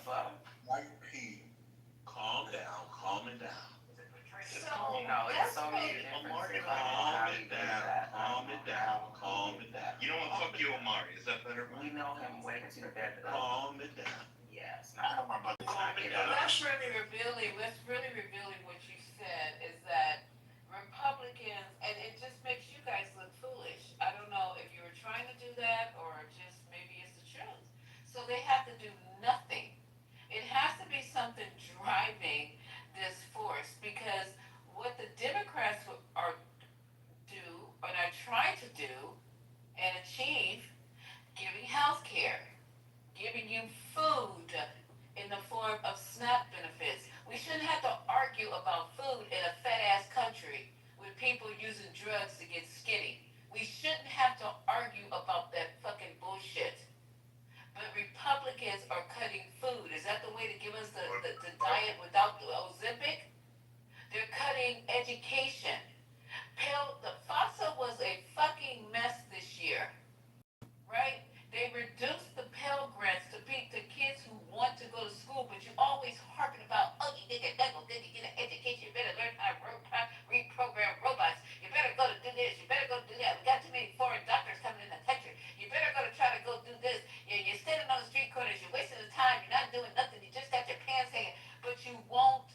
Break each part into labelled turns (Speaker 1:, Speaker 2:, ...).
Speaker 1: fuck?
Speaker 2: White P. Calm down. Calm it down.
Speaker 1: So no, it's so many differences.
Speaker 2: Calm it down. Calm it down. Calm it down. You know what? Fuck you, Omari. Is that better?
Speaker 1: We know him way too better.
Speaker 2: Calm it down.
Speaker 1: Yes. I know my brother.
Speaker 3: That's really revealing. What's really revealing what you said is that Republicans, and it just makes you guys look foolish. I don't know if you were trying to do that or just maybe it's the truth. So they have to do nothing. It has to be something driving this force because what the Democrats are do and are trying to do and achieve, giving health care, giving you food in the form of SNAP benefits. We shouldn't have to argue about food in a fat ass country with people using drugs to get skinny. We shouldn't have to argue about that fucking bullshit. But Republicans are cutting food. Is that the way to give us the diet without the Ozempic? They're cutting education. The FAFSA was a fucking mess this year, right? They reduced the Pell Grants to kids who want to go to school, but you always harping about, oh, you get an education, you better learn how to reprogram robots, you better go to do this, you better go do that. We got too many foreign doctors coming in the country. You better go to try to go do this. You're standing on the street corners, you're wasting the time, you're not doing nothing, you just got your pants hanging, but you won't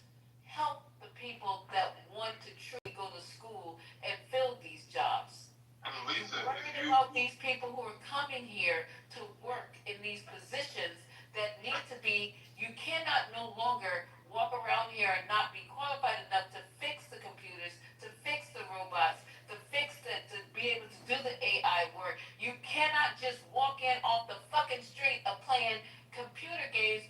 Speaker 3: help the people that want to truly go to school and fill these jobs. Worrying about these people who are coming here to work in these positions that need to be, you cannot no longer walk around here and not be qualified enough to fix the computers, to fix the robots, to be able to do the AI work. You cannot just walk in off the fucking street of playing computer games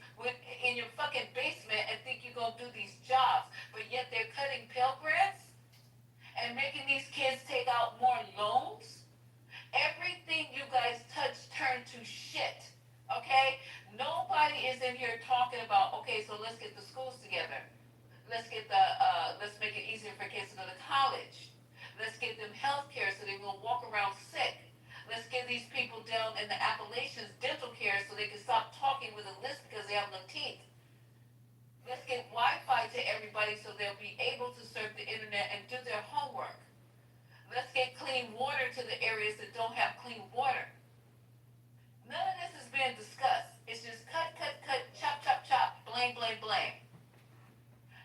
Speaker 3: in your fucking basement and think you're gonna do these jobs, but yet they're cutting Pell Grants and making these kids take out more loans. Everything you guys touch turned to shit, okay? Nobody is in here talking about, okay, so let's get the schools together. Let's make it easier for kids to go to college. Let's get them health care so they won't walk around sick. Let's give these people down in the Appalachians dental care so they can stop talking with a lisp because they have no teeth. Let's get Wi-Fi to everybody so they'll be able to surf the internet and do their homework. Let's get clean water to the areas that don't have clean water. None of this is being discussed. It's just cut, chop, chop, chop, blame, blame, blame.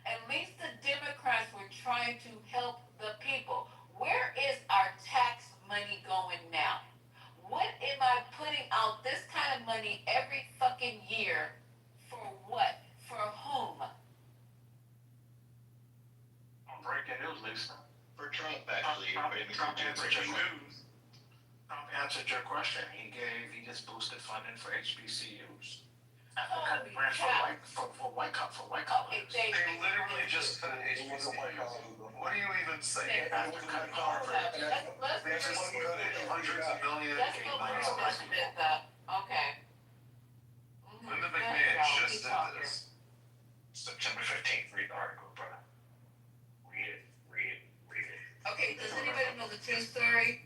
Speaker 3: At least the Democrats were trying to help the people. Where is our tax money going now? What am I putting out this kind of money every fucking year for what? For whom?
Speaker 4: Breaking news, Lisa.
Speaker 2: For Trump, actually.
Speaker 4: Trump answered your question. He just boosted funding for HBCUs.
Speaker 3: Holy
Speaker 4: Branch
Speaker 3: crap.
Speaker 4: for white colleges.
Speaker 3: They
Speaker 4: literally just cut HBCUs. What do you even say? After cutting Harvard, they just cut hundreds of millions.
Speaker 3: Let's go through this bit though. Okay.
Speaker 4: Linda McMahon just did this. September 15th. Read the article, brother. Read it.
Speaker 3: Okay, does anybody know the true story?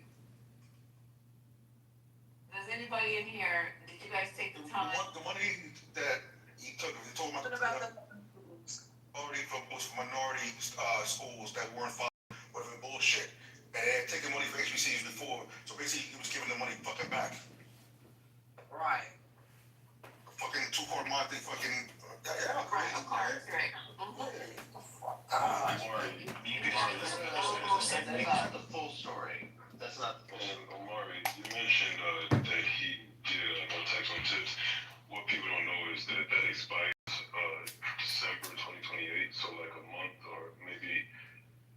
Speaker 3: Does anybody in here, did you guys take the time?
Speaker 2: The money that he took, he told about was for minority schools that weren't funded, whatever bullshit. And they had taken money for HBCUs before, so basically he was giving the money fucking back.
Speaker 1: Right.
Speaker 2: Fucking two-part month, fucking. Yeah, crazy.
Speaker 5: That's the full story. That's not the full story.
Speaker 6: Omari, you mentioned that he did no tax on tips. What people don't know is that expires December 2028, so like a month or maybe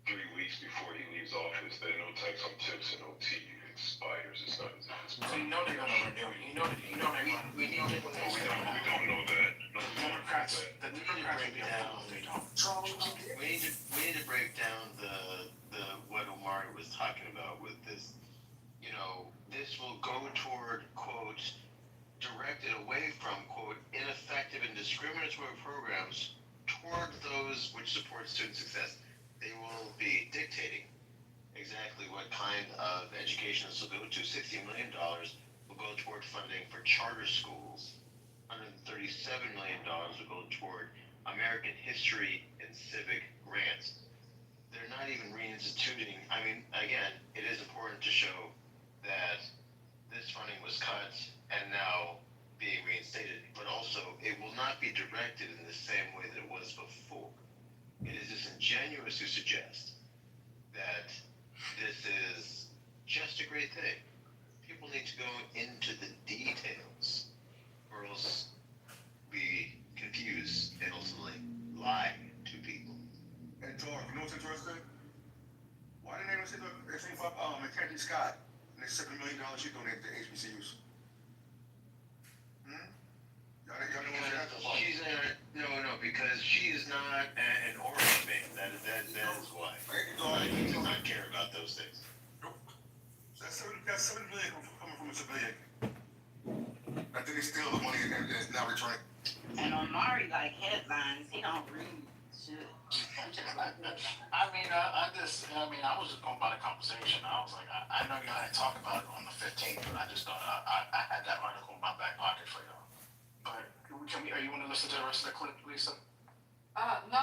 Speaker 6: 3 weeks before he leaves office, that no tax on tips and OT expires. It's not as if it's.
Speaker 4: So you know they're gonna renew it. You know they're gonna.
Speaker 6: We don't know that. No,
Speaker 4: The Democrats
Speaker 5: We need to break down the what Omari was talking about with this. You know, this will go toward, quote, directed away from, quote, ineffective and discriminatory programs toward those which support student success. They will be dictating exactly what kind of education this will go to. $60 million will go toward funding for charter schools under $37 million will go toward American history and civic grants. They're not even reinstituting. I mean, again, it is important to show that this funding was cut and now being reinstated, but also it will not be directed in the same way that it was before. It is disingenuous to suggest that this is just a great thing. People need to go into the details, or else we confuse and ultimately lie to people.
Speaker 2: And George, you know what's interesting? Why didn't they say anything about Mackenzie Scott and the $7 million she donated to HBCUs? Y'all know what I'm saying?
Speaker 5: She's no, because she is not an Oregon man. That is why. He does not care about those things.
Speaker 2: That's $7 million coming from a civilian. I think they steal the money and it's now returning.
Speaker 7: And Omari like headlines, he don't read shit.
Speaker 4: I was just going by the conversation. I was like, I know y'all didn't talk about it on the 15th, but I just thought I had that article in my back pocket for y'all. But are you want to listen to the rest of the clip, Lisa?
Speaker 3: No,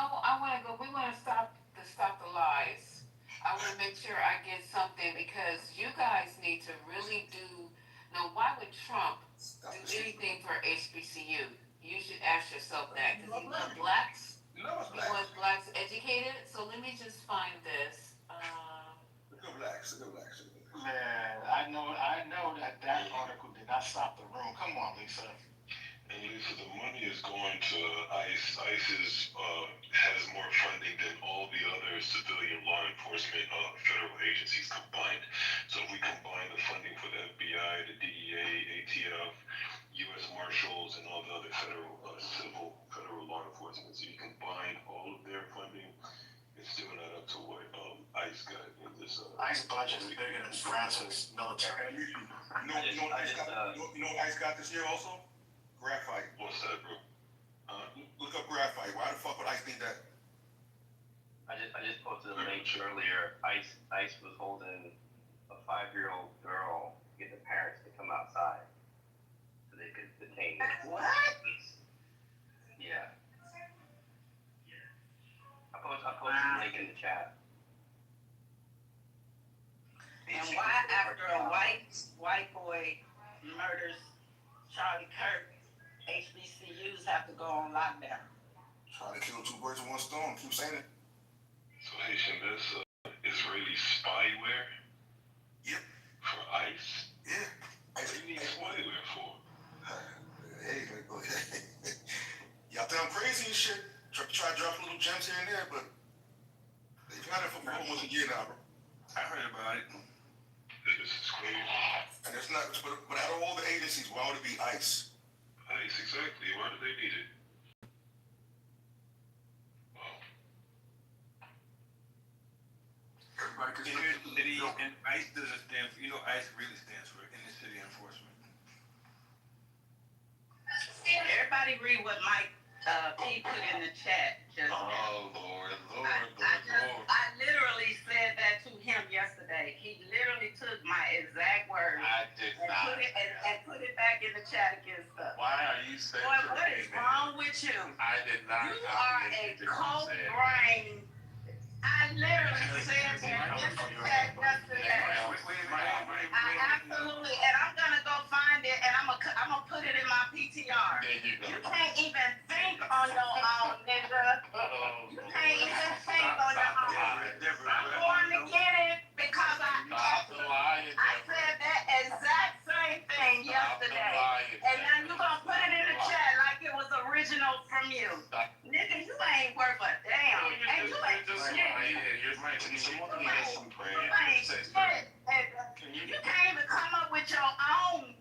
Speaker 3: we wanna stop the lies. I wanna make sure I get something because you guys need to really now why would Trump do anything for HBCU? You should ask yourself that, cause he wants blacks.
Speaker 2: You know what's
Speaker 3: He
Speaker 2: black?
Speaker 3: wants blacks educated, so let me just find this.
Speaker 2: Go blacks.
Speaker 4: Man, I know that article did not stop the room. Come on, Lisa.
Speaker 6: And Lisa, the money is going to ICE. ICE has more funding than all the other civilian law enforcement federal agencies combined. So if we combine the funding for the FBI, the DEA, ATF, U.S. Marshals, and all the other federal law enforcement, so you combine all of their funding, it's still not up to what ICE got in this.
Speaker 4: ICE budget is bigger than France's military.
Speaker 2: You know what ICE got this year also? Graphite.
Speaker 6: What's that, bro?
Speaker 2: Look up graphite. Why the fuck would ICE need that?
Speaker 8: I just posted a link earlier. ICE was holding a 5-year-old girl to get the parents to come outside so they could detain her.
Speaker 7: What?
Speaker 8: Yeah. I posted a link in the chat.
Speaker 7: And why after a white boy murders Charlie Kirk, HBCUs have to go on lockdown?
Speaker 2: Try to kill two birds with one stone. Keep saying it.
Speaker 6: So Haitian, that's Israeli spyware?
Speaker 2: Yep.
Speaker 6: For ICE?
Speaker 2: Yeah.
Speaker 6: What do you need spyware for?
Speaker 2: Hey, y'all think I'm crazy and shit? Try to drop little gems here and there, but they've had it for almost a year now, bro. I heard about it.
Speaker 6: This is crazy.
Speaker 2: And it's not, but out of all the agencies, why would it be ICE?
Speaker 6: ICE, exactly. Why do they need it? Wow.
Speaker 2: Everybody can
Speaker 9: Inner city, and ICE doesn't stand for, ICE really stands for inner city enforcement.
Speaker 7: Everybody read what Mike P put in the chat just now.
Speaker 5: Oh, Lord.
Speaker 7: I literally said that to him yesterday. He literally took my exact words
Speaker 5: I did
Speaker 7: and
Speaker 5: not.
Speaker 7: put it back in the chat against us.
Speaker 5: Why are you saying
Speaker 7: Boy, what is wrong with you?
Speaker 5: I did not.
Speaker 7: You are a cold brain. I literally said that in the chat yesterday. I absolutely, and I'm gonna go find it, and I'm gonna put it in my PTR.
Speaker 5: There you go.
Speaker 7: You can't even think on your own, nigga. You can't even think on your own. I'm going to get it because
Speaker 5: Stop the lying.
Speaker 7: I said that exact same thing yesterday. And now you gonna put it in the chat like it was original from you. Nigga, you ain't worth a damn. And you ain't shit.
Speaker 5: You're right.
Speaker 7: You can't even come up with your own.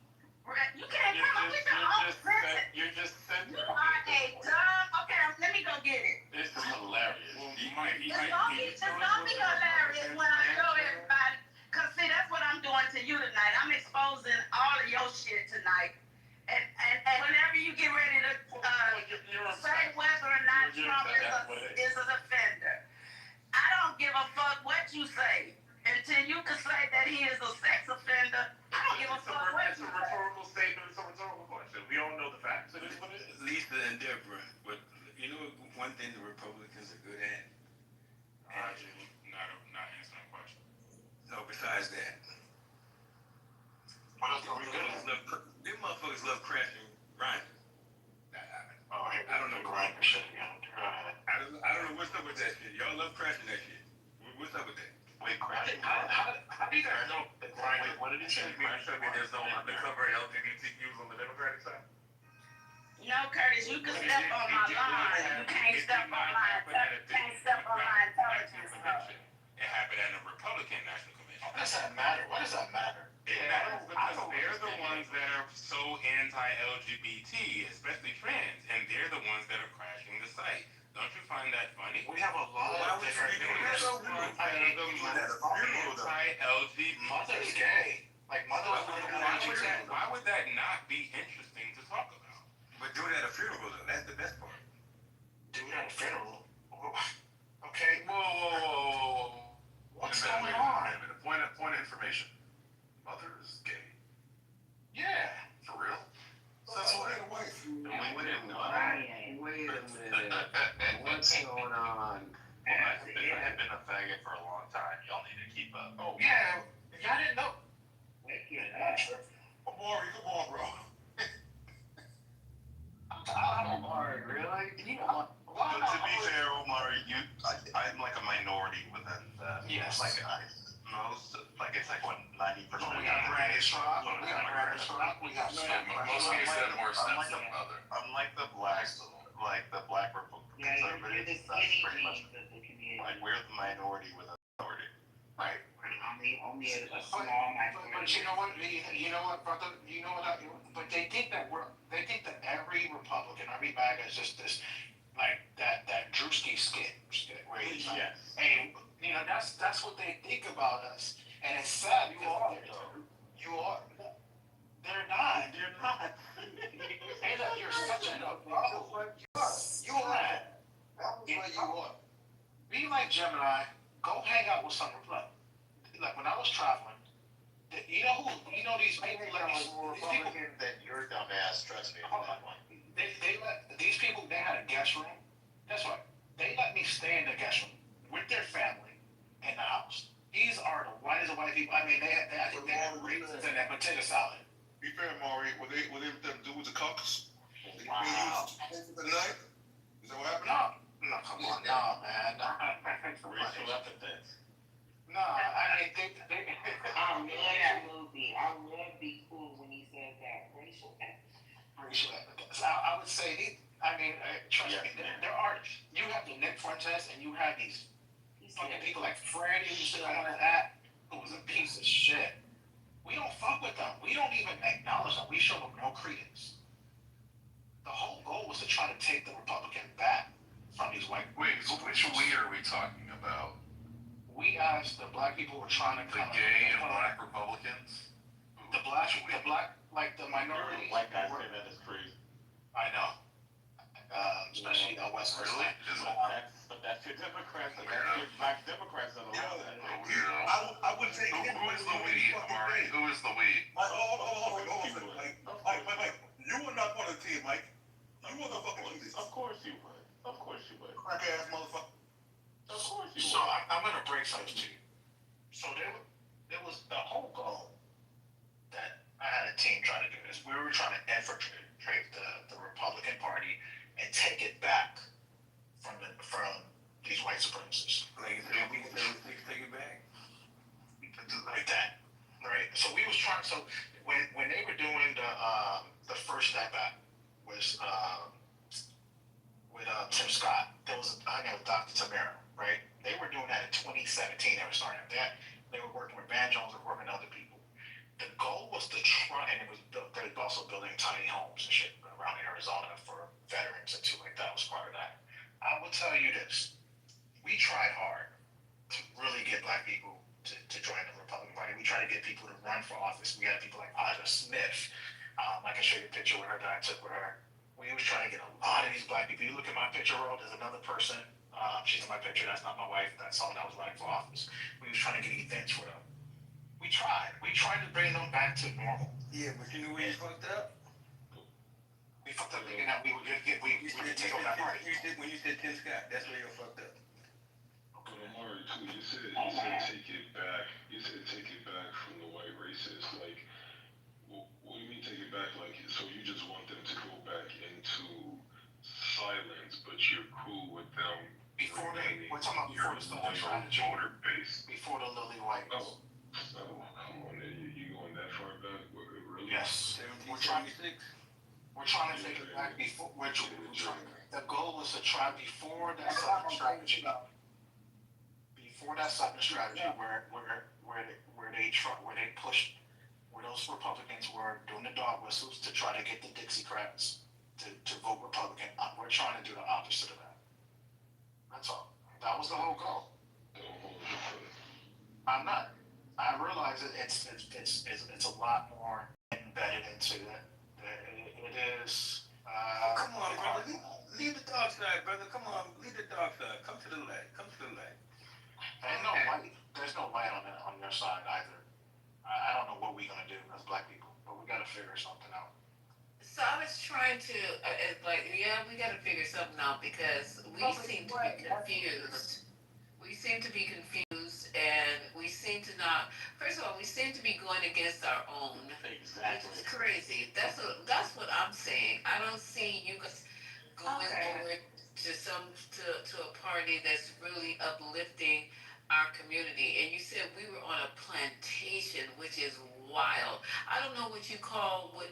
Speaker 7: You can't come up with your own sentence.
Speaker 5: You're just
Speaker 7: You are a dumb. Okay, let me go get it.
Speaker 5: This is hilarious.
Speaker 7: It's gonna be hilarious when I show everybody. Cause see, that's what I'm doing to you tonight. I'm exposing all of your shit tonight. And whenever you get ready to say whether or not Trump is an offender, I don't give a fuck what you say. Until you can say that he is a sex offender, I don't give a fuck what you say.
Speaker 5: It's a rhetorical statement. It's a rhetorical question. We all know the facts. It is what it is.
Speaker 9: one thing the Republicans are good at.
Speaker 6: Not answering that question.
Speaker 9: So besides that,
Speaker 4: What else are we good at?
Speaker 9: them motherfuckers love crashing, grinding.
Speaker 4: I don't know grind shit again.
Speaker 9: I don't know what's up with that shit. Y'all love crashing that shit. What's up with that?
Speaker 4: Wait, crashing? How do you guys know the grind? What did he say?
Speaker 6: There's no undercover LGBTQs on the Democratic side.
Speaker 7: No, Curtis, you can step on my line. You can't step on my intelligence.
Speaker 6: It happened at a Republican National Convention.
Speaker 4: How does that matter? Why does that matter?
Speaker 6: It matters because they're the ones that are so anti-LGBT, especially trans, and they're the ones that are crashing the site. Don't you find that funny?
Speaker 4: We have a lot of different groups.
Speaker 6: Anti-LGBT.
Speaker 4: Mother's gay. Like, mother's
Speaker 6: Why would that not be interesting to talk about?
Speaker 9: But doing it at a funeral, though, that's the best part.
Speaker 4: Do it at a funeral. Okay.
Speaker 6: Whoa.
Speaker 4: What's going on?
Speaker 6: Point of information. Mother is gay.
Speaker 4: Yeah.
Speaker 6: For real?
Speaker 2: So that's why the wife.
Speaker 8: Wait a minute. What's going on? I've been a faggot for a long time. Y'all need to keep up.
Speaker 4: Oh, yeah. Y'all didn't know.
Speaker 2: Amari, come on, bro.
Speaker 8: Omari, really? But to be fair, Omari, I'm like a minority within that.
Speaker 4: Yes.
Speaker 8: Like it's like what 90%.
Speaker 4: We got Brandon Schwab. We got
Speaker 6: Most of you said more sense than mother.
Speaker 8: I'm like the black conservatives. That's pretty much like we're the minority within the minority.
Speaker 4: Right.
Speaker 3: Only a small minority.
Speaker 4: But you know what? You know what, brother? You know what? But they think that every Republican, every MAGA is just this, like that Drewski skit, where he's like,
Speaker 8: Yes.
Speaker 4: hey, you know, that's what they think about us, and it's sad because
Speaker 8: You are.
Speaker 4: they're not. Hey, look, you're such a bro. You are. Be like Gemini. Go hang out with some Republicans. Like when I was traveling, you know these people like these people.
Speaker 8: Than your dumb ass, trust me.
Speaker 4: They let these people. They had a guest room. That's right. They let me stay in the guest room with their family in the house. These are the whitest of white people. I mean, they had raisins and that potato salad.
Speaker 2: Be fair, Amari, were them dudes the cooks?
Speaker 4: Wow.
Speaker 2: The night? Is that what happened?
Speaker 4: No, come on, no, man.
Speaker 8: Racial epithets.
Speaker 4: No, I mean, they
Speaker 3: I love that movie. I love Be Cool when he said that. Racial
Speaker 4: epithets. I would say, trust me, there are, you have the Nick Fuentes and you have these fucking people like Freddie who used to come on that, who was a piece of shit. We don't fuck with them. We don't even acknowledge them. We show them no credence. The whole goal was to try to take the Republican back from these white.
Speaker 6: Wait, so which we are we talking about?
Speaker 4: We asked the black people who were trying to come.
Speaker 6: The gay and black Republicans?
Speaker 4: The black, like the minority.
Speaker 8: White guys say that is crazy.
Speaker 4: I know. Especially West Coast.
Speaker 6: Really?
Speaker 8: But that's your Democrats, and that's your black Democrats that allow that.
Speaker 2: I would say
Speaker 6: Who is the we, Amari? Who is the we?
Speaker 2: Hold on. Mike, you were not part of the team, Mike. You were the fucking leaders.
Speaker 8: Of course you would. Of course you would.
Speaker 2: Crack ass motherfucker.
Speaker 8: Of course you
Speaker 4: So
Speaker 8: would.
Speaker 4: I'm going to break something to you. So there was the whole goal that I had a team trying to do this. We were trying to infiltrate the Republican Party and take it back from these white supremacists.
Speaker 9: Like, we can take it back.
Speaker 4: Like that, right? So we was trying. So when they were doing the first step back was with Tim Scott. There was I know Dr. Tamara, right? They were doing that in 2017. They were starting that. They were working with Van Jones and working with other people. The goal was to try, and it was built. They were also building tiny homes and shit around Arizona for veterans and shit like that. Was part of that. I will tell you this: we tried hard to really get black people to join the Republican Party. We tried to get people to run for office. We had people like Aja Smith. I can show you a picture with her that I took with her. We was trying to get a lot of these black people. You look at my picture, roll, there's another person. She's in my picture. That's not my wife. That's someone that was running for office. We was trying to get events for them. We tried. We tried to bring them back to normal.
Speaker 9: Yeah, but you know where you fucked up?
Speaker 4: We fucked up thinking that we would take over that party.
Speaker 9: When you said Tim
Speaker 6: said take it back. You said take it back from the white racists. Like, what do you mean take it back? Like, so you just want them to go back into silence, but you're cool with them
Speaker 4: Before
Speaker 6: remaining
Speaker 4: we're talking about before the Southern strategy,
Speaker 6: voter base.
Speaker 4: before the Lily White.
Speaker 6: Oh, come on, you going that far back? Really?
Speaker 4: Yes. We're trying to take it back before. The goal was to try before that Southern strategy. Before that Southern strategy, where they pushed, where those Republicans were doing the dog whistles to try to get the Dixiecrats to vote Republican. We're trying to do the opposite of that. That's all. That was the whole goal. I'm not. I realize it's a lot more embedded into it. It is.
Speaker 9: Come on, brother. Leave the dark side, brother. Come on, leave the dark side. Come to the light. Come to the light.
Speaker 4: There's no light on your side either. I don't know what we're gonna do as black people, but we gotta figure something out.
Speaker 3: So I was trying to, we gotta figure something out because we seem to be confused. We seem to be confused and we seem to not, first of all, we seem to be going against our own.
Speaker 4: Exactly.
Speaker 3: Which is crazy. That's what I'm saying. I don't see you guys going over to a party that's really uplifting our community. And you said we were on a plantation, which is wild. I don't know what you call what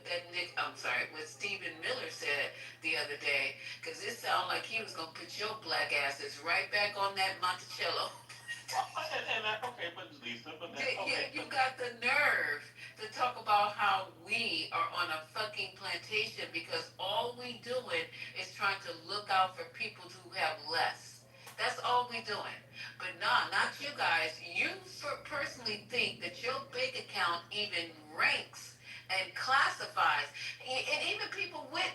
Speaker 3: Stephen Miller said the other day, because it sounded like he was gonna put your black asses right back on that Monticello. You got the nerve to talk about how we are on a fucking plantation because all we doing is trying to look out for people who have less. That's all we doing. But nah, not you guys. You personally think that your bank account even ranks and classifies. And even people with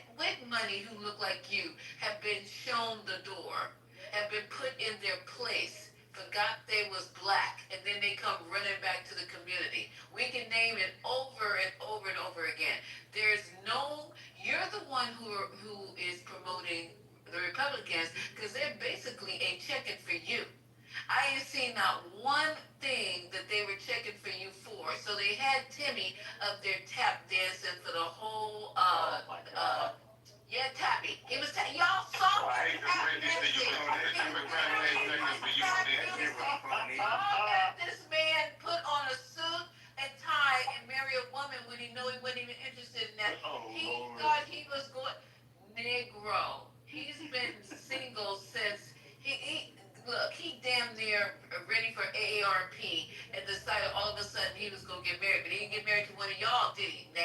Speaker 3: money who look like you have been shown the door, have been put in their place, forgot they was black, and then they come running back to the community. We can name it over and over and over again. You're the one who is promoting the Republicans because they're basically a checking for you. I ain't seen not one thing that they were checking for you for. So they had Timmy up there tap dancing for the whole tappy. He was y'all saw me tap dancing. This man put on a suit and tie and marry a woman when he knew he wasn't even interested in that. He thought he was going Negro. He's been single since he damn near ready for AARP and decided all of a sudden he was gonna get married, but he didn't get married to one of y'all, did he? Nah.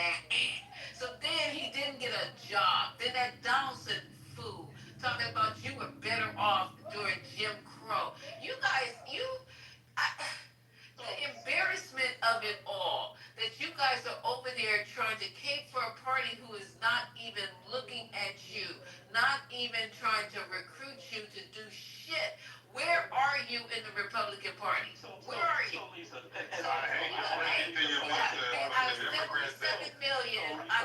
Speaker 3: So then he didn't get a job. Then that Donaldson fool talking about you were better off during Jim Crow. You guys, the embarrassment of it all, that you guys are over there trying to cape for a party who is not even looking at you, not even trying to recruit you to do shit. Where are you in the Republican Party? Where are you? Out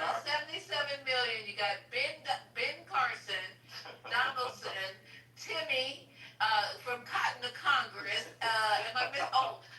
Speaker 3: of 77 million, you got Ben Carson, Donaldson, Timmy from Cotton to Congress.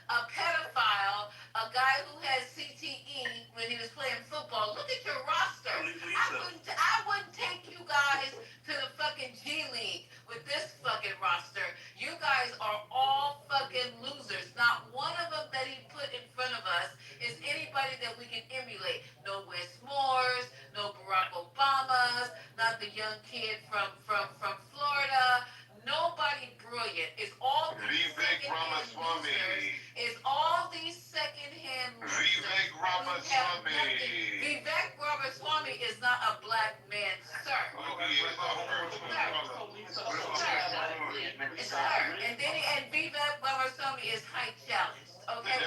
Speaker 3: A pedophile, a guy who had CTE when he was playing football. Look at your roster. I wouldn't take you guys to the fucking G League with this fucking roster. You guys are all fucking losers. Not one of them that he put in front of us is anybody that we can emulate. No Wes Moores, no Barack Obamas, not the young kid from Florida. Nobody brilliant. It's all these secondhand losers. It's all these secondhand losers. Vivek Ramaswamy is not a black man, sir. Sir. And Vivek Ramaswamy is height challenged. Okay?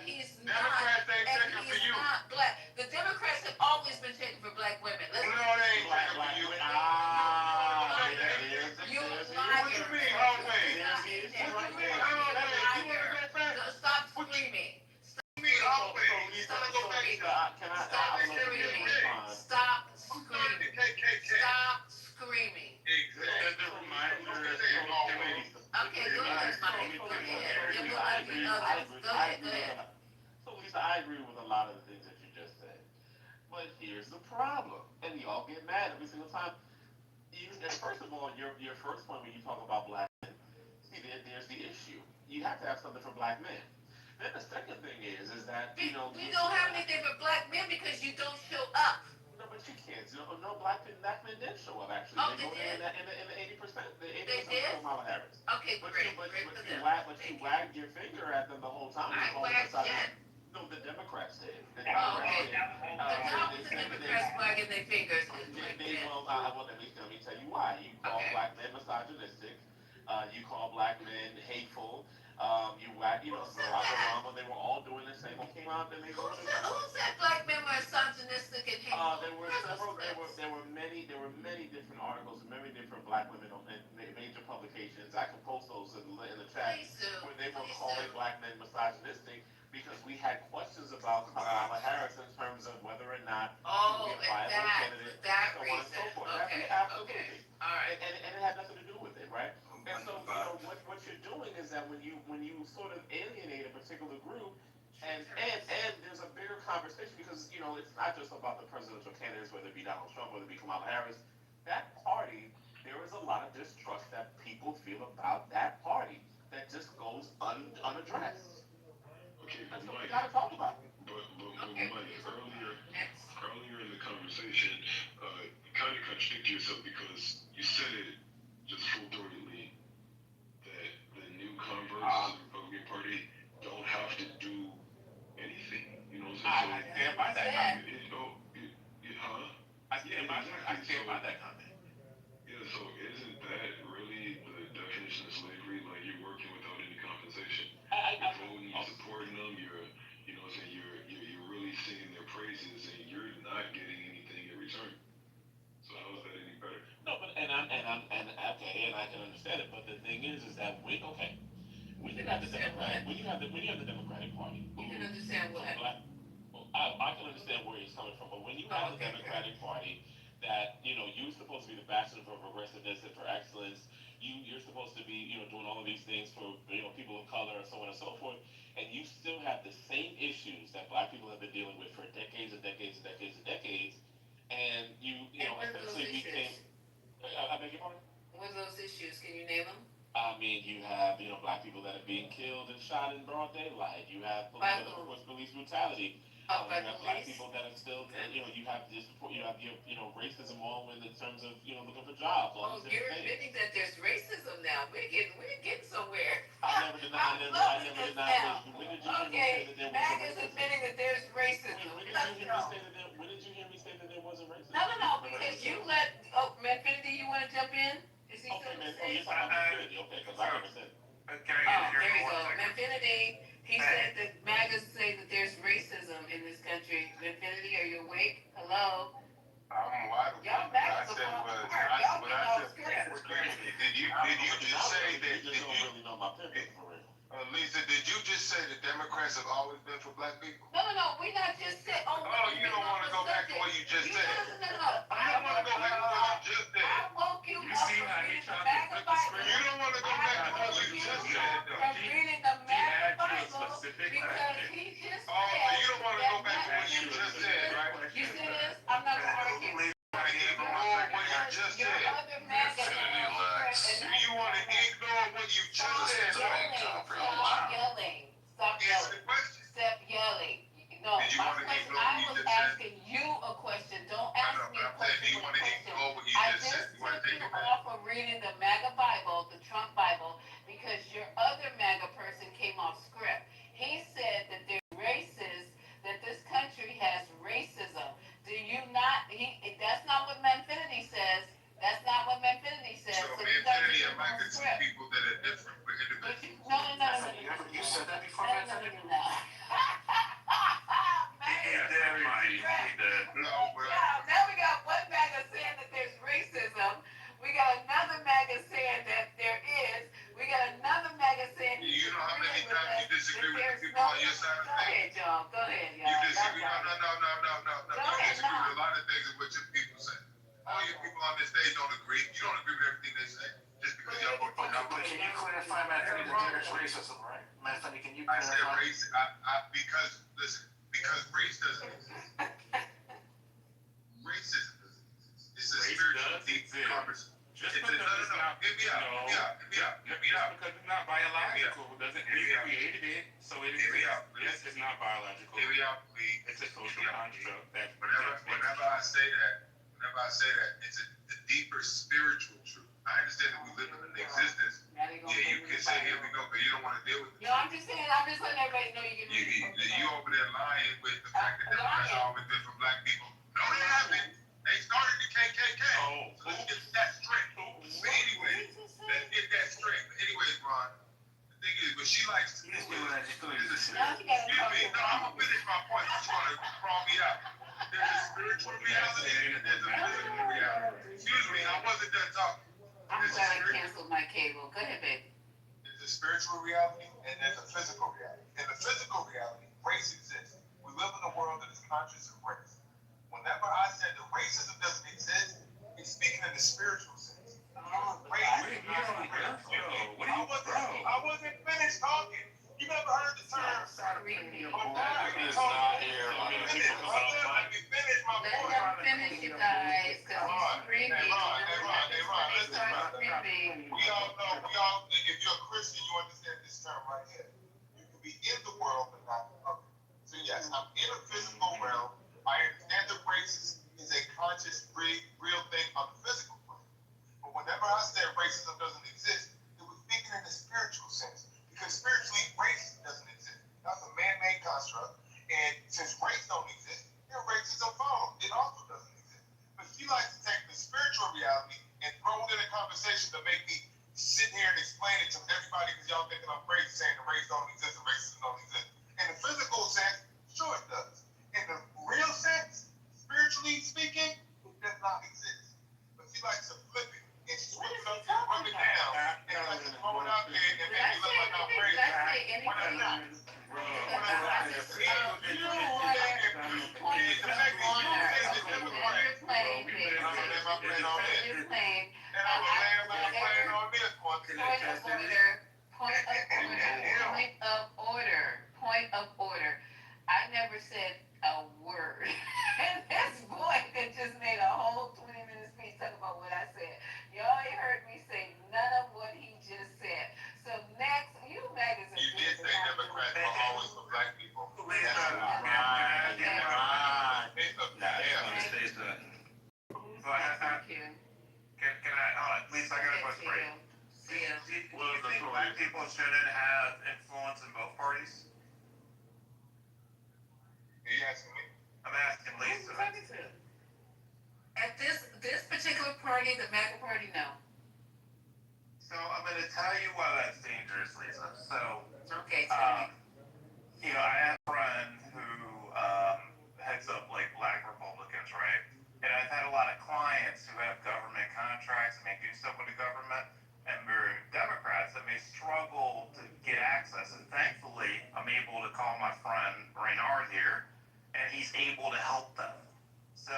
Speaker 3: He's not black. The Democrats have always been checking for black women.
Speaker 10: every single time. And first of all, your first point when you talk about black men, see, there's the issue. You have to have something for black men. Then the second thing is that
Speaker 3: we don't have anything for black men because you don't show up.
Speaker 10: no, but you can't. No black men did show up actually.
Speaker 3: Oh,
Speaker 10: they go
Speaker 3: they
Speaker 10: there
Speaker 3: did?
Speaker 10: in the 80%. The
Speaker 3: They
Speaker 10: 80%
Speaker 3: did?
Speaker 10: for Kamala Harris.
Speaker 3: Okay,
Speaker 10: But
Speaker 3: great,
Speaker 10: you
Speaker 3: great for them.
Speaker 10: wagged your finger at them the whole time.
Speaker 3: I wagged yet.
Speaker 10: No, the Democrats did. The
Speaker 3: Oh,
Speaker 10: Democrats
Speaker 3: okay.
Speaker 10: did.
Speaker 3: How was the Democrats wagging their fingers like that?
Speaker 10: Well, let me tell you why. You call
Speaker 3: Okay.
Speaker 10: black men misogynistic. You call black men hateful. Barack Obama, they were all doing the same. Came out and they
Speaker 3: Who said black men were misogynistic and hateful?
Speaker 10: there were several. There were many different articles, many different black women in major publications. I can post those in the chat
Speaker 3: Please do.
Speaker 10: where they were
Speaker 3: Please
Speaker 10: calling
Speaker 3: do.
Speaker 10: black men misogynistic because we had questions about Kamala Harris in terms of whether or not
Speaker 3: Oh,
Speaker 10: she would be a
Speaker 3: and
Speaker 10: viable
Speaker 3: that,
Speaker 10: candidate,
Speaker 3: for that
Speaker 10: so on and so
Speaker 3: reason.
Speaker 10: forth.
Speaker 3: Okay,
Speaker 10: Absolutely.
Speaker 3: okay. All right.
Speaker 10: And it had nothing to do with it, right? And so what you're doing is that when you sort of alienate a particular group, and there's a bigger conversation because it's not just about the presidential candidates, whether it be Donald Trump, whether it be Kamala Harris. That party, there is a lot of distrust that people feel about that party that just goes unaddressed.
Speaker 6: Okay,
Speaker 10: That's
Speaker 6: but
Speaker 10: what we
Speaker 6: Mike,
Speaker 10: gotta talk about.
Speaker 3: Okay.
Speaker 6: Mike,
Speaker 3: Next.
Speaker 6: earlier in the conversation, you kind of contradict yourself because you said it just full-throatedly that the new converts to the Republican Party don't have to do anything. You know what I'm saying?
Speaker 10: I stand by that comment.
Speaker 6: Huh?
Speaker 10: I stand by that comment.
Speaker 6: Yeah, so isn't that really the definition of slavery? Like you're working without any compensation. You're voting, you're supporting them, you know what I'm saying, you're really singing their praises and you're not getting anything in return. So how is that any better?
Speaker 10: No, but and I can understand it. But the thing is that when you have the Democratic Party,
Speaker 3: You can understand what?
Speaker 10: I can understand where he's coming from. But when you have the Democratic Party, that you're supposed to be the bastion for progressiveness and for excellence. You're supposed to be doing all of these things for people of color and so on and so forth, and you still have the same issues that black people have been dealing with for decades and decades and decades and decades, and essentially became. I beg your pardon?
Speaker 3: What are those issues? Can you name them?
Speaker 10: I mean, you have black people that are being killed and shot in broad daylight. You have police brutality.
Speaker 3: Oh,
Speaker 10: You have black
Speaker 3: police?
Speaker 10: people that are still you have racism all in terms of looking for jobs.
Speaker 3: Oh, you're admitting that there's racism now. We're getting somewhere.
Speaker 10: I never denied. When did you hear me say that there was
Speaker 3: MAGA's admitting that there's racism.
Speaker 10: When did you hear me say that there wasn't racism?
Speaker 3: No, because you let, Manfinity, you want to jump in? Is he still
Speaker 10: Okay,
Speaker 3: the same?
Speaker 10: you're talking about Manfinity. Okay, because I never said.
Speaker 3: There you go. Manfinity, he said that MAGAs say that there's racism in this country. Manfinity, are you awake? Hello?
Speaker 2: I'm wide awake.
Speaker 3: Y'all MAGAs are falling apart. Y'all get all scared.
Speaker 2: Did you just say that?
Speaker 10: You just don't really know my pivot for real.
Speaker 2: Lisa, did you just say the Democrats have always been for black people?
Speaker 3: No, we not just said,
Speaker 2: Oh, you don't want to go back to what you just said.
Speaker 3: No.
Speaker 2: I don't want to go back to what you just said.
Speaker 3: I woke you up
Speaker 9: see
Speaker 3: from
Speaker 9: how he
Speaker 3: reading the
Speaker 9: tried to
Speaker 3: MAGA
Speaker 9: flip the script?
Speaker 2: You
Speaker 3: Bible.
Speaker 2: don't want to go back to what you just said, though.
Speaker 3: From reading the MAGA
Speaker 9: had you a
Speaker 3: Bible
Speaker 9: specific
Speaker 3: because
Speaker 9: question.
Speaker 3: he just
Speaker 2: Oh,
Speaker 3: said
Speaker 2: you don't want to go back to what you
Speaker 3: that
Speaker 2: just said, right?
Speaker 3: You see this? I'm not going to argue.
Speaker 2: I ignore what you just
Speaker 3: Your
Speaker 2: said.
Speaker 3: other MAGA
Speaker 2: You want to ignore what you just said, right?
Speaker 3: Stop yelling. Stop
Speaker 2: Answer
Speaker 3: yelling.
Speaker 2: the question.
Speaker 3: Stop yelling. No,
Speaker 2: Did you
Speaker 3: my
Speaker 2: want to
Speaker 3: question,
Speaker 2: ignore
Speaker 3: I
Speaker 2: what you
Speaker 3: was
Speaker 2: just said?
Speaker 3: asking you a question. Don't
Speaker 2: I
Speaker 3: ask
Speaker 2: know,
Speaker 3: me
Speaker 2: but
Speaker 3: a
Speaker 2: I'm saying, do
Speaker 3: question
Speaker 2: you
Speaker 3: with
Speaker 2: want
Speaker 3: a
Speaker 2: to
Speaker 3: question.
Speaker 2: ignore what you
Speaker 3: I
Speaker 2: just said?
Speaker 3: just
Speaker 2: You want to
Speaker 3: took
Speaker 2: take
Speaker 3: you
Speaker 2: it back?
Speaker 3: off of reading the MAGA Bible, the Trump Bible, because your other MAGA person came off script. He said that they're racist, that this country has racism. Do you not, that's not what Manfinity says. That's not what Manfinity says.
Speaker 2: So,
Speaker 3: So you guys
Speaker 2: Manfinity
Speaker 3: are
Speaker 2: and Mike are
Speaker 3: on
Speaker 2: two
Speaker 3: script.
Speaker 2: people that are different. We're
Speaker 3: But
Speaker 2: individuals.
Speaker 3: no.
Speaker 4: You said that before,
Speaker 3: No.
Speaker 4: Manfinity?
Speaker 2: No, but
Speaker 3: Yeah, now we got one MAGA saying that there's racism. We got another MAGA saying that there is. We got another MAGA saying
Speaker 2: you know how many
Speaker 3: disagreeing with
Speaker 2: times
Speaker 3: us,
Speaker 2: you disagree
Speaker 3: that
Speaker 2: with the
Speaker 3: there's
Speaker 2: people on your side of
Speaker 3: Go
Speaker 2: things?
Speaker 3: ahead, John. Go ahead,
Speaker 2: You
Speaker 3: y'all.
Speaker 2: disagree?
Speaker 3: Y'all
Speaker 2: No.
Speaker 3: Go
Speaker 2: You
Speaker 3: ahead,
Speaker 2: disagree
Speaker 3: no.
Speaker 2: with a lot of things of what your people say. All your people on this stage don't agree. You don't agree with everything they say. Just because y'all vote for them.
Speaker 4: But can you clarify, Manfinity, that there's racism, right? Manfinity, can you
Speaker 2: I said
Speaker 4: clarify?
Speaker 2: race. Because race doesn't exist. Racism doesn't exist. It's it's a
Speaker 10: Race
Speaker 2: spiritual
Speaker 10: does
Speaker 2: deep
Speaker 10: exist.
Speaker 2: conversation.
Speaker 10: Just
Speaker 2: It's a,
Speaker 10: because
Speaker 2: no,
Speaker 10: it's
Speaker 2: no, no.
Speaker 10: not,
Speaker 2: Hear me out.
Speaker 10: no,
Speaker 2: Hear me out. Hear me
Speaker 10: just
Speaker 2: out.
Speaker 10: because it's not biological doesn't mean we created it, so it exists. Yes, it's not biological.
Speaker 2: Hear me out, please.
Speaker 10: It's a social construct that
Speaker 2: Whenever I say that, it's a deeper spiritual truth. I understand that we live in an existence. Yeah, you can say here we go, but you don't want to deal with it.
Speaker 3: No, I'm just saying, I'm just letting everybody know you can.
Speaker 2: You over there lying with the fact that Democrats always been for black people. No, they haven't. They started the KKK.
Speaker 10: Oh,
Speaker 2: So let's get that straight. But anyway, let's get that straight. But anyways, Ron, the thing is, but she likes to do it. Excuse me, no, I'm gonna finish my point. She's gonna crawl me out. There's a spiritual reality and there's a physical reality. Excuse me, I wasn't done talking.
Speaker 3: I'm glad I canceled my cable. Go ahead, babe.
Speaker 2: There's a spiritual reality and there's a physical reality. In the physical reality, race exists. We live in a world that is conscious of race. Whenever I said that racism doesn't exist, it's speaking in the spiritual sense. I wasn't finished talking. You never heard the term.
Speaker 3: Stop reading me.
Speaker 2: Let me finish my
Speaker 3: Let
Speaker 2: point.
Speaker 3: them finish, you guys, because he's screaming.
Speaker 2: Hey, Ron,
Speaker 3: He starts screaming.
Speaker 2: We all know, if you're a Christian, you understand this term right here. You can be in the world, but not of it. So yes, I'm in a physical realm. I understand that race is a conscious, real thing on the physical plane. But whenever I said racism doesn't exist, it was speaking in the spiritual sense. Because spiritually, race doesn't exist. That's a man-made construct. And since race don't exist, then racism follows. It also doesn't exist. But she likes to take the spiritual reality and throw it in a conversation to make me sit here and explain it to everybody because y'all thinking I'm crazy saying the race don't exist and racism don't exist. In the physical sense, sure it does. In the real sense, spiritually speaking, it does not exist. But she likes to flip it and switch it up and rub it down and like to throw it out there and make me look like I'm crazy.
Speaker 3: Did I say anything? Point of order. I never said a word. And this boy that just made a whole 20-minute speech talking about what I said. Y'all ain't heard me say none of what he just said. So next, you magazine.
Speaker 2: You did say Democrats were always for black people.
Speaker 3: Thank you.
Speaker 11: Can I, hold on, please, I got a question for you. Do you think black people shouldn't have influence in both parties?
Speaker 2: Are you asking me?
Speaker 11: I'm asking Lisa.
Speaker 3: At this particular party, the MAGA party, no.
Speaker 11: So I'm gonna tell you why that's dangerous, Lisa. So,
Speaker 3: Okay, tell me.
Speaker 11: I have a friend who heads up like black Republicans, right? And I've had a lot of clients who have government contracts and they do stuff with the government, and they're Democrats and they struggle to get access. And thankfully, I'm able to call my friend Reynard here, and he's able to help them. So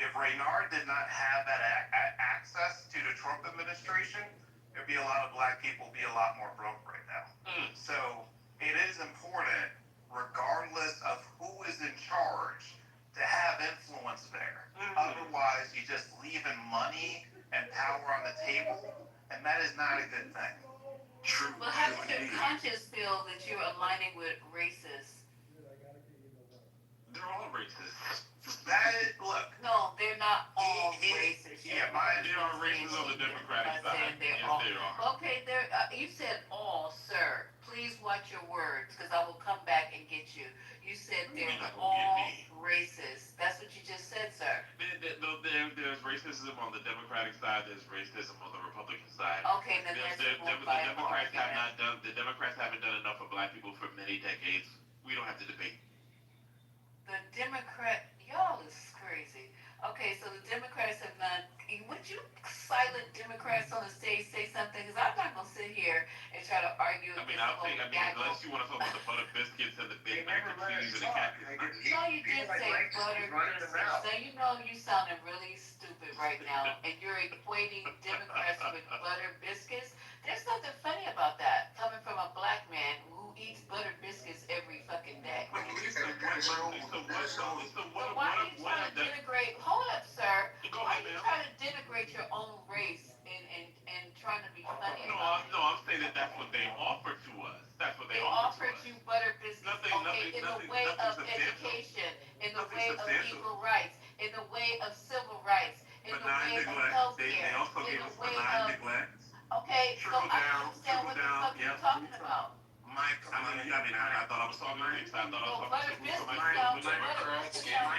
Speaker 11: if Reynard did not have that access to the Trump administration, there'd be a lot of black people be a lot more broke right now. So it is important, regardless of who is in charge, to have influence there. Otherwise, you're just leaving money and power on the table, and that is not a good thing.
Speaker 10: True.
Speaker 3: Well, how does your conscience feel that you're aligning with racists?
Speaker 10: They're all racist.
Speaker 11: That is, look.
Speaker 3: No, they're not all racist.
Speaker 11: Yeah,
Speaker 10: They are racist on the Democratic side.
Speaker 3: They're
Speaker 10: Yes,
Speaker 3: all.
Speaker 10: they are.
Speaker 3: Okay, you said all, sir. Please watch your words, because I will come back and get you. You said they're
Speaker 10: You're not gonna
Speaker 3: all
Speaker 10: get me.
Speaker 3: racist. That's what you just said, sir.
Speaker 10: There's racism on the Democratic side. There's racism on the Republican side.
Speaker 3: Okay, then
Speaker 10: The
Speaker 3: let's
Speaker 10: Democrats haven't done enough for black people for many decades. We don't have to debate.
Speaker 3: The Democrat, y'all is crazy. Okay, so the Democrats have not. Would you silent Democrats on the stage say something? Because I'm not gonna sit here and try to argue.
Speaker 10: Unless you want to talk about the butter biscuits and the Big Mac and cheese and the cat.
Speaker 3: No, you did say butter biscuits. So you know you sounding really stupid right now, and you're equating Democrats with butter biscuits. There's nothing funny about that coming from a black man who eats butter biscuits every fucking day. But why are you trying to denigrate? Hold up, sir.
Speaker 10: Go
Speaker 3: Why
Speaker 10: ahead,
Speaker 3: are you
Speaker 10: ma'am.
Speaker 3: trying to denigrate your own race and trying to be funny
Speaker 10: No,
Speaker 3: about it?
Speaker 10: I'm saying that that's what they offer to us. That's what
Speaker 3: They
Speaker 10: they offer
Speaker 3: offered
Speaker 10: to us.
Speaker 3: you butter biscuits,
Speaker 10: Nothing,
Speaker 3: okay, in the way of education, in the way of equal rights, in the way of civil rights, in the way of healthcare, in the way of, okay, so I don't understand what the fuck you're talking about.
Speaker 10: Mike, I thought I was talking to you, so I thought I was
Speaker 3: Well, butter
Speaker 10: talking to
Speaker 3: biscuits
Speaker 10: somebody.
Speaker 3: sounds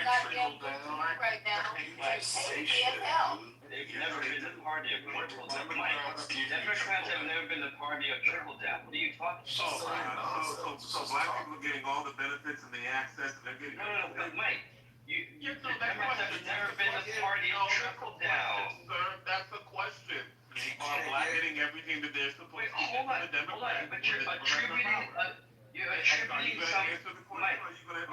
Speaker 3: goddamn good to me right now. It's tasty as hell.
Speaker 8: They've never been the party of trickle down. Democrats have never been the party of trickle down. What are you talking about?
Speaker 10: So black people are getting all the benefits and the access, and they're getting.
Speaker 8: No, but Mike,
Speaker 10: Yeah, so
Speaker 8: Democrats have never been the party of trickle down.
Speaker 10: Sir, that's a question. Are black getting everything that they're supposed
Speaker 8: Wait,
Speaker 10: to get
Speaker 8: hold
Speaker 10: from
Speaker 8: on,
Speaker 10: the Democrats?
Speaker 8: but you're attributing something. Mike,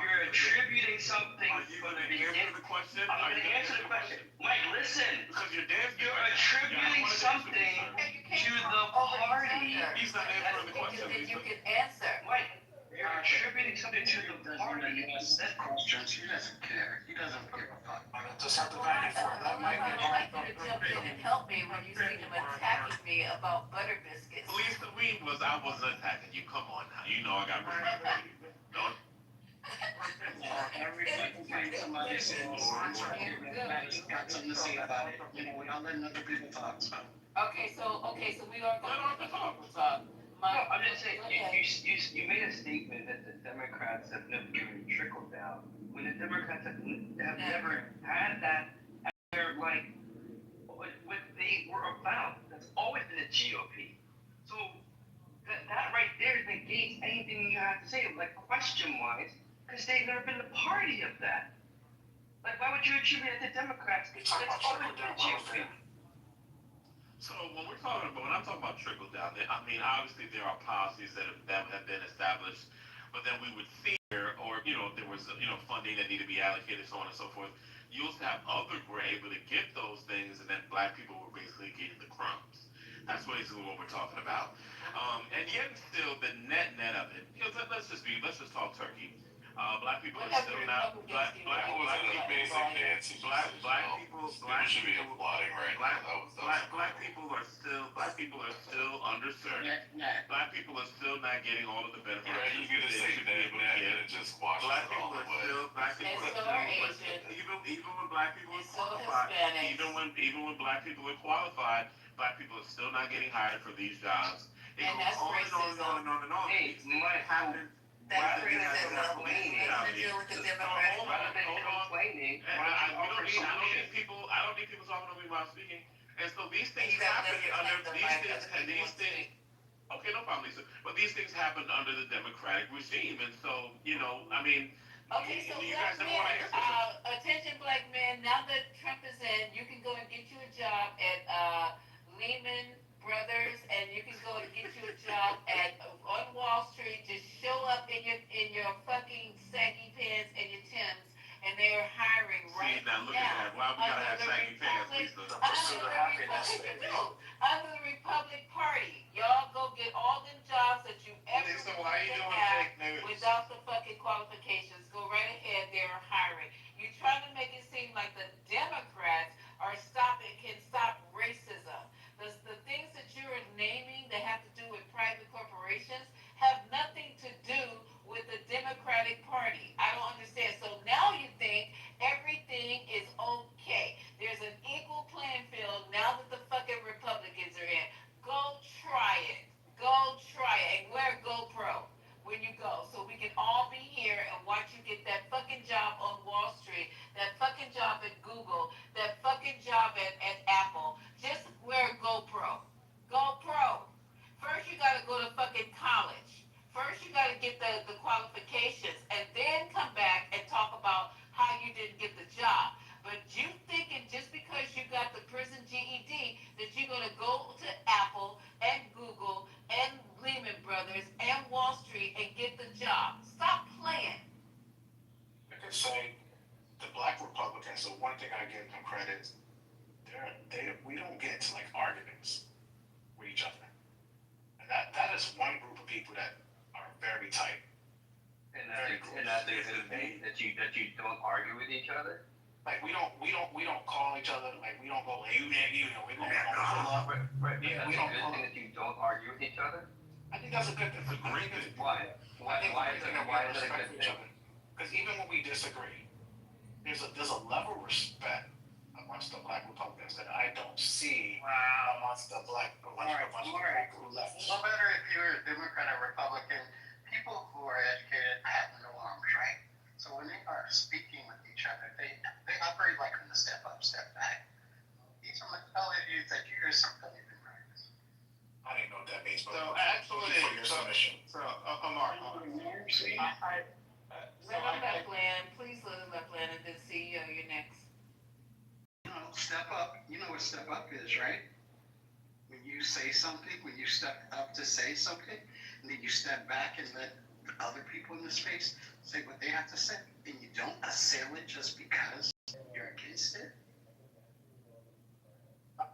Speaker 8: you're attributing something
Speaker 10: Are you
Speaker 8: from
Speaker 10: gonna
Speaker 8: the
Speaker 10: answer
Speaker 8: beginning.
Speaker 10: the question?
Speaker 8: I'm gonna answer the question. Mike, listen.
Speaker 10: Because you're dancing.
Speaker 8: You're attributing something to the party.
Speaker 10: He's not answering the question.
Speaker 3: That you can answer.
Speaker 8: Mike, you're attributing something to the party.
Speaker 5: Questions. He doesn't care. He doesn't give a fuck.
Speaker 4: Just have to value for that, Mike.
Speaker 3: I would like you to jump in and help me when you see them attacking me about butter biscuits.
Speaker 10: Lisa Reed I wasn't attacking you. Come on now. You know I got respect for you. Don't.
Speaker 5: Every fucking time somebody says, got something to say about it, we're not letting other people talk. So.
Speaker 3: Okay, so we are going to let people talk.
Speaker 8: No, I'm just saying, you made a statement that the Democrats have never given trickle down. When the Democrats have never had that as their, like, what they were about. That's always been the GOP. So that right there negates anything you have to say, like question-wise, because they've never been the party of that. Like, why would you attribute it to Democrats? That's always been the GOP.
Speaker 10: So when I'm talking about trickle down, I mean obviously there are policies that have been established, but then we would fear, or there was funding that needed to be allocated, so on and so forth. You also have others were able to get those things, and then black people were basically getting the crumbs. That's basically what we're talking about. And yet still the net of it. Let's just talk turkey. Black people are still not black people are still underserved. Black people are still not getting all of the benefits.
Speaker 6: Right, you get to say that, and it just washes
Speaker 10: Black
Speaker 6: it all
Speaker 10: people are
Speaker 6: away.
Speaker 10: still even when black people are qualified, even when black people are qualified, black people are still not getting hired for these jobs. It
Speaker 3: And
Speaker 10: goes
Speaker 3: that's
Speaker 10: on and on and on and on and on.
Speaker 8: Hey, Mike,
Speaker 3: That's racism. Nothing to do with the Democrats.
Speaker 8: rather than complaining,
Speaker 10: And
Speaker 8: why don't you offer
Speaker 10: I don't need
Speaker 8: solutions?
Speaker 10: people talking over me while I'm speaking. And so these things
Speaker 3: You gotta
Speaker 10: happen
Speaker 3: let your
Speaker 10: under
Speaker 3: the mic
Speaker 10: these
Speaker 3: other people
Speaker 10: things. Okay, no problem, Lisa. But these things happened under the Democratic regime, and so I mean.
Speaker 3: Okay, so
Speaker 10: you
Speaker 3: black
Speaker 10: guys never want to
Speaker 3: men,
Speaker 10: answer.
Speaker 3: attention black men, now that Trump is in, you can go and get you a job at Lehman Brothers, and you can go and get you a job on Wall Street. Just show up in your fucking saggy pants and your Timbs, and they're hiring right
Speaker 10: now. Look at that. Why we gotta have saggy pants, Lisa?
Speaker 3: Under the Republic Party. Y'all go get all them jobs that you ever
Speaker 10: Lisa, why are you doing
Speaker 3: have
Speaker 10: fake news?
Speaker 3: without the fucking qualifications. Go right ahead, they're hiring. You're trying to make it seem like the Democrats can stop racism. The things that you're naming that have to do with private corporations have nothing to do with the Democratic Party. I don't understand. So now you think everything is okay. There's an equal playing field now that the fucking Republicans are in. Go try it. Go try it. And wear GoPro when you go, so we can all be here and watch you get that fucking job on Wall Street, that fucking job at Google, that fucking job at Apple. Just wear GoPro. GoPro. First you gotta go to fucking college. First you gotta get the qualifications, and then come back and talk about how you didn't get the job. But you thinking just because you got the prison GED that you're gonna go to Apple and Google and Lehman Brothers and Wall Street and get the job. Stop playing.
Speaker 4: I could say the black Republicans, the one thing I give them credit, we don't get into like arguments with each other. And that is one group of people that are very tight.
Speaker 8: And that you don't argue with each other?
Speaker 4: Like we don't call each other, like we don't go like you know, we don't pull up.
Speaker 8: Right.
Speaker 4: Yeah, we
Speaker 8: That's a
Speaker 4: don't
Speaker 8: good
Speaker 4: pull
Speaker 8: thing
Speaker 4: up.
Speaker 8: that you don't argue with each other.
Speaker 4: I think that's a good thing.
Speaker 8: Why? Why is it a good thing?
Speaker 4: Because even when we disagree, there's a level of respect amongst the black Republicans that I don't see amongst the black who left.
Speaker 5: No matter if you're a Democrat or Republican, people who are educated have no arms, right? So when they are speaking with each other, they operate like in the step up, step back. These are methodologies that you hear something even practice.
Speaker 4: I didn't know what that means, but
Speaker 9: So actually,
Speaker 4: for your submission.
Speaker 9: Amar,
Speaker 3: Let him left land, please let him left land, and then CEO, you're next.
Speaker 5: Step up. You know what step up is, right? When you say something, when you step up to say something, and then you step back and let other people in the space say what they have to say, and you don't assail it just because you're against it.
Speaker 4: I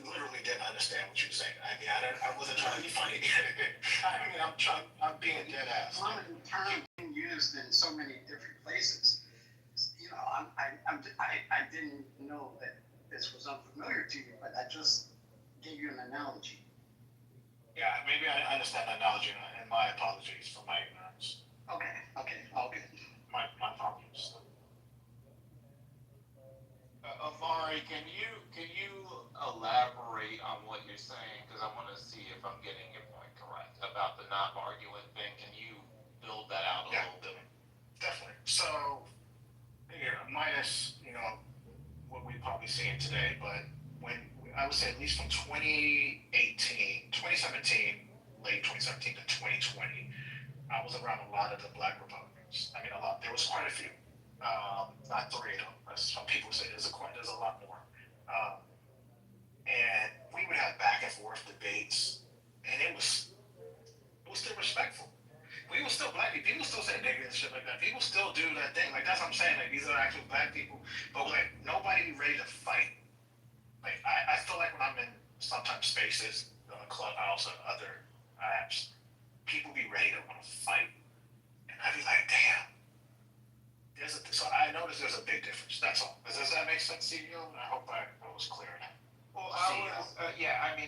Speaker 4: literally didn't understand what you were saying. I mean, I wasn't trying to be funny. I mean, I'm being dead ass.
Speaker 5: Common term being used in so many different places. You know, I didn't know that this was unfamiliar to you, but I just gave you an analogy.
Speaker 4: Yeah, maybe I understand the analogy, and my apologies for my ignorance.
Speaker 5: Okay, all good.
Speaker 4: My apologies.
Speaker 11: Amari, can you elaborate on what you're saying? Because I want to see if I'm getting your point correct about the not arguing thing. Can you build that out a little bit?
Speaker 4: Definitely. So, minus what we're probably seeing today, but when I would say at least from 2017, late 2017 to 2020, I was around a lot of the black Republicans. I mean, a lot. There was quite a few. Not three of them. Some people say there's a lot more. And we would have back and forth debates, and it was still respectful. We were still black people. People still say nigga and shit like that. People still do that thing. Like that's what I'm saying. Like these are actual black people, but like nobody be ready to fight. Like I feel like when I'm in sometimes spaces, Clubhouse and other apps, people be ready to want to fight, and I be like, damn. So I noticed there's a big difference. That's all. Does that make sense, CEO? I hope I was clear enough.
Speaker 11: Well,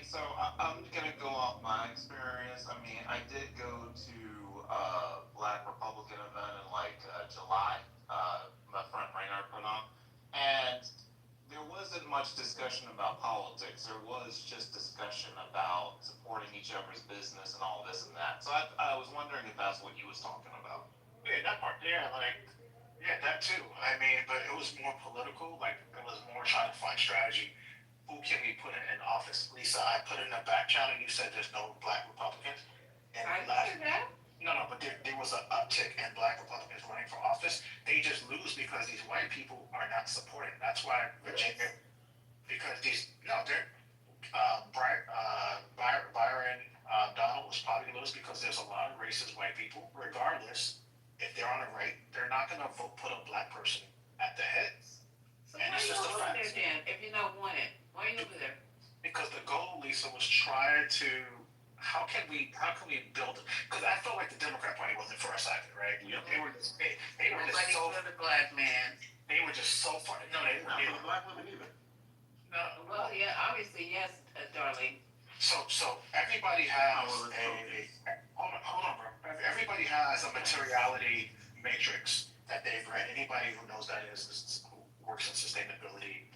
Speaker 11: so I'm gonna go off my experience. I mean, I did go to a Black Republican event in July. My friend Raynard put on, and there wasn't much discussion about politics. There was just discussion about supporting each other's business and all this and that. So I was wondering if that's what you was talking about.
Speaker 4: Yeah, that part. Yeah, that too. I mean, but it was more political. Like it was more trying to find strategy. Who can we put in office? Lisa, I put in a back channel. You said there's no black Republicans. And
Speaker 3: I did that.
Speaker 4: No, but there was an uptick in black Republicans running for office. They just lose because these white people are not supporting. That's why Virginia, because Byron Donald was probably lose because there's a lot of racist white people. Regardless, if they're on the right, they're not going to put a black person at the head.
Speaker 3: So why are you over there, Dan, if you're not wanted? Why are you over there?
Speaker 4: Because the goal, Lisa, was trying to how can we build it? Because I felt like the Democrat Party wasn't for us either, right?
Speaker 3: Yep.
Speaker 4: They were just so
Speaker 3: for the black man.
Speaker 4: They were just so far. No, they weren't for the black women either. No.
Speaker 3: Well, yeah, obviously, yes, darling.
Speaker 4: So everybody has hold on, bro. Everybody has a materiality matrix that they've read. Anybody who knows that who works in sustainability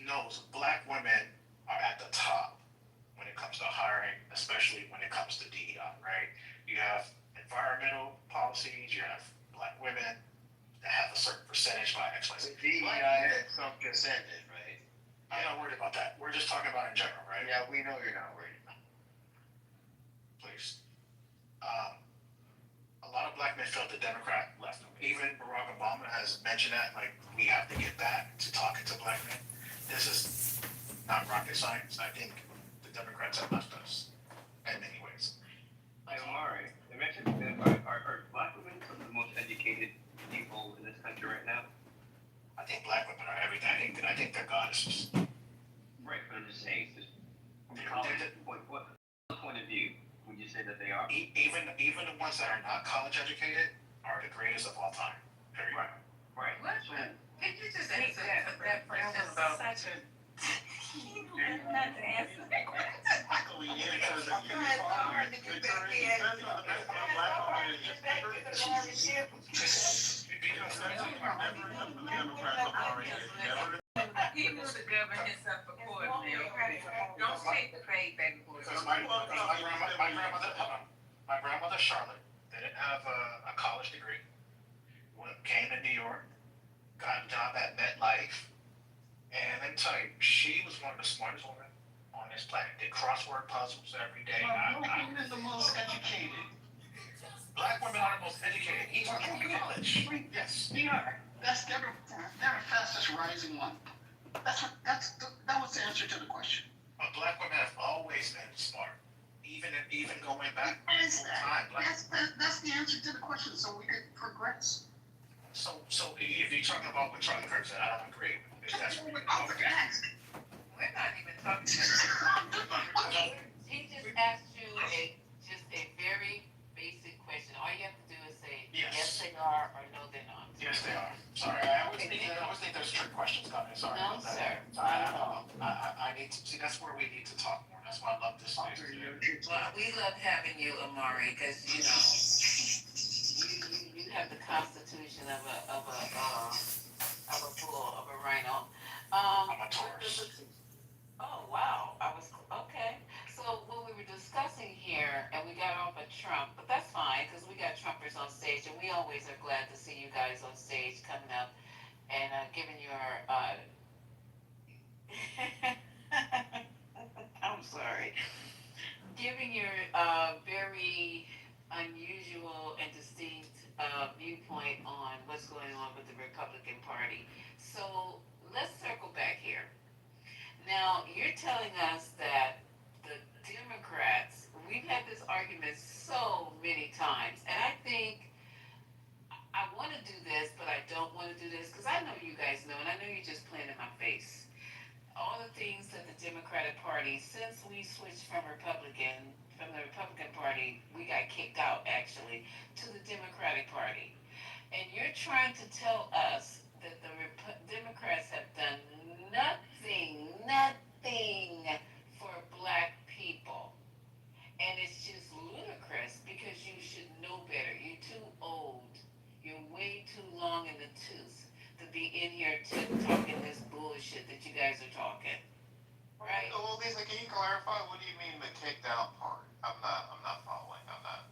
Speaker 4: knows black women are at the top when it comes to hiring, especially when it comes to DEI, right? You have environmental policies, you have black women that have a certain percentage by X, Y, Z.
Speaker 5: DEI that Trump just ended, right?
Speaker 4: I'm not worried about that. We're just talking about in general, right?
Speaker 5: Yeah, we know you're not worried about it.
Speaker 4: Please. A lot of black men felt the Democrat left them. Even Barack Obama has mentioned that, like, we have to get back to talking to black men. This is not rocket science. I think the Democrats have left us in many ways.
Speaker 8: Hey, Omari, they mentioned that are black women some of the most educated people in this country right now?
Speaker 4: I think black women are everything. I think they're goddesses.
Speaker 8: Right, but I'm just saying, just from a college point of view, would you say that they are?
Speaker 4: Even the ones that are not college educated are the greatest of all time. Period.
Speaker 8: Right.
Speaker 3: What? Did you just hate that person about such a. Not to answer that question.
Speaker 4: We need it because of you. Victory. It says on the next one, black woman is because that's a member of the Democrats Amari is never.
Speaker 3: He knew to govern himself accordingly, okay? Don't take the bait, baby boy.
Speaker 4: Because my grandmother Charlotte didn't have a college degree. Came to New York, got a job at MetLife, and let me tell you, she was one of the smartest women on this planet. Did crossword puzzles every day.
Speaker 5: Women are the most educated.
Speaker 4: Black women are the most educated. Even in college. Yes.
Speaker 5: They are. They're the fastest rising one. That was the answer to the question.
Speaker 4: But black women have always been smart. Even going back
Speaker 5: What is
Speaker 4: full
Speaker 5: that?
Speaker 4: time.
Speaker 5: That's the answer to the question, so we could progress.
Speaker 4: So if you're talking about what Charlie Kirk said, I don't agree. That's what we're
Speaker 5: I'll ask.
Speaker 3: We're not even talking about. He just asked you a very basic question. All you have to do is say, yes they are, or no they're not.
Speaker 4: Yes, they are. Sorry, I always think there's trick questions coming. Sorry.
Speaker 3: No,
Speaker 4: about that.
Speaker 3: sir.
Speaker 4: I need to see. That's where we need to talk more. That's why I love this space.
Speaker 3: Well, we love having you, Amari, because you have the constitution of a bull, of a rhino.
Speaker 4: I'm a Taurus.
Speaker 3: Oh wow, okay. So what we were discussing here, and we got off of Trump, but that's fine because we got Trumpers on stage, and we always are glad to see you guys on stage coming up and giving your. I'm sorry. Giving your very unusual and distinct viewpoint on what's going on with the Republican Party. So let's circle back here. Now, you're telling us that the Democrats, we've had this argument so many times, and I think I want to do this, but I don't want to do this because I know you guys know, and I know you're just playing in my face. All the things that the Democratic Party, since we switched from the Republican Party, we got kicked out actually, to the Democratic Party. And you're trying to tell us that the Democrats have done nothing for black people. And it's just ludicrous because you should know better. You're too old. You're way too long in the tooth to be in here talking this bullshit that you guys are talking. Right?
Speaker 2: Well, Lisa, can you clarify? What do you mean the kicked out part? I'm not following on that.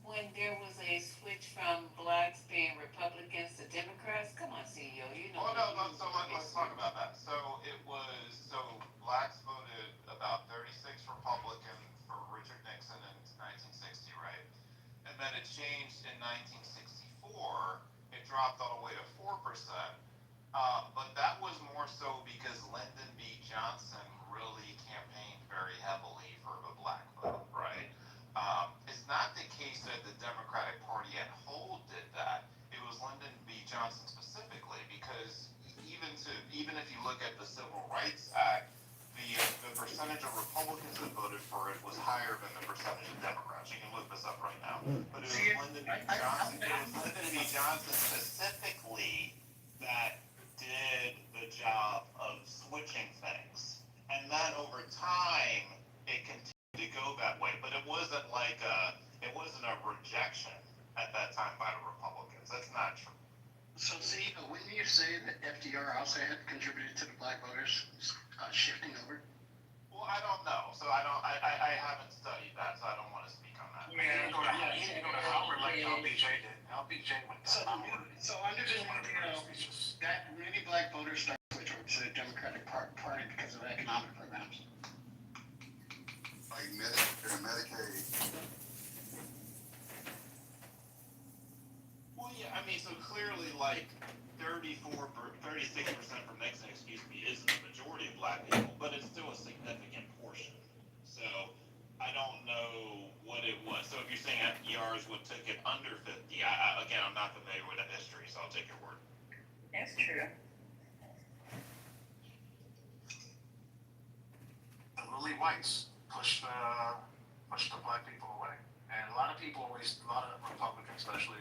Speaker 3: When there was a switch from blacks being Republicans to Democrats, come on, CEO, you know.
Speaker 2: Well, no, so let's talk about that. So blacks voted about 36 Republican for Richard Nixon in 1960, right? And then it changed in 1964. It dropped all the way to 4%. But that was more so because Lyndon B. Johnson really campaigned very heavily for the black vote, right? It's not the case that the Democratic Party at whole did that. It was Lyndon B. Johnson specifically, because even if you look at the Civil Rights Act, the percentage of Republicans that voted for it was higher than the percentage of Democrats. You can look this up right now. But it was Lyndon B. Johnson. It was Lyndon B. Johnson specifically that did the job of switching things. And then over time, it continued to go that way. But it wasn't a rejection at that time by the Republicans. That's not true.
Speaker 5: So, see, when you say that FDR also had contributed to the black voters shifting over?
Speaker 2: Well, I don't know. So I haven't studied that, so I don't want to speak on that.
Speaker 4: I mean, you didn't go to Howard like LBJ did. LBJ went to Howard.
Speaker 5: So understand, that many black voters started to switch over to the Democratic Party because of economic programs.
Speaker 6: Like Medicare and Medicaid.
Speaker 2: Well, yeah, I mean, so clearly, like 36% from Nixon, isn't a majority of black people, but it's still a significant portion. So I don't know what it was. So if you're saying FDR is what took it under 50, again, I'm not familiar with that history, so I'll take your word.
Speaker 3: That's true.
Speaker 4: The lily whites pushed the black people away. And a lot of Republicans especially,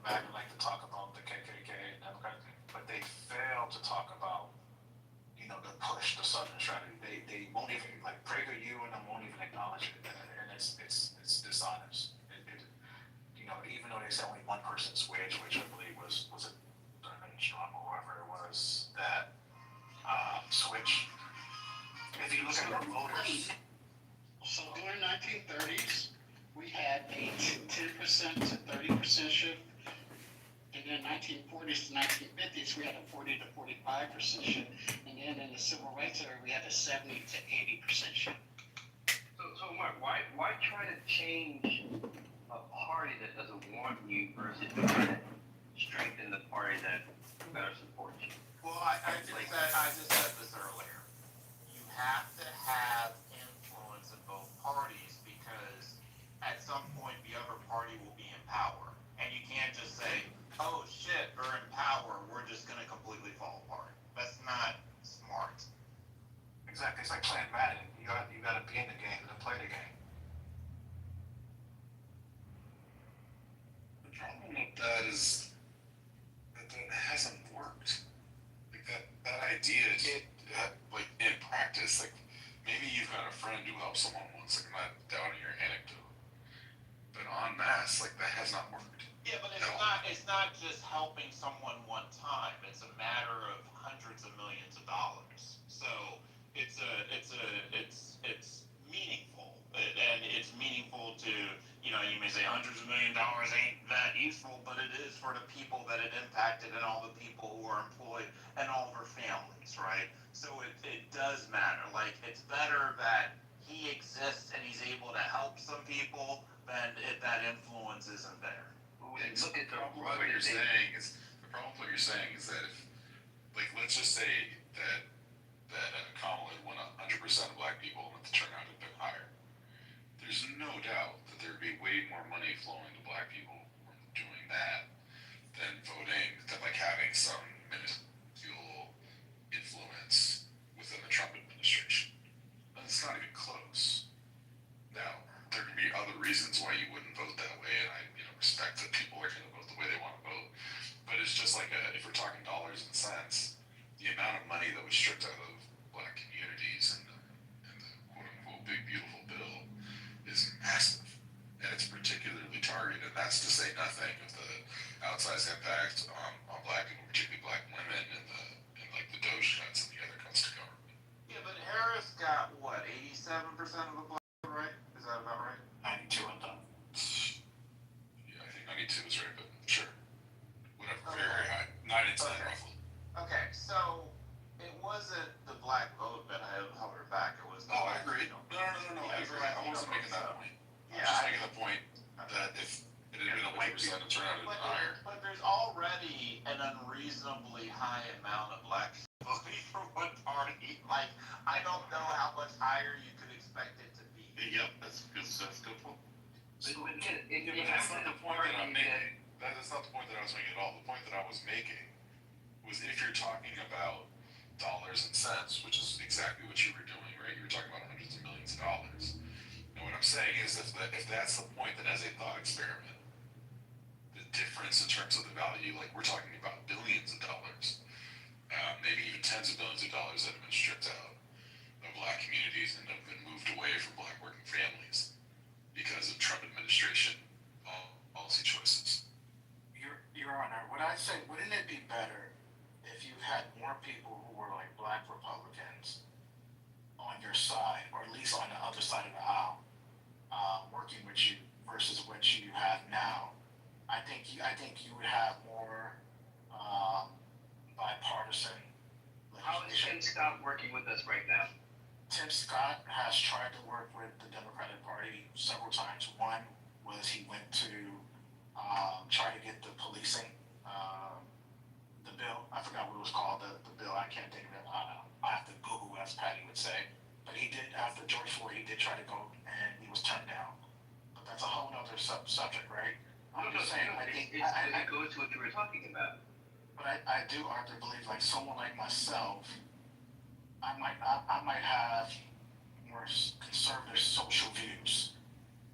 Speaker 4: back like to talk about the KKK and Democratic thing. But they fail to talk about, the push, the Southern strategy. They won't even, like, Prager you and them won't even acknowledge it, and it's dishonest. Even though they said only one person switched, which I believe was it Strong or whoever it was that switched. If you look at the voters.
Speaker 5: So during 1930s, we had a 10% to 30% shift. And then 1940s to 1950s, we had a 40 to 45% shift. And then in the civil rights era, we had a 70 to 80% shift.
Speaker 8: So Mark, why try to change a party that doesn't want you versus trying to strengthen the party that better supports you?
Speaker 1: Well, I just said this earlier. You have to have influence in both parties because at some point the other party will be in power. And you can't just say, oh shit, we're in power, we're just gonna completely fall apart. That's not smart.
Speaker 4: Exactly, it's like playing Madden. You gotta be in the game to play the game.
Speaker 6: The problem with that is that hasn't worked. Like that idea, like in practice, like maybe you've got a friend who helped someone once, like I'm not doubting your anecdote, but en masse, like that has not worked.
Speaker 1: Yeah, but it's not just helping someone one time. It's a matter of hundreds of millions of dollars. So it's meaningful, and it's meaningful to, you may say hundreds of millions of dollars ain't that useful, but it is for the people that it impacted and all the people who are employed and all their families, right? So it does matter. Like, it's better that he exists and he's able to help some people than if that influence isn't there.
Speaker 8: Look at the
Speaker 6: problem with what you're saying is that if, like, let's just say that Kamala had won 100% of black people and that the turnout had been higher. There's no doubt that there would be way more money flowing to black people from doing that than having some minuscule influence within the Trump administration. And it's not even close. Now, there can be other reasons why you wouldn't vote that way, and I respect that people are going to vote the way they want to vote. But it's just like if we're talking dollars and cents, the amount of money that was stripped out of black communities in the quote-unquote big beautiful bill is massive. And it's particularly targeted. And that's to say nothing of the outsized impact on black people, particularly black women, and the Doge cuts and the other cuts to government.
Speaker 1: Yeah, but Harris got what, 87% of the black vote, right? Is that about right?
Speaker 4: 92 and done.
Speaker 6: Yeah, I think 92 is right, but sure. Whatever, very high. 9 and 10 roughly.
Speaker 1: Okay, so it wasn't the black vote that held her back. It was.
Speaker 6: Oh, I agree. No. I agree. I wasn't making that point. I was just making the point that if it had been 100%, the turnout had been higher.
Speaker 1: But there's already an unreasonably high amount of black voting for one party. Like, I don't know how much higher you could expect it to be.
Speaker 6: Yep, that's a good point.
Speaker 8: That's
Speaker 6: not the point that I'm making. That's not the point that I was making at all. The point that I was making was if you're talking about dollars and cents, which is exactly what you were doing, right? You were talking about hundreds of millions of dollars. And what I'm saying is if that's the point, then as a thought experiment, the difference in terms of the value, like we're talking about billions of dollars, maybe even tens of billions of dollars that have been stripped out of black communities and have been moved away from black working families because of Trump administration policy choices.
Speaker 4: Your Honor, would I say, wouldn't it be better if you had more people who were like black Republicans on your side, or at least on the other side of the aisle, working with you versus what you have now? I think you would have more bipartisan legislation.
Speaker 8: How is Tim Scott working with us right now?
Speaker 4: Tim Scott has tried to work with the Democratic Party several times. One was he went to try to get the policing, the bill. I forgot what it was called, the bill. I can't think of it. I have to Google, as Patty would say. But he did, after George Floyd, he did try to go, and he was turned down. But that's a whole other subject, right? I'm just saying, I think
Speaker 8: it goes to what you were talking about.
Speaker 4: But I do, Arthur, believe like someone like myself, I might have more conservative social views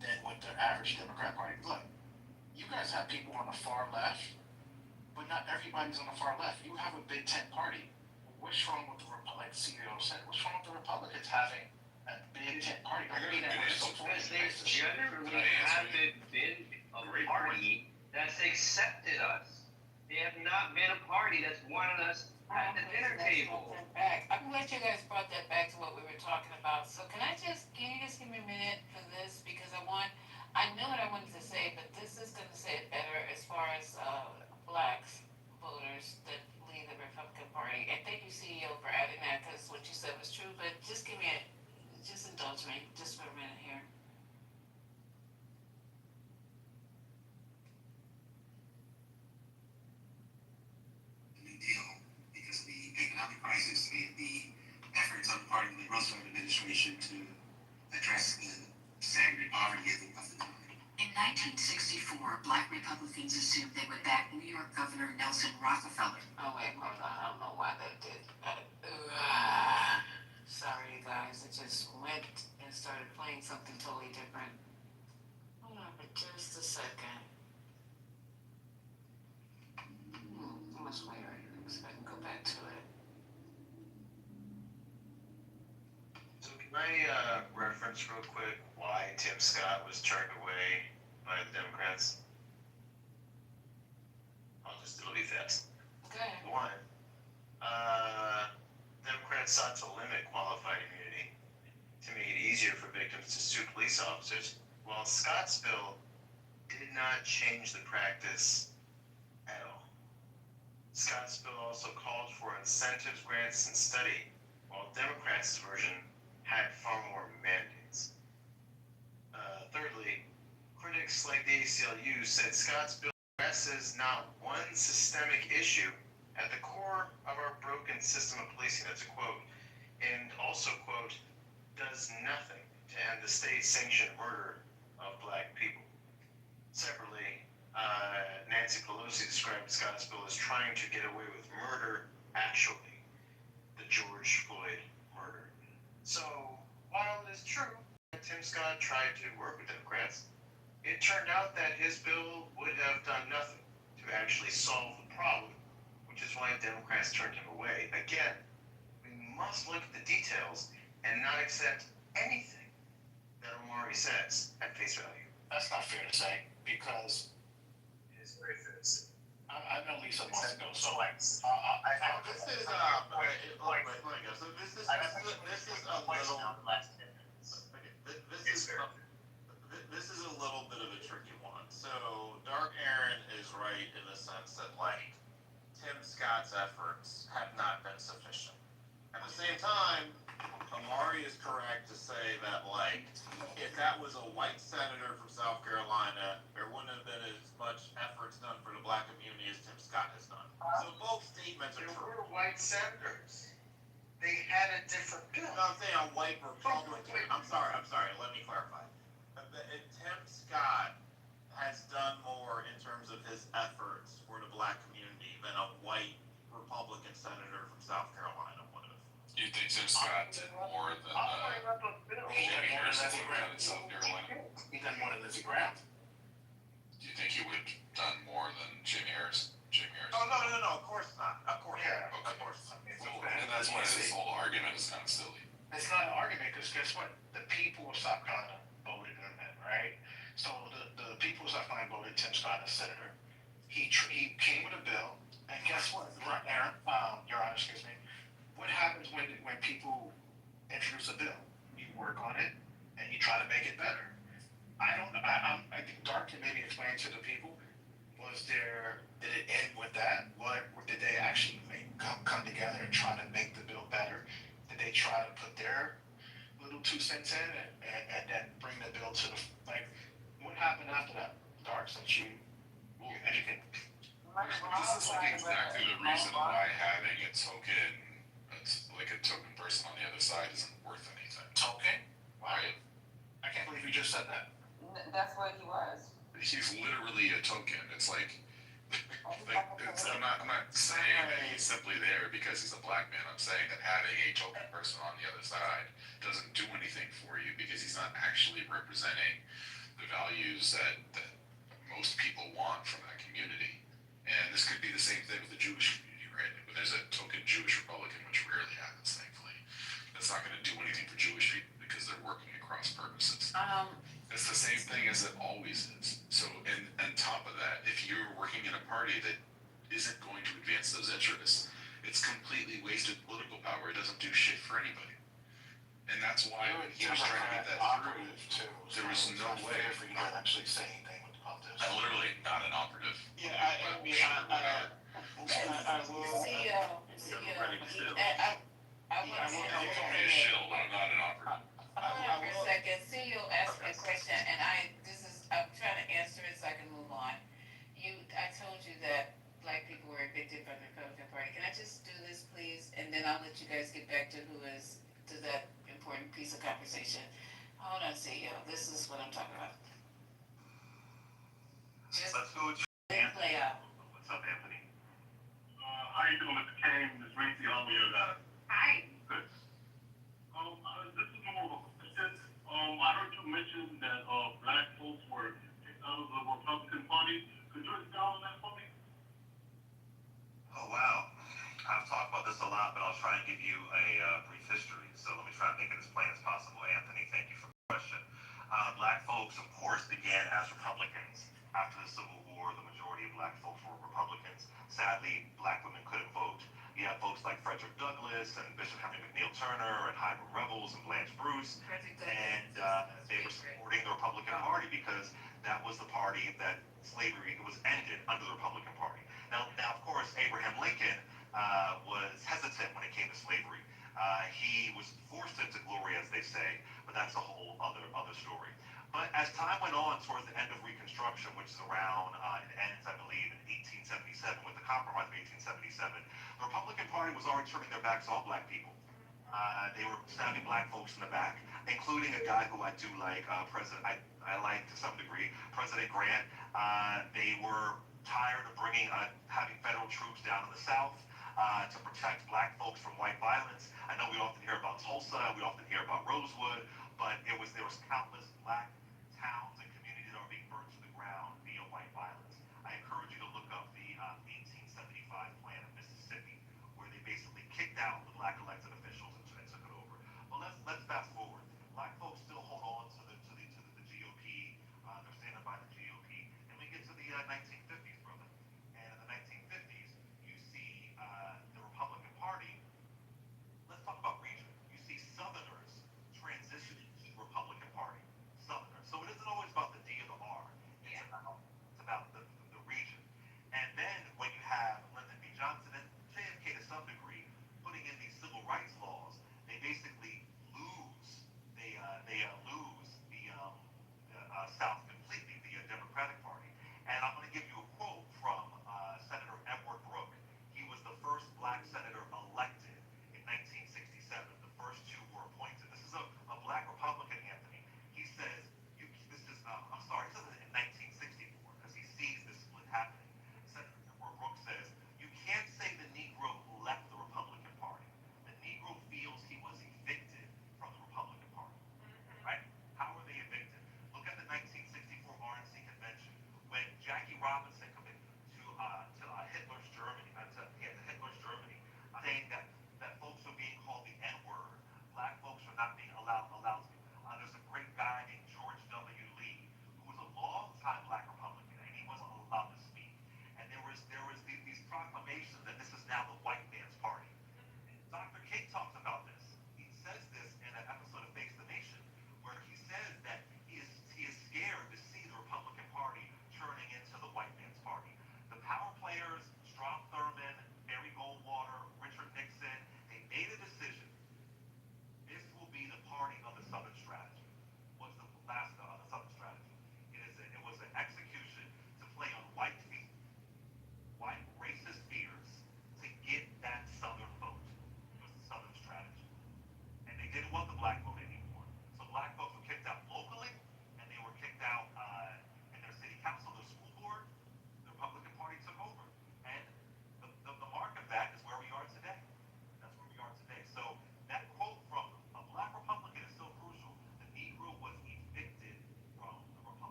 Speaker 4: than what the average Democrat Party. Look, you guys have people on the far left, but not everybody's on the far left. You have a big tent party. What's wrong with the like the CEO said? What's wrong with the Republicans having a big tent party?
Speaker 5: Because they generally haven't been a party that's accepted us. They have not been a party that's wanted us at the dinner table.
Speaker 3: I'm glad you guys brought that back to what we were talking about. So can you just give me a minute for this? Because I know what I wanted to say, but this is going to say it better as far as blacks voters that leave the Republican Party. And thank you, CEO, for adding that because what you said was true. But just indulge me just for a minute here.
Speaker 12: Deal because of the economic crisis and the efforts on the part of the Roosevelt administration to address the staggering poverty of the time.
Speaker 13: In 1964, black Republicans assumed they would back New York Governor Nelson Rockefeller.
Speaker 3: Oh wait, hold on. I don't know why that did. Sorry, you guys. It just went and started playing something totally different. Hold on for just a second. I must wait right here so I can go back to it.
Speaker 5: So can I reference real quick why Tim Scott was turned away by the Democrats? It'll be fast.
Speaker 3: Okay.
Speaker 5: One, Democrats sought to limit qualified immunity to make it easier for victims to sue police officers, while Scott's bill did not change the practice at all. Scott's bill also called for incentives, grants, and study, while Democrats' version had far more mandates. Thirdly, critics like the ACLU said Scott's bill addresses not one systemic issue at the core of our broken system of policing, that's a quote, and also, quote, does nothing to end the state-sanctioned murder of black people. Separately, Nancy Pelosi described Scott's bill as trying to get away with murder, actually, the George Floyd murder. So, while it is true that Tim Scott tried to work with Democrats, it turned out that his bill would have done nothing to actually solve the problem, which is why Democrats turned him away. Again, we must look at the details and not accept anything that Omari says at face value.
Speaker 4: That's not fair to say because
Speaker 5: It is very fair to say.
Speaker 4: I know Lisa wants to go. So
Speaker 1: This is a little bit of a tricky one. So Dark Aaron is right in the sense that Tim Scott's efforts have not been sufficient. At the same time, Omari is correct to say that if that was a white senator from South Carolina, there wouldn't have been as much efforts done for the black community as Tim Scott has done. So both statements are
Speaker 5: There
Speaker 1: true.
Speaker 5: were white senators. They had a different bill.
Speaker 1: No, I'm saying a white Republican. I'm sorry. Let me clarify. Tim Scott has done more in terms of his efforts for the black community than a white Republican senator from South Carolina would have.
Speaker 6: You think Tim Scott did more than Jimmy Harrison would have done in South Carolina?
Speaker 4: He done more than Lindsey Graham.
Speaker 6: Do you think he would have done more than Jimmy Harrison?
Speaker 1: Oh, no, of course not. Of course not.
Speaker 6: Okay.
Speaker 1: Of course not.
Speaker 6: Well, and that's why this whole argument is kind of silly.
Speaker 4: It's not an argument because guess what? The people of South Carolina voted in that, right? So the people of South Carolina voted Tim Scott as senator. He came with a bill, and guess what? Aaron, Your Honor, excuse me. What happens when people introduce a bill? You work on it and you try to make it better. I think Dark can maybe explain to the people. Did it end with that? What did they actually come together and try to make the bill better? Did they try to put their little 2 cents in and then bring the bill to the what happened after that? Dark, since you're educated.
Speaker 6: This is exactly the reason why having a token person on the other side isn't worth anything.
Speaker 4: Token? Why? I can't believe you just said that.
Speaker 3: That's what he was.
Speaker 6: He's literally a token. It's I'm not saying that he's simply there because he's a black man. I'm saying that having a token person on the other side doesn't do anything for you because he's not actually representing the values that most people want from that community. And this could be the same thing with the Jewish community, right? When there's a
Speaker 14: for Jewish people because they're working at cross purposes.
Speaker 3: Um,
Speaker 14: It's the same thing as it always is. So, and on top of that, if you're working in a party that isn't going to advance those interests, it's completely wasted political power. It doesn't do shit for anybody. And that's why when he was trying to get that through, there was no way
Speaker 4: for you to actually say anything with the politics.
Speaker 14: I'm literally not an operative.
Speaker 10: Yeah, I mean, I will.
Speaker 3: CEO,
Speaker 10: Ready to sell.
Speaker 3: I
Speaker 14: You
Speaker 3: want
Speaker 14: can
Speaker 3: to.
Speaker 14: call me a shill, but I'm not an operative.
Speaker 3: Hold on for a second. CEO asked me a question, and I'm trying to answer it so I can move on. I told you that black people were evicted by the Republican Party. Can I just do this, please? And then I'll let you guys get back to that important piece of conversation. Hold on, CEO. This is what I'm talking about. Just
Speaker 11: Let's go with
Speaker 3: let it play out.
Speaker 11: What's up, Anthony? How you doing, Mr. Kane, Ms. Racy, how are you guys?
Speaker 7: Hi.
Speaker 11: Good. This is more of a question. I heard you mention that black folks were kicked out of the Republican Party. Could you expound on that for me? Oh, wow. I've talked about this a lot, but I'll try and give you a brief history. So let me try and make it as plain as possible. Anthony, thank you for the question. Black folks, of course, began as Republicans. After the Civil War, the majority of black folks were Republicans. Sadly, black women couldn't vote. You have folks like Frederick Douglass and Bishop Henry McNeil Turner and Hiram Revels and Blanche Bruce. And they were supporting the Republican Party because that was the party that slavery was ended under the Republican Party. Now, of course, Abraham Lincoln was hesitant when it came to slavery. He was forced into glory, as they say, but that's a whole other story. But as time went on towards the end of Reconstruction, which is around, it ends, I believe, in 1877, with the Compromise of 1877, the Republican Party was already turning their backs on black people. They were stabbing black folks in the back, including a guy who I do like, I like to some degree, President Grant. They were tired of having federal troops down in the South to protect black folks from white violence. I know we often hear about Tulsa, we often hear about Rosewood, but there was countless black towns and communities that are being burned to the ground via white violence. I encourage you to look up the 1875 plan of Mississippi, where they basically kicked out the black elected officials and took it over. But let's fast forward. Black folks still hold on to the GOP. They're standing by the GOP, and we get to the 1950s, brother. And in the 1950s, you see the Republican Party. Let's talk about region. You see Southerners transitioning to the Republican Party.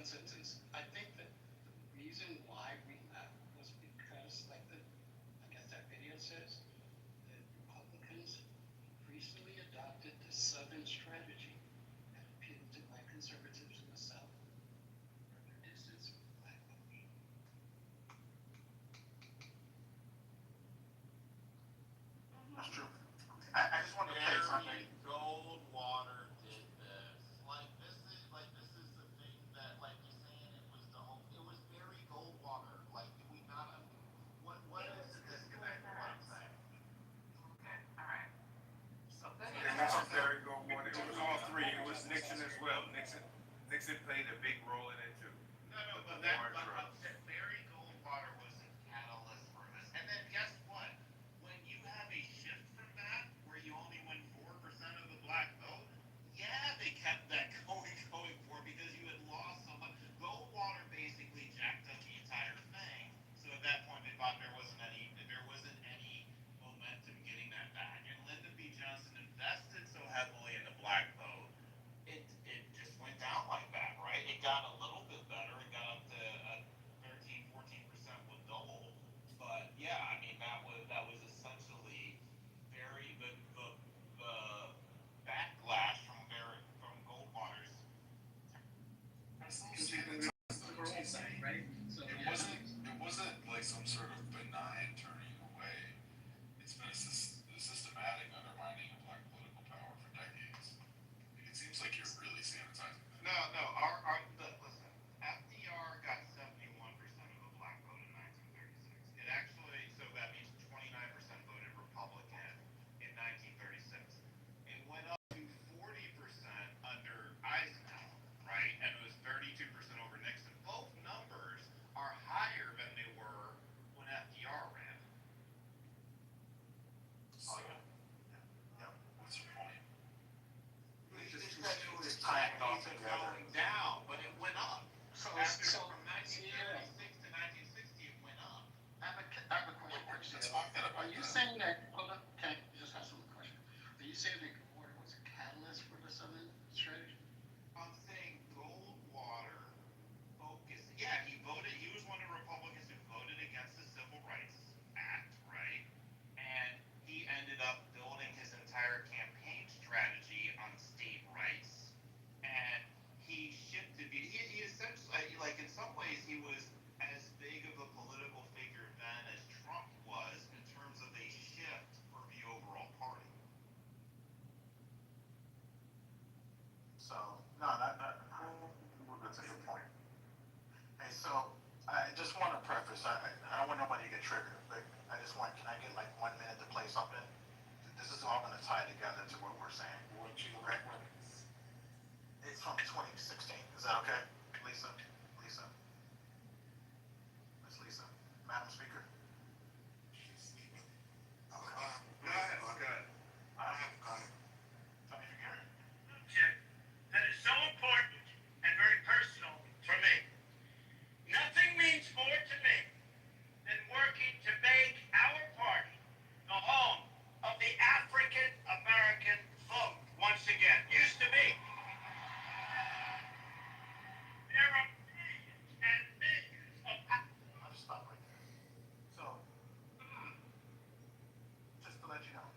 Speaker 4: nonsense is, I think that the reason why we left was because, like I guess that video says, that Republicans recently adopted the Southern strategy that appealed to white conservatives in the South, further distance from black voters. That's true. I just wanted to say something.
Speaker 1: Goldwater did this. This is the thing that you're saying it was the whole. It was Barry Goldwater. Do we not? What is the disconnect? What I'm saying.
Speaker 3: Okay, all right. So go
Speaker 9: It
Speaker 3: ahead.
Speaker 9: wasn't Barry Goldwater. It was all three. It was Nixon as well. Nixon played a big role in it too.
Speaker 1: No, but Barry Goldwater was the catalyst for this. And then guess what? When you have a shift from that, where you only win 4% of the black vote, yeah, they kept that going for because you had lost so much. Goldwater basically jacked up the entire thing. So at that point, they thought there wasn't any momentum getting that back. And Lyndon B. Johnson invested so heavily in the black vote, it just went down like that, right? It got a little bit better. It got up to 13-14% with Dole. But yeah, I mean that was essentially the backlash from Goldwater's.
Speaker 4: Right? So
Speaker 14: It wasn't like some sort of benign turning away. It's been a systematic undermining of black political power for decades. It seems like you're really sanitizing that.
Speaker 1: No, listen. FDR got 71% of the black vote in 1936. It actually, so that means 29% voted Republican in 1936. It went up to 40% under Eisenhower, right? And it was 32% over Nixon. Both numbers are higher than they were when FDR ran.
Speaker 14: So, what's your point?
Speaker 1: It's that it was going down, but it went up.
Speaker 4: So
Speaker 1: From 1936 to 1960, it went up.
Speaker 4: I have a question.
Speaker 14: Let's talk that about
Speaker 4: Are you
Speaker 14: that.
Speaker 4: saying that, hold up, okay, just ask one question. Are you saying that Goldwater was a catalyst for the Southern strategy?
Speaker 1: I'm saying Goldwater focused. Yeah, he was one of the Republicans who voted against the Civil Rights Act, right? And he ended up building his entire campaign strategy on state rights. And he shifted. He essentially, in some ways, he was as big of a political figure then as Trump was in terms of a shift for the overall party.
Speaker 4: So, no, that's a good point. Hey, so, I just want to preface, I don't want nobody to get triggered, but I just want, can I get 1 minute to play something? This is all going to tie together to what we're saying. It's from 2016, is that okay? Lisa, Miss Lisa, Madam Speaker?
Speaker 2: Go ahead.
Speaker 4: Tell me if you hear it.
Speaker 1: That is so important and very personal for me. Nothing means more to me than working to make our party the home of the African American vote once again. Used to be. There are millions and millions of
Speaker 4: I'll just stop right there. So, just to let you know,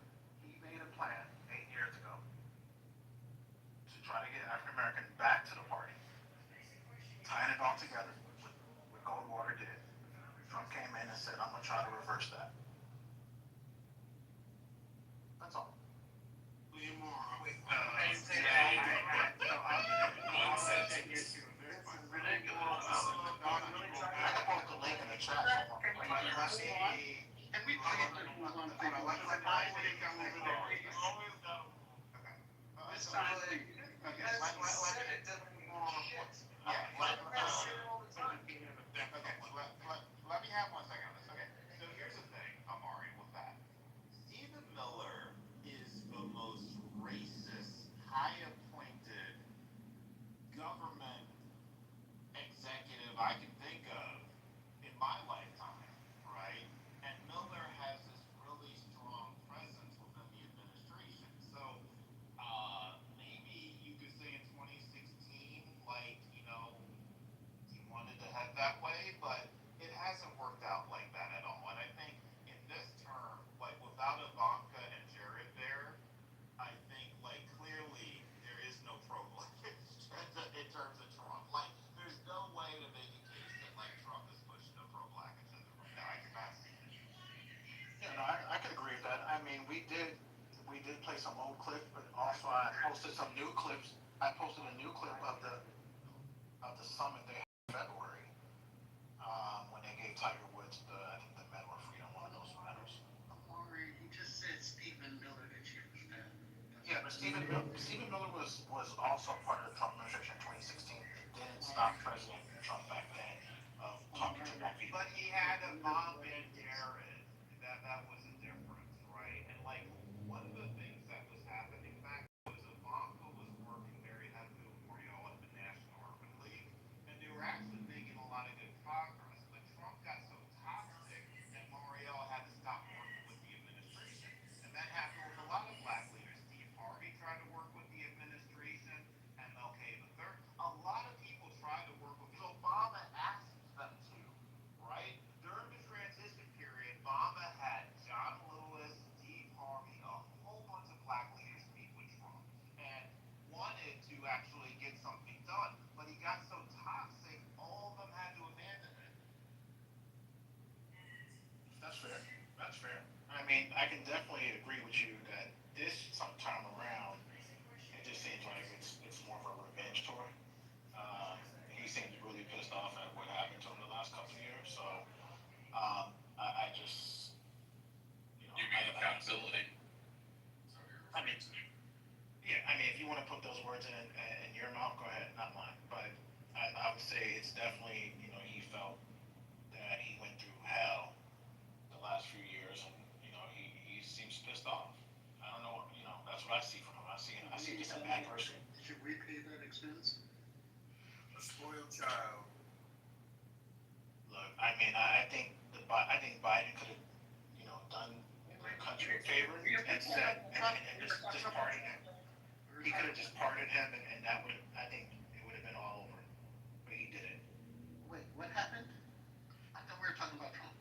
Speaker 4: he made a plan 8 years ago to try to get African American back to the party. Tying it all together with what Goldwater did. Trump came in and said, I'm going to try to reverse that. That's all. I can post the link in the chat.
Speaker 1: And we let me have 1 second on this. Okay. So here's the thing, Amari, with that. Stephen Miller is the most racist, high-appointed government executive I can think of in my lifetime, right? And Miller has this really strong presence within the administration. So maybe you could say in 2016,
Speaker 4: we did play some old clips, but also I posted some new clips. I posted a new clip of the summit they had in February, when they gave Tiger Woods I think the Medal of Freedom, one of those medals.
Speaker 13: Amari, he just said Stephen Miller that you understand.
Speaker 4: Yeah, but Stephen Miller was also part of the Trump administration in 2016. Didn't stop President Trump back then of talking to black people.
Speaker 11: But he had a bomb in Jared. That was a difference, right? And like one of the things that was happening back was Ivanka was working very heavily with Morial at the National Urban League, and they were actually making a lot of good progress. But Trump got so toxic that Morial had to stop working with the administration, and that happened with a lot of black leaders. Steve Harvey tried to work with the administration, MLK the third. A lot of people tried to work with. Obama asked them to, right? During the transition period, Obama had John Lewis, Steve Harvey, a whole bunch of black leaders meet with Trump and wanted to actually get something done. But he got so toxic, all of them had to abandon it.
Speaker 4: That's fair. That's fair. I mean, I can definitely agree with you that this time around, it just seems like it's more of a revenge tour. He seems really pissed off at what happened to him the last couple of years. So, I just,
Speaker 14: You mean accountability?
Speaker 4: I mean, yeah, I mean, if you want to put those words in your mouth, go ahead, not mine. But I would say it's definitely, he felt that he went through hell the last few years, and he seems pissed off. I don't know, that's what I see from him. I see just a bad person.
Speaker 13: Should we pay that expense?
Speaker 9: A spoiled child.
Speaker 4: Look, I mean, I think Biden could have, done the country a favor and said and just pardoned him. He could have just pardoned him, and that would have, I think it would have been all over. But he didn't.
Speaker 13: Wait, what happened? I thought we were talking about Trump.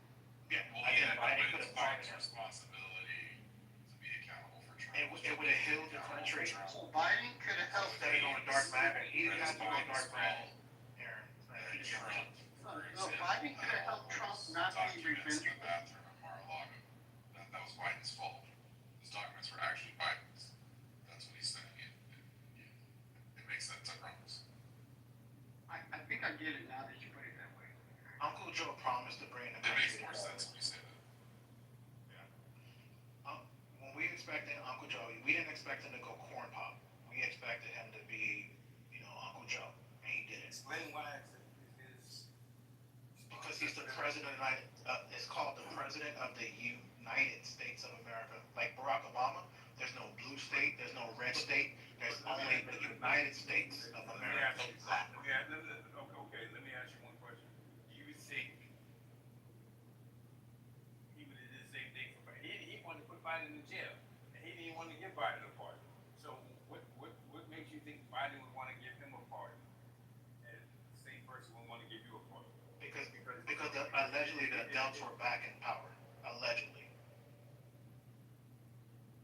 Speaker 4: Yeah,
Speaker 14: Well,
Speaker 4: I think
Speaker 14: yeah,
Speaker 4: Biden
Speaker 14: but
Speaker 4: could
Speaker 14: it's
Speaker 4: have pardoned
Speaker 14: Biden's
Speaker 4: him.
Speaker 14: responsibility to be accountable for Trump.
Speaker 4: It would have healed the country.
Speaker 13: So Biden could have helped.
Speaker 4: Instead of going dark matter, he didn't have to go
Speaker 14: Biden's
Speaker 4: dark matter.
Speaker 14: fault.
Speaker 4: Aaron,
Speaker 14: That Trump, for
Speaker 13: No,
Speaker 14: example,
Speaker 13: Biden could have helped Trump not be
Speaker 14: documents in
Speaker 13: revengeful.
Speaker 14: the bathroom at Mar-a-Lago. That was Biden's fault. Those documents were actually Biden's. That's what he's saying. It makes sense, I promise.
Speaker 13: I think I get it now that you put it that way.
Speaker 4: Uncle Joe promised to bring the
Speaker 14: It makes
Speaker 4: country
Speaker 14: more
Speaker 4: together.
Speaker 14: sense when you say that.
Speaker 4: When we expected Uncle Joe, we didn't expect him to go corn pop. We expected him to be, Uncle Joe, and he didn't.
Speaker 9: Explain why it's
Speaker 4: Because he's the president of the United. It's called the president of the United States of America. Like Barack Obama, there's no blue state, there's no red state. There's only the United States of America.
Speaker 9: Yeah, okay, let me ask you one question. Do you think he would have did the same thing for Biden? He wanted to put Biden in jail, and he didn't want to give Biden a pardon. So what makes you think Biden would want to give him a pardon, and the same person would want to give you a pardon?
Speaker 4: Because allegedly the adults were back in power. Allegedly.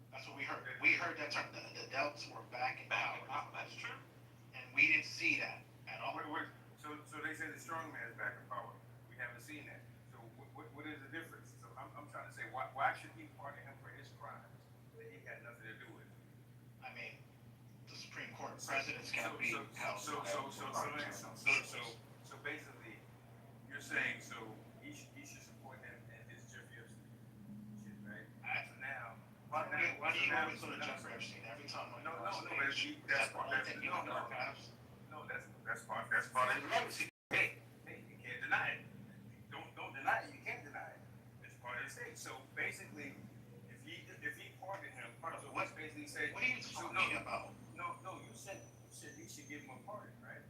Speaker 4: That's what we heard. We heard that term. The adults were back in power.
Speaker 1: That's true.
Speaker 4: And we didn't see that at all.
Speaker 9: So they say the strong man is back in power. We haven't seen that. So what is the difference? So I'm trying to say why should he pardon him for his crimes that he had nothing to do with?
Speaker 4: I mean, the Supreme Court presidents can't be held.
Speaker 9: So basically, you're saying he should support him and his Jeffrey Epstein shit, right? So now,
Speaker 4: Why do you always go to Jeffrey Epstein every time?
Speaker 9: No, that's part of the legacy. Hey, you can't deny it. Don't deny it. You can't deny it. It's part of the state. So basically, if he pardoned him, what's basically said?
Speaker 4: What are you talking about?
Speaker 9: No, you said he should give him a pardon, right?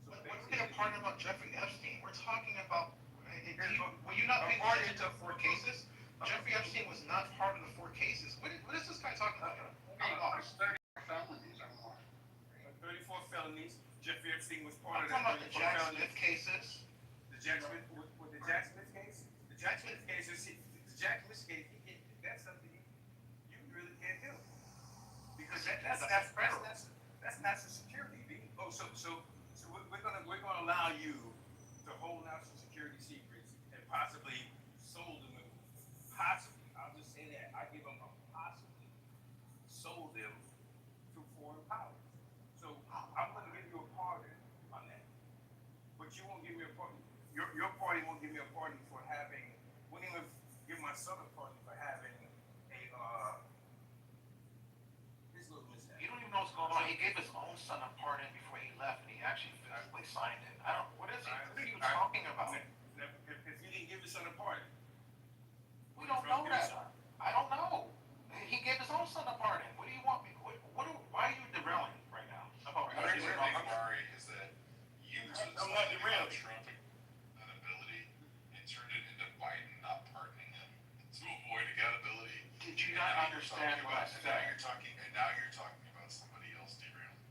Speaker 9: So
Speaker 4: We're going to pardon about Jeffrey Epstein. We're talking about. Were you not paying attention to 4 cases? Jeffrey Epstein was not part of the 4 cases. What is this guy talking about? I'm lost.
Speaker 13: 34 felonies or more.
Speaker 9: 34 felonies. Jeffrey Epstein was part
Speaker 4: I'm
Speaker 9: of
Speaker 4: talking about the
Speaker 9: 34
Speaker 4: Jack
Speaker 9: felonies.
Speaker 4: Smith cases.
Speaker 9: The Jack Smith, with the Jack Smith case? The Jack Smith case, the Jack Smith case, that's something you really can't do. Because that's national security. Oh, so we're gonna allow you to hold national security secrets and possibly sold them, possibly, I'll just say that, I give them a possible sold them to foreign powers. So I'm going to give you a pardon on that, but you won't give me a pardon. Your party won't give me a pardon for having. Won't even give my son a pardon for having a his little mishap.
Speaker 4: You don't even know what's going on. He gave his own son a pardon before he left, and he actually physically signed it. I don't. What is he? What are you talking about?
Speaker 9: If you didn't give his son a pardon,
Speaker 4: We don't know that. I don't know. He gave his own son a pardon. What do you want me? Why are you derailing right now? About
Speaker 14: The thing, Mari, is that you took
Speaker 9: I'm not
Speaker 14: something
Speaker 9: derailing.
Speaker 14: about Trump and ability and turned it into Biden not pardoning him to avoid accountability.
Speaker 4: Did you
Speaker 14: And
Speaker 4: not
Speaker 14: now you're
Speaker 4: understand
Speaker 14: talking
Speaker 4: what I
Speaker 14: about-
Speaker 4: said?
Speaker 14: And now you're talking about somebody else derailing.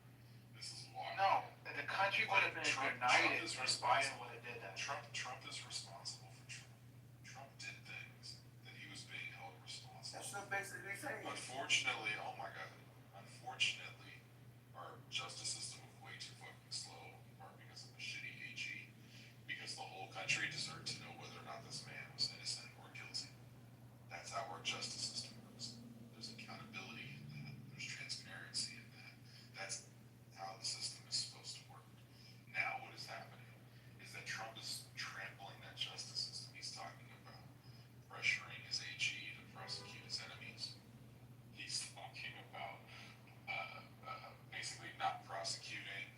Speaker 14: This is why.
Speaker 4: No, the country would have been united if Biden would have did that.
Speaker 14: Trump is responsible for Trump. Trump did things that he was being held responsible.
Speaker 9: That's what basically saying.
Speaker 14: Unfortunately, oh my God, unfortunately, our justice system was way too fucking slow, in part because of the shitty AG, because the whole country deserved to know whether or not this man was innocent or guilty. That's how our justice system works. There's accountability in that. There's transparency in that. That's how the system is supposed to work. Now what is happening is that Trump is trampling that justice system. He's talking about pressuring his AG to prosecute his enemies. He's talking about basically not prosecuting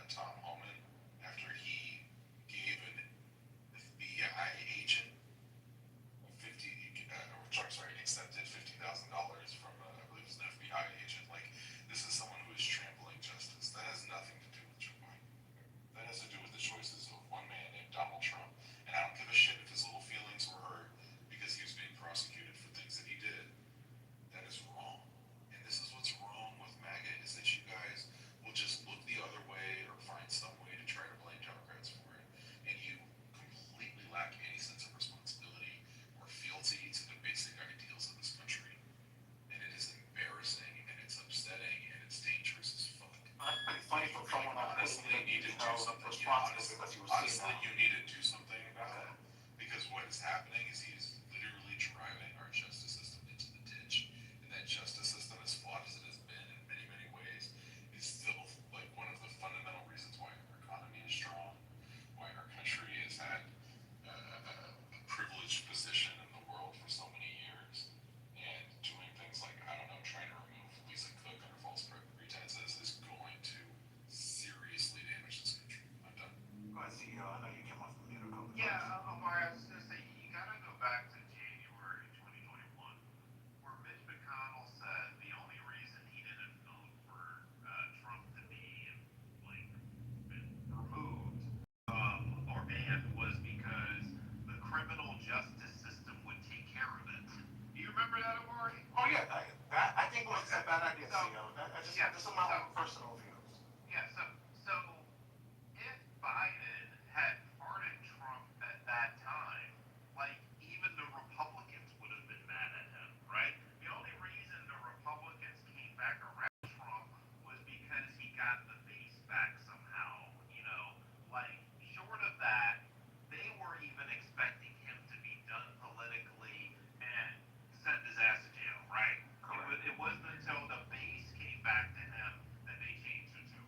Speaker 14: Tom Homan after he gave an FBI agent accepted $50,000 from I believe it was an FBI agent. Like, this is someone who is trampling justice. That has nothing to do with Joe Biden. That has to do with the choices of one man named Donald Trump. And I don't give a shit if his little feelings were hurt because he was being prosecuted for things that he did. That is wrong. And this is what's wrong with MAGA, is that you guys will just look the other way or find some way to try to blame Democrats for it. And you completely lack any sense of responsibility or fealty to the basic ideals of this country. And it is embarrassing and it's upsetting and it's dangerous as fuck.
Speaker 4: It's funny for someone that
Speaker 14: Honestly, you need to do something.
Speaker 4: responsible because he was
Speaker 14: Honestly, you need to do something about it. Because what is happening is he is literally driving our justice system into the ditch. And that justice system, as flawed as it has been in many, many ways, is still like one of the fundamental reasons why our economy is strong, why our country has had a privileged position in the world for so many years. And doing things like, I don't know, trying to remove Lisa Cook under false pretenses is going to seriously damage this country. I'm done.
Speaker 4: Go ahead, CEO. I know you came off the mute a couple of
Speaker 11: Yeah,
Speaker 4: times.
Speaker 11: Omar, I was gonna say, you gotta go back to January 2021, where Mitch McConnell said the only reason he didn't vote for Trump to be like removed or banned was because the criminal justice system would take care of it. Do you remember that, Omar?
Speaker 4: Oh yeah, I think it was a bad idea, CEO. This is my own personal views.
Speaker 11: Yeah, so if Biden had pardoned Trump at that time, like even the Republicans would have been mad at him, right? The only reason the Republicans came back around Trump was because he got the base back somehow, you know? Like, short of that, they weren't even expecting him to be done politically and send his ass to jail, right? It wasn't until the base came back to him that they changed it to him.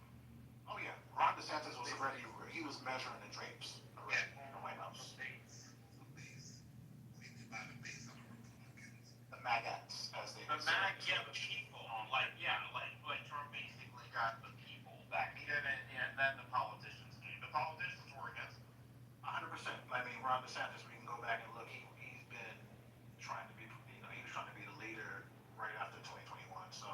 Speaker 4: Oh yeah, Ron DeSantis was already, he was measuring the drapes already in the White House. The MAGAs, as they
Speaker 11: The MAGA people, like Trump basically got the people back, and then the politicians came. The politicians were against him.
Speaker 4: 100%. I mean, Ron DeSantis, we can go back and look, he's been trying to be, he was trying to be the leader right after 2021. So,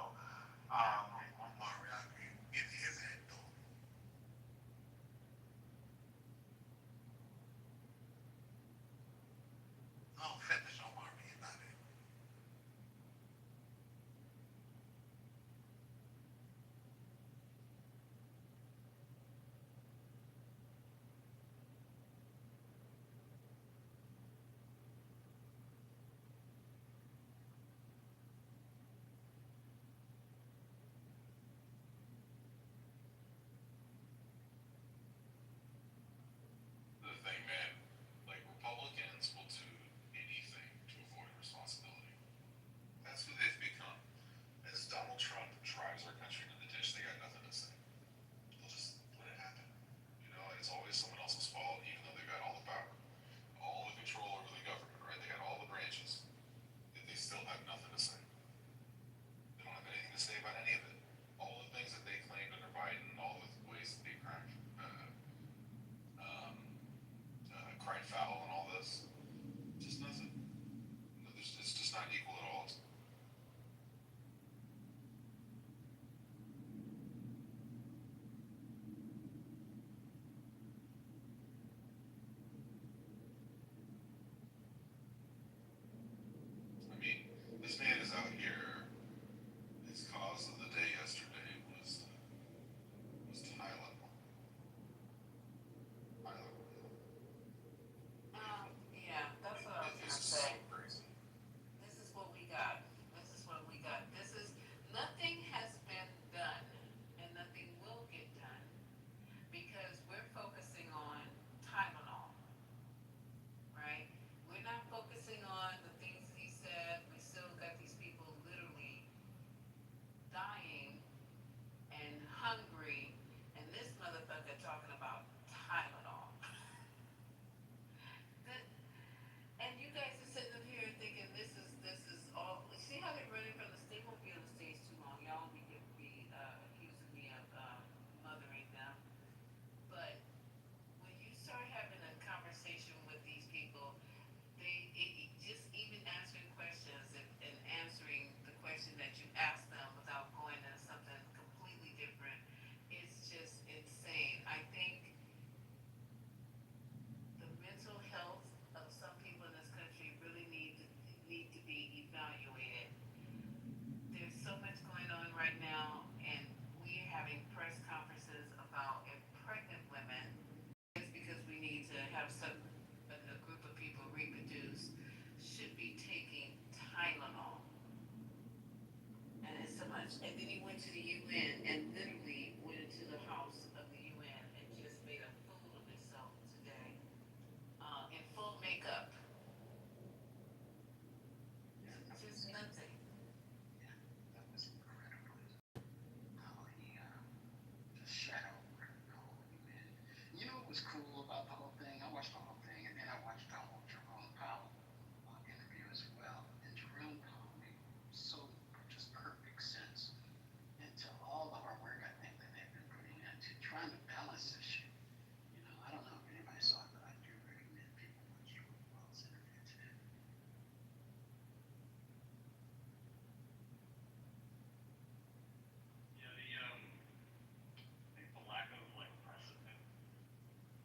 Speaker 3: And then he went to the UN and literally went into the house of the UN and just made a fool of himself today, in full makeup. Just nothing.
Speaker 12: Yeah, that was incredible. How he just shadow man. You know what was cool about the whole thing? I watched the whole thing, and then I watched the whole Jerome Powell interview as well. And Jerome Powell made so just perfect sense into all the hard work I think that they've been putting into trying to balance this shit. You know, I don't know if anybody saw it, but I do recommend people watch Jerome Powell's interview today.
Speaker 11: Yeah, I think the lack of like precedent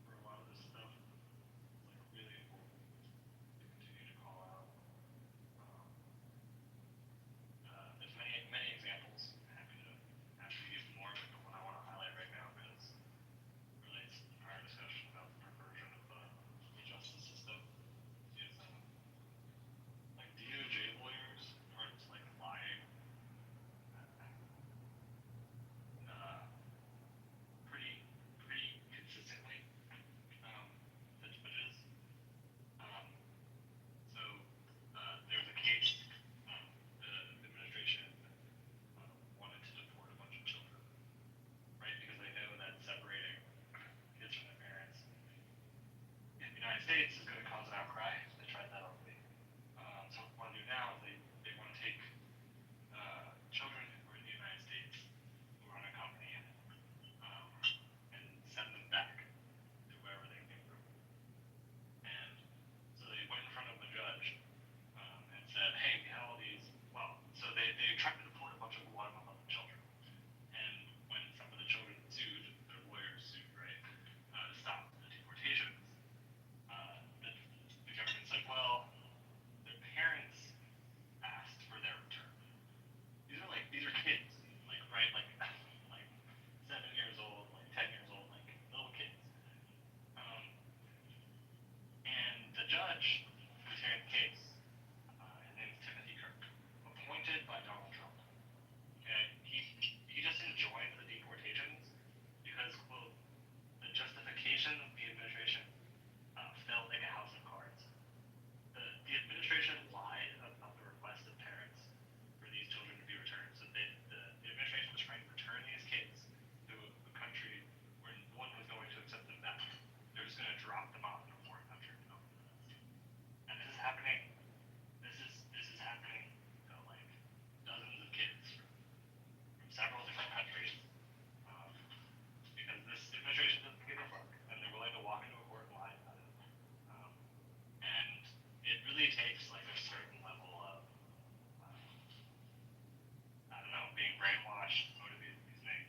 Speaker 11: for a lot of this stuff is like really important to continue to call out. Um, there's many examples. Happy to give more, but the one I want to highlight right now because it relates to the prior discussion about the perversion of the justice system is like DOJ lawyers are just like lying uh, pretty consistently to judges. Um, so there's a case the administration wanted to deport a bunch of children, right? Because they know that separating kids from their parents in the United States is going to cause an outcry. They tried that already. So what they want to do now is they want to take children who are in the United States who are unaccompanied and send them back to wherever they came from. And so they went in front of the judge and said, hey, we have all these, well, so they tried to deport a bunch of Guatemalan children. And when some of the children sued, their lawyers sued, right, to stop the deportations, the government said, well, their parents asked for their return. These are kids, like right, like 7 years old, like 10 years old, like little kids. And the judge who's hearing the case, his name is Timothy Kirk, appointed by Donald Trump. Okay, he just enjoined the deportations because quote the justification of the administration felt like a house of cards. The administration lied about the request of parents for these children to be returned. So the administration was trying to return these kids to a country where no one was going to accept them back. They're just going to drop them off in a foreign country. And this is happening. This is happening to like dozens of kids from several different countries because this administration doesn't give a fuck and they're willing to walk into a court and lie about it. And it really takes like a certain level of I don't know, being brainwashed, motivated reasoning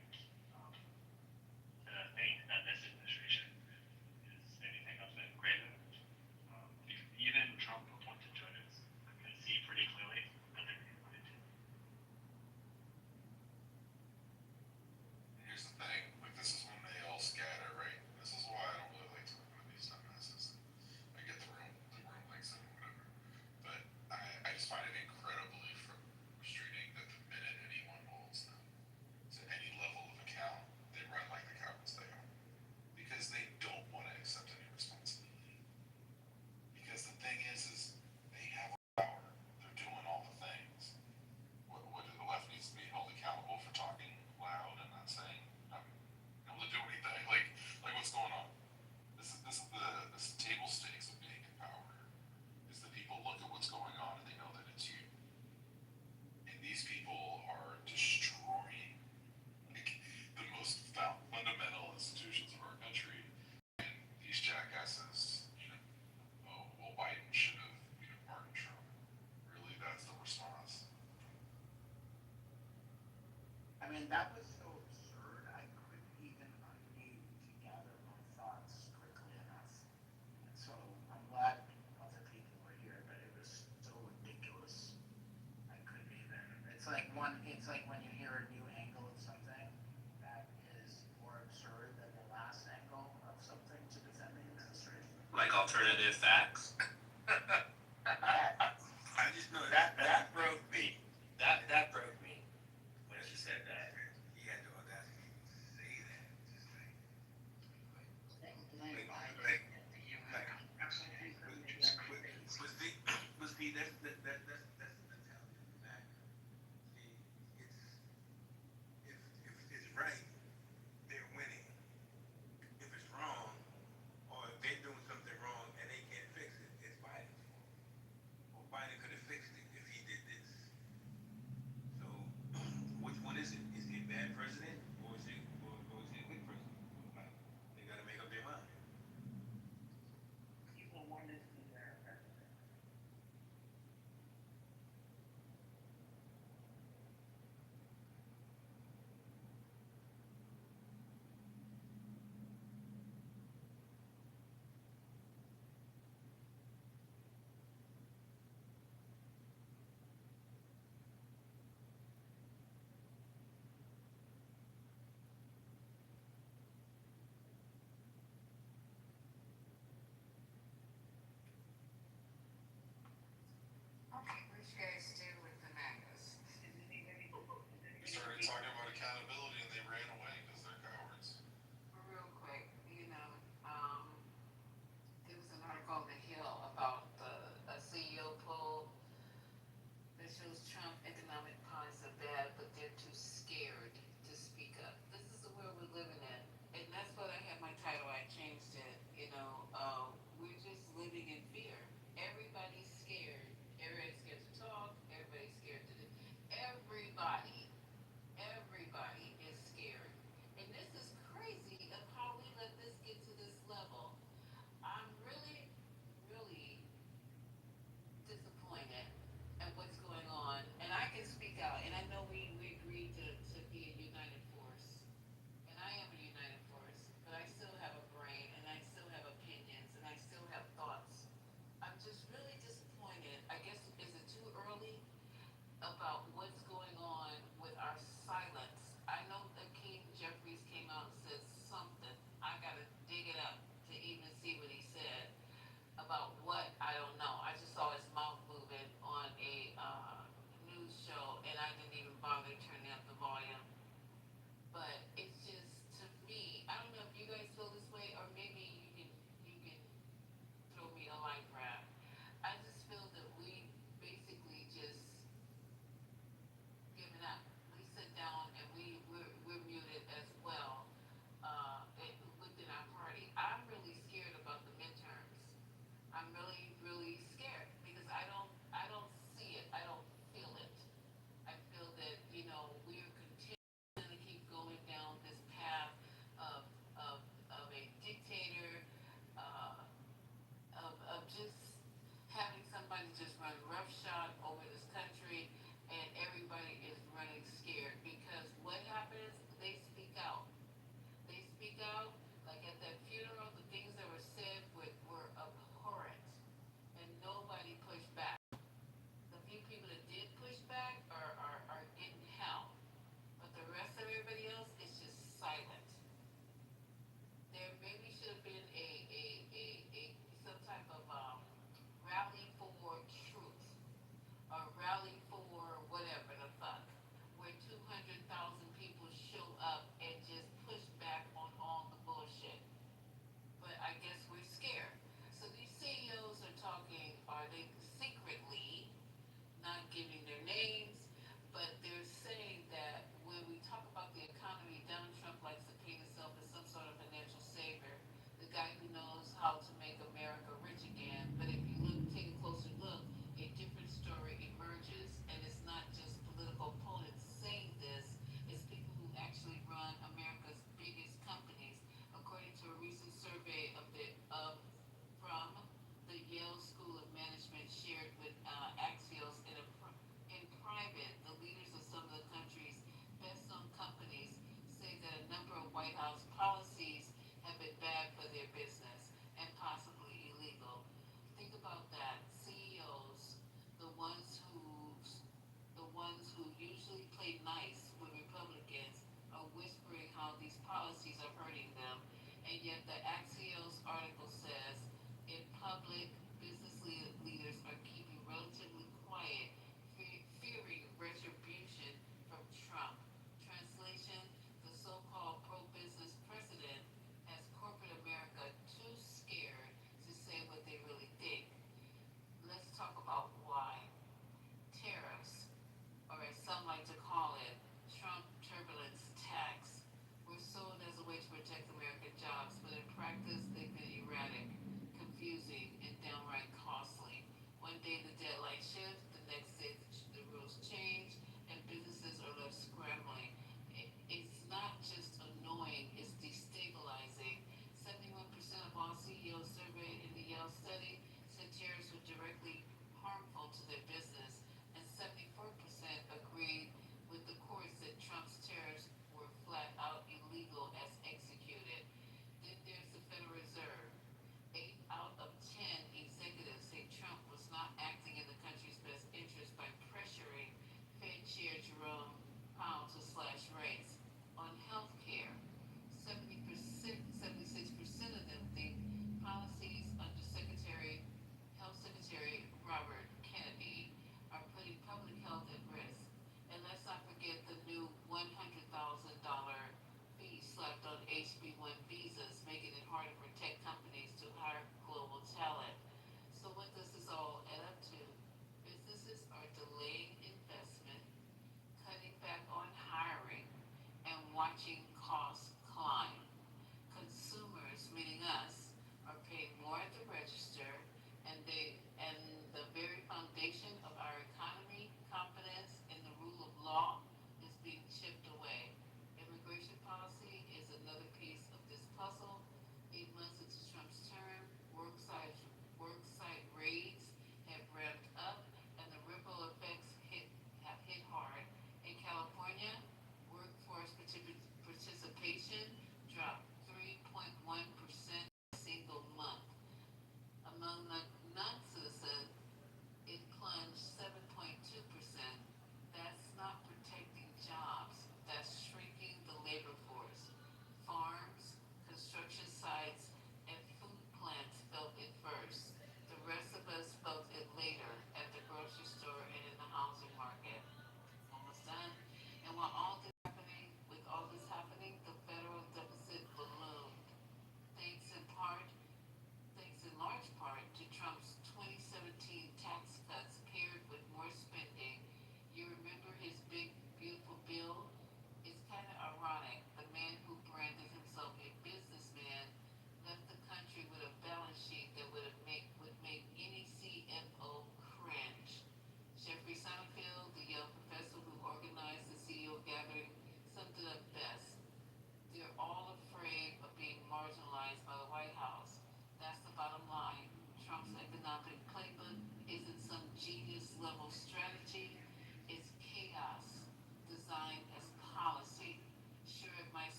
Speaker 11: to think that this administration is anything other than great. Because even Trump appointed judges can see pretty clearly that they're being lied to.
Speaker 14: Here's the thing, like this is when they all scatter, right? This is why I don't really like talking to these dumbasses. I get the room likes it or whatever. But I just find it incredibly frustrating that the minute anyone holds them to any level of account, they run like the cowards they are. Because they don't want to accept any responsibility. Because the thing is they have power. They're doing all the things. What do the left needs to be held accountable for talking loud and not saying I'm able to do anything? Like what's going on? This is the table stakes of being in power. Is that people look at what's going on and they know that it's you. And these people are destroying like the most fundamental institutions of our country. And these jackasses, well, Biden should have, pardoned Trump. Really, that's the response.
Speaker 12: I mean, that was so absurd. I couldn't even unmute to gather my thoughts quickly enough. And so I'm glad other people were here, but it was so ridiculous. I couldn't even. It's like when you hear a new angle of something that is more absurd than the last angle of something to defend the administration.
Speaker 15: Like alternative facts.
Speaker 12: I just know
Speaker 15: that broke me. That broke me when she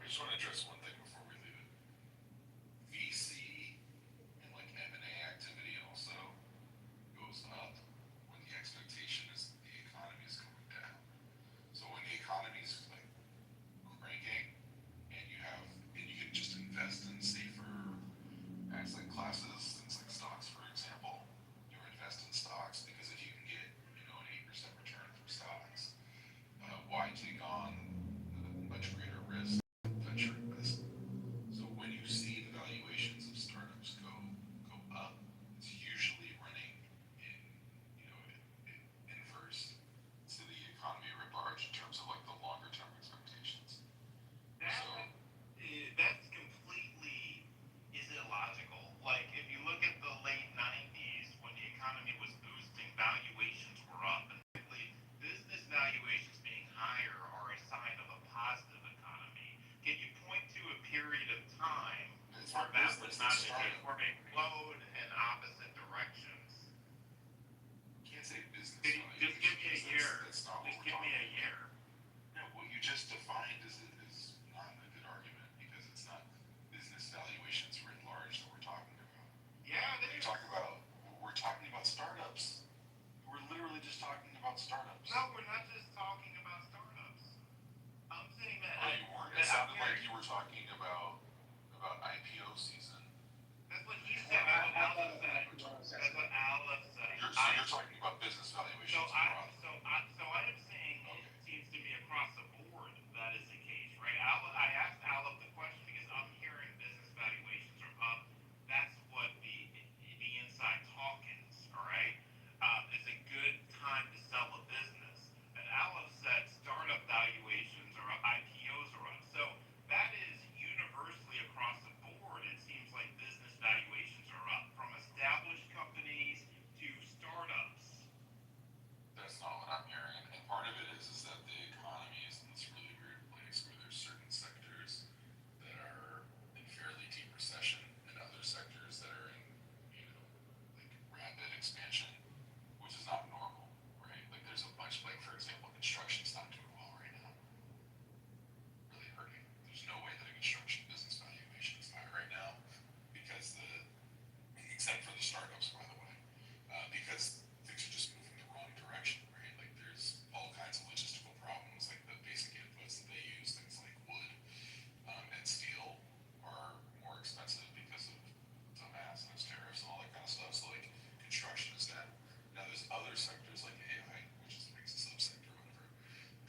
Speaker 14: just want to address one thing before we leave it. VC and like M&A activity also goes up when the expectation is that the economy is going down. So when the economy is like cranking and you can just invest in safer asset classes, things like stocks, for example, you invest in stocks because if you can get, an 8% return from stocks, why take on much greater risk than venture investing? So when you see the valuations of startups go up, it's usually running in inverse to the economy writ large in terms of like the longer term expectations.
Speaker 1: That's completely is illogical. Like if you look at the late '90s when the economy was boosting, valuations were up, and frankly, business valuations being higher are a sign of a positive economy. Can you point to a period of time where that was not the case, where they flowed in opposite directions?
Speaker 14: You can't say business.
Speaker 1: Just give me a year.
Speaker 14: That's not what
Speaker 1: Just
Speaker 14: we're
Speaker 1: give me
Speaker 14: talking
Speaker 1: a year.
Speaker 14: about. No, what you just defined is not a good argument because it's not business valuations writ large that we're talking about.
Speaker 1: Yeah,
Speaker 14: We're talking about startups. We're literally just talking about startups.
Speaker 1: No, we're not just talking about startups. I'm saying that.
Speaker 14: Oh, you weren't? It sounded like you were talking about IPO season.
Speaker 1: That's what he said. That's what Aleph said. That's what Aleph said.
Speaker 14: You're talking about business valuations.
Speaker 1: So I am saying it seems to me across the board that is the case, right? I asked Aleph the question because I'm hearing business valuations are up. That's what the inside talk is, all right? It's a good time to sell a business. And Aleph said startup valuations are up, IPOs are up. So that is universally across the board. It seems like business valuations are up from established companies to startups.
Speaker 14: That's not what I'm hearing. And part of it is that the economy is in this really weird place where there's certain sectors that are in fairly deep recession and other sectors that are in, like rapid expansion, which is not normal, right? Like there's a bunch, like for example, construction's not doing well right now. Really hurting. There's no way that a construction business valuation is high right now because except for the startups, by the way, because things are just moving the wrong direction, right? Like there's all kinds of logistical problems, like the basic inputs that they use, things like wood and steel are more expensive because of dumbass and its tariffs and all that kind of stuff. So like construction is down. Now there's other sectors like AI, which is like a subsector or whatever,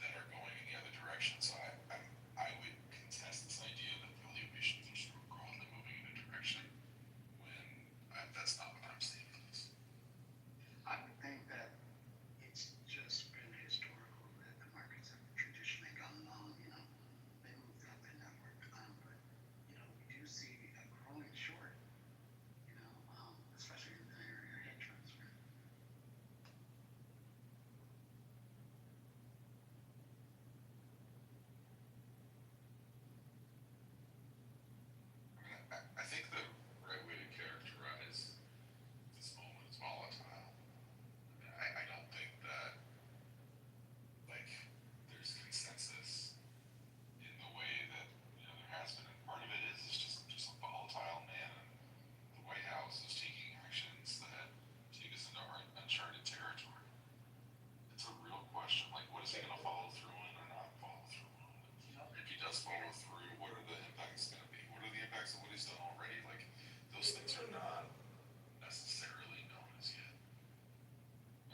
Speaker 14: that are going in the other direction. So I would contest this idea that valuations are sort of broadly moving in a direction when that's not what I'm seeing at least.
Speaker 12: I would think that it's just been historical that the markets have traditionally gone long, they moved up and upward, but, we do see a growing short, especially in the area of hedge funds.
Speaker 14: I think the right way to characterize this moment is volatile. I don't think that like there's consensus in the way that there has been. And part of it is it's just a volatile man, and the White House is taking actions that take us into uncharted territory. It's a real question. Like, what is he going to follow through on or not follow through on? If he does follow through, what are the impacts going to be? What are the impacts of what he's done already? Like, those things are not necessarily known as yet.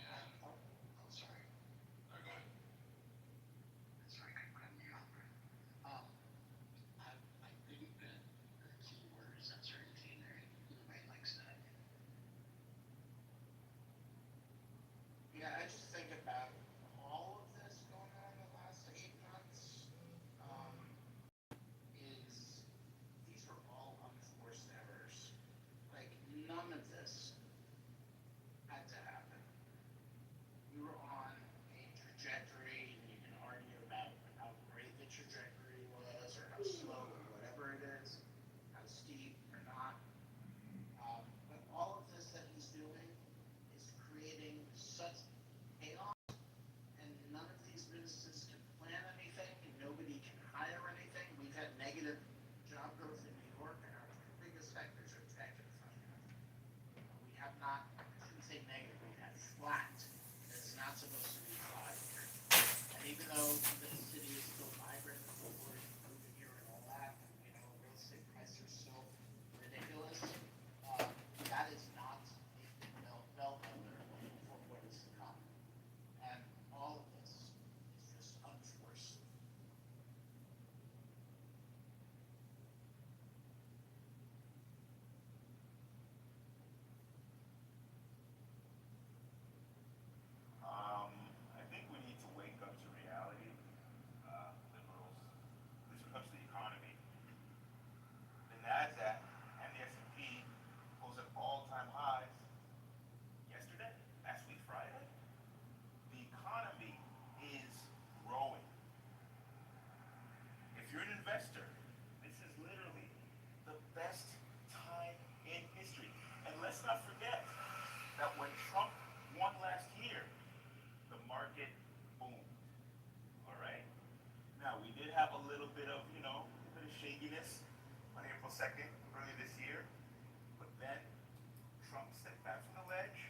Speaker 14: And
Speaker 12: I'm sorry.
Speaker 14: Go ahead.
Speaker 12: Sorry, I couldn't cut you off. I think that the key word is uncertainty, and nobody likes that.
Speaker 16: Yeah, I just think about all of this going on in the last 8 months. These were all unforced errors. Like none of this had to happen. We were on a trajectory, and you can argue about how great the trajectory was, or how slow, or whatever it is, how steep or not. But all of this that he's doing is creating such chaos, and none of these businesses can plan anything, and nobody can hire anything. We've had negative sectors are affected from that. We have not, I shouldn't say negative, we've had flat. It's not supposed to be flat. And even though the city is still vibrant, people are moving here and all that, and, real estate prices are still ridiculous, that is not a bellwether for what is to come. And all of this is just unforced.
Speaker 9: I think we need to wake up to reality, liberals. This comes to the economy. The NASDAQ and the S&P closed at all-time highs yesterday, last week Friday. The economy is growing. If you're an investor, this is literally the best time in history. And let's not forget that when Trump won last year, the market boomed. All right? Now, we did have a little bit of, shakiness on April 2nd, earlier this year. But then Trump stepped back from the ledge,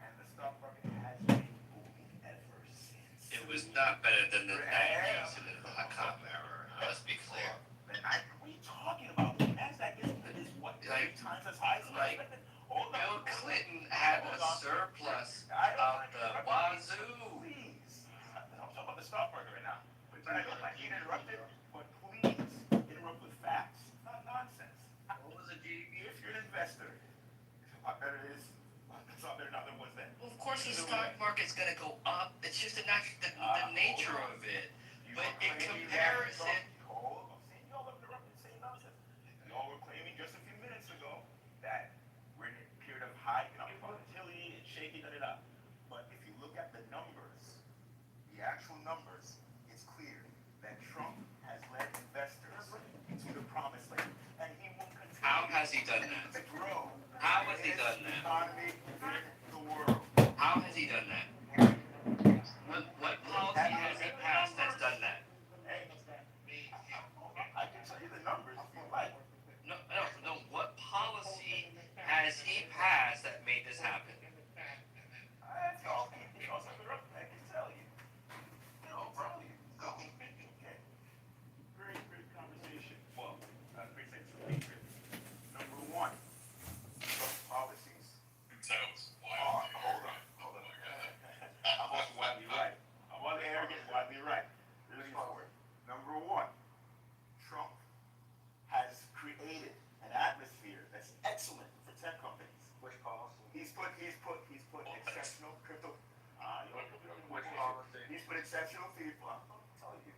Speaker 9: and the stock market has been booming ever since.
Speaker 15: It was not better than the 90s and the dot-com era. Let's be clear.
Speaker 9: What are you talking about? The NASDAQ is what, 3 times as high as
Speaker 15: Like, Bill Clinton had a surplus out the wazoo.
Speaker 9: Please. I'm talking about the stock market right now. But I don't like being interrupted, but please interrupt with facts, not nonsense.
Speaker 15: What was the GDP?
Speaker 9: If you're an investor, it's a lot better now than it was then.
Speaker 15: Well, of course, the stock market's going to go up. It's just the nature of it. But in comparison,
Speaker 9: Y'all were interrupted, saying nonsense. Y'all were claiming just a few minutes ago that we're in a period of high economic volatility and shaky, But if you look at the numbers, the actual numbers, it's clear that Trump has led investors into the promised land, and he will continue.
Speaker 15: how has he done that?
Speaker 9: To grow.
Speaker 15: How has he done that?
Speaker 9: Economy in the world.
Speaker 15: How has he done that? What policy has he passed that's done that?
Speaker 9: Hey, I can tell you the numbers if you like.
Speaker 15: No. What policy has he passed that made this happen?
Speaker 9: Y'all keep y'all interrupting. I can tell you. Okay. Great conversation. Well, I appreciate you being here. Number 1, Trump policies.
Speaker 14: That was
Speaker 9: Oh,
Speaker 14: wild.
Speaker 9: hold on. I'm also widely right. I'm widely arrogant, widely right. Looking forward. Number 1, Trump has created an atmosphere that's excellent for tech companies.
Speaker 15: Which policy?
Speaker 9: He's put exceptional crypto.
Speaker 15: Which policy?
Speaker 9: He's put exceptional people. I'm telling you,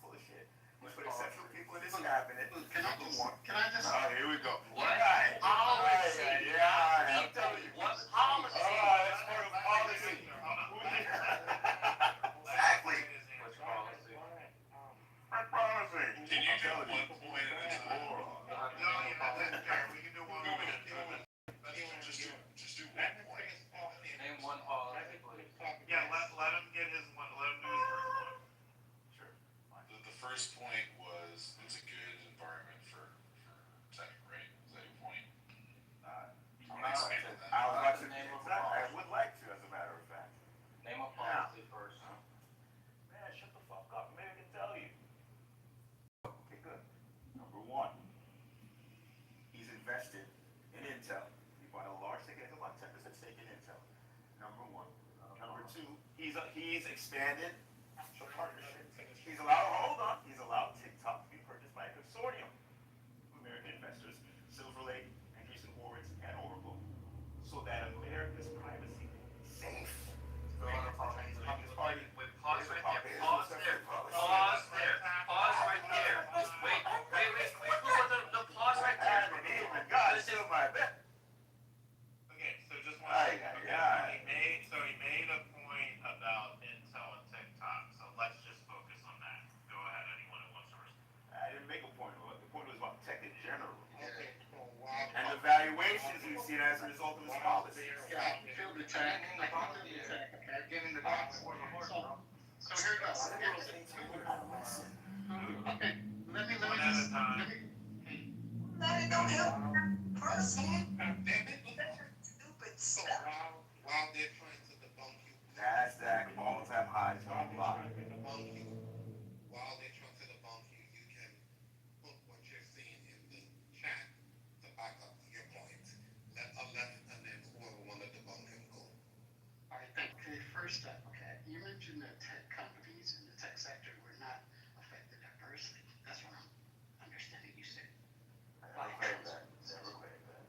Speaker 9: full of shit. He's put exceptional people in his cabinet. Number 1.
Speaker 16: Can I just?
Speaker 9: Here we go.
Speaker 15: What
Speaker 9: Right.
Speaker 15: policy?
Speaker 9: Yeah, I'm telling you.
Speaker 15: What policy?
Speaker 9: That's part of policy. Exactly.
Speaker 15: Which policy?
Speaker 9: What policy?
Speaker 14: Can you do one point at a time?
Speaker 11: We can do one more.
Speaker 14: Just do 1 point.
Speaker 15: Name one policy, please.
Speaker 11: Yeah, let him get his one. Let him do his first one.
Speaker 9: Sure.
Speaker 14: The first point was it's a good environment for tech, right? Is that your point?
Speaker 9: I would like to, as a matter of fact.
Speaker 15: Name a policy first.
Speaker 9: Man, shut the fuck up. Maybe I can tell you. Okay, good. Number 1, he's invested in Intel. He bought a large stake, about 10% stake in Intel. Number 1. Number 2, he's expanded the partnership. He's allowed TikTok to be purchased by a consortium of American investors, Silver Lake, Andreessen Horowitz, and Oracle, so that America's privacy is safe.
Speaker 15: Wait, pause right there. Pause there. Pause there. Pause right there. Wait. No, pause right there.
Speaker 9: God, still my bet.
Speaker 11: Okay, so just one.
Speaker 9: Aye,
Speaker 11: Okay,
Speaker 9: aye,
Speaker 11: so he made a point about Intel and TikTok. So let's just focus on that. Go ahead, anyone who wants to respond.
Speaker 9: I didn't make a point. The point was about tech in general. And the valuations we've seen as a result of his policies.
Speaker 16: Yeah, feel the tech, the bottom of the tech, okay, getting the top for the horse. So here it goes. Okay, let me
Speaker 11: One at a time.
Speaker 7: That don't help.
Speaker 2: So while they're trying to debunk you, NASDAQ all-time highs online. Debunk you. While they're trying to debunk you, you can put what you're seeing in the chat to back up your point. Let and then whoever want to debunk him go.
Speaker 16: All right, okay, first up, okay, you mentioned that tech companies in the tech sector were not affected adversely. That's what I'm understanding you said.
Speaker 2: Never claimed that. Never claimed that.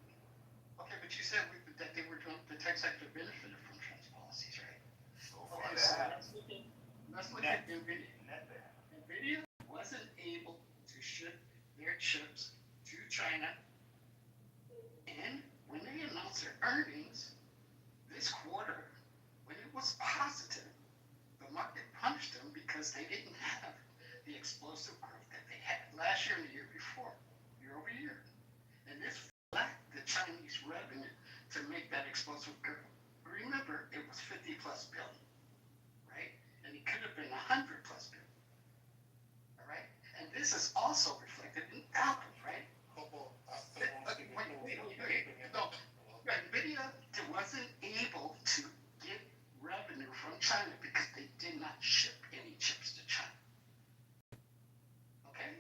Speaker 16: Okay, but you said that they were the tech sector benefited from trans policies, right?
Speaker 2: So far,
Speaker 16: Okay,
Speaker 2: they
Speaker 16: so
Speaker 2: have.
Speaker 16: let's look at NVIDIA. NVIDIA wasn't able to ship their chips to China, and when they announced their earnings this quarter, when it was positive, the market punished them because they didn't have the explosive growth that they had last year and the year before, year over year. And this lacked the Chinese revenue to make that explosive growth. Remember, it was 50 plus billion, right? And it could have been 100 plus billion, all right? And this is also reflected in Apple, right? No, NVIDIA wasn't able to get revenue from China because they did not ship any chips to China. Okay?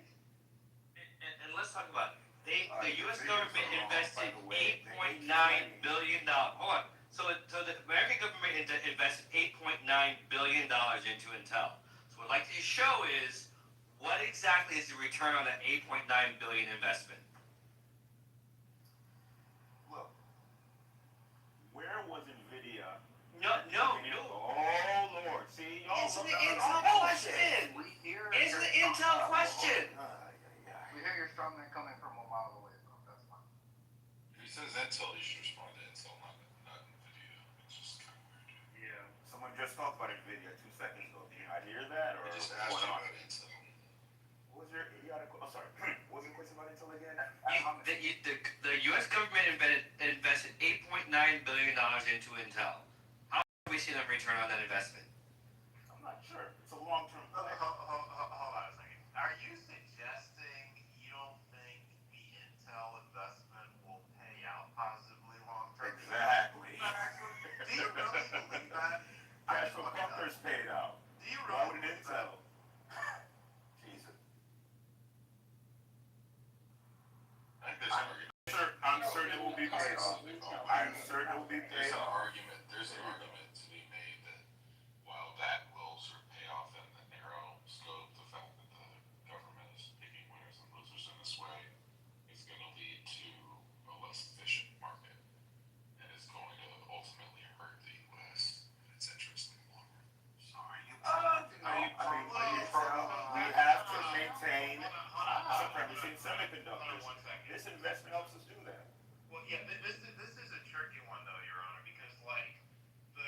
Speaker 15: And let's talk about it. The U.S. government invested $8.9 billion. Hold on. So the American government invested $8.9 billion into Intel. So what I'd like to show is what exactly is the return on that $8.9 billion investment?
Speaker 9: Look, where was NVIDIA?
Speaker 15: No.
Speaker 9: Oh Lord, see, y'all.
Speaker 15: Answer the Intel question. Answer the Intel question.
Speaker 12: We hear your strong man coming from a mile away, bro. That's fine.
Speaker 14: If he says Intel, you should respond to Intel, not NVIDIA. It's just kind of weird.
Speaker 9: Yeah, someone just talked about NVIDIA 2 seconds ago. Did you not hear that? Or
Speaker 14: I just asked you about Intel.
Speaker 9: What was your? I'm sorry. What was your question about Intel again?
Speaker 15: The U.S. government invested $8.9 billion into Intel. How have we seen a return on that investment?
Speaker 9: I'm not sure. It's a long-term play.
Speaker 11: Hold on a second. Are you suggesting you don't think the Intel investment will pay out positively long term?
Speaker 9: Exactly.
Speaker 11: Do you really believe that?
Speaker 9: Cash for clunkers paid out.
Speaker 11: Do you
Speaker 9: Why
Speaker 11: really
Speaker 9: would
Speaker 11: believe that?
Speaker 9: Intel? Jesus. I'm certain it will be paid off. I'm certain it will be paid off.
Speaker 14: There's an argument to be made that while that will sort of pay off in the narrow scope, the fact that the government is picking winners and losers in this way is going to lead to a less efficient market and is going to ultimately hurt the U.S. and its interest in the long run.
Speaker 9: We have to maintain supremacy in semiconductors. This investment helps us do that.
Speaker 11: Well, yeah, this is a tricky one though, Your Honor, because like the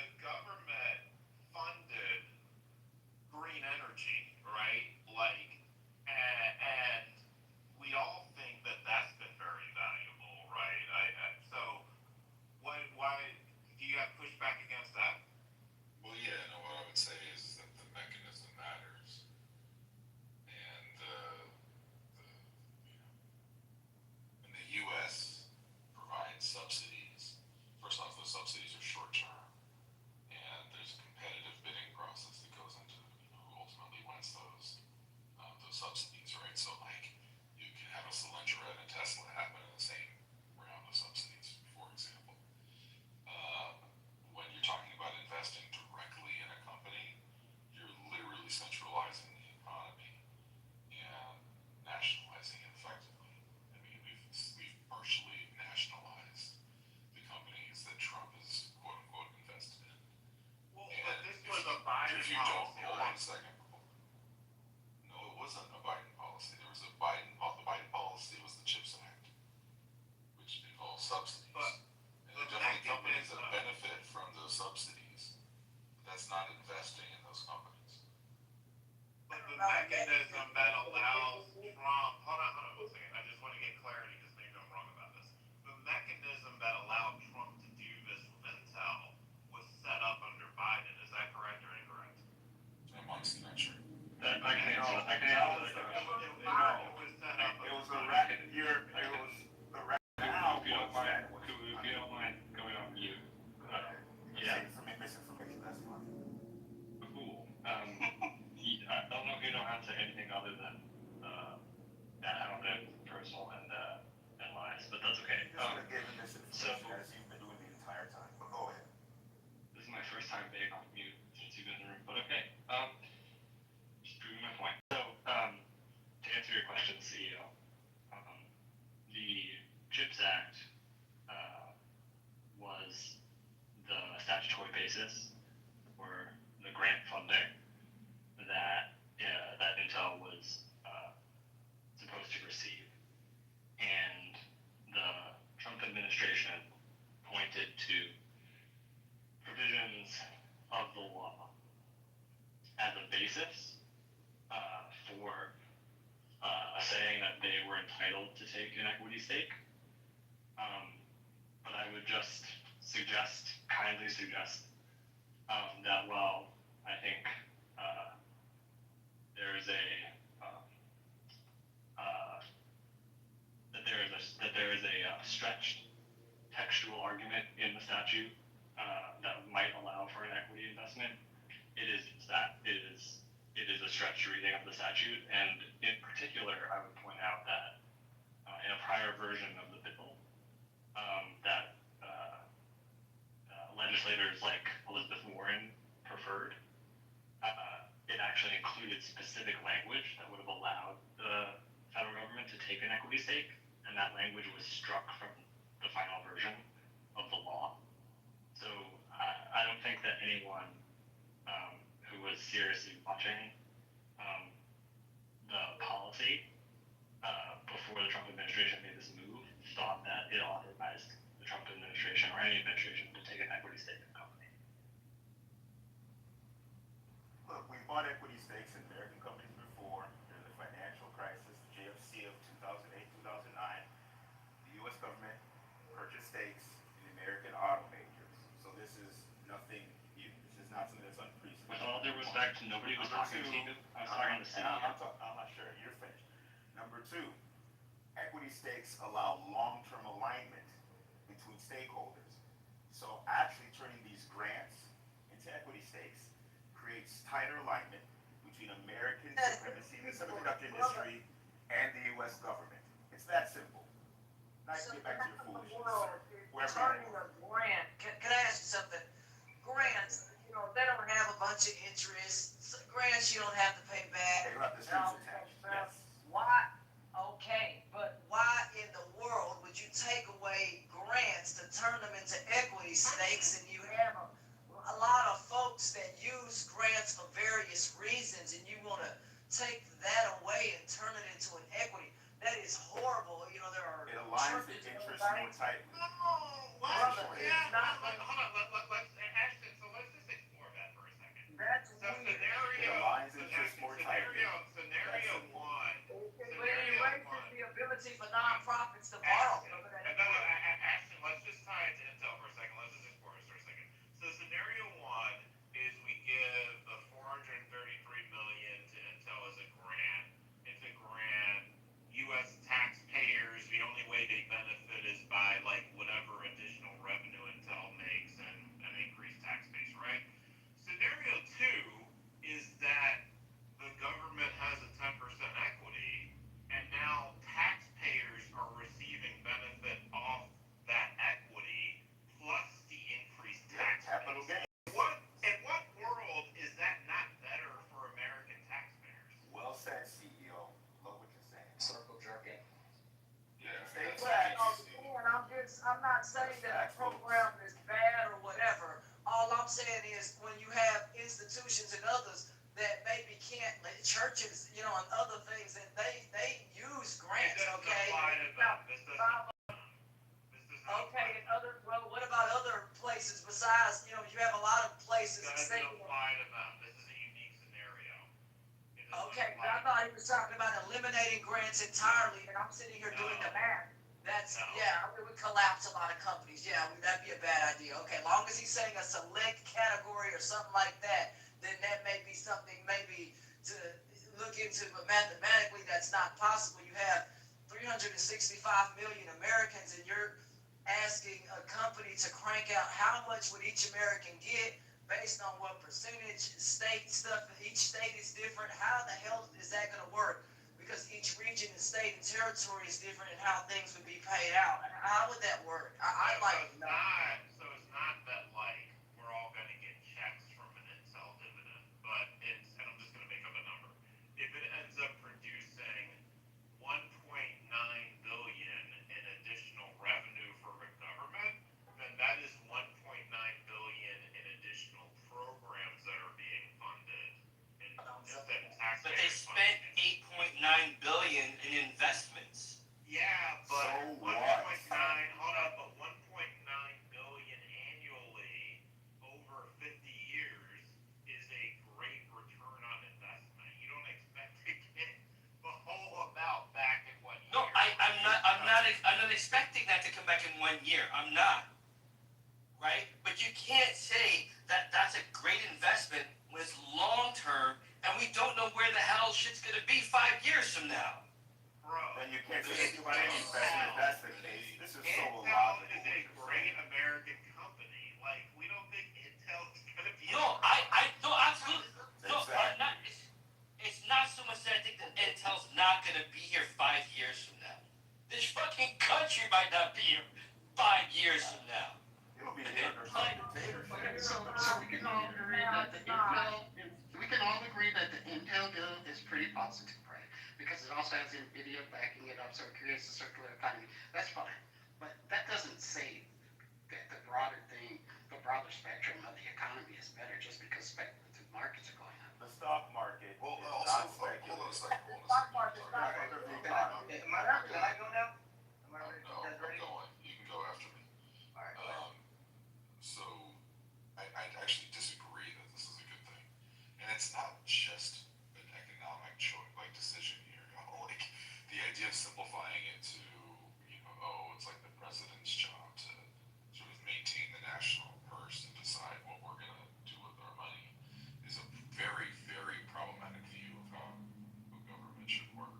Speaker 17: basis for saying that they were entitled to take an equity stake. But I would just kindly suggest, that while I think there is that there is a stretched textual argument in the statute that might allow for an equity investment, it is a stretched reading of the statute, and in particular, I would point out that in a prior version of the bill, that legislators like Elizabeth Warren preferred, it actually included specific language that would have allowed the federal government to take an equity stake, and that language was struck from the final version of the law. So I don't think that anyone who was seriously watching the policy before the Trump administration made this move thought that it authorized the Trump administration or any administration to take an equity stake in the company.
Speaker 9: Look, we bought equity stakes in American companies before. During the financial crisis, the GFC of 2008, 2009, the U.S. government purchased stakes in American auto majors. So this is nothing new. This is not something that's unprecedented.
Speaker 17: With all due respect, nobody was talking to you. I was talking to the CEO.
Speaker 9: I'm not sure. You're finished. Number two, equity stakes allow long-term alignment between stakeholders. So actually turning these grants into equity stakes creates tighter alignment between American supremacy in the semiconductor industry and the U.S. government. It's that simple. Now you can get back to your foolishness, sir.
Speaker 18: Turning a grant, can I ask you something? Grants, they don't have a bunch of interest. Grants you don't have to pay back.
Speaker 9: They don't have the strings attached. Yes.
Speaker 18: Why? Okay, but why in the world would you take away grants to turn them into equity stakes, and you have a lot of folks that use grants for various reasons, and you want to take that away and turn it into an equity? That is horrible. There are.
Speaker 9: It aligns the interests more tightly.
Speaker 11: Ashton, so let's just explore that for a second.
Speaker 18: That's
Speaker 11: So
Speaker 18: weird.
Speaker 9: It aligns interests more tightly.
Speaker 11: Scenario one.
Speaker 18: But it erases the ability for nonprofits to borrow.
Speaker 11: Ashton, let's just tie it to Intel for a second. Let's just explore this for a second. So scenario one is we give the $433 million to Intel as a grant. It's a grant. U.S. taxpayers, the only way they benefit is by whatever additional revenue Intel makes and an increased tax base, right? Scenario two is that the government has a 10% equity, and now taxpayers are receiving benefit off that equity plus the increased tax
Speaker 9: Capital
Speaker 11: base.
Speaker 9: gain.
Speaker 11: In what world is that not better for American taxpayers?
Speaker 9: Well said, CEO. Love what you're saying.
Speaker 12: Circle jerking.
Speaker 14: Yeah.
Speaker 9: Stay
Speaker 18: I'm not saying that the program is bad or whatever. All I'm saying is when you have institutions and others that maybe can't, like churches, and other things, and they use grants, okay? Okay, and what about other places besides, you have a lot of places.
Speaker 11: It doesn't apply to them. This is a unique scenario.
Speaker 18: Okay, but I thought he was talking about eliminating grants entirely, and I'm sitting here doing the math. It would collapse a lot of companies. Yeah, that'd be a bad idea. Okay, long as he's saying a select category or something like that, then that may be something maybe to look into, but mathematically that's not possible. You have 365 million Americans, and you're asking a company to crank out how much would each American get based on what percentage state stuff, each state is different. How the hell is that going to work? Because each region and state and territory is different in how things would be paid out. How would that work? I'd like to know.
Speaker 11: So it's not that we're all going to get checks from an Intel dividend, but and I'm just going to make up a number. If it ends up producing 1.9 billion in additional revenue for the government, then that is 1.9 billion in additional programs that are being funded instead of taxpayers.
Speaker 15: But they spent 8.9 billion in investments.
Speaker 11: Yeah, but
Speaker 9: So
Speaker 11: 1.9. Hold up, but 1.9 billion annually
Speaker 15: not expecting that to come back in 1 year. I'm not. Right? But you can't say that that's a great investment when it's long term and we don't know where the hell shit's gonna be 5 years from now.
Speaker 9: Bro, then you can't say anything about any investment if that's the case. This is so illogical. Intel is a great American company. Like, we don't think Intel is gonna be.
Speaker 15: No, no, absolutely. No,
Speaker 9: Exactly.
Speaker 15: it's not so much that I think that Intel's not gonna be here 5 years from now. This fucking country might not be here 5 years from now.
Speaker 9: It'll be here under some dictatorship.
Speaker 12: Okay, so we can all agree that the Intel deal is pretty positive, right? Because it also has NVIDIA backing it up, so it creates a circular economy. That's fine. But that doesn't say that the broader spectrum of the economy is better just because speculative markets are going up.
Speaker 9: The stock market.
Speaker 2: Well,
Speaker 9: is
Speaker 2: also,
Speaker 9: not
Speaker 2: hold
Speaker 9: speculative.
Speaker 2: on a second.
Speaker 18: Stock market's not
Speaker 9: Right.
Speaker 18: very
Speaker 8: Am I ready? Can I go now? Am I ready?
Speaker 6: No,
Speaker 8: You guys
Speaker 6: I'm
Speaker 8: ready?
Speaker 6: going. You can go after me.
Speaker 8: All right. Go ahead.
Speaker 6: So I actually disagree that this is a good thing, and it's not just an economic choice, like decision here. Like the idea of simplifying it to, it's like the president's job to sort of maintain the national purse and decide what we're gonna do with our money is a very, very problematic view of how government should work.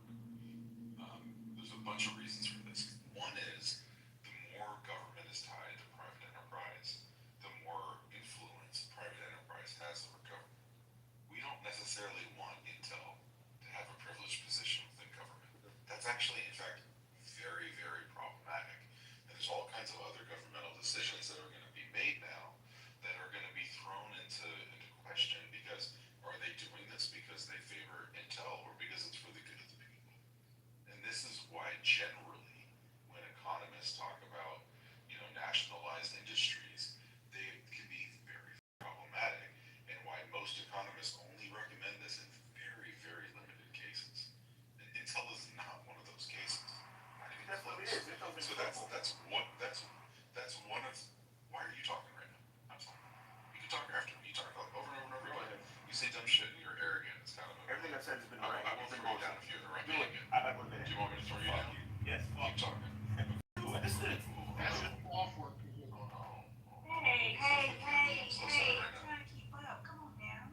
Speaker 6: There's a bunch of reasons for this. One is the more government is tied to private enterprise, the more influence private enterprise has over government. We don't necessarily want Intel to have a privileged position within government. That's actually, in fact, very, very problematic. And there's all kinds of other governmental decisions that are going to be made now that are going to be thrown into question because are they doing this because they favor Intel or because it's for the good of the people? And this is why generally when economists talk about, nationalized industries, they can be very problematic, and why most economists only recommend this in very, very limited cases. And Intel is not one of those cases. Not even
Speaker 9: That's what it
Speaker 6: close.
Speaker 9: is. It's something
Speaker 6: So that's one of. Why are you talking right now? I'm sorry. You can talk after me. You talk over and over and over again. You say dumb shit and you're arrogant. It's kind of
Speaker 9: Everything I've said has been right.
Speaker 6: I will throw you down if you interrupt me again.
Speaker 9: I would
Speaker 6: Do you want me to throw you down?
Speaker 9: Yes.
Speaker 6: Keep talking.
Speaker 9: This is.
Speaker 12: That's all for people.
Speaker 7: Hey,
Speaker 6: I'm so sorry right now.
Speaker 7: trying to keep up. Come on now.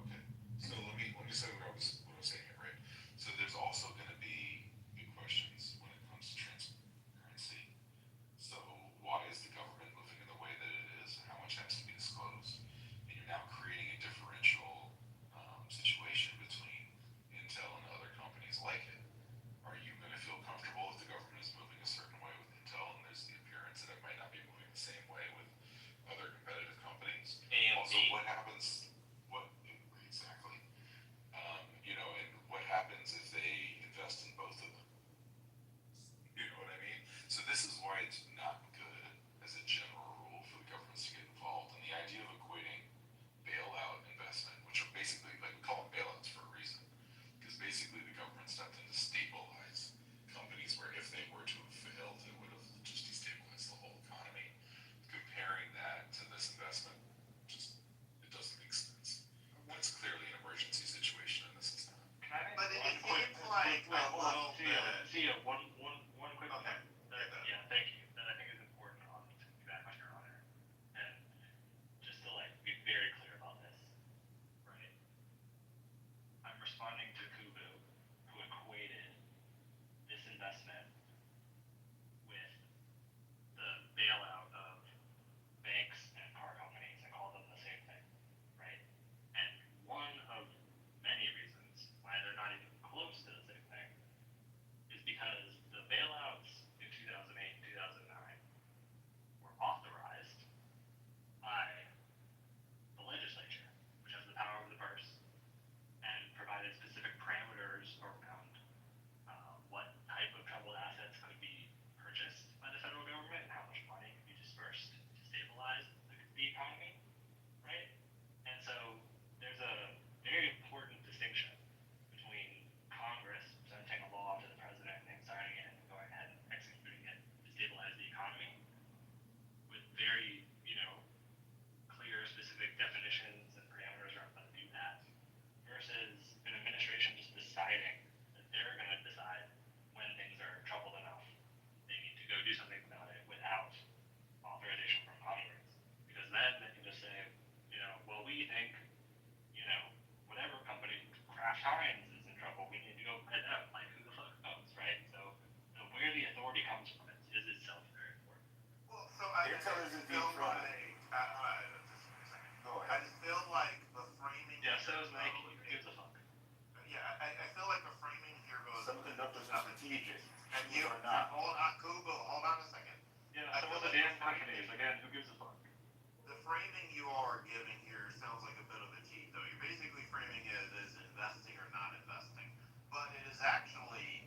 Speaker 6: Okay, so let me say what I was saying here, right? So there's also going to be good questions when it comes to transparency
Speaker 17: authority comes from is itself very important.
Speaker 2: Well, so I
Speaker 9: Intel isn't
Speaker 2: feel
Speaker 9: deep fried.
Speaker 2: like, go ahead. I just feel like the framing.
Speaker 17: Yeah, so is Nike. Who gives a fuck?
Speaker 2: Yeah, I feel like the framing here goes.
Speaker 9: Semiconductors are strategic.
Speaker 2: And you
Speaker 9: are not.
Speaker 2: hold on a second.
Speaker 17: Yeah,
Speaker 2: I
Speaker 17: so
Speaker 2: feel
Speaker 17: are the
Speaker 2: like
Speaker 17: damn companies. Again, who gives a fuck?
Speaker 2: The framing you are giving here sounds like a bit of a cheat, though. You're basically framing it as investing or not investing, but it is actually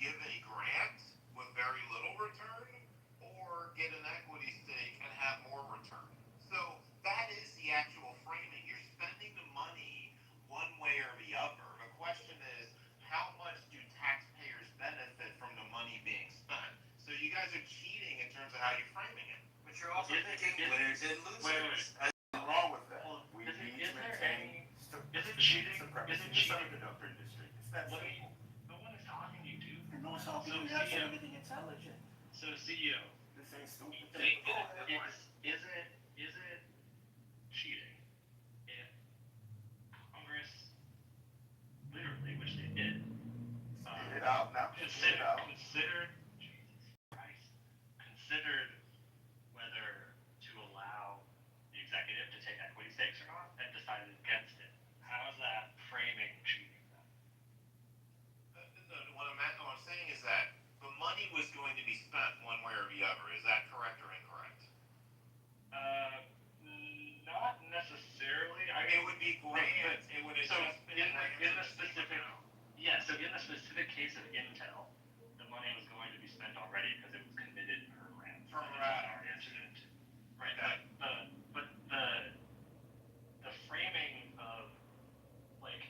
Speaker 2: give a grant with very little return, or get an equity stake and have more return. So that is the actual framing. You're spending the money one way or the other. The question is, how much do taxpayers benefit from the money being spent? So you guys are cheating in terms of how you're framing it.
Speaker 15: But you're also picking winners and losers.
Speaker 9: What's wrong with that?
Speaker 17: Well,
Speaker 9: We
Speaker 17: is
Speaker 9: need
Speaker 17: it
Speaker 9: to maintain
Speaker 17: is it cheating?
Speaker 9: supremacy
Speaker 17: Is it
Speaker 9: in the
Speaker 17: cheating?
Speaker 9: semiconductor industry. It's that
Speaker 17: Let me.
Speaker 9: simple.
Speaker 17: No one is talking to you, dude.
Speaker 9: No one's talking
Speaker 17: So
Speaker 9: to you. That's
Speaker 17: CEO.
Speaker 9: everything intelligent.
Speaker 17: So CEO.
Speaker 9: This ain't stupid.
Speaker 17: Is it cheating if Congress, literally, which they did,
Speaker 9: Spit it out now. Spit it out.
Speaker 17: considered, Jesus Christ, considered whether to allow the executive to take equity stakes or not, and decided against it? How is that framing cheating then?
Speaker 2: What I'm saying is that the money was going to be spent one way or the other. Is that correct or incorrect?
Speaker 17: Not necessarily.
Speaker 2: It would be grants. It would have
Speaker 17: So
Speaker 2: just been
Speaker 17: in the specific, yeah. So in the specific case of Intel, the money was going to be spent already because it was committed per grant. Already entered into. Right. But the framing of like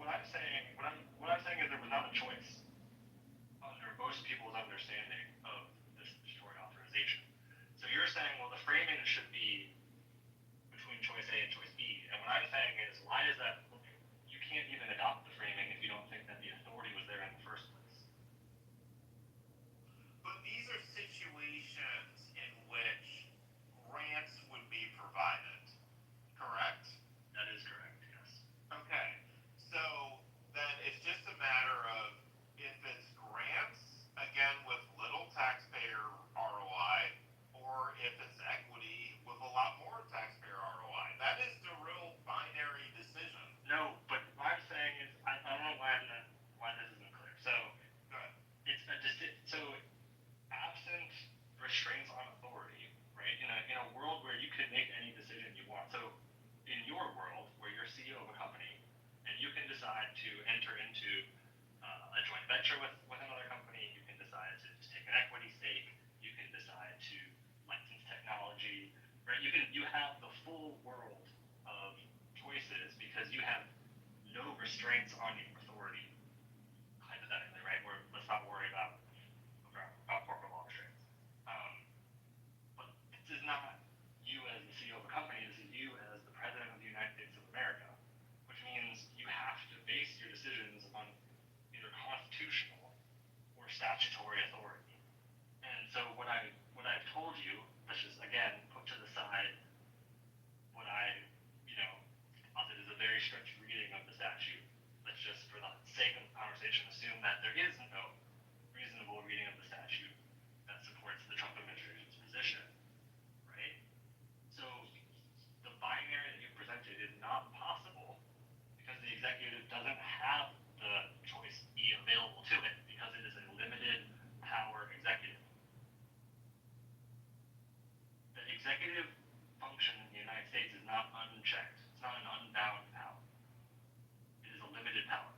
Speaker 17: what I'm saying is there was not a choice under most people's understanding of this statutory authorization. So you're saying, well, the framing should be between choice A and choice B. And what I'm saying is, why is that? You can't even adopt the framing if you don't think that the authority was there in the first place.
Speaker 2: But these are situations in which grants would be provided, correct?
Speaker 17: That is correct, yes.
Speaker 2: Okay. So then it's just a matter of if it's grants, again, with little taxpayer ROI, or if it's equity with a lot more taxpayer ROI. That is the real binary decision.
Speaker 17: No, but what I'm saying is, I don't know why this isn't clear. So
Speaker 2: Go ahead.
Speaker 17: so absent restraints on authority, right? In a world where you could make any decision you want. So in your world, where you're CEO of a company, and you can decide to enter into a joint venture with another company, you can decide to just take an equity stake, you can decide to license technology, right? You have the full world of choices because you have no restraints on your authority, hypothetically, right? Let's not worry about corporate law restraints. But this is not you as the CEO of a company, this is you as the President of the United States of America, which means you have to base your decisions on either constitutional or statutory authority. And so what I've told you, let's just again put to the side what I, posit is a very stretched reading of the statute. Let's just, for the sake of the conversation, assume that there is no reasonable reading of the statute that supports the Trump administration's position, right? So the binary that you presented is not possible because the executive doesn't have the choice E available to it because it is a limited power executive. The executive function in the United States is not unchecked. It's not an unbound power. It is a limited power.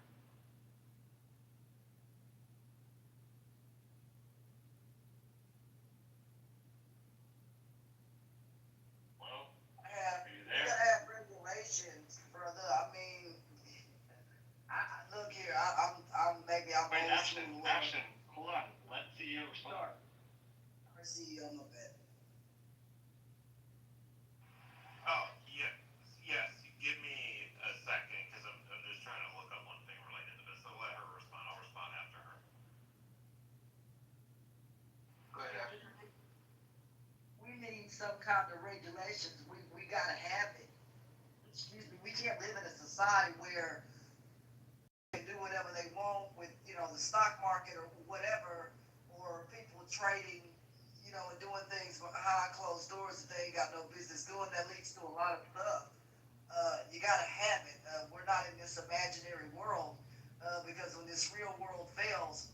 Speaker 17: Hello?
Speaker 18: Have,
Speaker 17: Are you
Speaker 18: you
Speaker 17: there?
Speaker 18: gotta have regulations, brother. I mean, look here. I'm maybe I'm
Speaker 17: Wait,
Speaker 18: old
Speaker 17: action.
Speaker 18: school.
Speaker 17: Hold on. Let CEO respond.
Speaker 18: I'm a CEO, my bad.
Speaker 2: Oh, yes. Give me a second, because I'm just trying to look up one thing related to this. So let her respond. I'll respond after her.
Speaker 5: Go ahead.
Speaker 18: We need some kind of regulations. We gotta have it. Excuse me. We can't live in a society where they can do whatever they want with, the stock market or whatever, or people trading, you know, and doing things behind closed doors that they ain't got no business doing. That leads to a lot of stuff. You gotta have it. We're not in this imaginary world, because when this real world fails,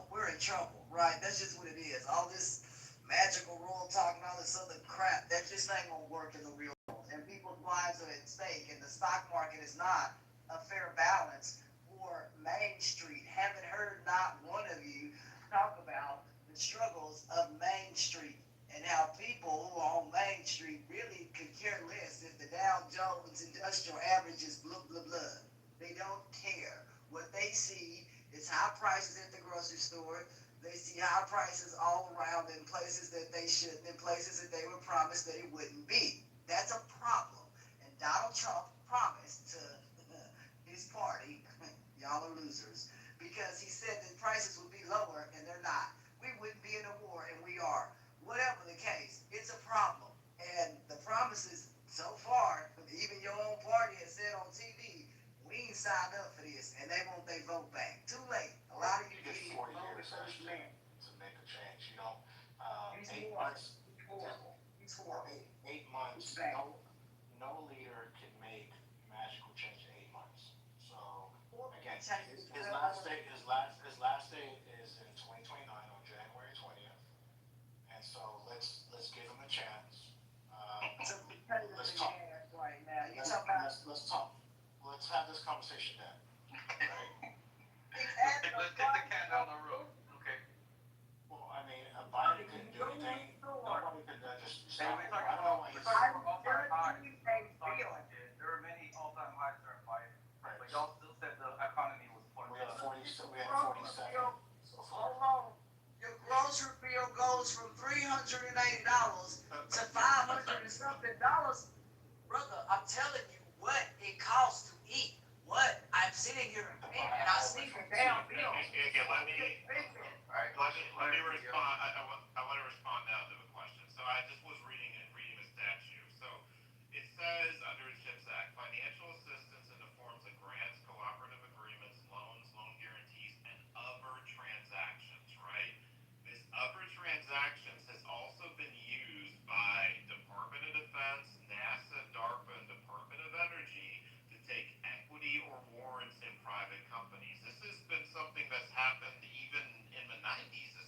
Speaker 18: we're in trouble, right? That's just what it is. All this magical world talk and all this other crap, that just ain't gonna work in the real world. And people's lives are at stake, and the stock market is not a fair balance for Main Street. Haven't heard not one of you talk about the struggles of Main Street and how people who are on Main Street really could care less if the Dow Jones Industrial Average is blah, blah, blah. They don't care. What they see is high prices at the grocery store. They see high prices all around in places that they shouldn't, in places that they were promised that it wouldn't be. That's a problem. And Donald Trump promised to his party, y'all are losers, because he said that prices would be lower, and they're not. We wouldn't be in a war, and we are. Whatever the case, it's a problem. And the promises so far, even your own party has said on TV, we ain't signed up for this, and they want their vote back. Too late. A lot of you
Speaker 4: get
Speaker 18: didn't
Speaker 4: 4
Speaker 18: vote
Speaker 4: years
Speaker 18: first
Speaker 4: actually
Speaker 18: man.
Speaker 4: to make a change. You know,
Speaker 18: He's
Speaker 4: 8
Speaker 18: horrible.
Speaker 4: months.
Speaker 18: He's horrible. He's horrible.
Speaker 4: 8 months.
Speaker 18: Back.
Speaker 4: No leader can make magical change in 8 months. So again,
Speaker 18: Change
Speaker 4: his last day is in 2029 on January 20th, and so let's give him a chance.
Speaker 18: It's a competitive
Speaker 4: Let's talk.
Speaker 18: advantage right now. You talking about
Speaker 4: Let's talk. Let's have this conversation then. Right?
Speaker 15: Let's get the cat down the road. Okay.
Speaker 4: Well, I mean, Biden couldn't do anything. Nobody could just
Speaker 15: Hey,
Speaker 4: stop.
Speaker 15: we're
Speaker 4: I
Speaker 15: talking
Speaker 4: don't know why
Speaker 15: about
Speaker 4: he's.
Speaker 15: all-time highs.
Speaker 18: feeling.
Speaker 15: There are many all-time highs during Biden,
Speaker 4: Right.
Speaker 15: but y'all still said the economy was
Speaker 4: We had 47 so far.
Speaker 18: Hold on. Your grocery bill goes from $380 to $500 and something dollars. Brother, I'm telling you what it costs to eat. What I'm sitting here and I see the damn bill.
Speaker 1: Let me respond. I want to respond now to the question. So I just was reading the statute. So it says under the CHIPS Act, financial assistance in the forms of grants, cooperative agreements, loans, loan guarantees, and other transactions, right? This other transactions has also been used by Department of Defense, NASA, DARPA, and Department of Energy to take equity or warrants in private companies. This has been something that's happened even in the 90s. This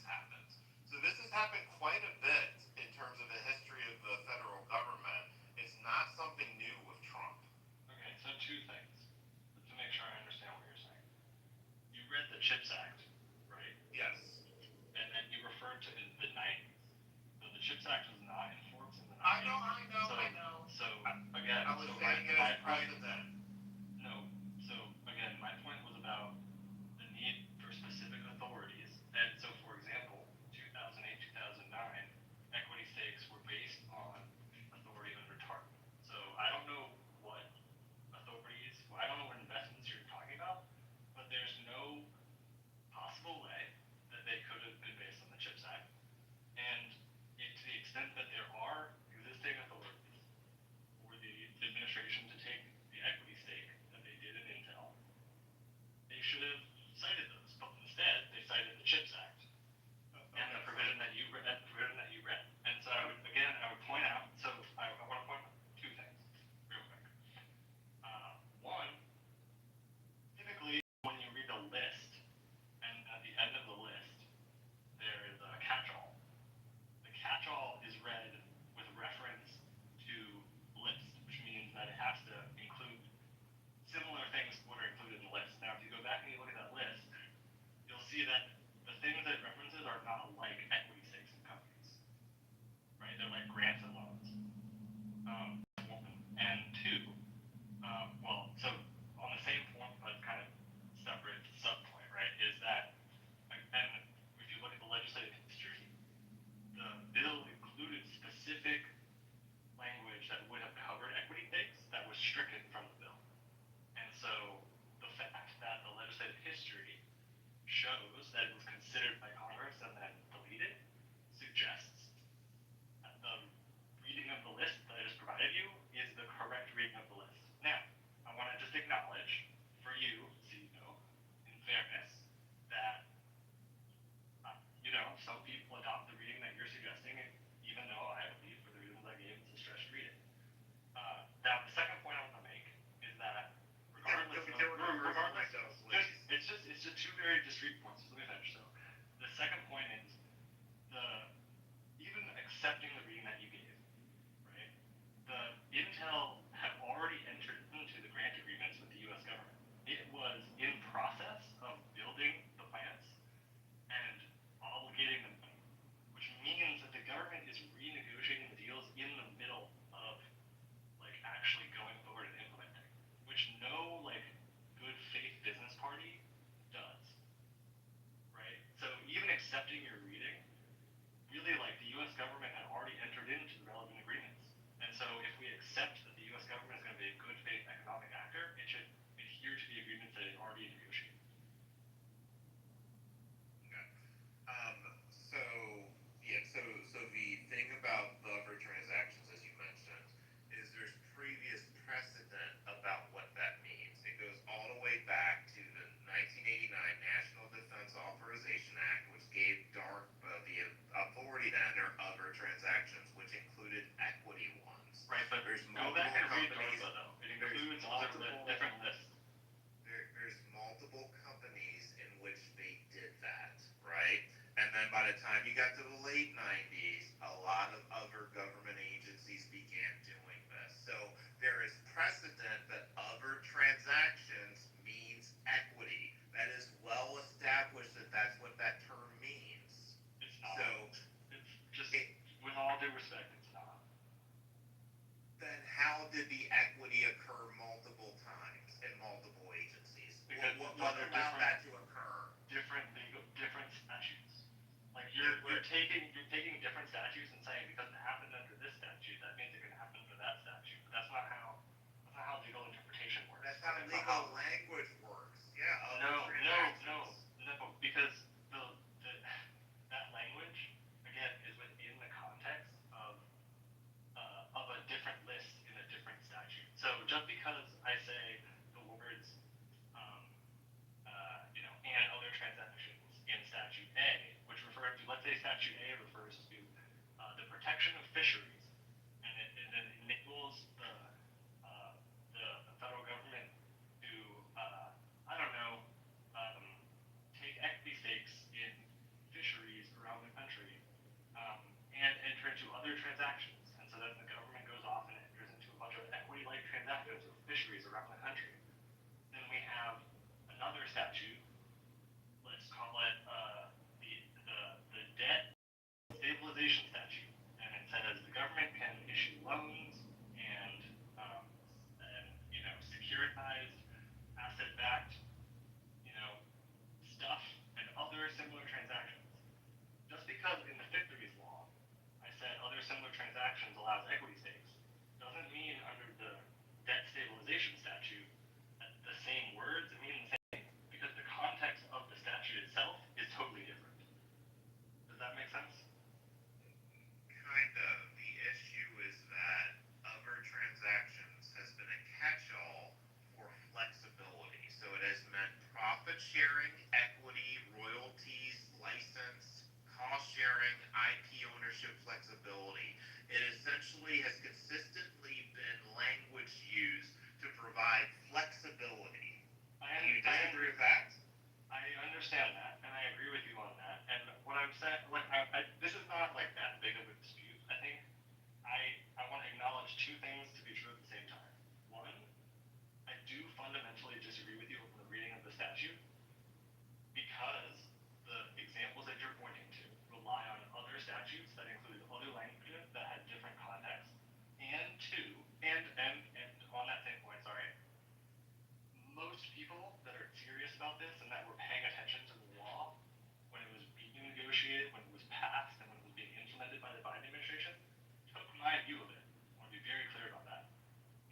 Speaker 19: by the time you got to the late 90s, a lot of other government agencies began doing this. So there is precedent that other transactions means equity. That is well established that that's what that term means.
Speaker 17: It's not.
Speaker 19: So
Speaker 17: it's just, with all due respect, it's not.
Speaker 19: Then how did the equity occur multiple times in multiple agencies?
Speaker 17: Because
Speaker 19: What allowed that to occur?
Speaker 17: Different statutes. Like you're taking different statutes and saying because it happened under this statute, that means it can happen under that statute. But that's not how legal interpretation works.
Speaker 19: That's how legal language works. Yeah.
Speaker 17: No, because that language again is within the context of a different list in a different statute. So just because I say the words and other transactions in statute A, which refers to, let's say statute A refers to the protection of fisheries, and it enables the federal government to I don't know take equity stakes in fisheries around the country and enter into other transactions, and so then the government goes off and enters into a bunch of equity-like transactions with fisheries around the country. Then we have another statute. Let's call it the debt stabilization statute, and it says the government can issue loans and securitized asset-backed stuff and other similar transactions. Just because in the fisheries law I said other similar transactions allows equity stakes doesn't mean under the debt stabilization statute that the same words mean the same, because the context of the statute itself is totally different. Does that make sense?
Speaker 19: Kind of. The issue is that other transactions has been a catch-all for flexibility. So it has meant profit sharing, equity, royalties, license, cost sharing, IP ownership flexibility. It essentially has consistently been language used to provide flexibility. Do you disagree with that?
Speaker 17: I understand that, and I agree with you on that. And what I'm saying, this is not like that big of a dispute. I think I want to acknowledge two things to be true at the same time. One, I do fundamentally disagree with you on the reading of the statute because the examples that you're pointing to rely on other statutes that include other languages that had different contexts. And two, and on that same point, sorry, most people that are serious about this and that were paying attention to the law when it was being negotiated, when it was passed, and when it was being implemented by the Biden administration, took my view of it. I want to be very clear about that.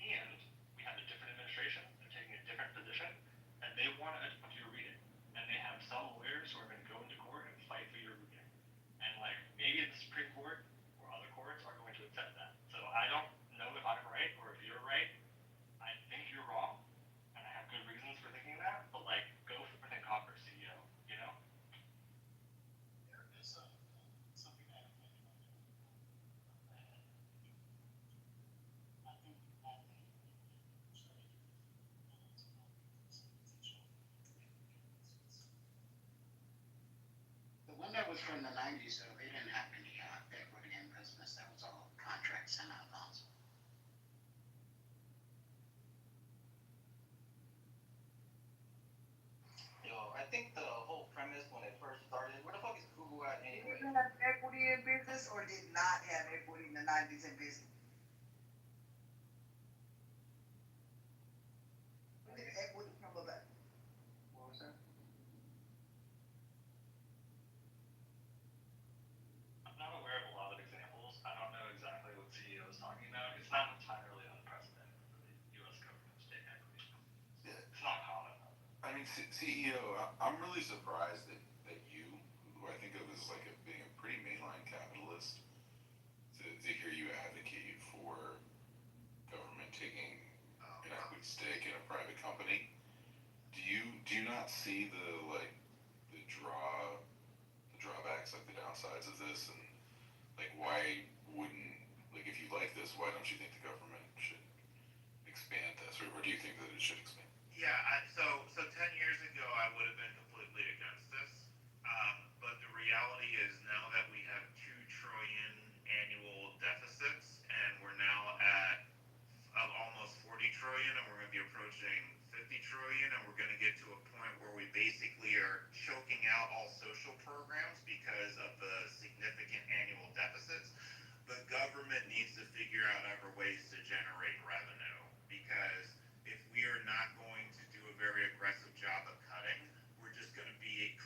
Speaker 17: And we have a different administration, they're taking a different position, and they want to adopt your reading. And they have some lawyers who are going to go into court and fight for your reading. And maybe the Supreme Court or other courts are going to accept that. So I don't know if I'm right or if you're right. I think you're wrong, and I have good reasons for thinking that. But go forth and conquer, CEO. You know.
Speaker 12: There is something I think the one that was from the 90s, though, they didn't have any equity in business. That was all contracts and outbounds.
Speaker 15: I think the whole premise when it first started, where the fuck is Google at anyway?
Speaker 18: Did have equity in business or did not have equity in the 90s in business? Where did equity come about?
Speaker 12: What was that?
Speaker 17: I'm not aware of a lot of examples. I don't know exactly what CEO is talking about. It's not entirely unprecedented for the U.S. government to take equity. It's not common.
Speaker 14: I mean, CEO, I'm really surprised that you, who I think of as being a pretty mainline capitalist, to hear you advocate for government taking an equity stake in a private company. Do you not see the drawbacks, the downsides of this, and why wouldn't, if you like this, why don't you think the government should expand this, or do you think that it should expand?
Speaker 19: Yeah, so 10 years ago I would have been completely against this, but the reality is now trillion, and we're going to get to a point where we basically are choking out all social programs because of the significant annual deficits, the government needs to figure out other ways to generate revenue, because if we are not going to do a very aggressive job of cutting, we're just going to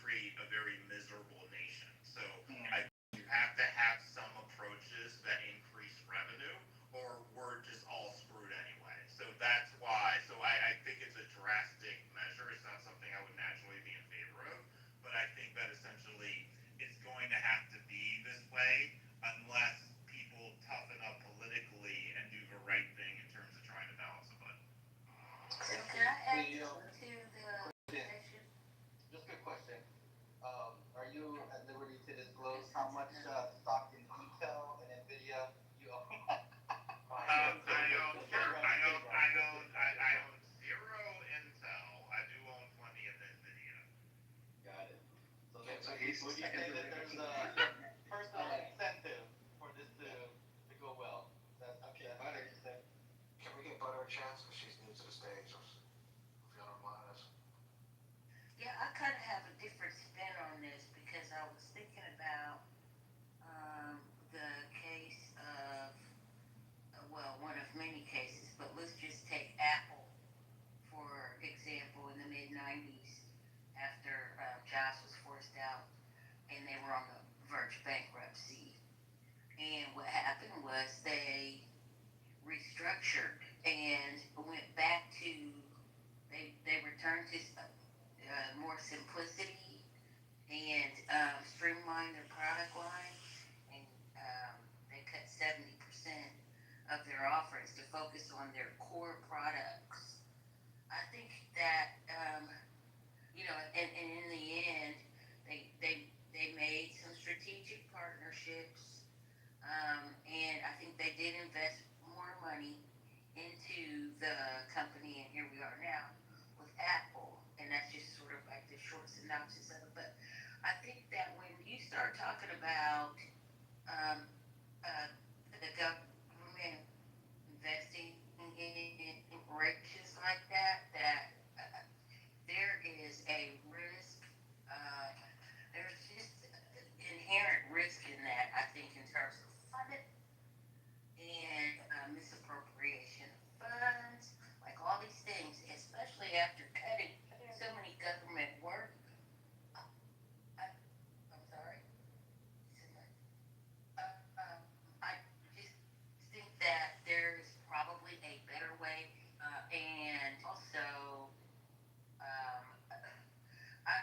Speaker 19: create a very miserable nation. So I you have to have some approaches that increase revenue, or we're just all screwed anyway. So that's why. So I think it's a drastic measure. It's not something I would naturally be in favor of, but I think that essentially it's going to have to be this way unless people toughen up politically and do the right thing in terms of trying to balance the budget.
Speaker 3: So can I add to the issue?
Speaker 20: Just a question. Are you at liberty to disclose how much stock in Intel and Nvidia you own?
Speaker 19: I own zero Intel. I do own plenty of Nvidia.
Speaker 20: Got it. So would you say that there's a personal incentive for this to go well? Okay, Butter.
Speaker 12: Can we get Butter a chance, because she's new to the stage, if y'all don't mind us?
Speaker 13: Yeah, I kind of have a different spin on this because I was thinking about the case of, well, one of many cases, but let's just take Apple, for example, in the mid-90s after Jobs was forced out and they were on the verge of bankruptcy. And what happened was they restructured and went back to, they returned to more simplicity and streamlined their product line, and they cut 70% of their offerings to focus on their core products. I think that and in the end, they made some strategic partnerships, and I think they did invest more money into the company, and here we are now with Apple, and that's just sort of like the short synopsis of it. But I think that when you start talking about the government investing in corporations like that, there is a risk. There's just inherent risk in that, I think, in terms of funding and misappropriation of funds, like all these things, especially after cutting so many government work. I'm sorry. I just think that there's probably a better way, and also,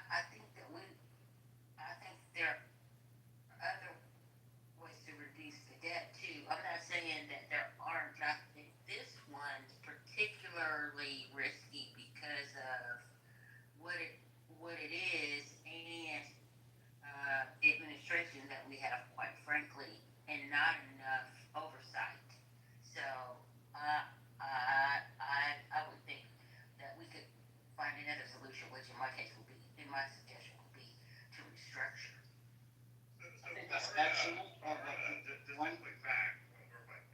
Speaker 13: I think there are other ways to reduce the debt too. I'm not saying that there aren't. I think this one's particularly risky because of what it is and administration that we have, quite frankly, and not enough oversight. So I would think that we could find another solution, which in my case would be, in my suggestion would be to restructure.
Speaker 20: I think that's excellent.
Speaker 19: Just a quick fact,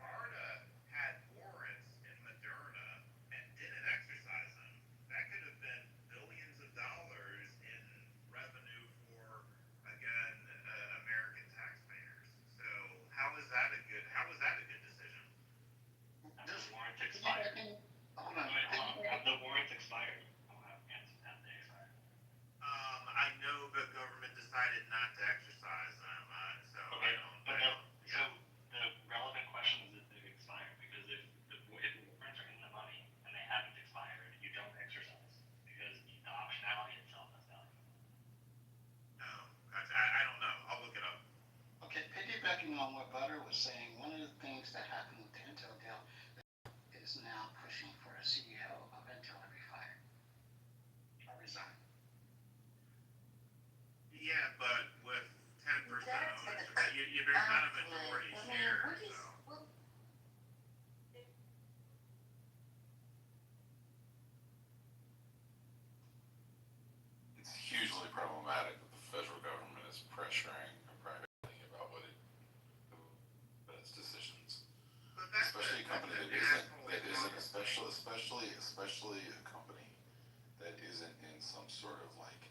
Speaker 19: BARDA had warrants in Moderna and didn't exercise them. That could have been billions of dollars in revenue for, again, American taxpayers. So how is that a good decision?
Speaker 17: The warrants expired.
Speaker 20: Hold on.
Speaker 17: Have the warrants expired? Have they expired?
Speaker 19: I know the government decided not to exercise them, so
Speaker 17: Okay,
Speaker 19: I don't.
Speaker 17: So the relevant question is if they've expired, because if the warrants are in the money and they haven't expired, you don't exercise because the optionality itself is value.
Speaker 19: No, gotcha. I don't know. I'll look it up.
Speaker 12: Okay, piggybacking on what Butter was saying, one of the things that happened with the Intel deal is now pushing for a CEO of Intel to be fired or resign.
Speaker 19: Yeah, but with 10% ownership, there's not a majority share. So.
Speaker 14: It's hugely problematic that the federal government is pressuring a private company about its decisions. Especially a company that isn't especially a company sort of like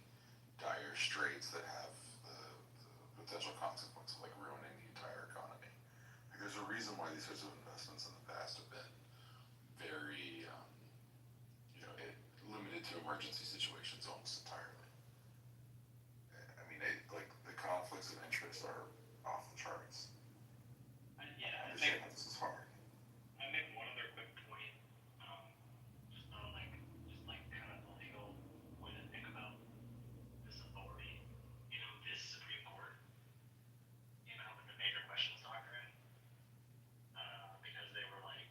Speaker 14: dire straits that have the potential consequence of like ruining the entire economy. Like, there's a reason why these sorts of investments in the past have been very, limited to emergency situations almost entirely. I mean, like the conflicts of interest are off the charts.
Speaker 17: Yeah,
Speaker 14: I understand that this is hard.
Speaker 17: I make one other quick point, just on just kind of the legal way to think about this authority. This Supreme Court came out with the major questions doctrine, because they were like,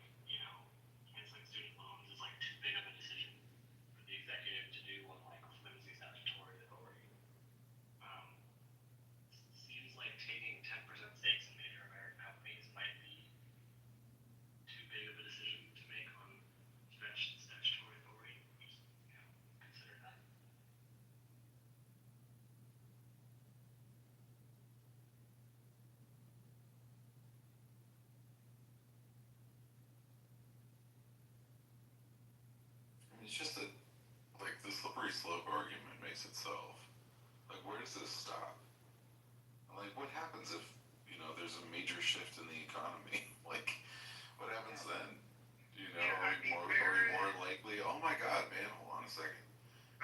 Speaker 17: canceling student loans is like too big of a decision for the executive to do on like flimsy statutory authority. Seems like taking 10% stakes in major American companies might be too big of a decision to make on stretched statutory authority. Just, consider that.
Speaker 14: I mean, it's just that, like, the slippery slope argument makes itself. Like, where does this stop? Like, what happens if, there's a major shift in the economy? Like, what happens then? Are we more likely, oh my god, man, hold on a second.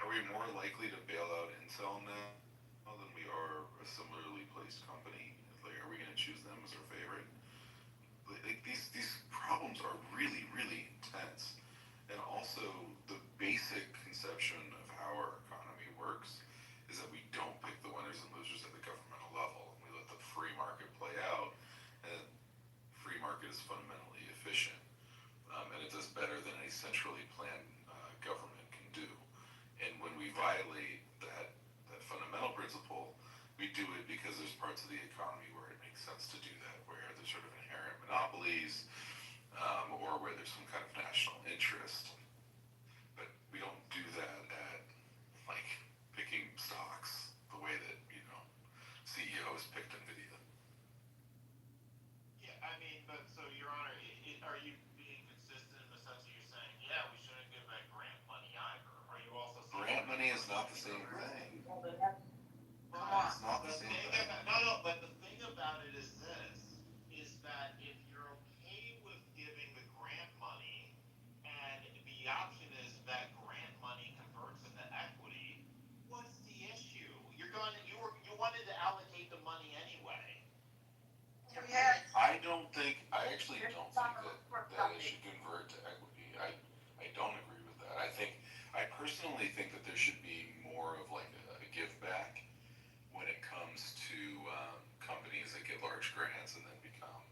Speaker 14: Are we more likely to bail out Intel now than we are a similarly placed company? Like, are we going to choose them as our favorite? Like, these problems are really, really intense. And also, the basic conception of how our economy works is that we don't pick the winners and losers at the governmental level. We let the free market play out, and free market is fundamentally efficient. And it does better than any centrally planned government can do. And when we violate that fundamental principle, we do it because there's parts of the economy where it makes sense to do that, where there's sort of inherent monopolies, or where there's some kind of national interest. But we don't do that at, like, picking stocks the way that, CEOs picked NVIDIA.
Speaker 1: Yeah, I mean, but so, Your Honor, are you being consistent in the sense that you're saying, yeah, we shouldn't give that grant money either? Are you also saying
Speaker 14: Grant money is not the same thing.
Speaker 1: Well,
Speaker 14: It's not the same thing.
Speaker 1: No, but the thing about it is this, is that if you're okay with giving the grant money, and the option is that grant money converts into equity, what's the issue? You wanted to allocate the money anyway.
Speaker 14: I actually don't think that it should convert to equity. I don't agree with that. I personally think that there should be more of like a give back when it comes to companies that get large grants and then become,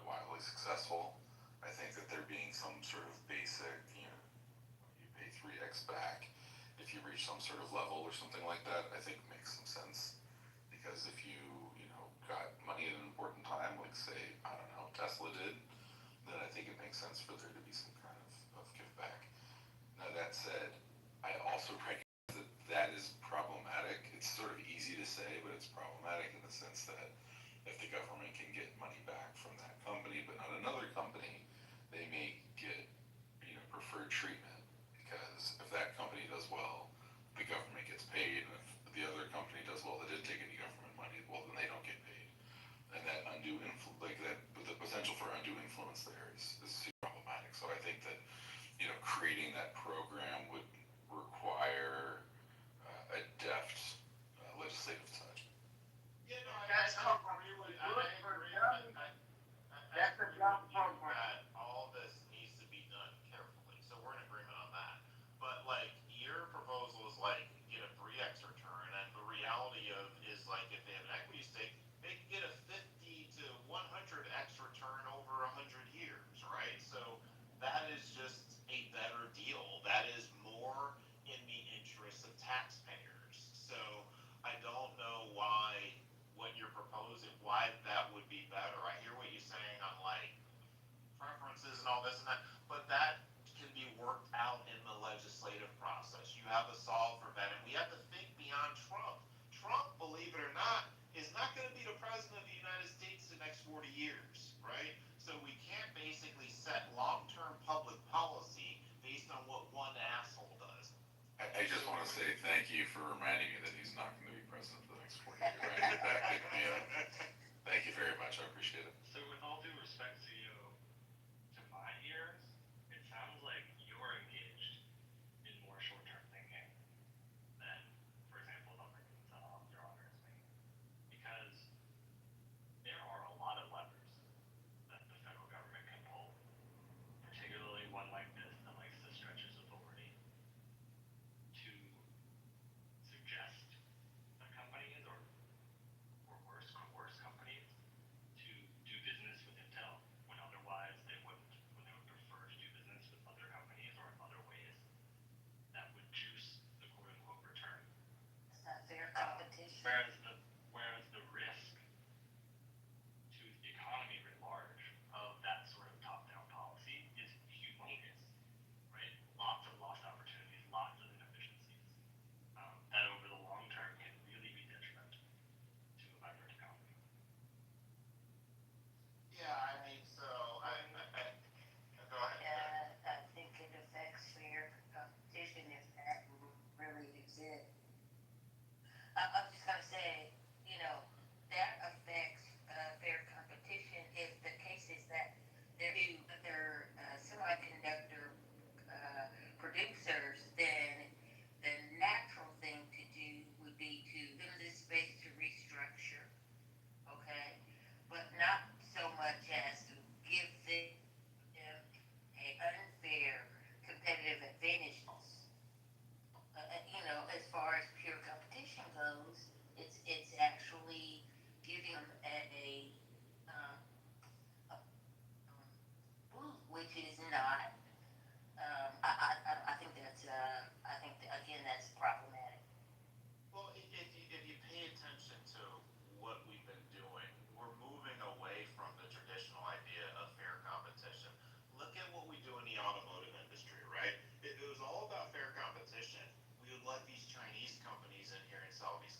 Speaker 14: wildly successful. I think that there being some sort of basic, you pay 3x back if you reach some sort of level or something like that, I think makes some sense. Because if you, got money at an important time, like say, I don't know, Tesla did, then I think it makes sense for there to be some kind of give back. Now that said, I also recognize that that is problematic. It's sort of easy to say, but it's problematic in the sense that if the government can get money back from that company, but not another company, they may get, preferred treatment. Because if that company does well, the government gets paid, and if the other company does well that didn't take any government money, well, then they don't get paid. And that undue the potential for undue influence there is super problematic. So I think that, creating that program would require a deft legislative touch.
Speaker 1: Yeah, no,
Speaker 7: That's
Speaker 1: I agree with that all this needs to be done carefully. So we're in agreement on that. But like your proposal is like get a 3x or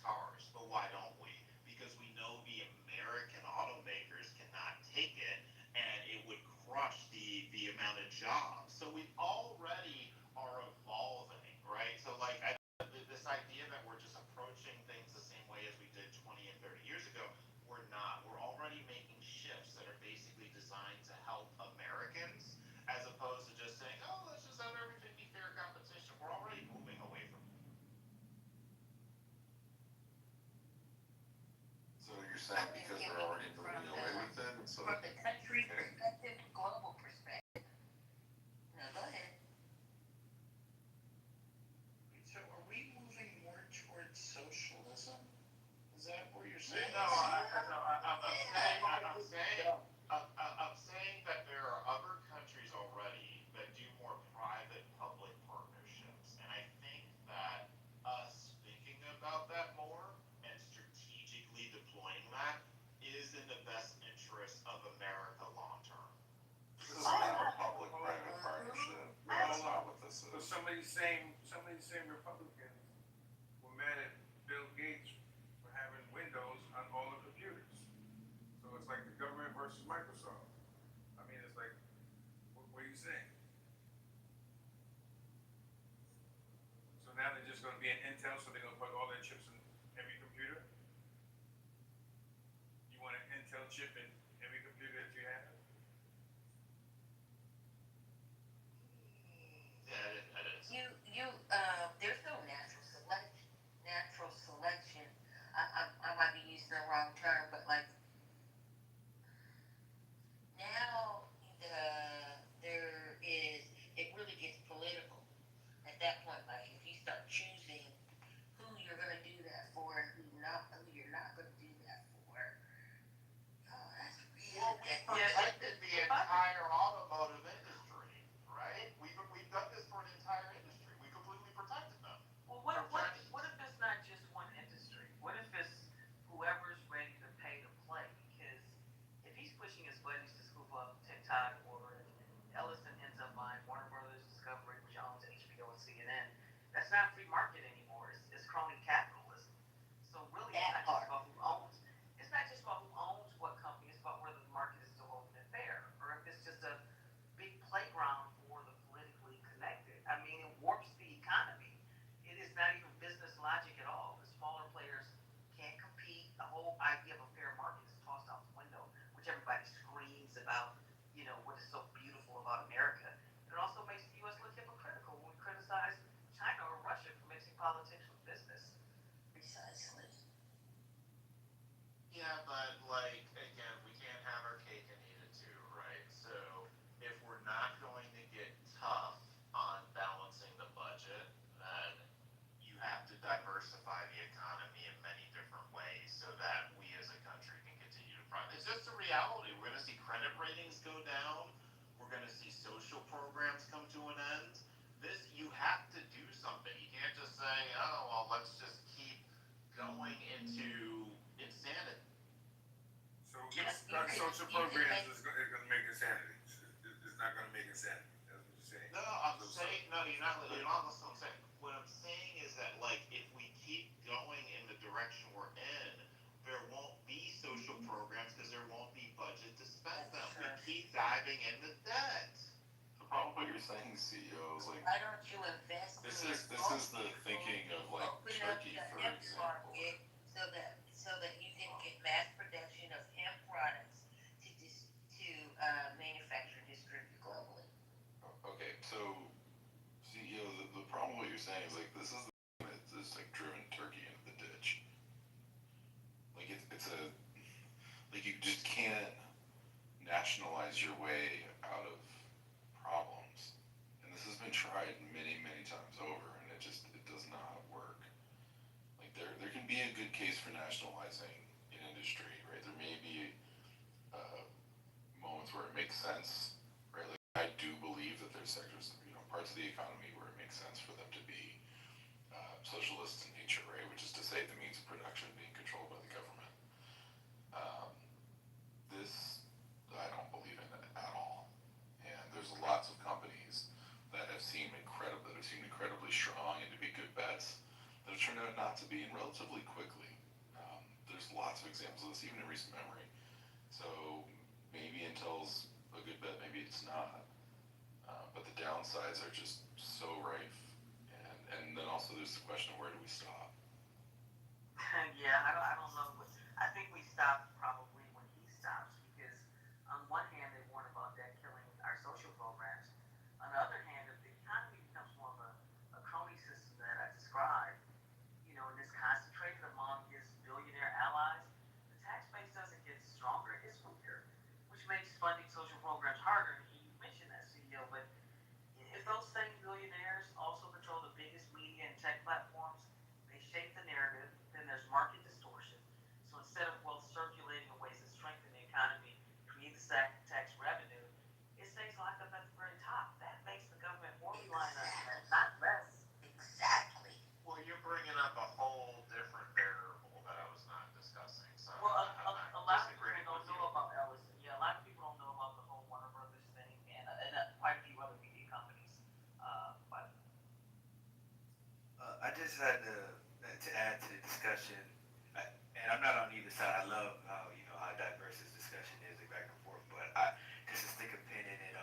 Speaker 1: cars. But why don't we? Because we know the American automakers cannot take it, and it would crush the amount of jobs. So we already are evolving, right? So like this idea that we're just approaching things the same way as we did 20 and 30 years ago, we're not. We're already making shifts that are basically designed to help Americans, as opposed to just saying, oh, let's just have everything be fair competition. We're already moving away from that.
Speaker 13: So you're saying because we're already moving away with it, so from the country perspective, global perspective. No, go ahead.
Speaker 12: So are we moving more towards socialism? Is that what you're saying?
Speaker 1: No, I'm saying that there are other countries already that do more private-public partnerships, and I think that us thinking about that more and strategically deploying that is in the best interest of America long-term.
Speaker 13: This is not a public-private partnership. That's not what this
Speaker 9: So
Speaker 13: is.
Speaker 9: some of these same Republicans were mad at Bill Gates for having Windows on all the computers. So it's like the government versus Microsoft. I mean, it's like, what are you saying? So now they're just gonna be an Intel, so they're gonna put all their chips in every computer? You want an Intel chip in every computer that you have?
Speaker 1: Yeah, it is.
Speaker 13: There's no natural selection. I might be using the wrong term, but like now it really gets political at that point. Like if you start choosing who you're gonna do that for and who you're not gonna do that for. Oh, that's real.
Speaker 1: Well, we protected the entire automotive industry, right? We've done this for an entire industry. We completely protected them.
Speaker 18: Well, what if it's not just one industry? What if it's whoever's ready to pay to play? Because if he's pushing his buddies to scoop up TikTok, or Ellison ends up buying Warner Brothers Discovery, which owns HBO and CNN, that's not free market anymore. It's crony capitalism. So really, it's not just about who owns. It's not just about who owns what company. It's about whether the market is still open and fair, or if it's just a big playground for the politically connected. I mean, it warps the economy. It is not even business logic at all. The smaller players can't compete. The whole idea of a fair market is tossed out the window, which everybody screams about, what is so beautiful about America. It also makes the U.S. look hypocritical when we criticize China or Russia for mixing politics with business.
Speaker 13: Precisely.
Speaker 1: Yeah, but like again, we can't have our cake and eat it too, right? So if we're not going to get tough on balancing the budget, then you have to diversify the economy in many different ways so that we as a country can continue to thrive. It's just a reality. We're going to see credit ratings go down. We're going to see social programs come to an end. You have to do something. You can't just say, oh, well, let's just keep going into insanity.
Speaker 9: So social programs is gonna make insanity. It's not gonna make insanity. That's what you're saying.
Speaker 1: No, I'm saying, no, you're not listening to what I'm saying. What I'm saying is that, like, if we keep going in the direction we're in, there won't be social programs because there won't be budget to spend them. We keep diving into debt.
Speaker 13: The problem with what you're saying, CEO, is like, why don't you invest
Speaker 14: This
Speaker 13: in
Speaker 14: is the thinking of like
Speaker 13: open
Speaker 14: Turkey,
Speaker 13: up
Speaker 14: for
Speaker 13: the hemp
Speaker 14: example.
Speaker 13: market so that you can get mass production of hemp products to manufacture and distribute globally.
Speaker 14: Okay, so CEO, the problem with what you're saying is like this is it's like driven Turkey into the ditch. Like you just can't nationalize your way out of problems, and this has been tried many times over, and it does not work. Like there can be a good case for nationalizing an industry, right? There may be moments where it makes sense, right? Like I do believe that there's sectors, parts of the economy where it makes sense for them to be socialist in nature, right? Which is to say the means of production being controlled by the government. This I don't believe in it at all. And there's lots of companies that have seemed incredibly strong and to be good bets that have turned out not to be, and relatively quickly. sides are just so rife, and then also there's the question of where do we stop?
Speaker 18: Yeah, I don't know. I think we stop probably when he stops because on one hand they warn about that killing our social programs. On the other hand, if the economy becomes more of a crony system that I described, and it's concentrated among his billionaire allies, the tax base doesn't get stronger, it's weaker, which makes funding social programs harder. And you mentioned that, CEO, but if those same billionaires also control the biggest media and tech platforms, they shape the narrative, then there's market distortion. So instead of wealth circulating in ways that strengthen the economy, create the tax revenue, it stays locked up at the very top. That makes the government more reliant on that, not less.
Speaker 13: Exactly.
Speaker 19: Well, you're bringing up a whole different variable that I was not discussing, so.
Speaker 18: Well,
Speaker 19: I'm
Speaker 18: a
Speaker 19: not
Speaker 18: lot of
Speaker 19: disagreeing
Speaker 18: people don't
Speaker 19: with you.
Speaker 18: know about Ellison. Yeah, a lot of people don't know about the whole Warner Brothers thing and quite a few other media companies. But
Speaker 9: I just had to add to the discussion, and I'm not on either side. I love how diverse this discussion is, like, back and forth. But I just to stick a pin in it,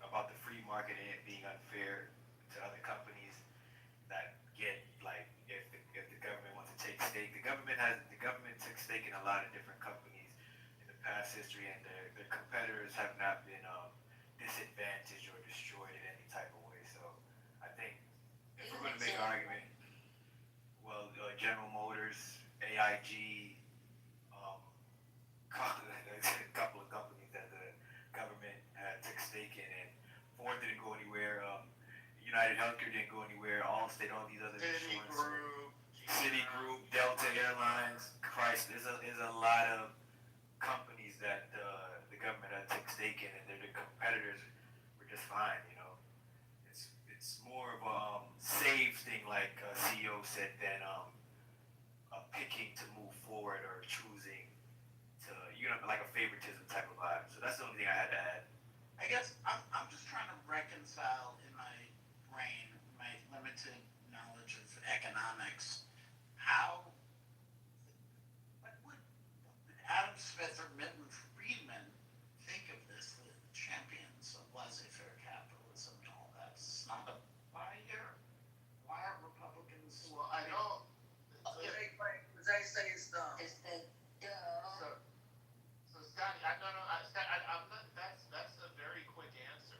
Speaker 9: about the free market and it being unfair to other companies that get, like, if the government wants to take stake, the government took stake in a lot of different companies in the past history, and their competitors have not been disadvantaged or destroyed in any type of way. So I think if we're going to make an argument, well, General Motors, AIG, a couple of companies that the government took stake in, and Ford didn't go anywhere. United Healthcare didn't go anywhere. Allstate, all these other Citigroup, Delta Airlines, Christ. There's a lot of companies that the government had took stake in, and their competitors were just fine. It's more of a save thing, like CEO said, than a picking to move forward or choosing to, like a favoritism type of vibe. So that's the only thing I had to add.
Speaker 16: I guess I'm just trying to reconcile in my brain my limited knowledge of economics. What would Adam Smith or Milton Friedman think of this, the champions of laissez-faire capitalism and all that? It's not a buyer. Why are Republicans?
Speaker 19: Well, I know.
Speaker 18: Jay says
Speaker 13: It's the
Speaker 19: So Scotty, I'm not. That's a very quick answer.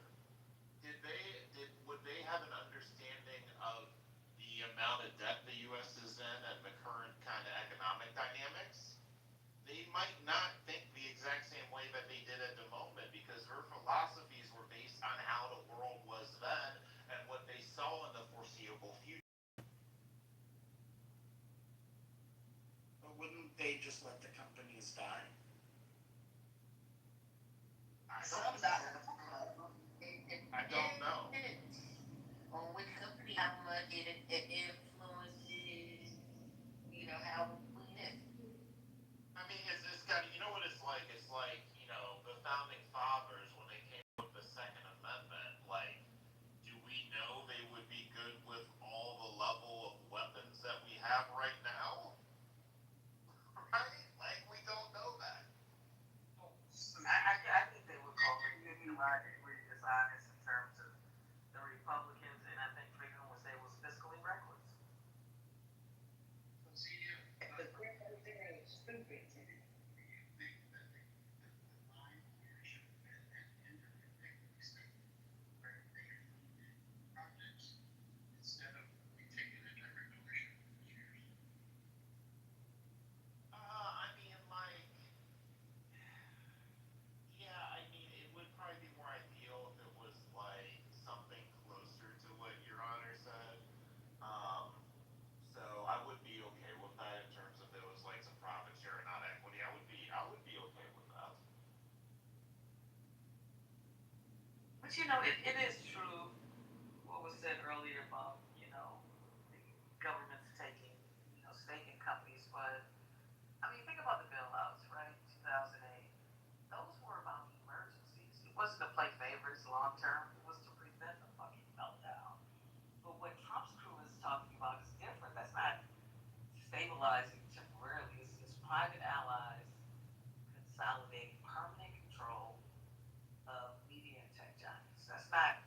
Speaker 19: Would they have an understanding of the amount of debt the U.S. is in and the current kind of economic dynamics? They might not think the exact same way that they did at the moment, because their philosophies were based on how the world was then and what they saw in the foreseeable future.
Speaker 16: But wouldn't they just let the companies die?
Speaker 19: I don't know.
Speaker 13: On which company, how much it influences, how we live.
Speaker 19: I mean, it's got, you know what it's like? It's like, the founding fathers, when they came up with the Second Amendment, like, do we know they would be good with all the level of weapons that we have right now? Right? Like, we don't know that.
Speaker 18: I think they would call it. You'd be right. We're dishonest in terms of the Republicans, and I think Freeman would say was fiscally reckless.
Speaker 16: Stupid.
Speaker 12: Instead of taking a different direction.
Speaker 19: I mean, like, yeah, I mean, it would probably be more ideal if it was, like, something closer to what Your Honor said. So I would be okay with that in terms of it was, like, some profit share and not equity. I would be okay with that.
Speaker 18: But it is true what was said earlier about the government's taking stake in companies. But I mean, think about the bailouts, right? 2008. Those were about emergencies. It wasn't to play favorites long term. It was to prevent a fucking meltdown. But what Trump's crew is talking about is different. That's not stabilizing temporarily. It's private allies consolidating permanent control of media and tech giants. That's not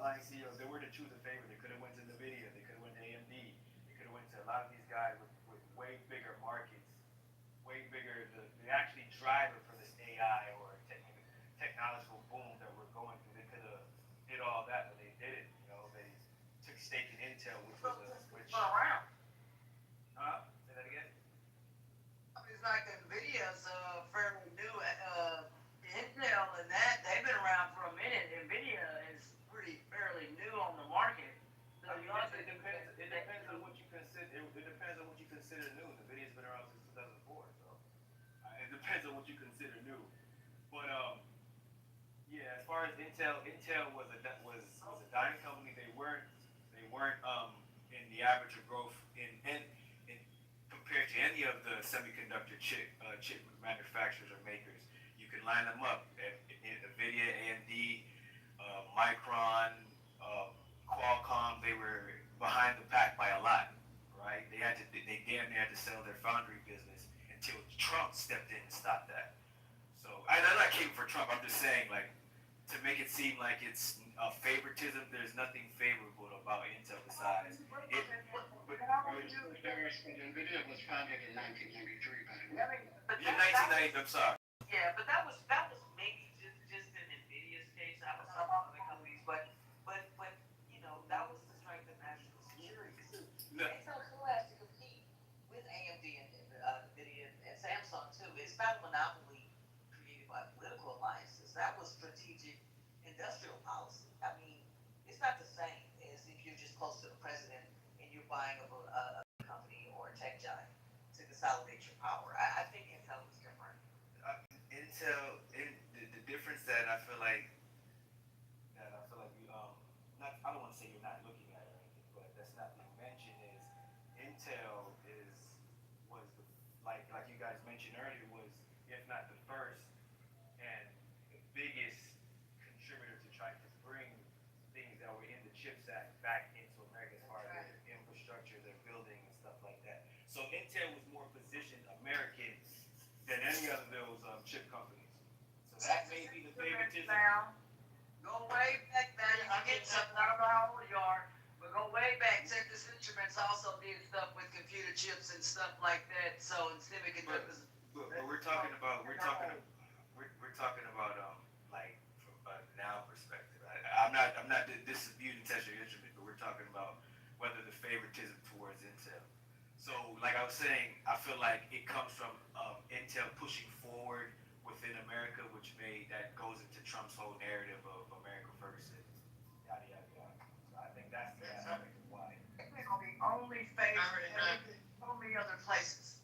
Speaker 9: online CEOs, they were to choose a favor. They could have went to NVIDIA. They could have went to AMD. They could have went to a lot of these guys with way bigger markets, way bigger. The actually driver for this AI or technological boom that we're going through. They could have did all that, but they didn't. They took stake in Intel, which.
Speaker 18: Around.
Speaker 9: Say that again.
Speaker 18: Companies like NVIDIA's fairly new. Intel and that they've been around for a minute. NVIDIA is fairly new on the market. So
Speaker 9: It depends on what you consider. It depends on what you consider new. NVIDIA's been around since 2004, so it depends on what you consider new. But yeah, as far as Intel was a dying company. They weren't in the average of growth in compared to any of the semiconductor chip manufacturers or makers. You can line them up. NVIDIA, AMD, Micron, Qualcomm. They were behind the pack by a lot, right? They damn near had to sell their foundry business until Trump stepped in and stopped that. So I'm not kidding for Trump. I'm just saying, like, to make it seem like it's favoritism. There's nothing favorable about Intel besides it.
Speaker 12: NVIDIA was founded in 1993, by the way.
Speaker 9: In 1990, I'm sorry.
Speaker 18: Yeah, but that was maybe just in NVIDIA's case. That was some other companies, but that was the strength of national security.
Speaker 13: Intel still has to compete with AMD and NVIDIA and Samsung too. It's not a monopoly created by political alliances. That was strategic industrial policy. I mean, it's not the same as if you're just close to the president and you're buying a company or a tech giant to consolidate your power. I think Intel is different.
Speaker 9: The difference that I feel like we I don't want to say you're not looking at it or anything, but that's not being mentioned is Intel was like you guys mentioned earlier, was if not the first and the biggest contributor to try to bring things that were in the CHIPS Act back into America as far as their infrastructure, their building and stuff like that. So Intel was more positioned American than any of those chip companies. So that may be the favoritism.
Speaker 18: Go way back there. You can get something. I don't know how old you are, but go way back. Texas Instruments also did stuff with computer chips and stuff like that. So in semiconductors.
Speaker 9: But we're talking about like from a now perspective. I'm not disputing Texas Instruments, but we're talking about whether the favoritism towards Intel. So like I was saying, I feel like it comes from Intel pushing forward within America, which that goes into Trump's whole narrative of America first and yada yada yada. So I think that's the aspect of why.
Speaker 18: The only favorite, so many other places.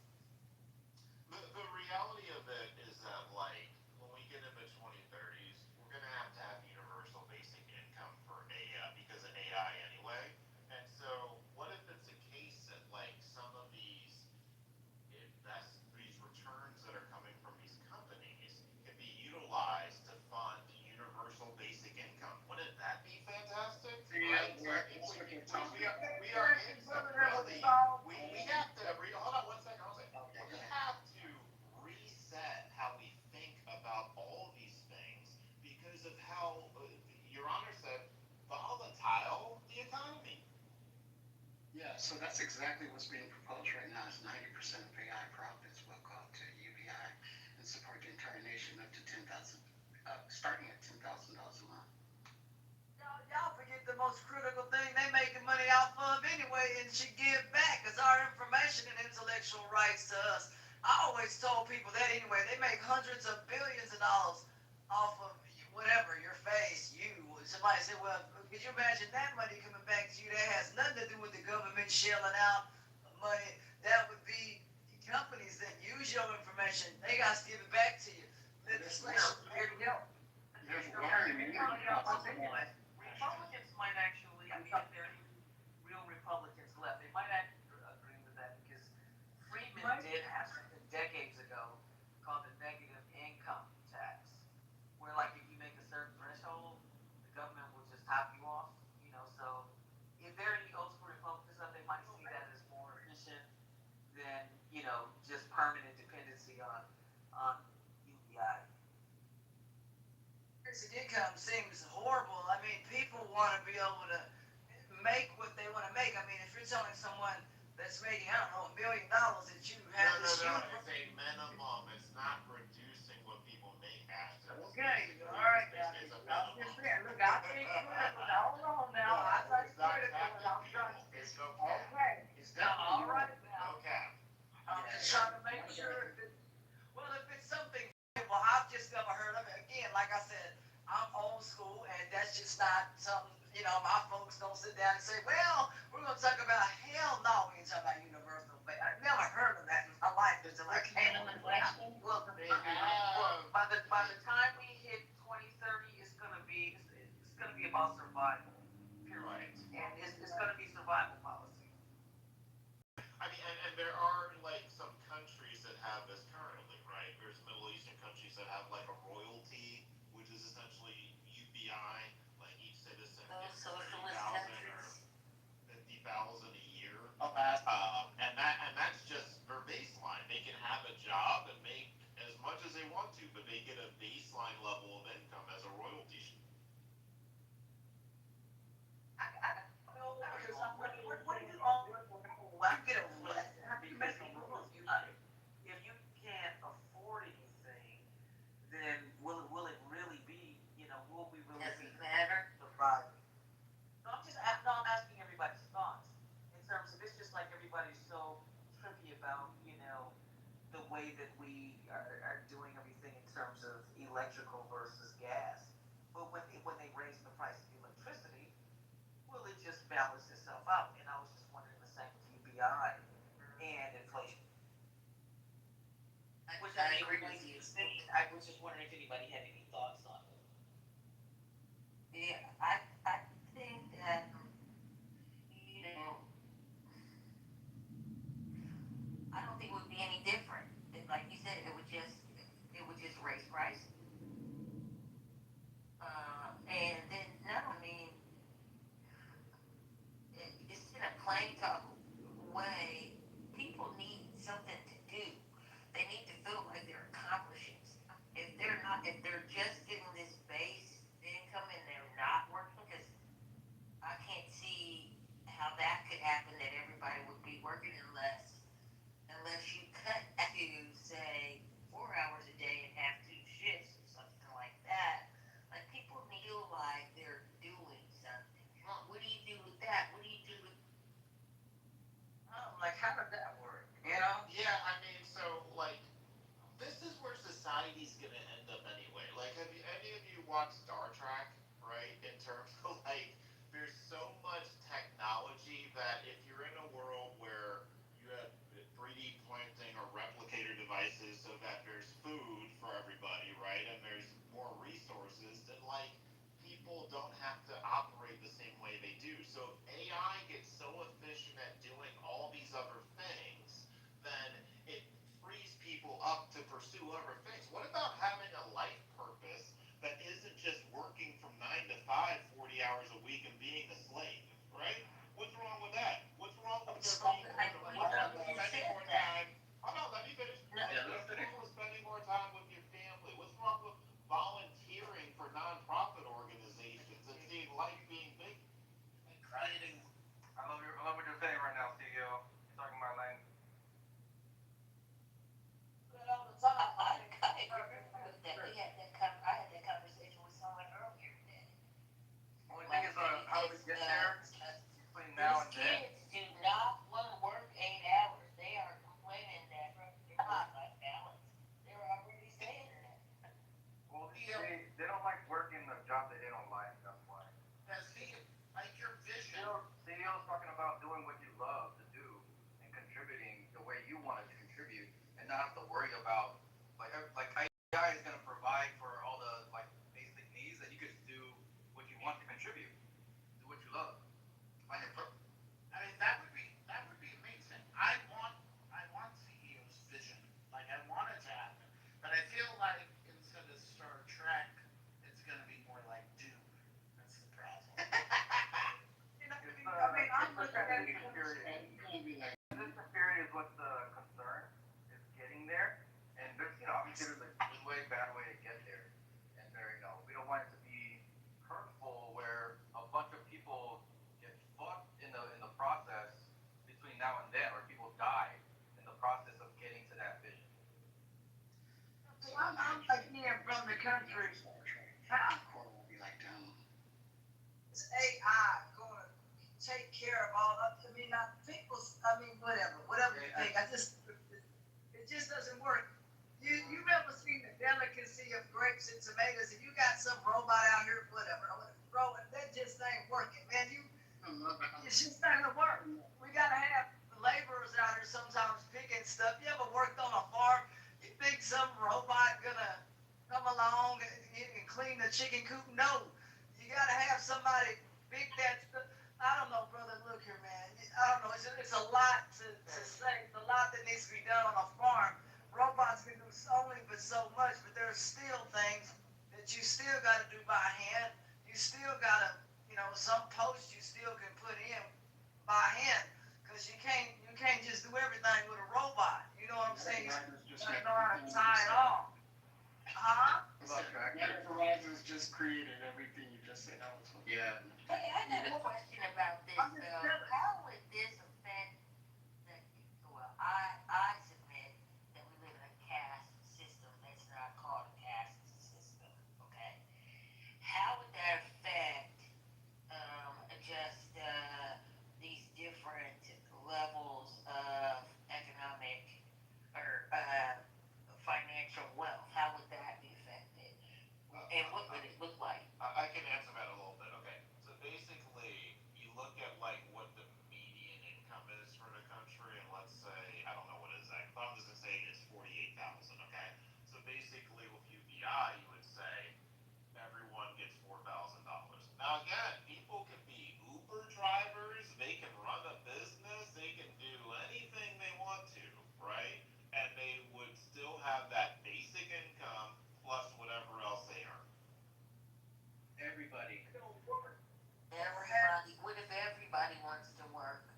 Speaker 1: The reality of it is that, like, when we get into 2030s, we're going to have universal basic income for because of AI anyway. And so, what if it's a case that, like, some of these returns that are coming from these companies can be utilized to fund universal basic income? Wouldn't that be fantastic? Right? We are in some really, we have to hold on one second. We have to reset how we think about all these things because of how Your Honor said volatile the economy.
Speaker 12: Yeah, so that's exactly what's being proposed right now. Is 90% of AI profits will go to UBI and support the entire nation up to starting at $10,000 a month.
Speaker 18: Y'all forget the most critical thing they making money off of anyway and should give back is our information and intellectual rights to us. I always told people that anyway. They make hundreds of billions of dollars off of whatever, your face, you. Somebody said, well, could you imagine that money coming back to you? That has nothing to do with the government shelling out money. That would be companies that use your information. They got to give it back to you. Legislation, here we go. Republicans might actually, I mean, if there are any real Republicans left, they might actually agree with that because Friedman did have something decades ago called the negative income tax, where like if you make a certain threshold, the government will just top you off, so if there are any old school Republicans left, they might see that as more efficient than, just permanent dependency on UBI. basic income seems horrible. I mean, people want to be able to make what they want to make. I mean, if you're telling someone that's making, I don't know, $1 million that you have this
Speaker 1: No,
Speaker 18: huge.
Speaker 1: it's a minimum. It's not reducing what people make after.
Speaker 18: Okay, all right, now,
Speaker 1: It's a
Speaker 18: I'm
Speaker 1: minimum.
Speaker 18: just saying, look, I've been critical. Now, hold on now, I got
Speaker 1: It's not
Speaker 18: critical and I'm
Speaker 1: capping
Speaker 18: trying.
Speaker 1: people. It's no cap.
Speaker 18: Okay,
Speaker 1: It's
Speaker 18: now, all
Speaker 1: definitely
Speaker 18: right now,
Speaker 1: no cap.
Speaker 18: I'm just trying to make sure if it, well, if it's something, well, I've just never heard of it. Again, like I said, I'm old school and that's just not something, you know, my folks don't sit down and say, well, we're gonna talk about, hell no, we ain't talking about universal, but I've never heard of that in my life until I came on the ground. Well, by the time we hit 2030, it's gonna be about survival.
Speaker 1: Right.
Speaker 18: And it's gonna be survival policy.
Speaker 1: I mean, and there are like some countries that have this currently, right? There's Middle Eastern countries that have like a royalty, which is essentially UBI, like each citizen gets 30,000 or 50,000 a year. And that's just their baseline. They can have a job and make as much as they want to, but they get a baseline level of income as a royalty.
Speaker 18: What do you all, well, I get a, how do you make a rule if you can't afford anything, then will it really be, you know, will we really
Speaker 13: Does
Speaker 18: be
Speaker 13: it matter?
Speaker 18: surviving? No, I'm asking everybody's thoughts in terms of, it's just like everybody's so trippy about, you know, the way that we are doing everything in terms of electrical versus gas. But when they raise the price of electricity, will it just balance itself out? And I was just wondering the same with UBI and inflation. Which I agree with you. I was just wondering if anybody had any thoughts on it.
Speaker 13: Yeah, I think that, you know, I don't think it would be any different. Like you said, it would just raise prices. And then, no, I mean, it's in a plain talk way. People need something to do. They need to feel like they're accomplishing stuff. If they're just getting this base income and they're not working, because I can't see how that could happen, that everybody would be working unless you cut to, say, 4 hours a day and have 2 shifts or something like that. Like, people feel like they're doing something. What do you do with that? What do you do with...
Speaker 18: Like, how did that work? You know?
Speaker 1: Yeah, I mean, so like, this is where society's gonna end up anyway. Like, have any of you watched Star Trek? Right? In terms of like, there's so much technology that if you're in a world where you have 3D printing or replicator devices so that there's food for everybody, right? And there's more resources, then like, people don't have to operate the same way they do. So if AI gets so efficient at doing all these other things, then it frees people up to pursue other things. What about having a life purpose that isn't just working from 9 to 5, 40 hours a week and being a slave, right? What's wrong with that? What's wrong with spending more time? Hold on, let me finish. What's wrong with spending more time with your family? What's wrong with volunteering for nonprofit organizations and seeing life being big?
Speaker 9: I love what you're saying right now, CEO. You're talking my language.
Speaker 13: I had that conversation with someone earlier today.
Speaker 9: Only thing is, how do we get there? Between now and then.
Speaker 13: Kids do not want to work 8 hours. They are complaining that they're not like balance. They're already saying that.
Speaker 9: Well, they don't like working the job that they don't like. That's why.
Speaker 12: Now, see, like your vision.
Speaker 9: CEO's talking about doing what you love to do and contributing the way you want to contribute, and not have to worry about like AI is going to provide for all the like basic needs that you could do what you want to contribute, do what you love.
Speaker 12: I mean, that would be amazing. I want CEO's vision. Like, I want it to happen, but I feel like instead of Star Trek, it's gonna be more like Dune. That's the problem.
Speaker 18: I mean, I'm looking at it.
Speaker 9: This period is what's the concern, is getting there, and
Speaker 18: from the country. How
Speaker 12: will be like them.
Speaker 18: is AI gonna take care of all of, I mean, not people, I mean, whatever you think, it just doesn't work. You ever seen the delicacy of grapes and tomatoes, and you got some robot out here, whatever, that just ain't working, man, it's just not gonna work. We gotta have laborers out here sometimes picking stuff. You ever worked on a farm? You think some robot gonna come along and clean the chicken coop? No. You gotta have somebody pick that stuff. I don't know, brother. Look here, man. I don't know. It's a lot to say. It's a lot that needs to be done on a farm. Robots can do only but so much, but there's still things that you still gotta do by hand. You still gotta, some posts you still can put in by hand, because you can't just do everything with a robot. You know what I'm saying? You gotta know how to tie it off. Huh?
Speaker 12: Verizon's just created everything you just said.
Speaker 5: Yeah.
Speaker 13: Hey, I got a question about this though. How would this affect the, well, I submit that we live in a caste system that's not called a caste system, okay? How would that affect just these different levels of economic or financial wealth? How would that be affected? And what would it look like?
Speaker 1: I can answer that a little bit. Okay, so basically, you look at like what the median income is for the country, and let's say I don't know what it is exactly, but I'm just gonna say it's 48,000. Okay, so basically with UBI, you would say everyone gets $4,000. Now again, people can be Uber drivers, they can run a business, they can do anything they want to, right? And they would still have that basic income plus whatever else they earn.
Speaker 20: Everybody.
Speaker 13: Everybody, what if everybody wants to work?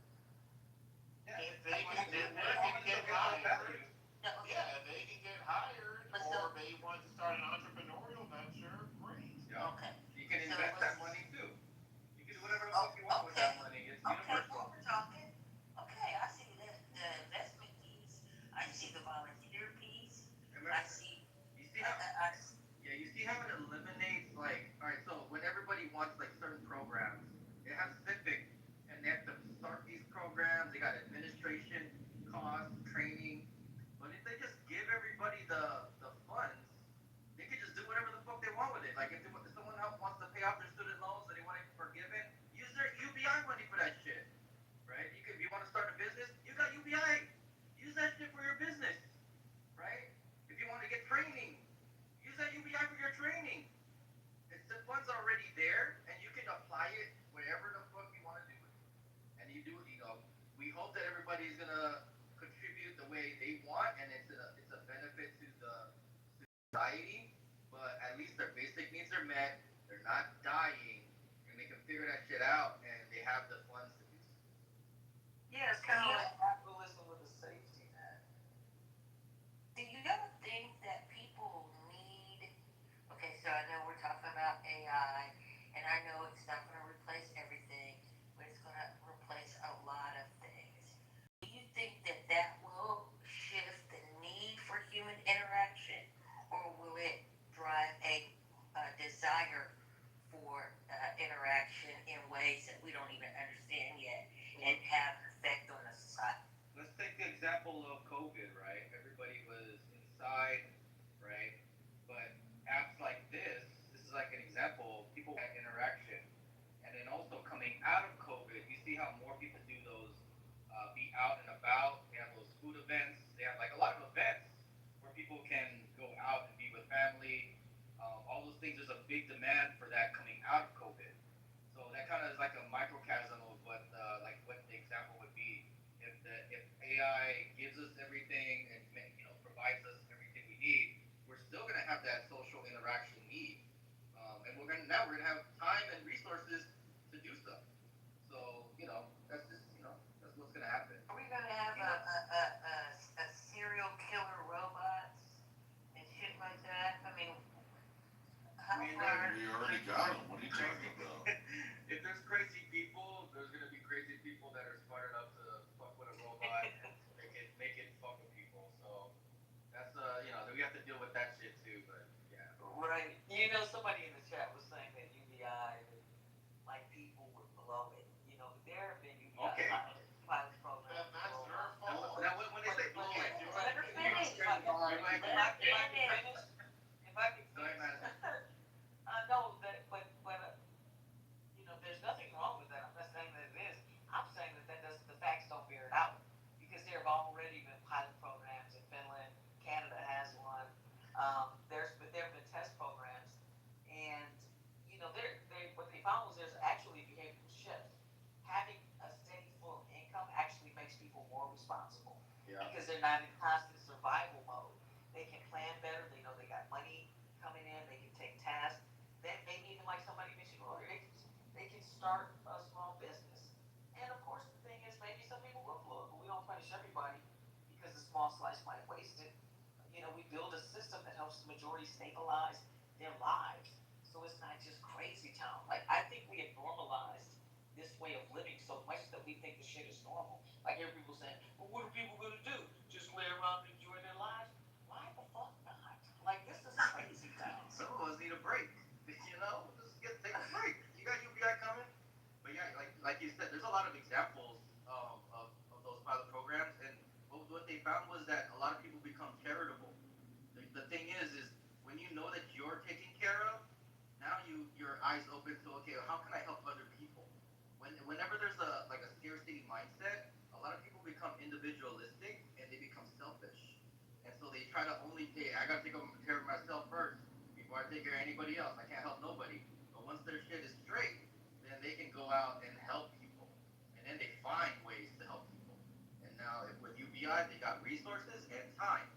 Speaker 1: If they can get hired, yeah, if they can get hired, or they want to start an entrepreneurial venture, great.
Speaker 20: Yeah.
Speaker 13: Okay.
Speaker 20: You can invest that money too. You can do whatever the fuck you want with that money. It's universal.
Speaker 13: We're talking. Okay, I see the investment piece. I see the volunteer piece. I see.
Speaker 20: You see how? Yeah, you see how it eliminates, like, all right, so when everybody wants like certain programs, they have civic, and they have to start these programs. They got administration costs, training. But if they just give everybody the funds, they can just do whatever the fuck they want with it. Like if someone else wants to pay off their student loans and they want it forgiven, use their UBI money for that shit, right? If you want to start a business, you got UBI. Use that shit for your business, right? If you want to get training, use that UBI for your training. It's the funds already there, and you can apply it wherever the fuck you want to do it. And you do, we hope that everybody's gonna contribute the way they want, and it's a benefit to the society. But at least their basic needs are met. They're not dying, and they can figure that shit out, and they have the funds to do so.
Speaker 18: Yeah, it's kind of like capitalism with a safety net.
Speaker 13: Do you ever think that people need? Okay, so I know we're talking about AI, and I know it's not going to replace everything, but it's going to replace a lot of things. Do you think that that will shift the need for human interaction, or will it drive a desire for interaction in ways that we don't even understand yet and have an effect on the society?
Speaker 20: Let's take the example of COVID, right? Everybody was inside, right? But apps like this is like an example. People had interaction. And then also coming out of COVID, you see how more people do those be out and about. They have those food events. They have like a lot of events where people can go out and be with family. All those things, there's a big demand for that coming out of COVID. So that kind of is like a microcosm of what the example would be. If AI gives us everything and provides us everything we need, we're still gonna have that social interaction need, and we're gonna have time and resources to do stuff. So that's just that's what's gonna happen.
Speaker 13: Are we gonna have a serial killer robots and shit like that? I mean, how far?
Speaker 14: We already got them. What are you talking about?
Speaker 20: If there's crazy people, there's gonna be crazy people that are smart enough to fuck with a robot and make it fuck with people. So that's we have to deal with that shit too. But yeah.
Speaker 18: not in constant survival mode. They can plan better. They know they got money coming in. They can take tasks. Then maybe even like somebody mentioned earlier, they can start a small business. And of course, the thing is, maybe some people will blow it, but we don't punish everybody because the small slice might waste it. We build a system that helps the majority stabilize their lives. So it's not just crazy town. Like, I think we have normalized this way of living so much that we think the shit is normal. Like, hear people saying, well, what are people gonna do? Just lay around and enjoy their lives? Why the fuck not? Like, this is crazy town.
Speaker 9: Some of us need a break. Just take a break. You got UBI coming, but yeah, like you said, there's a lot of examples of those pilot programs, and what they found was that a lot of people become charitable. The thing is when you know that you're taken care of, now your eyes open to, okay, how can I help other people? Whenever there's a scarcity mindset, a lot of people become individualistic and they become selfish, and so they try to only I gotta take care of myself first before I take care of anybody else. I can't help nobody. But once their shit is straight, then they can go out and help people, and then they find ways to help people. And now with UBI, they got resources and time,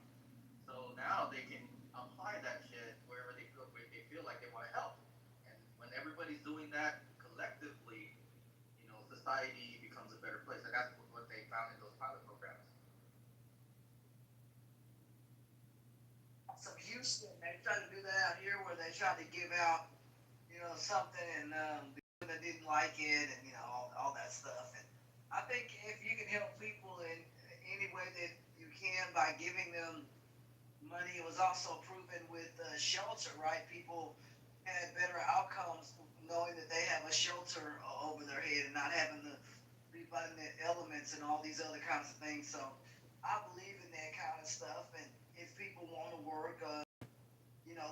Speaker 9: so now they can apply that shit wherever they feel like they want to help. And when everybody's doing that collectively, society becomes a better place. And that's what they found in those pilot programs.
Speaker 18: So Houston, they tried to do that out here where they tried to give out, something, and that didn't like it, and all that stuff. And I think if you can help people in any way that you can by giving them money, it was also proven with shelter, right? People had better outcomes knowing that they have a shelter over their head and not having to be fighting the elements and all these other kinds of things. So I believe in that kind of stuff. And if people want to work,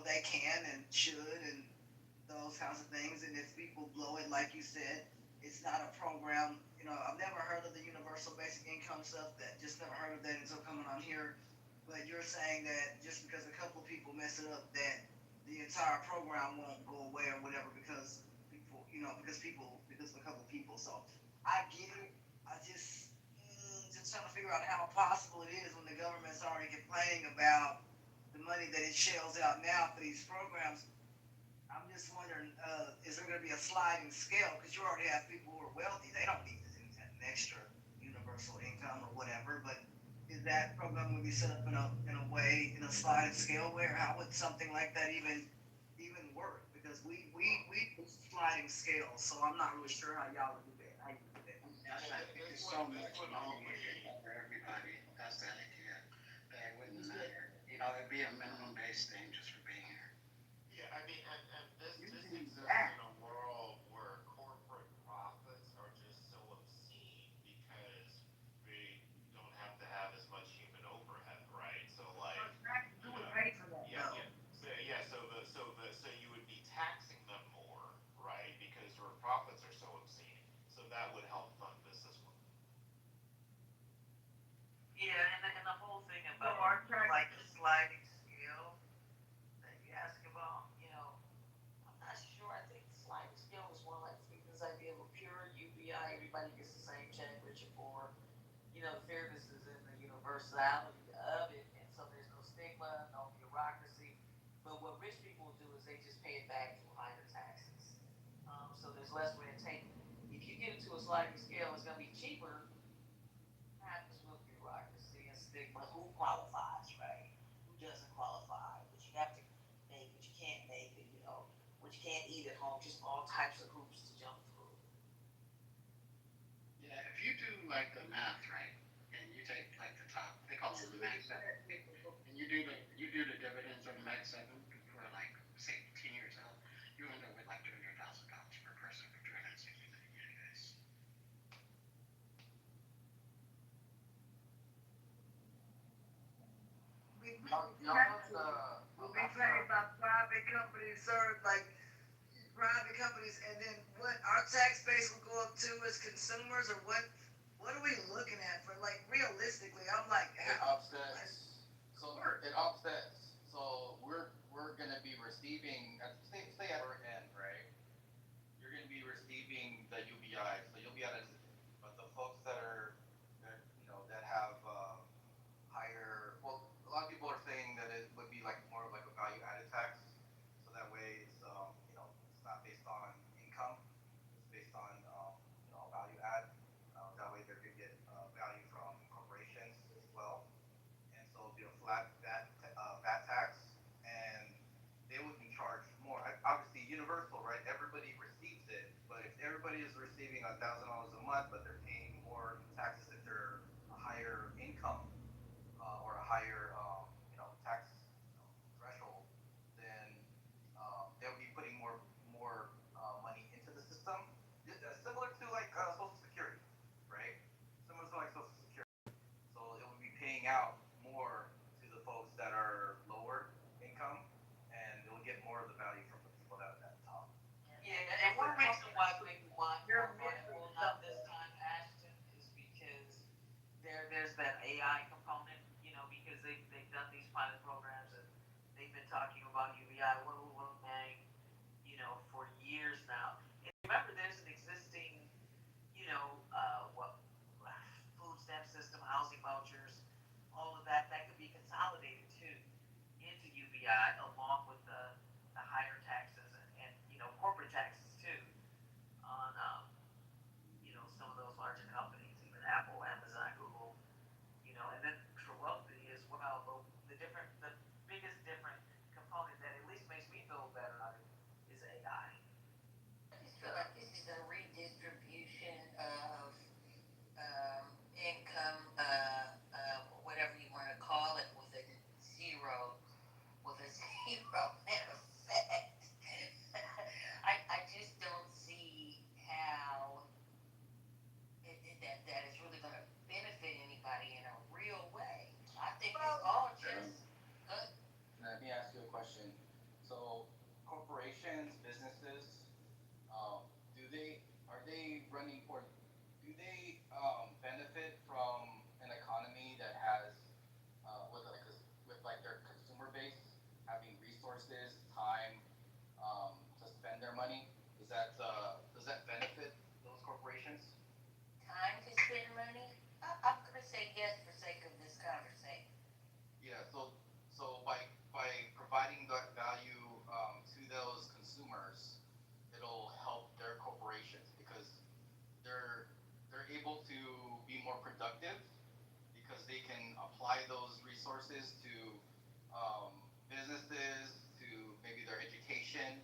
Speaker 18: they can and should, and those kinds of things. And if people blow it, like you said, it's not a program. I've never heard of the universal basic income stuff. Just never heard of that until coming on here. But you're saying that just because a couple of people mess it up, that the entire program won't go away or whatever because people, because of a couple of people. So I get it. I just trying to figure out how possible it is when the government's already complaining about the money that it shells out now for these programs. I'm just wondering, is there going to be a sliding scale? Because you already have people who are wealthy. They don't need an extra universal income or whatever. But is that program going to be set up in a way, in a sliding scale where how would something like that even work? Because we do sliding scales, so I'm not really sure how y'all would do that. How you do that?
Speaker 12: There's so much money for everybody. That's the idea. That it wouldn't matter. It'd be a minimum-based thing just for being here.
Speaker 19: Yeah, I mean, and this exists in a world where corporate profits are just so obscene because we don't have to have as much human overhead, right? So like, so you would be taxing them more, right? Because your profits are so obscene. So that would help fund this as well.
Speaker 18: Yeah, and the whole thing about like the sliding scale that you ask about, I'm not sure. I think the sliding scale is more like this idea of a pure UBI. Everybody gets the same check, rich or poor. The fairness is in the universality of it, and so there's no stigma, no bureaucracy. But what rich people do is they just pay it back through higher taxes. So there's less red tape. If you get into a sliding scale, it's going to be cheaper. Happens with bureaucracy and stigma. Who qualifies, right? Who doesn't qualify? What you have to make, what you can't make, and what you can't eat at home. Just all types of hoops to jump through.
Speaker 12: Yeah, if you do like the math, right, and you take like the top, they call it the max 7, and you do the dividends on the max 7 for like say 10 years out, you end up with like $200,000 per person for 360 days.
Speaker 18: We pay by private companies, sir, like private companies, and then what our tax base will go up to as consumers, or what are we looking at for, like, realistically? I'm like,
Speaker 20: It offsets. So it offsets. So we're gonna be receiving say at our end, right? You're gonna be receiving the UBI, so you'll be at a, but the folks that have higher
Speaker 9: universal, right? Everybody receives it, but if everybody is receiving $1,000 a month, but they're paying more taxes if they're a higher income or a higher, tax threshold, then they'll be putting more money into the system. Similar to like Social Security, right? Similar to like Social Security. So it would be paying out more to the folks that are lower income, and it will get more of the value from the people that are at the top.
Speaker 3: Yeah, and one reason why we want more money, well, not this time, Ashton, is because there's that AI component, because they've done these pilot programs and they've been talking about UBI, for years now. And remember, there's an existing, what food stamp system, housing vouchers, all of that could be consolidated too into UBI along with the higher taxes and corporate taxes too on some of those larger companies, even Apple, Amazon, Google, and then for wealthy as well. But the biggest different component that at least makes me feel better about it is AI.
Speaker 13: I just feel like this is a redistribution of income, whatever you want to call it, with a zero effect. I just don't see how that is really going to benefit anybody in a real way. I think it's all just good.
Speaker 9: Let me ask you a question. So, corporations, businesses, are they running or do they benefit from an economy that has with like their consumer base having resources, time to spend their money? Does that benefit those corporations?
Speaker 13: Time to spend money? I'm going to say yes for sake of this conversation.
Speaker 9: Yeah. So by providing that value to those consumers, it'll help their corporations because they're able to be more productive because they can apply those resources to businesses, to maybe their education.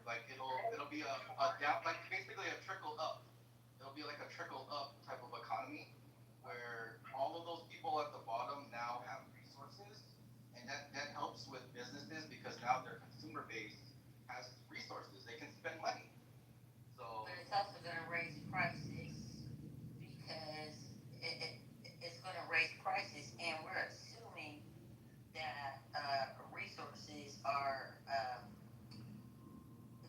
Speaker 9: Like it'll be a down, like basically a trickle up. It'll be like a trickle up type of economy where all of those people at the bottom now have resources, and that helps with businesses because now their consumer base has resources. They can spend money. So,
Speaker 13: But it's also going to raise prices because it's going to raise prices, and we're assuming that resources are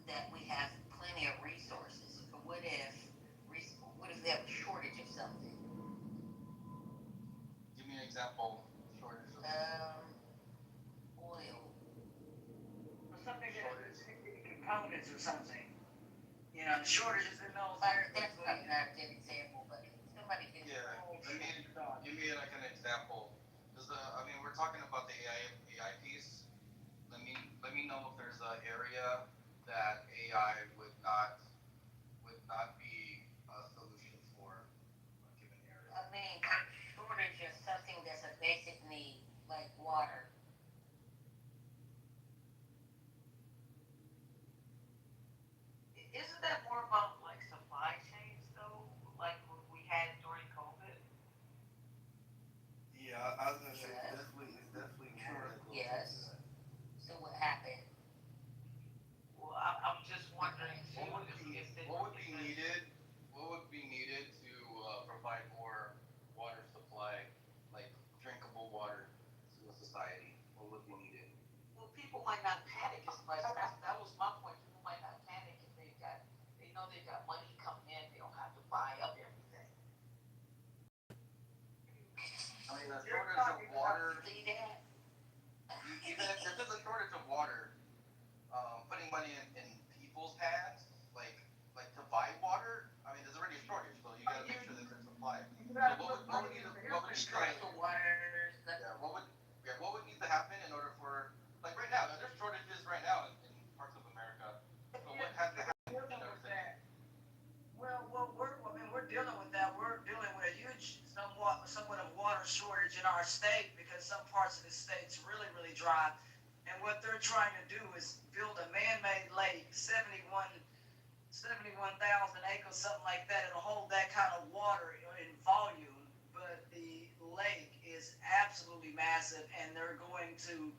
Speaker 13: that we have plenty of resources. But what if they have a shortage of something?
Speaker 9: give me an example. Shortage of
Speaker 13: Oil.
Speaker 18: Or something components or something. Shortages in those.
Speaker 13: That's probably not a good example, but somebody can.
Speaker 9: Yeah. Give me like an example. We're talking about the AI piece. Let me know if there's an area that AI would not be a solution for a given area.
Speaker 13: I mean, shortage of something that's a basic need, like water.
Speaker 3: Isn't that more about like supply chains though, like what we had during COVID?
Speaker 9: Yeah, I was gonna say it's definitely more that goes
Speaker 13: Yes.
Speaker 9: into that.
Speaker 13: So what happened?
Speaker 3: Well, I'm just wondering too
Speaker 9: What would be needed? What would be needed to provide more water supply, like drinkable water, to a society? What would be needed?
Speaker 3: Well, people might not panic as much. That was my point. People might not panic if they know they've got money coming in. They don't have to buy up everything.
Speaker 9: I mean, the shortage of water.
Speaker 13: See that?
Speaker 9: Even if there's a shortage of water, putting money in people's hands, like to buy water. I mean, there's already a shortage, so you gotta make sure that there's supply. So what would need to what would need to happen in order for, like right now, there's shortages right now in parts of America. So what has to happen in order for that?
Speaker 18: Well, we're dealing with that. We're dealing with a huge, somewhat of water shortage in our state because some parts of the state's really, really dry. And And what they're trying to do is build a man-made lake, 71,000 acres, something like that. It'll hold that kind of water in volume, but the lake is absolutely massive, and they're going to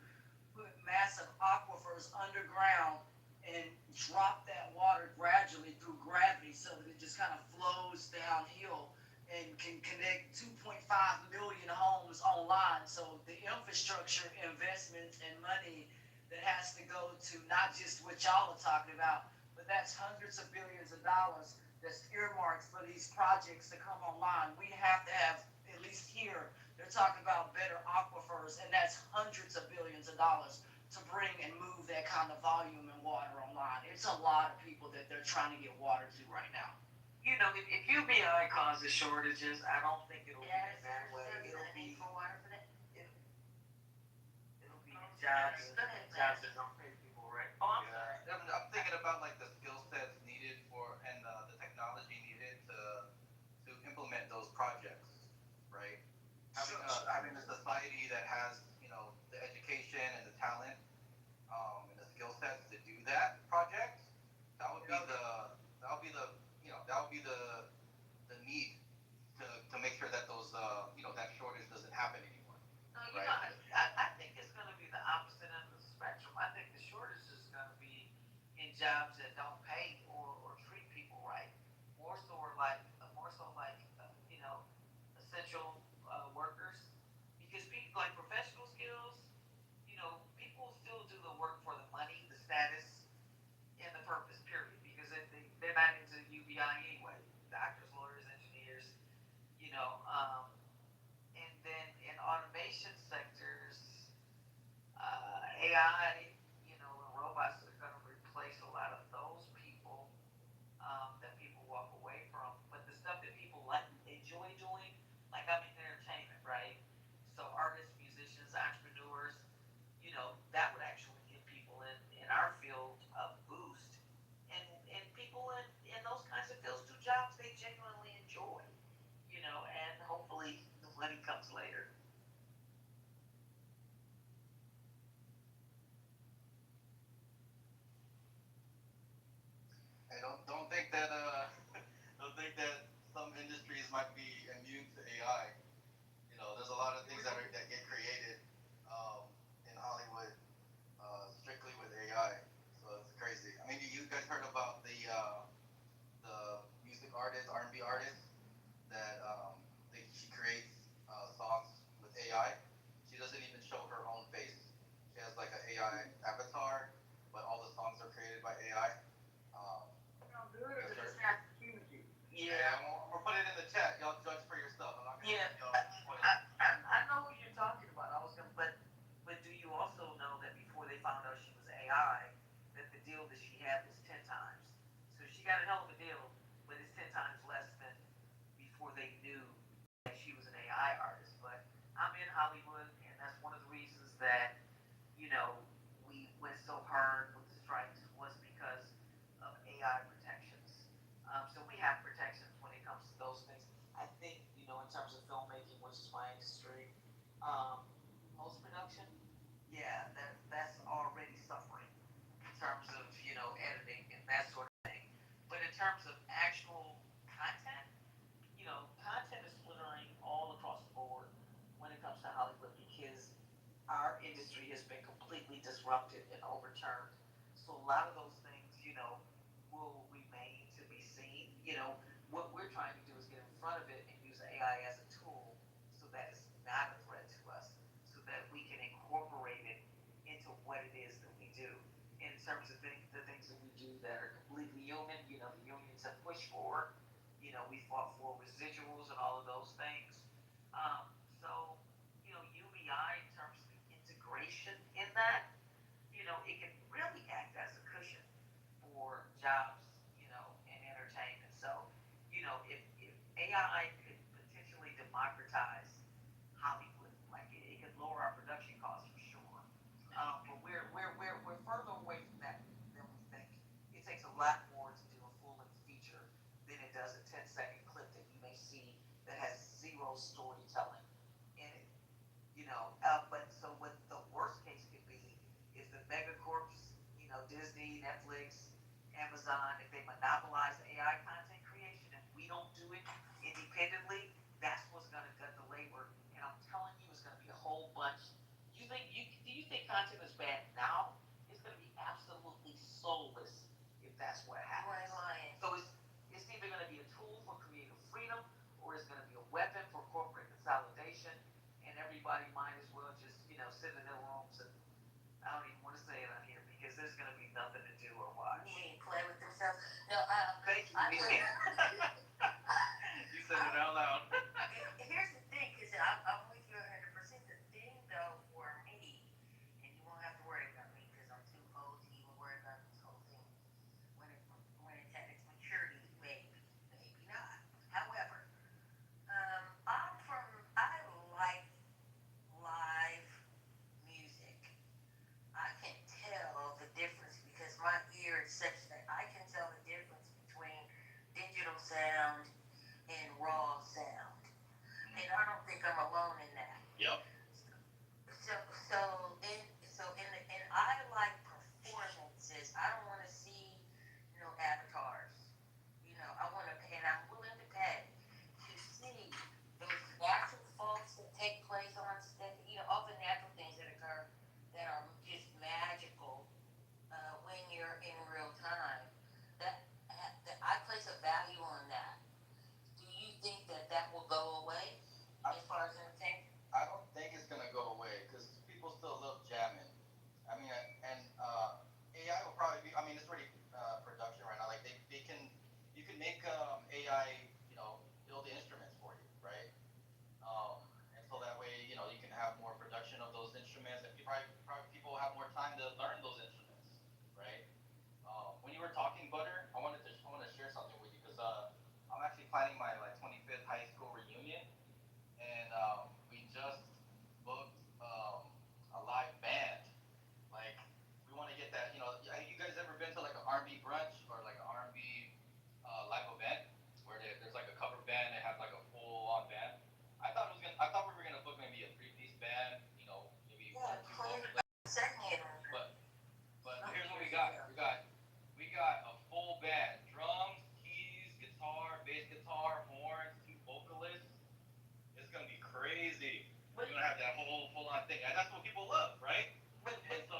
Speaker 18: put massive aquifers underground and drop that water gradually through gravity so that it just kind of flows downhill and can connect 2.5 million homes online. So the infrastructure investments and money that has to go to not just what y'all are talking about, but that's hundreds of billions of dollars that's earmarked for these projects to come online. We have to have, at least here, they're talking about better aquifers, and that's hundreds of billions of dollars to bring and move that kind of volume and water online. It's a lot of people that they're trying to get water to right now.
Speaker 21: You know, if UBI causes shortages, I don't think it'll be in that way. It'll be jobs that don't pay people right. Oh, I'm sorry.
Speaker 20: I'm thinking about like the skill sets needed for and the technology needed to implement those projects, right? Having a society that has the education and the talent and the skill sets to do that project, that would be the need to make sure that those that shortage doesn't happen anymore.
Speaker 21: No, I think it's going to be the opposite end of the spectrum. I think the shortage is going to be in jobs that don't pay or treat people right. More so like essential workers, because people like professional skills. People still do the work for the money, the status, and the purpose. Period. Because they're not into UBI anyway. Doctors, lawyers, engineers. And then in automation sectors, AI, and robots are going to replace a lot of those people that people walk away from. But the stuff that people enjoy doing, like I'm in entertainment, right? So artists, musicians, entrepreneurs, that would actually give people in our field a boost. And people in those kinds of fields do jobs they genuinely enjoy, and hopefully the money comes later.
Speaker 20: I don't think that don't think that some industries might be immune to AI. There's a lot of things that get created in Hollywood strictly with AI. So it's crazy. I mean, you guys heard about the music artist, R&B artist that she creates songs with AI. She doesn't even show her own face. She has like an AI avatar, but all the songs are created by AI. Yeah, I'm gonna put it in the chat. Y'all judge for yourself. I'm not gonna
Speaker 21: I know what you're talking about. But do you also know that before they found out she was AI, that the deal that she had was 10 times. So she got a hell of a deal, but it's 10 times less than before they knew that she was an AI artist. But I'm in Hollywood, and that's one of the reasons that we went so hard with the strikes was because of AI protections. So we have protections when it comes to those things. I think, in terms of filmmaking, which is my industry, post production, yeah, that's already suffering in terms of, editing and that sort of thing. But in terms of actual content, content is flittering all across the board when it comes to Hollywood because our industry has been completely disrupted and overturned. So a lot of those things, will remain to be seen. What we're trying to do is get in front of it and use AI as a tool so that it's not a threat to us, so that we can incorporate it into what it is that we do. In terms of the things that we do that are completely human, the unions have pushed for, we fought for residuals and all of those things. So, UBI in terms of the integration in that, it can really act as a cushion for jobs, in entertainment. So, if AI could potentially democratize Hollywood, like it could lower our production costs for sure. But we're further away from that than we think. It takes a lot more to do a full-length feature than it does a 10-second clip that you may see that has zero storytelling in it. But so what the worst case could be is the Disney, Netflix, Amazon, if they monopolize AI content creation and we don't do it independently, that's what's gonna gut the labor. And I'm telling you, it's gonna be a whole bunch. Do you think content is bad now? It's gonna be absolutely soulless if that's what happens. So it's either gonna be a tool for creative freedom or it's gonna be a weapon for corporate consolidation, and everybody might as well just, sit in their rooms and I don't even want to say it on here because there's gonna be nothing to do or watch.
Speaker 13: Play with themselves. No,
Speaker 21: Thank you. You said it out loud.
Speaker 13: Here's the thing, because I'm with you 100%. The thing, though, for me, and you won't have to worry about me because I'm too old to even worry about this whole thing when it's at its maturity, maybe not. However, I like live music. I can tell the difference because my ear is such that I can tell the difference between digital sound and raw sound. And I don't think I'm alone in that.
Speaker 5: Yep.
Speaker 13: And I like performances. I don't want to see no avatars. I want to pay, and I'm willing to pay to see those natural faults that take place on stage. All the natural things that occur that are just magical when you're in real time. That I place a value on that. Do you think that will go away as far as entertainment?
Speaker 10: I don't think it's gonna go away because people still love jamming. I mean, and AI will probably be. I mean, it's already production right now. Like you can make AI, build the instruments for you, right? And so that way, you can have more production of those instruments, and probably people have more time to learn those instruments, right? When you were talking, Butter, I want to share something with you because I'm actually planning my 25th high school reunion, and we just booked a live band. Like we want to get that. You guys ever been to like an R&B brunch or like an R&B live event where there's like a cover band and have like a full-on band? I thought we were gonna book maybe a three-piece band. Maybe one or two vocalists. But here's what we got. We got a full band: drums, keys, guitar, bass guitar, horns, two vocalists. It's gonna be crazy. We're gonna have that whole full-on thing, and that's what people love, right? And so,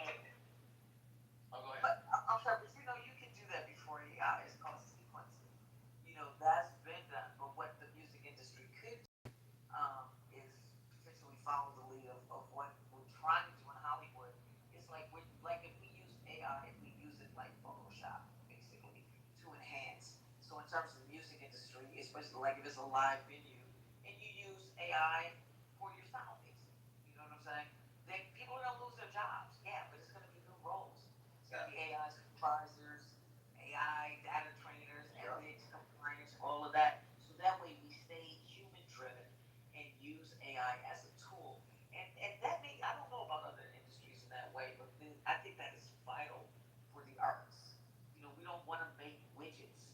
Speaker 10: I'll go ahead.
Speaker 21: I'm sorry, but you can do that before AI. It's called sequencing. That's been done. But what the music industry could do is potentially follow the lead of what we're trying to do in Hollywood. It's like if we use AI, if we use it like Photoshop, basically, to enhance. So in terms of the music industry, especially like if it's a live venue, and you use AI for your sound mixing, you know what I'm saying? Then people are gonna lose their jobs, yeah, but it's gonna be new roles. It's gonna be AI supervisors, AI data trainers, ethics, compliance, all of that. So that way we stay human driven and use AI as a tool. And that may, I don't know about other industries in that way, but I think that is vital for the arts. We don't want to make widgets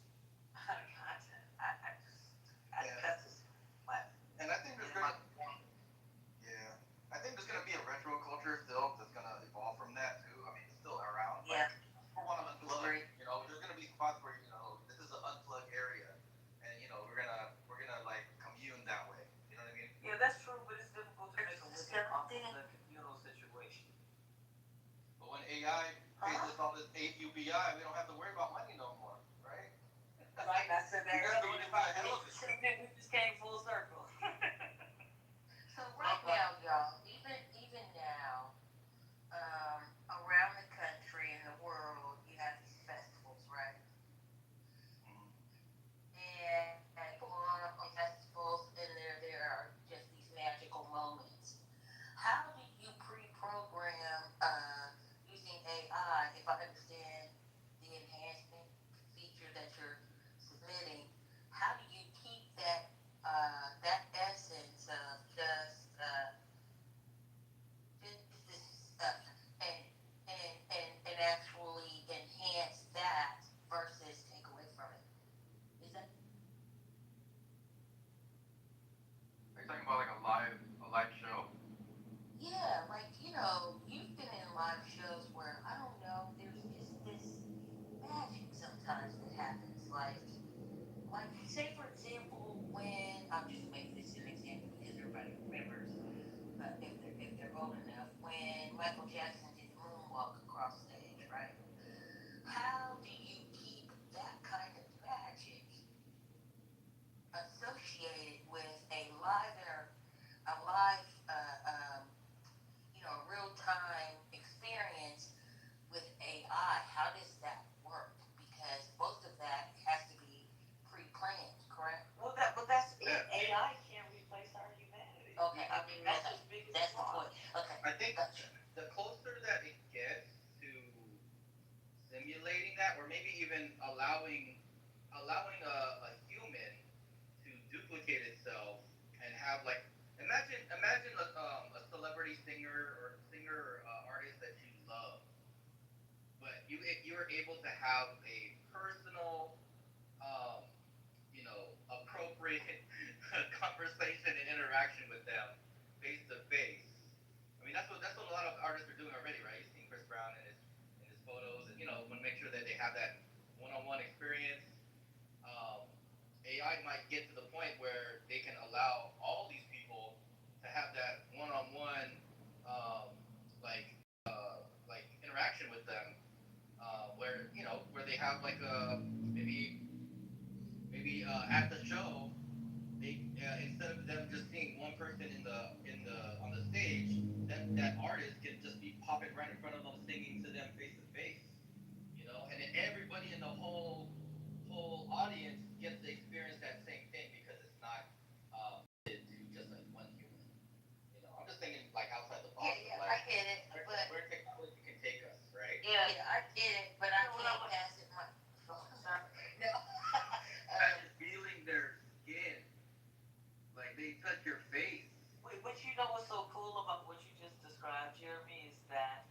Speaker 21: out of content. That's just my.
Speaker 10: And I think there's gonna able to have a personal, appropriate conversation and interaction with them face to face. I mean, that's what a lot of artists are doing already, right? You've seen Chris Brown in his photos, and want to make sure that they have that one-on-one experience. Um, AI might get to the point where they can allow all these people to have that one-on-one, um, like interaction with them, where they have like a maybe at the show, they instead of them just seeing one person on the stage, that artist can just be popping right in front of them, singing to them face to face, and then everybody in the whole audience gets to experience that same thing because it's not limited to just like one human. I'm just thinking like outside the box.
Speaker 13: Yeah,
Speaker 10: Like,
Speaker 13: I get it, but
Speaker 10: where technology can take us, right?
Speaker 13: yeah, I get it, but I can't pass it my phone. No.
Speaker 10: Imagine feeling their skin, like they touch your face.
Speaker 21: Wait, but you know what's so cool about what you just described, Jeremy, is that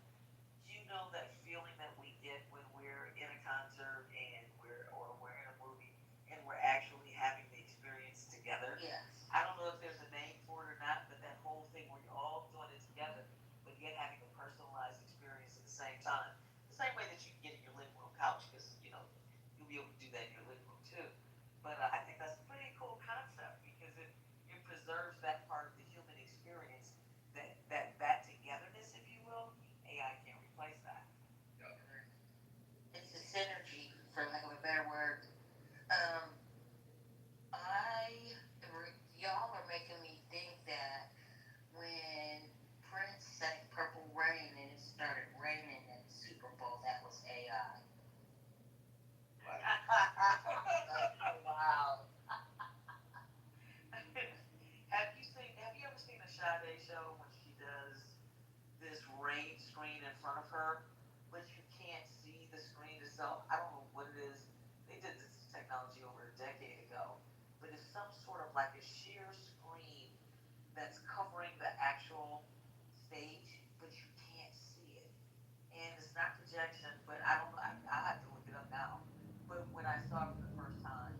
Speaker 21: that feeling that we get when we're in a concert and we're in a movie and we're actually having the experience together.
Speaker 13: Yes.
Speaker 21: I don't know if there's a name for it or not, but that whole thing where you're all doing it together, but yet having a personalized experience at the same time. The same way that you can get in your living room couch, because you'll be able to do that in your living room too. But I think that's a pretty cool concept because it preserves that part of the human experience, that togetherness, if you will. AI can't replace that.
Speaker 13: It's a synergy, for lack of a better word. Um, y'all are making me think that when Prince sang Purple Rain and it started raining at the Super Bowl, that was AI.
Speaker 21: Wow. Have you ever seen a Sade show when she does this rain screen in front of her, but you can't see the screen itself? I don't know what it is. They did this technology over a decade ago, but it's some sort of like a sheer screen that's covering the actual stage, but you can't see it. And it's not projection, but I don't know. I have to look it up now. But when I saw it for the first time,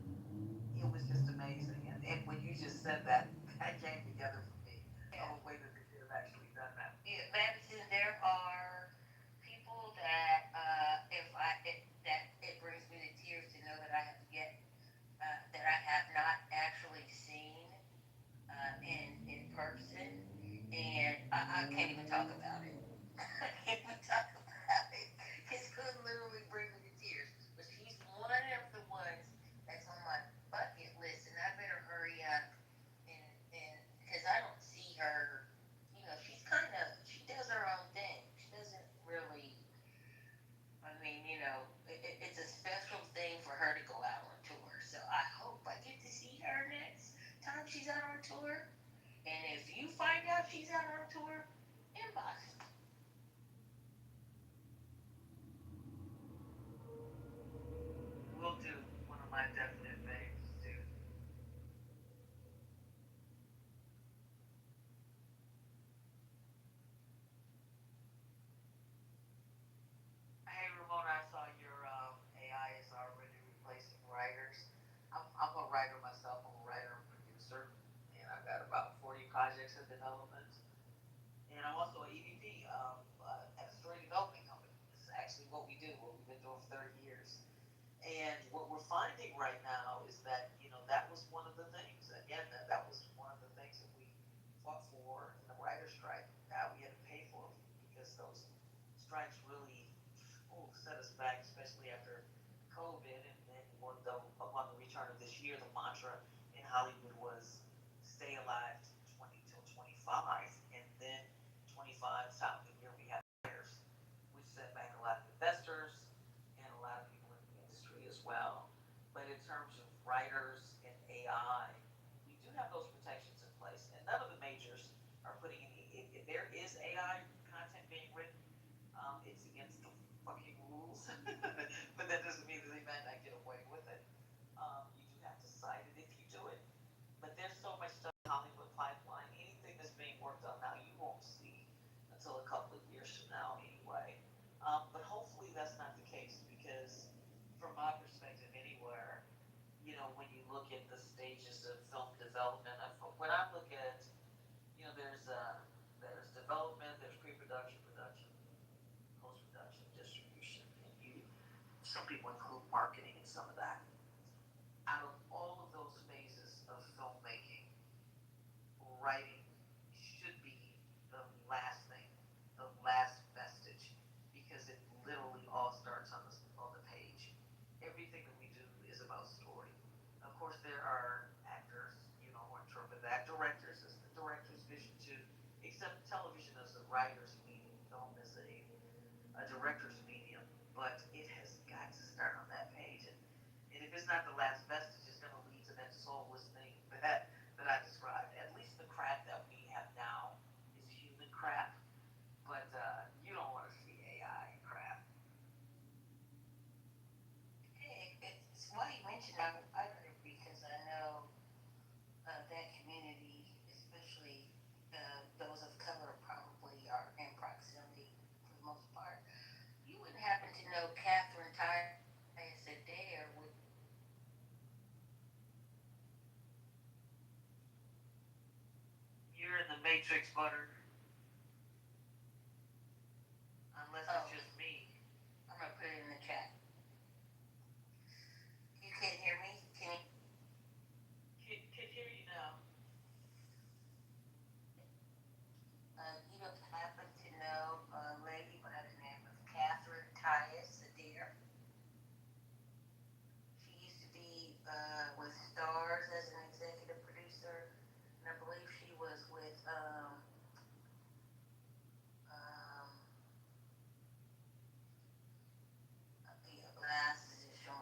Speaker 21: it was just amazing. And when you just said that, that came together for me.
Speaker 13: Yeah.
Speaker 21: The way that they could have actually done that.
Speaker 13: Yeah, Madison, there are people that it brings me to tears to know that I have to get that I have not actually seen in person, and I can't even talk about it. I can't even talk about it. It's gonna literally bring me to tears. But she's one of the ones that's on my bucket list, and I better hurry up and because I don't see her. She does her own thing. She doesn't really. I mean, it's a special thing for her to go out on tour. So I hope I get to see her next time she's out on tour. And if you find out she's out on tour, inbox me.
Speaker 21: Will do. One of my definite things to do. Hey Ramona, I saw your AI is already replacing writers. I'm a writer myself. I'm a writer and producer, and I've got about 40 projects in development. And I'm also an EVP at a story development company. This is actually what we do, what we've been doing for 30 years. And what we're finding right now is that, that was one of the things. Again, that was one of the things that we fought for in the writer's strike. Now we had to pay for them because those strikes really set us back, especially after COVID. And then upon the return of this year, the mantra in Hollywood was stay alive 20 till 25. And then 25 is out the year we have fires, which set back a lot of investors and a lot of people in the industry as well. But in terms of writers and AI, we do have those protections in place, and none of the majors are putting any. If there is AI content being written, it's against the fucking rules. But that doesn't mean that they might not get away with it. You do have to cite it if you do it. But there's so much stuff in the Hollywood pipeline. Anything that's being worked on now, you won't see until a couple of years from now, anyway. But hopefully that's not the case because look at the stages of film development. When I look at, there's development, there's pre-production, production, post-production, distribution, and some people include marketing in some of that. Out of all of those phases of filmmaking, writing should be the last thing, the last vestige, because it literally all starts on the page. Everything that we do is about story. Of course, there are actors, who interpret that. Directors is the director's vision too. Except television is a writer's medium, film is a director's medium. But it has got to start on that page, and if it's not the last vestige, it's going to lead to that soulless thing that I described. At least the crap that we have now is human crap, but you don't want to see AI crap.
Speaker 13: Hey, it's why you mentioned I heard it because I know that community, especially those of color, probably are in proximity for the most part. You wouldn't happen to know Catherine Tyus Adair would.
Speaker 21: You're in the Matrix, Butter. Unless it's just me.
Speaker 13: I'm gonna put it in the chat. You can't hear me? Can
Speaker 21: hear you now.
Speaker 13: You don't happen to know a lady by the name of Catherine Tyus Adair? She used to be with Stars as an executive producer, and I believe she was with the last position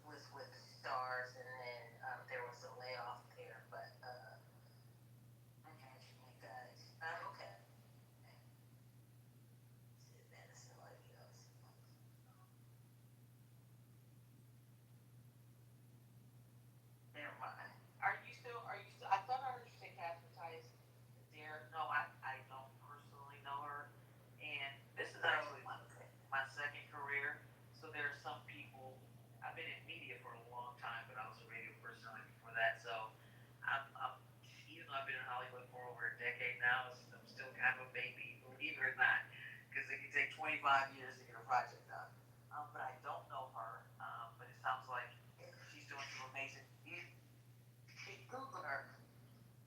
Speaker 13: was with Stars, and then there was a layoff there. But I'm catching you guys. Okay. Medicine Latios.
Speaker 21: Never mind. Are you still, I thought I heard you say Catherine Tyus Adair. No, I don't personally know her. And this is actually my second career. So there are some people, I've been in media for a long time, but I was a radio personality before that. So I'm even though I've been in Hollywood for over a decade now, I'm still kind of a baby, believe it or not, because it can take 25 years to get a project done. But I don't know her. But it sounds like she's doing some amazing.
Speaker 13: You should Google her.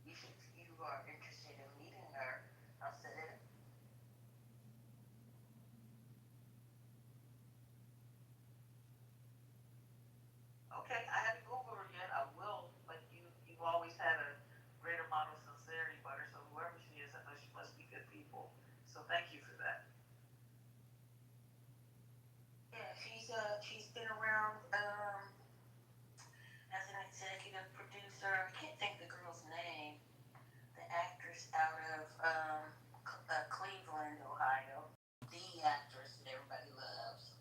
Speaker 13: If you are interested in meeting her, I'll set it up.
Speaker 21: Okay, I haven't Googled her yet. I will, but you've always had a great amount of sincerity, Butter. So whoever she is, I know she must be good people. So thank you for that.
Speaker 13: Yeah, she's been around as an executive producer. I can't think of the girl's name. The actress out of Cleveland, Ohio. The actress that everybody loves.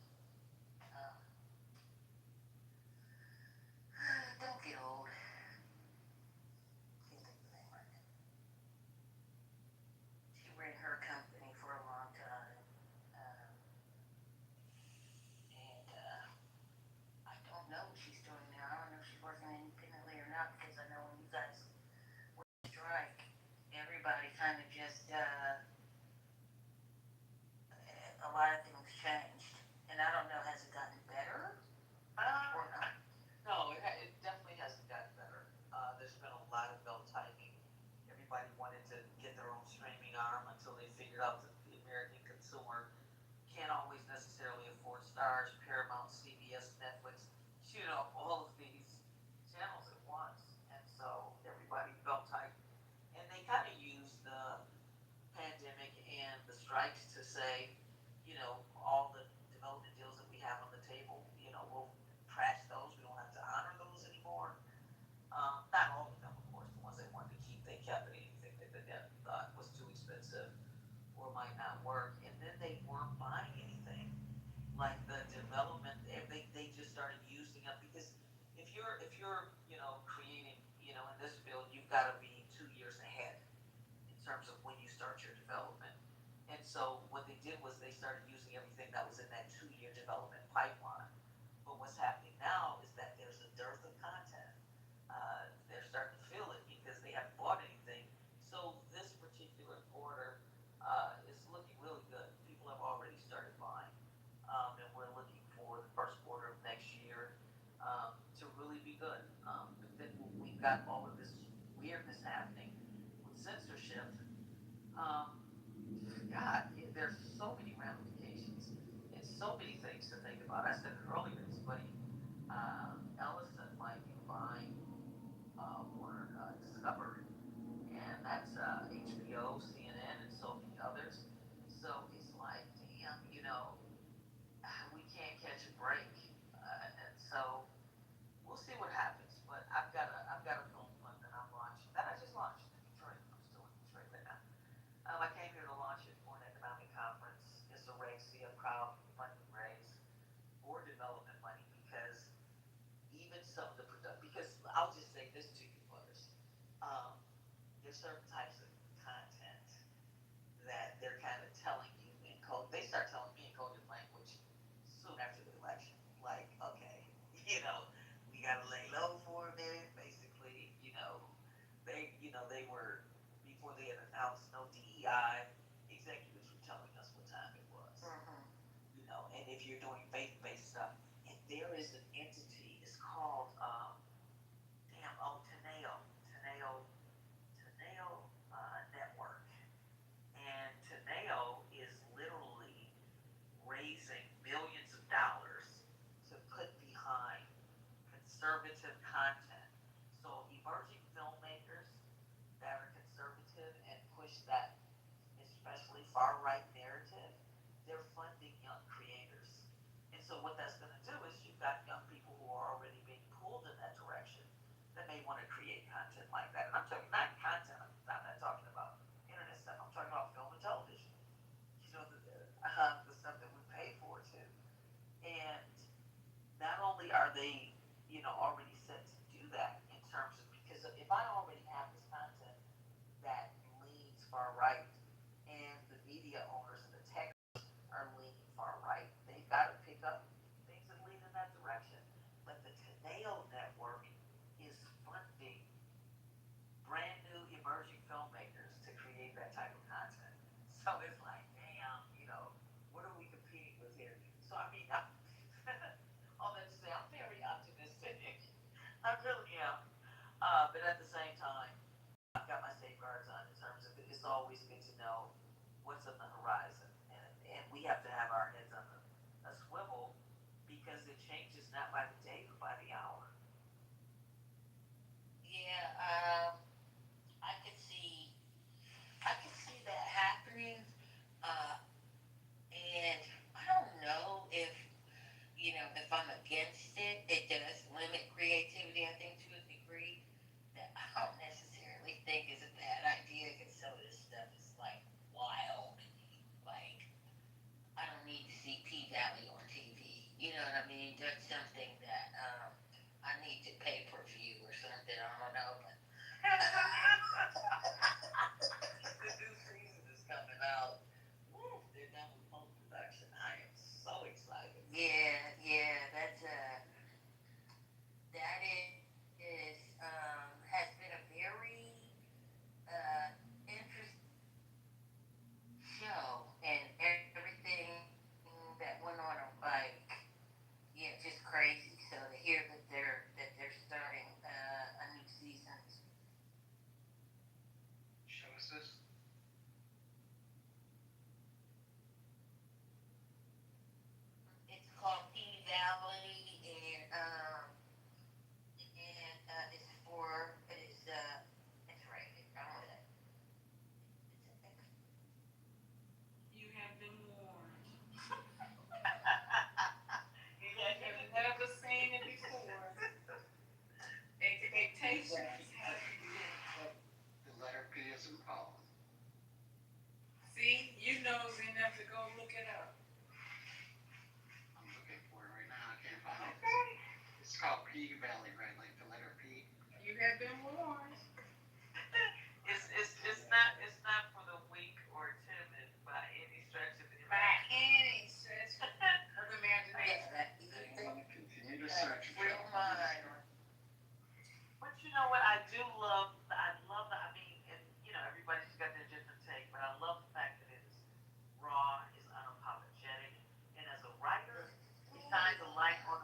Speaker 13: Don't get old. Can't think of the name right now. She ran her company for a long time. And I don't know what she's doing now. I don't know if she's working independently or not, because I know when you guys went on strike, everybody kind of just a lot of things changed. And I don't know, has it gotten better or not?
Speaker 21: No, it definitely hasn't gotten better. There's been a lot of belt tightening. Everybody wanted to get their own streaming arm until they figured out that the American consumer can't always necessarily afford Stars, Paramount, CBS, Netflix, all of these channels at once. And so everybody belt tightened. And they kind of used the pandemic and the strikes to say, all the development deals that we have on the table, we'll trash those. We don't have to honor those anymore. Not all of them, of course. The ones they wanted to keep, they kept it. Anything that they thought was too expensive or might not work. And then they weren't buying anything. Like the development, they just started using up, because if you're creating, in this field, you've got to be 2 years ahead in terms of when you start your development. And so what they did was they started using everything that was in that 2-year development pipeline. But what's happening now is that there's a dearth of content. got all of this weirdness happening with censorship. Um, God, there's so many ramifications and so many things to think about. I said it earlier, this buddy Ellison might be buying Warner Discovery, and that's HBO, CNN, and so many others. So it's like, damn, we can't catch a break, and so we'll see what happens. But I've got a film fund that I'm launching that I just launched in Detroit. I'm still in Detroit right now. I came here to launch it for an economic conference. It's a raise, see a crowdfunding raise for development money because even some of the because I'll just say this to you first. There's certain types of content that they're kind of telling you in code. They start telling me in coded language soon after the election. Like, okay, we gotta lay low for a minute. Basically, they were before they had announced no DEI. Executives were telling us what time it was. And if you're doing faith-based stuff, and there is an entity. It's called Teneo Network. And Teneo is literally raising millions of dollars to put behind conservative content. So emerging filmmakers that are conservative and push that, especially far right narrative, they're funding young creators. And so what that's going to do is you've got young people who are already being pulled in that direction that may want to create content like that. And I'm talking not content. I'm not talking about internet stuff. I'm talking about film and television. The stuff that we pay for too. And not only are they, already set to do that in terms of because if I already have this content that leans far right, and the media owners and the tech are leaning far right, they've got to pick up things that lean in that direction. But the Teneo Network is funding brand new emerging filmmakers to create that type of content. So it's like, damn, what are we competing with here? So I mean, all that to say, I'm very optimistic. I really am. But at the same time, I've got my safeguards on in terms of it's always good to know what's on the horizon, and we have to have our heads on a swivel because it changes not by the day but by the hour.
Speaker 13: Yeah, I could see, I could see that happening, uh, and I don't know if I'm against it. It does limit creativity, I think, to a degree that I don't necessarily think is a bad idea because some of this stuff is like wild. Like, I don't need to see P Valley on TV. You know what I mean? That's something that I need to pay per view or something. I don't know, but the new season is coming out. Woo, they're done with post production. I am so excited. Yeah, that is has been a very interesting show, and everything that went on, like, yeah, just crazy. So to hear that they're starting a new season.
Speaker 12: Show us this.
Speaker 13: It's called P Valley, and it's rated. I'm gonna.
Speaker 3: You have been warned. You've never seen it before. Expectations have been.
Speaker 12: The letter P is in Paul.
Speaker 3: See, you nosy enough to go look it up.
Speaker 12: I'm looking for it right now. I can't find it.
Speaker 3: Okay.
Speaker 12: It's called P Valley, right? Like the letter P.
Speaker 3: You have been warned.
Speaker 21: It's not for the weak or timid by any stretch of the
Speaker 3: By
Speaker 21: imagination.
Speaker 3: any stretch of imagination.
Speaker 12: Continue to search.
Speaker 13: Real mind.
Speaker 21: But you know what? I do love. I love. I mean, and everybody's got their different take, but I love the fact that it's raw, is unapologetic, and as a writer, he shines a light on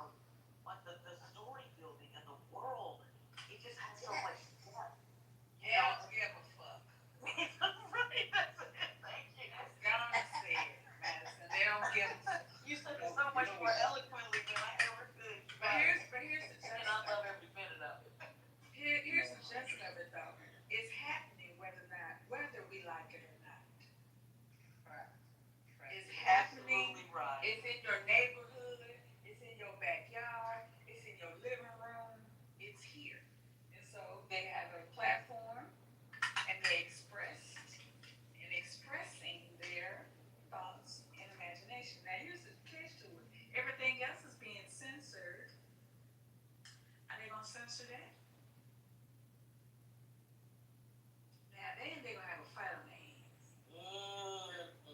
Speaker 21: the story building and the world. It just has so much
Speaker 18: answer that? Now then they gonna have a fight on their hands.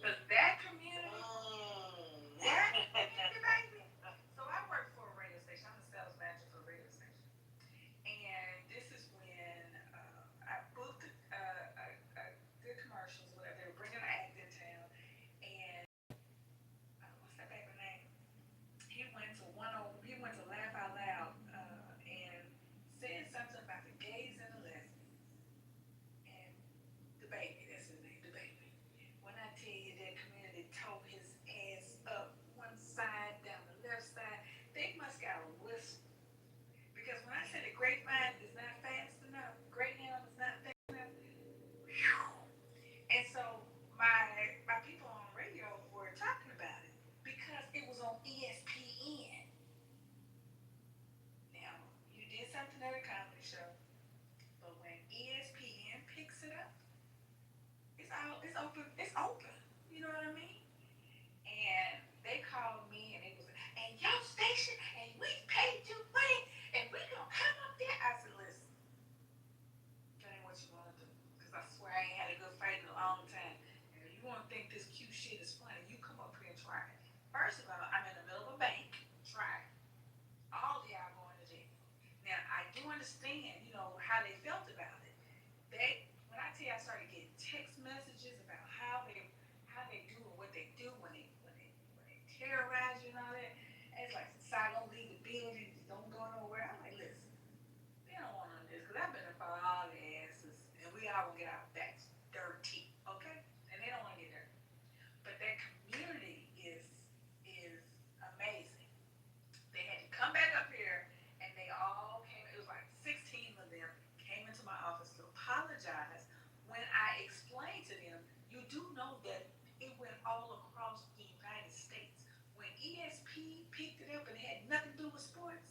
Speaker 18: Cause that community, that community, baby. So I work for a radio station. I'm the sales manager for a radio station. And this is when I booked good commercials, whatever. They were bringing an act in town. And what's that baby name? He went to Laugh Out Loud and said something about the gays and the lesbians. And the baby, that's his name, the baby. When I tell you that community tore his ass up one side, down the left side, they must got a whistle. Because when I said the grapevine is not fast enough, Greyhound is not fast enough, whew. And so my people on radio were talking about it because it was on ESPN. Now, you did something at a comedy show, but when ESPN picks it up, it's open, it's open. You know what I mean? And they called me and it was, and your station, and we paid you money, and we gonna come up there. I said, listen, that ain't what you wanna do. Cause I swear I ain't had a good fight in a long time. And if you wanna think this cute shit is funny, you come up here and try it. First of all, I'm in the middle of a bank. Try it. All of y'all going to jail. Now I do understand, how they felt about it. When I tell you I started getting text messages about how they do and what they do when they terrorize you and all that. And it's like, so I don't leave the building, don't go nowhere. I'm like, listen, they don't want none of this because I've been up on all their asses and we all gonna get our backs dirty, okay? And they don't want to get dirty. But that community is amazing. They had to come back up here and they all came, it was like 16 of them came into my office to apologize when I explained to them, you do know that it went all across the United States. When ESP picked it up and it had nothing to do with sports,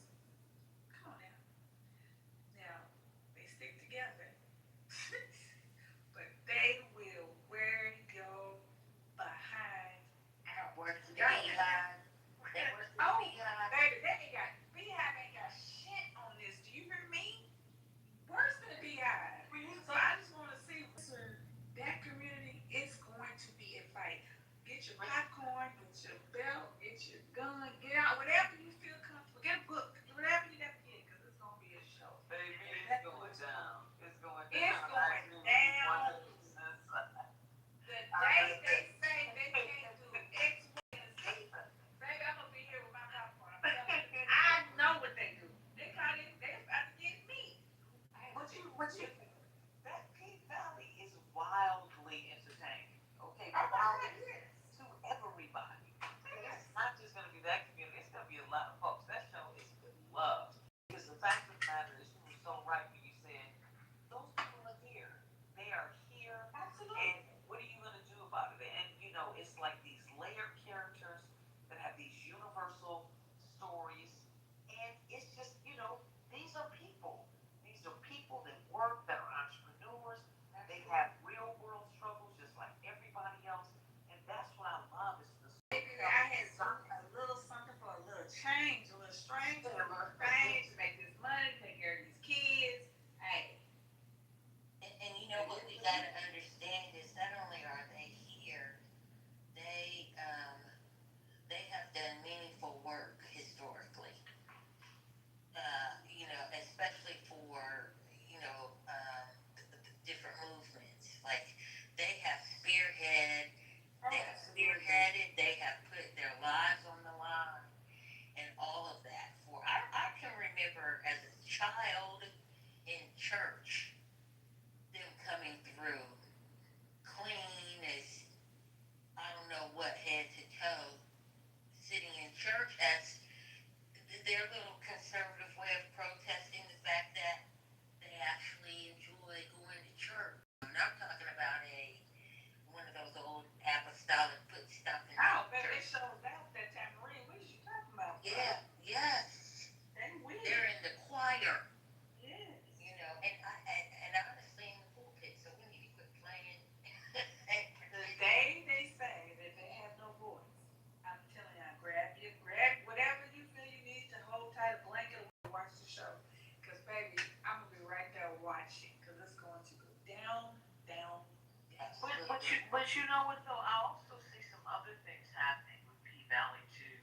Speaker 21: But you know what though? I also see some other things happening with P Valley too,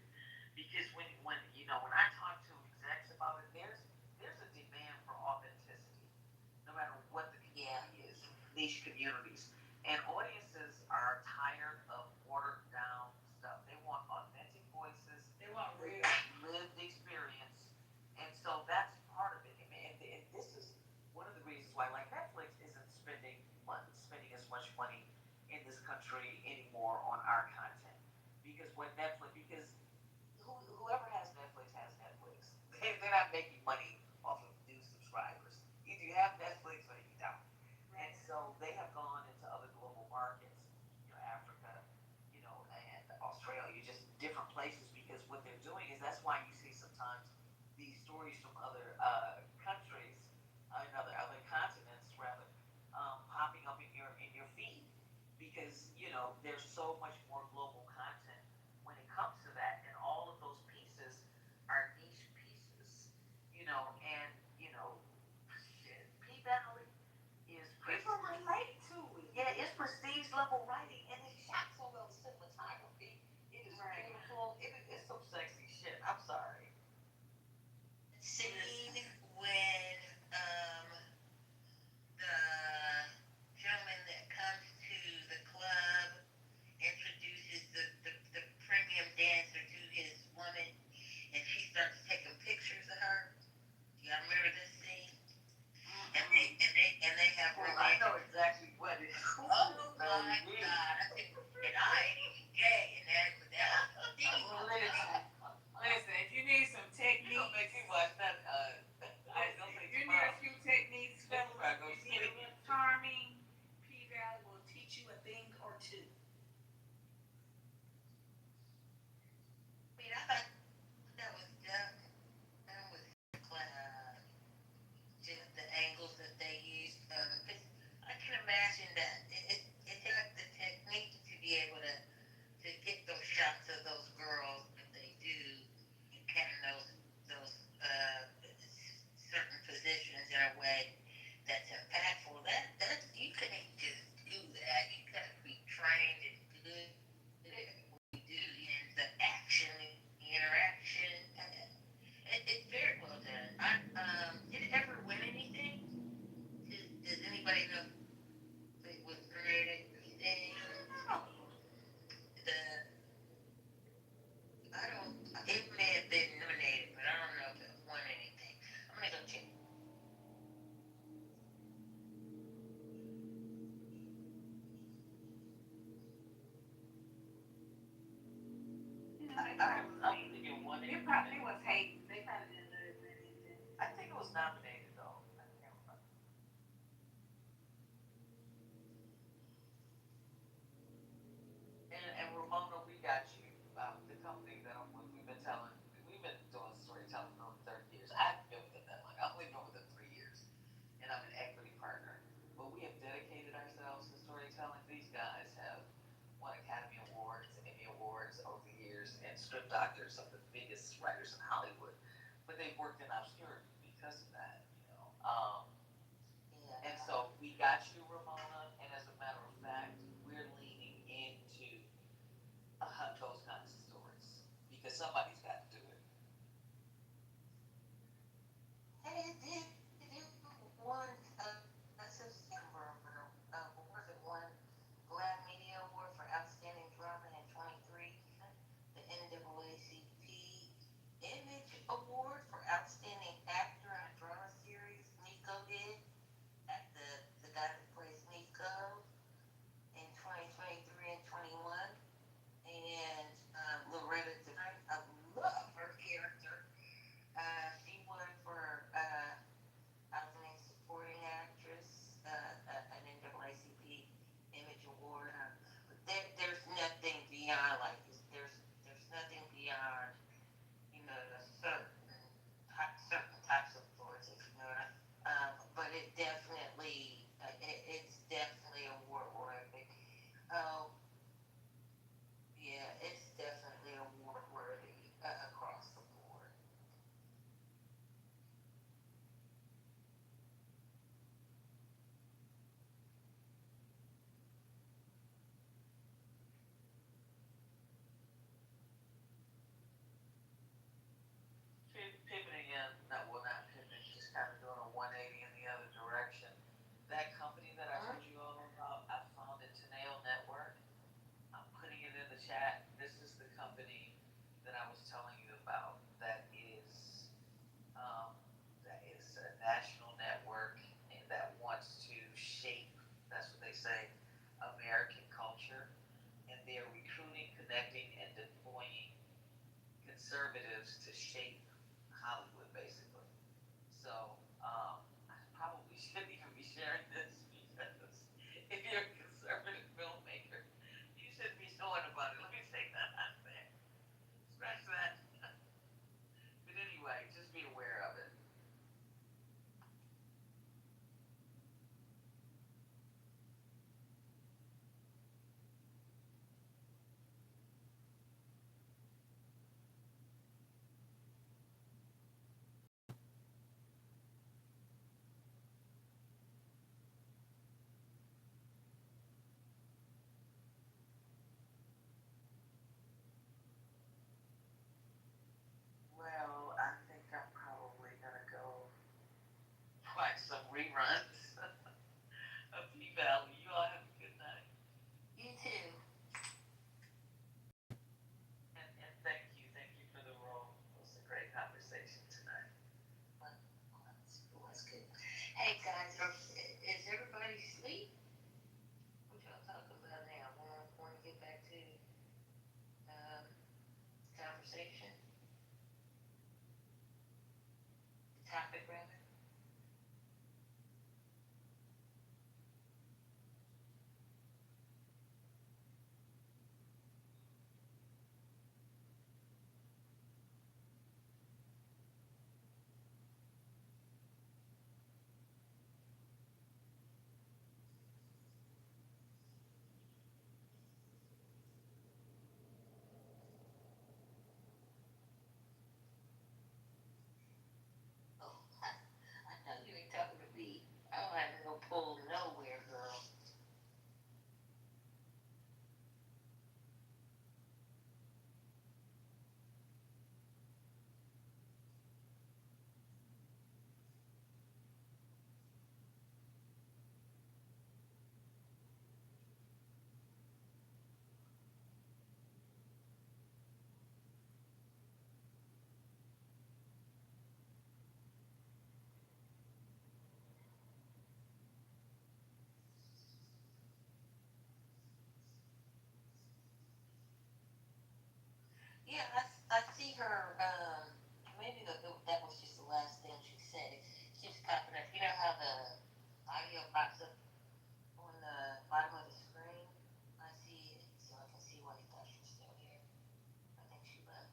Speaker 21: because when you know when I talk to execs about it, there's a demand for authenticity, no matter what the community is, niche communities, and audiences are tired of watered down stuff. They want authentic voices. They want real lived experience, and so that's part of it. And this is one of the reasons why, like Netflix isn't spending as much money in this country anymore on our content because whoever has Netflix. They're not making money off of new subscribers. Either you have Netflix or you don't. And so they have gone into other global markets, Africa, and Australia, just different places because what they're doing is that's why you see sometimes these stories from other countries, other continents rather, popping up in your feed because there's so much more global content when it comes to that, and all of those pieces are niche pieces, and shit, P Valley is people relate to it. Yeah, it's prestige level writing, and it's shot so well. Cinematography, it is beautiful. It's some sexy shit. I'm sorry.
Speaker 13: Scene when the gentleman that comes to the club introduces the premium dancer to his woman, and she starts taking pictures of her. Do y'all remember this scene? And they have
Speaker 21: I know exactly what it is.
Speaker 13: Oh my God! And I ain't even gay, and
Speaker 21: Listen, if you need some techniques, don't make me watch that. If you need a few techniques, you need a little charming. P Valley will teach you a thing or two.
Speaker 13: I mean, I thought that was just just the angles that they used. 'Cause I can imagine that it takes the technique to be able to get those shots of those girls when they do get in those certain positions in a way that's impactful. That you couldn't just do that. You gotta be trained and good at what you do, and the action, the interaction. It's very well done. Did it ever win anything? Does anybody know if it was nominated anything? The I don't. It may have been nominated, but I don't know if it won anything. I'm gonna go check.
Speaker 21: I'm thinking one. It probably was hate. They probably didn't let it win anything. I think it was nominated though. I can't remember. And Ramona, we got you. The company that I'm with, we've been doing storytelling for over 30 years. I've been with them that long. I've only been with them 3 years, and I'm an equity partner. But we have dedicated ourselves to storytelling. These guys have won Academy Awards, Emmy Awards over the years, and script doctors, some of the biggest writers in Hollywood. But they've worked in obscurity because of that, And so we got you, Ramona, and as a matter of fact, we're leaning into those kinds of stories because somebody's got to do it.
Speaker 13: Hey, did one September, was it one Glad Media Award for Outstanding Drama in 23? The NAACP Image Award for Outstanding Actor in a Drama Series. Nico did at the guy that plays Nico in 2023 and 21, and Loretta.
Speaker 21: conservatives to shape Hollywood, basically. So, I probably shouldn't even be sharing this because if you're a conservative filmmaker, you shouldn't be showing about it. Let me take that out of there. Scratch that. But anyway, just be aware of it. Well, I think I'm probably gonna go watch some reruns of P-Valley. You all have a good night.
Speaker 13: You too.
Speaker 21: And thank you for the role. It was a great conversation tonight.
Speaker 13: That's good. Hey guys, is everybody asleep? What y'all talking about now? Want to get back to um, conversation? The topic rather? Oh, I know you ain't talking to me. I don't have no pull nowhere, girl. Yeah, I see her. Maybe that was just the last thing she said. She was popping up. You know how the audio pops up on the bottom of the screen? I see it, so I can see why you thought she was still here. I think she left.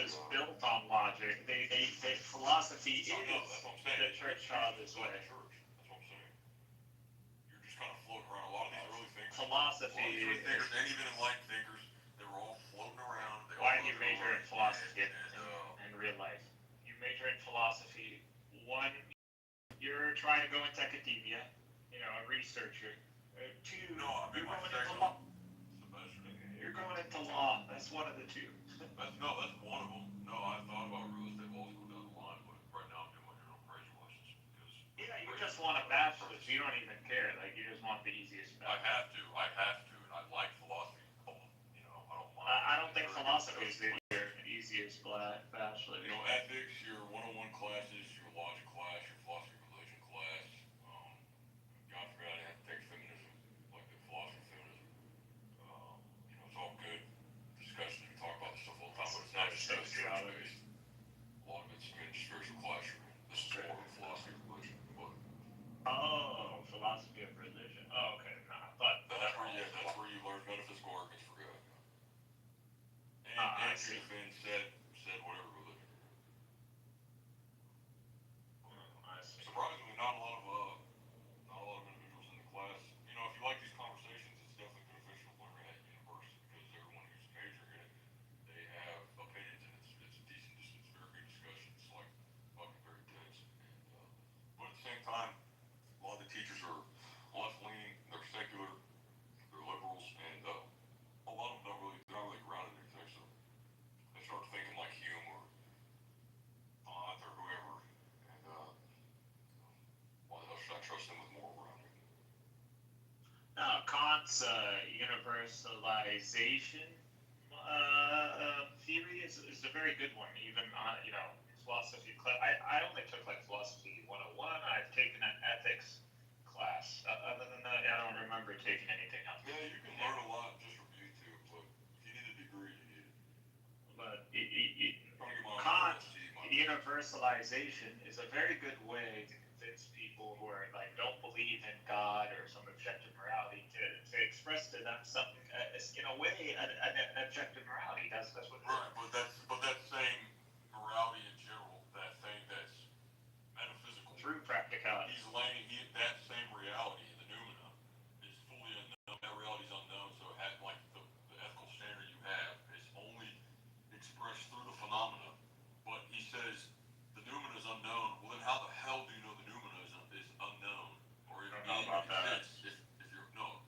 Speaker 17: is built on logic. Philosophy is
Speaker 11: that's what I'm saying.
Speaker 17: the church taught this way.
Speaker 11: That's what I'm saying. You're just kind of floating around. A lot of these early thinkers,
Speaker 17: Philosophy
Speaker 11: and even enlightened thinkers, they were all floating around.
Speaker 17: Why do you major in philosophy in real life? You major in philosophy. One, you're trying to go into academia, a researcher. Two, you're going into law. You're going into law. That's one of the two.
Speaker 11: That's one of them. No, I thought about real estate law school down the line, but right now I'm doing my general appraisal license because.
Speaker 17: Yeah, you just want a bachelor's. You don't even care. Like, you just want the easiest bachelor's.
Speaker 11: I have to, and I like philosophy. I don't mind.
Speaker 17: I don't think philosophy is the easiest bachelor.
Speaker 11: Ethics, your 101 classes, your logic class, your philosophy of religion class. God forbid I have to take feminism, like the philosophy of feminism. It's all good discussion. We talk about this stuff all the time, but it's not just church-based. A lot of it's just spiritual classroom. This is more of a philosophy of religion, but.
Speaker 17: Oh, philosophy of religion. Oh, okay. But
Speaker 11: that's where you learn metaphysical arguments for God. And Finn said whatever religion. Surprisingly, not a lot of individuals in the class. If you like these conversations, it's definitely beneficial learning at university because everyone who's majoring in it, they have opinions and it's decent. It's very good discussion. It's like fucking very dense. But at the same time, a lot of the teachers are left leaning. They're secular. They're liberals, and a lot of them they're not really grounded in anything. So they start thinking like Hume or Kant or whoever, and why the hell should I trust them with moral grounding?
Speaker 17: Kant's universalization theory is a very good one. Even his philosophy class. I only took like philosophy 101. I've taken an ethics class. Other than that, I don't remember taking anything else.
Speaker 11: Yeah, you can learn a lot just from YouTube, but if you need a degree, you need it.
Speaker 17: But Kant universalization is a very good way to convince people who are like don't believe in God or some objective morality to express to them something in a way an objective morality. That's what.
Speaker 11: Right, but that same morality in general, that thing that's metaphysical
Speaker 17: through practicality.
Speaker 11: He's laying that same reality in the noumena is fully unknown. That reality is unknown, so like the ethical standard you have is only expressed through the phenomena. But he says the noumena is unknown. Well, then how the hell do you know the noumena is unknown? Or if
Speaker 17: know about that.
Speaker 11: If you're no,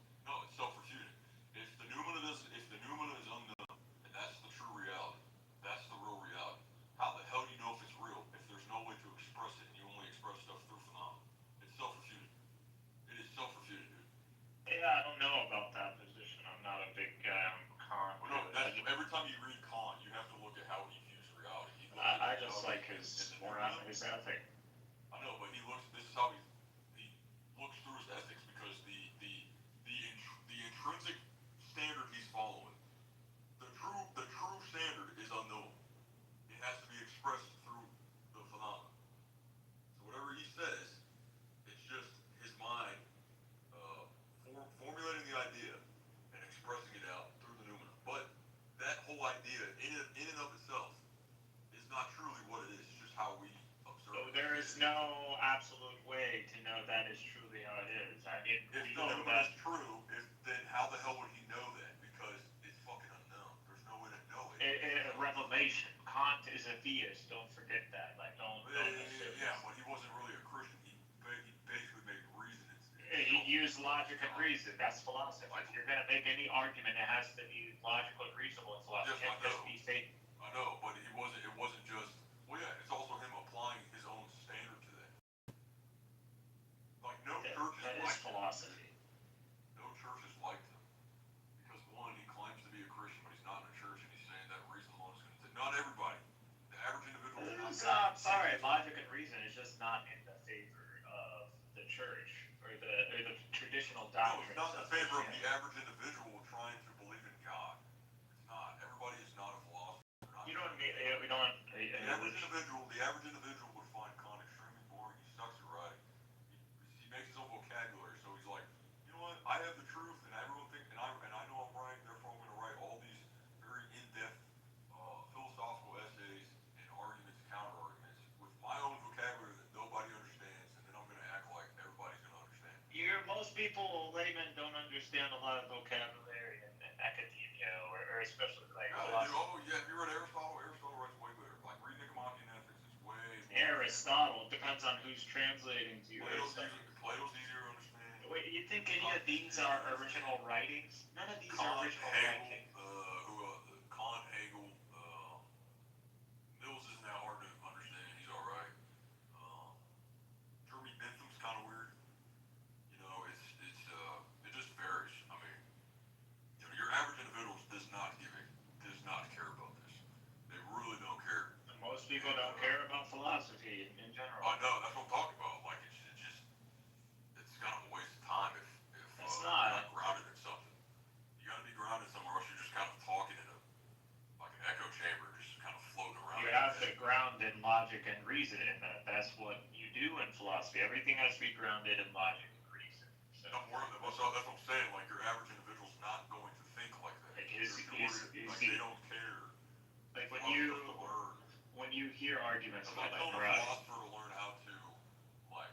Speaker 11: it's self-refuting. If the noumena is unknown, and that's the true reality, that's the real reality. How the hell do you know if it's real if there's no way to express it and you only express stuff through phenomena? It's self-refuting. It is self-refuting, dude.
Speaker 17: Yeah, I don't know about that position. I'm not a big Kant.
Speaker 11: Well, no, every time you read Kant, you have to look at how he views reality.
Speaker 17: I just like his ethic.
Speaker 11: I know, but this is how he looks through his ethics because the intrinsic standard he's following, the true standard is unknown. It has to be expressed through the phenomena. So whatever he says, it's just his mind formulating the idea and expressing it out through the noumena. But that whole idea, in and of itself, is not truly what it is. It's just how we observe.
Speaker 17: So there is no absolute way to know that is truly how it is. I mean,
Speaker 11: if the noumena is true, then how the hell would he know that? Because it's fucking unknown. There's no way to know it.
Speaker 17: A revelation. Kant is a theist. Don't forget that. Like, don't
Speaker 11: yeah, but he wasn't really a Christian. He basically made reason.
Speaker 17: He used logic and reason. That's philosophy. If you're going to make any argument, it has to be logical and reasonable in philosophy.
Speaker 11: Yes,
Speaker 17: It can't just be fake.
Speaker 11: I know, but it wasn't just. Well, yeah, it's also him applying his own standard to that. Like no church is like
Speaker 17: philosophy.
Speaker 11: No church is like him because one, he claims to be a Christian, but he's not in a church, and he's saying that reason alone is going to. Not everybody. The average individual.
Speaker 17: I'm sorry. Logic and reason is just not in the favor of the church or the traditional doctrine.
Speaker 11: No, it's not in favor of the average individual trying to believe in God. It's not. Everybody is not a philosopher.
Speaker 17: You don't need. We don't.
Speaker 11: The average individual would find Kant extremely boring. He sucks at writing. He makes his own vocabulary, so he's like, you know what? I have the truth, and everyone thinks, and I know I'm right. Therefore, I'm going to write all these very in-depth philosophical essays
Speaker 8: people, laymen, don't understand a lot of vocabulary in academia, or especially like
Speaker 11: Yeah, they do. Oh, yeah, have you read Aristotle? Aristotle writes way better. Like, read Nicomachean Ethics is way more.
Speaker 8: Aristotle. Depends on who's translating to you.
Speaker 11: Plato's easier to understand.
Speaker 8: Wait, you think any of these are original writings? None of these are original writings.
Speaker 11: Kant, Hegel, Mills is now hard to understand. He's all right. Jeremy Bentham's kind of weird. You know, it just varies. I mean, you know, your average individual does not care about this. They really don't care.
Speaker 8: And most people don't care about philosophy in general.
Speaker 11: I know, that's what I'm talking about. Like, it's kind of a waste of time if you're not grounded in something. You gotta be grounded somewhere else. You're just kind of talking in like an echo chamber, just kind of floating around.
Speaker 8: You have to ground in logic and reason in that. That's what you do in philosophy. Everything has to be grounded in logic and reason. So
Speaker 11: that's what I'm saying. Like, your average individual's not going to think like that.
Speaker 8: Like,
Speaker 11: they don't care.
Speaker 8: Like when you hear arguments about like morality.
Speaker 11: Philosopher to learn how to, like,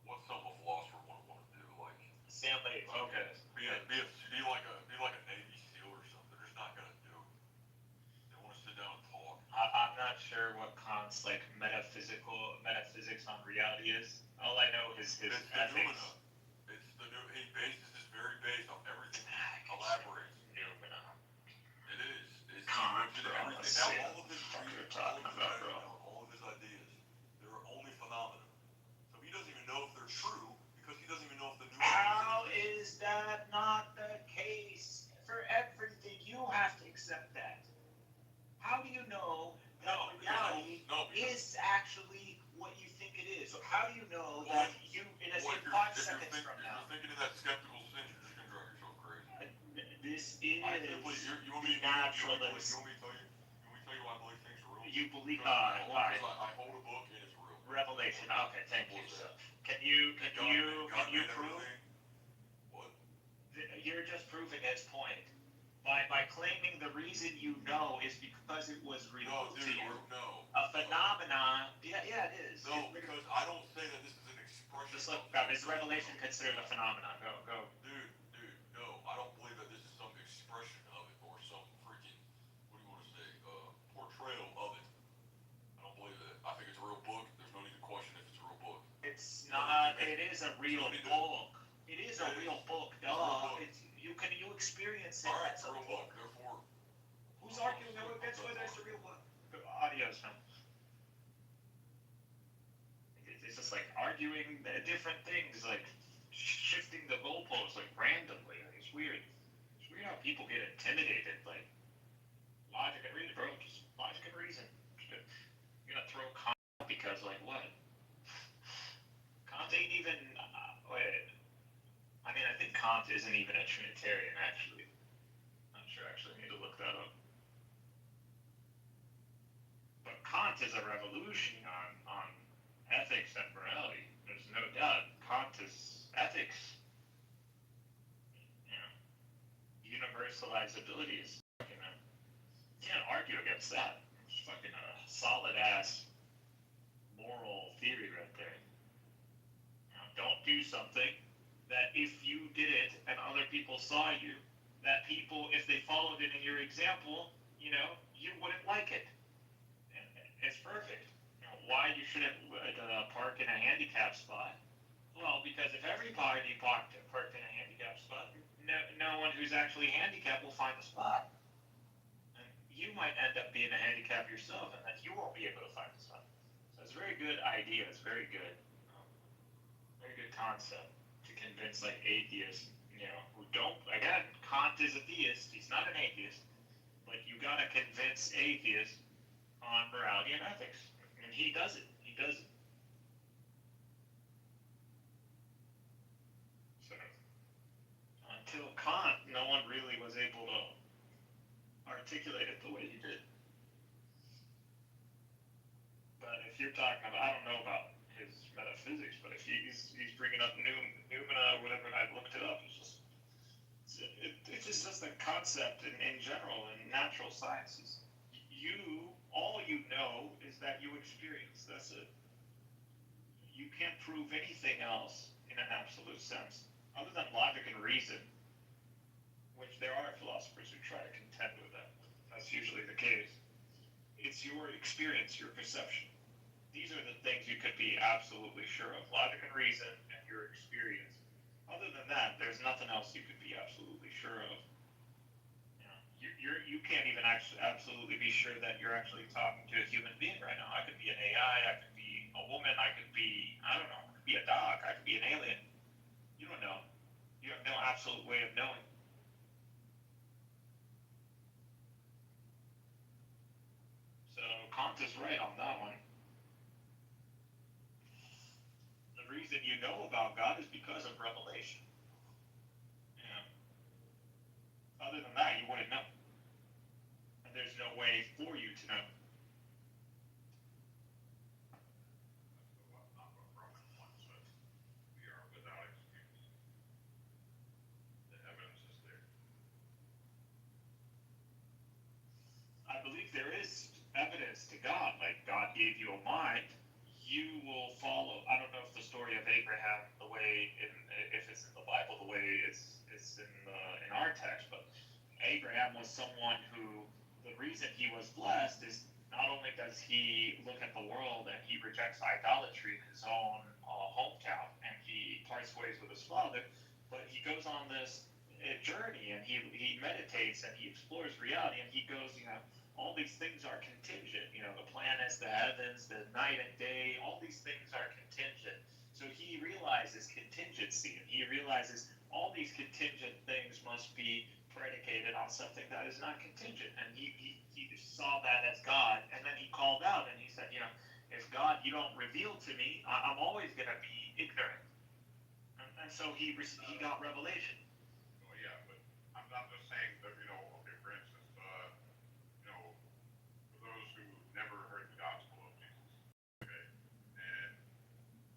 Speaker 11: what some of a philosopher want to do, like.
Speaker 8: Stanley, okay.
Speaker 11: Be like a Navy SEAL or something. They're just not gonna do it. They want to sit down and talk.
Speaker 8: I'm not sure what Kant's like metaphysics on reality is. All I know is his ethics.
Speaker 11: He bases his very based on everything he elaborates.
Speaker 8: Noumena.
Speaker 11: It is.
Speaker 8: Kant,
Speaker 11: all of his ideas, they're only phenomena. So he doesn't even know if they're true because he doesn't even know if the
Speaker 8: How is that not the case for everything? You have to accept that. How do you know that reality is actually what you think it is? So how do you know that in 5 seconds from now?
Speaker 11: If you're thinking in that skeptical sense, you're just gonna drive yourself crazy.
Speaker 8: This is
Speaker 11: you want me to
Speaker 8: naturalist.
Speaker 11: You want me to tell you why I believe things are real?
Speaker 8: You believe why?
Speaker 11: I hold a book and it's real.
Speaker 8: Revelation. Okay, thank you. So, can you prove?
Speaker 11: What?
Speaker 8: You're just proving his point by claiming the reason you know is because it was real to you.
Speaker 11: No.
Speaker 8: A phenomenon. Yeah, it is.
Speaker 11: No, because I don't say that this is an expression.
Speaker 8: Just look. Is revelation considered a phenomenon? Go.
Speaker 11: Dude, no. I don't believe that this is some expression of it or some freaking, what do you want to say, portrayal of it. I don't believe it. I think it's a real book. There's no need to question if it's a real book.
Speaker 8: It's not. It is a real book. It is a real book. Duh. You experience it.
Speaker 11: All right, it's a real book. Therefore,
Speaker 8: who's arguing whether it's a real book? Audio's fine. It's just like arguing different things, like shifting the goalposts like randomly. It's weird. It's weird how people get intimidated. Like logic and reason, bro. Just logic and reason. You're gonna throw Kant because like what? Kant ain't even. Wait. I mean, I think Kant isn't even a Trinitarian, actually. Not sure, actually. I need to look that up. But Kant is a revolution on ethics and morality. There's no doubt. Kant is ethics. Universalizability is fucking you can't argue against that. It's fucking a solid-ass moral theory right there. Don't do something that if you did it and other people saw you, that people, if they followed it in your example, you wouldn't like it. And it's perfect. Why you shouldn't park in a handicap spot? Well, because if everybody parked in a handicap spot, no one who's actually handicapped will find the spot. And you might end up being a handicap yourself, and then you won't be able to find the spot. So it's a very good idea. It's very good concept. Convince like atheists, who don't. Again, Kant is a theist. He's not an atheist, but you gotta convince atheists on morality and ethics, and he does it. So until Kant, no one really was able to articulate it the way he did. But if you're talking about, I don't know about his metaphysics, but if he's bringing up noumena or whatever, and I looked it up, it's just a concept in general in natural sciences. All you know is that you experience. That's it. you can't prove anything else in an absolute sense, other than logic and reason, which there are philosophers who try to contend with that. That's usually the case. It's your experience, your perception. These are the things you could be absolutely sure of, logic and reason and your experience. Other than that, there's nothing else you could be absolutely sure of. You can't even actually absolutely be sure that you're actually talking to a human being right now. I could be an AI, I could be a woman, I could be, I don't know, I could be a dog, I could be an alien. You don't know. You have no absolute way of knowing. So Kant is right on that one. The reason you know about God is because of revelation. Other than that, you wouldn't know. And there's no way for you to know.
Speaker 11: We are without excuse. The evidence is there.
Speaker 8: I believe there is evidence to God. Like, God gave you a mind, you will follow. I don't know if the story of Abraham, the way, if it's in the Bible, the way it's in our text, but Abraham was someone who, the reason he was blessed is not only does he look at the world and he rejects idolatry in his own hometown and he parts ways with his father, but he goes on this journey and he meditates and he explores reality and he goes, all these things are contingent. The planets, the heavens, the night and day, all these things are contingent. So he realizes contingency and he realizes all these contingent things must be predicated on something that is not contingent. And he saw that as God, and then he called out and he said, if God, you don't reveal to me, I'm always going to be ignorant. And so he got revelation.
Speaker 11: Well, yeah, but I'm not just saying that, okay, for instance, for those who never heard the gospel of Jesus, okay, and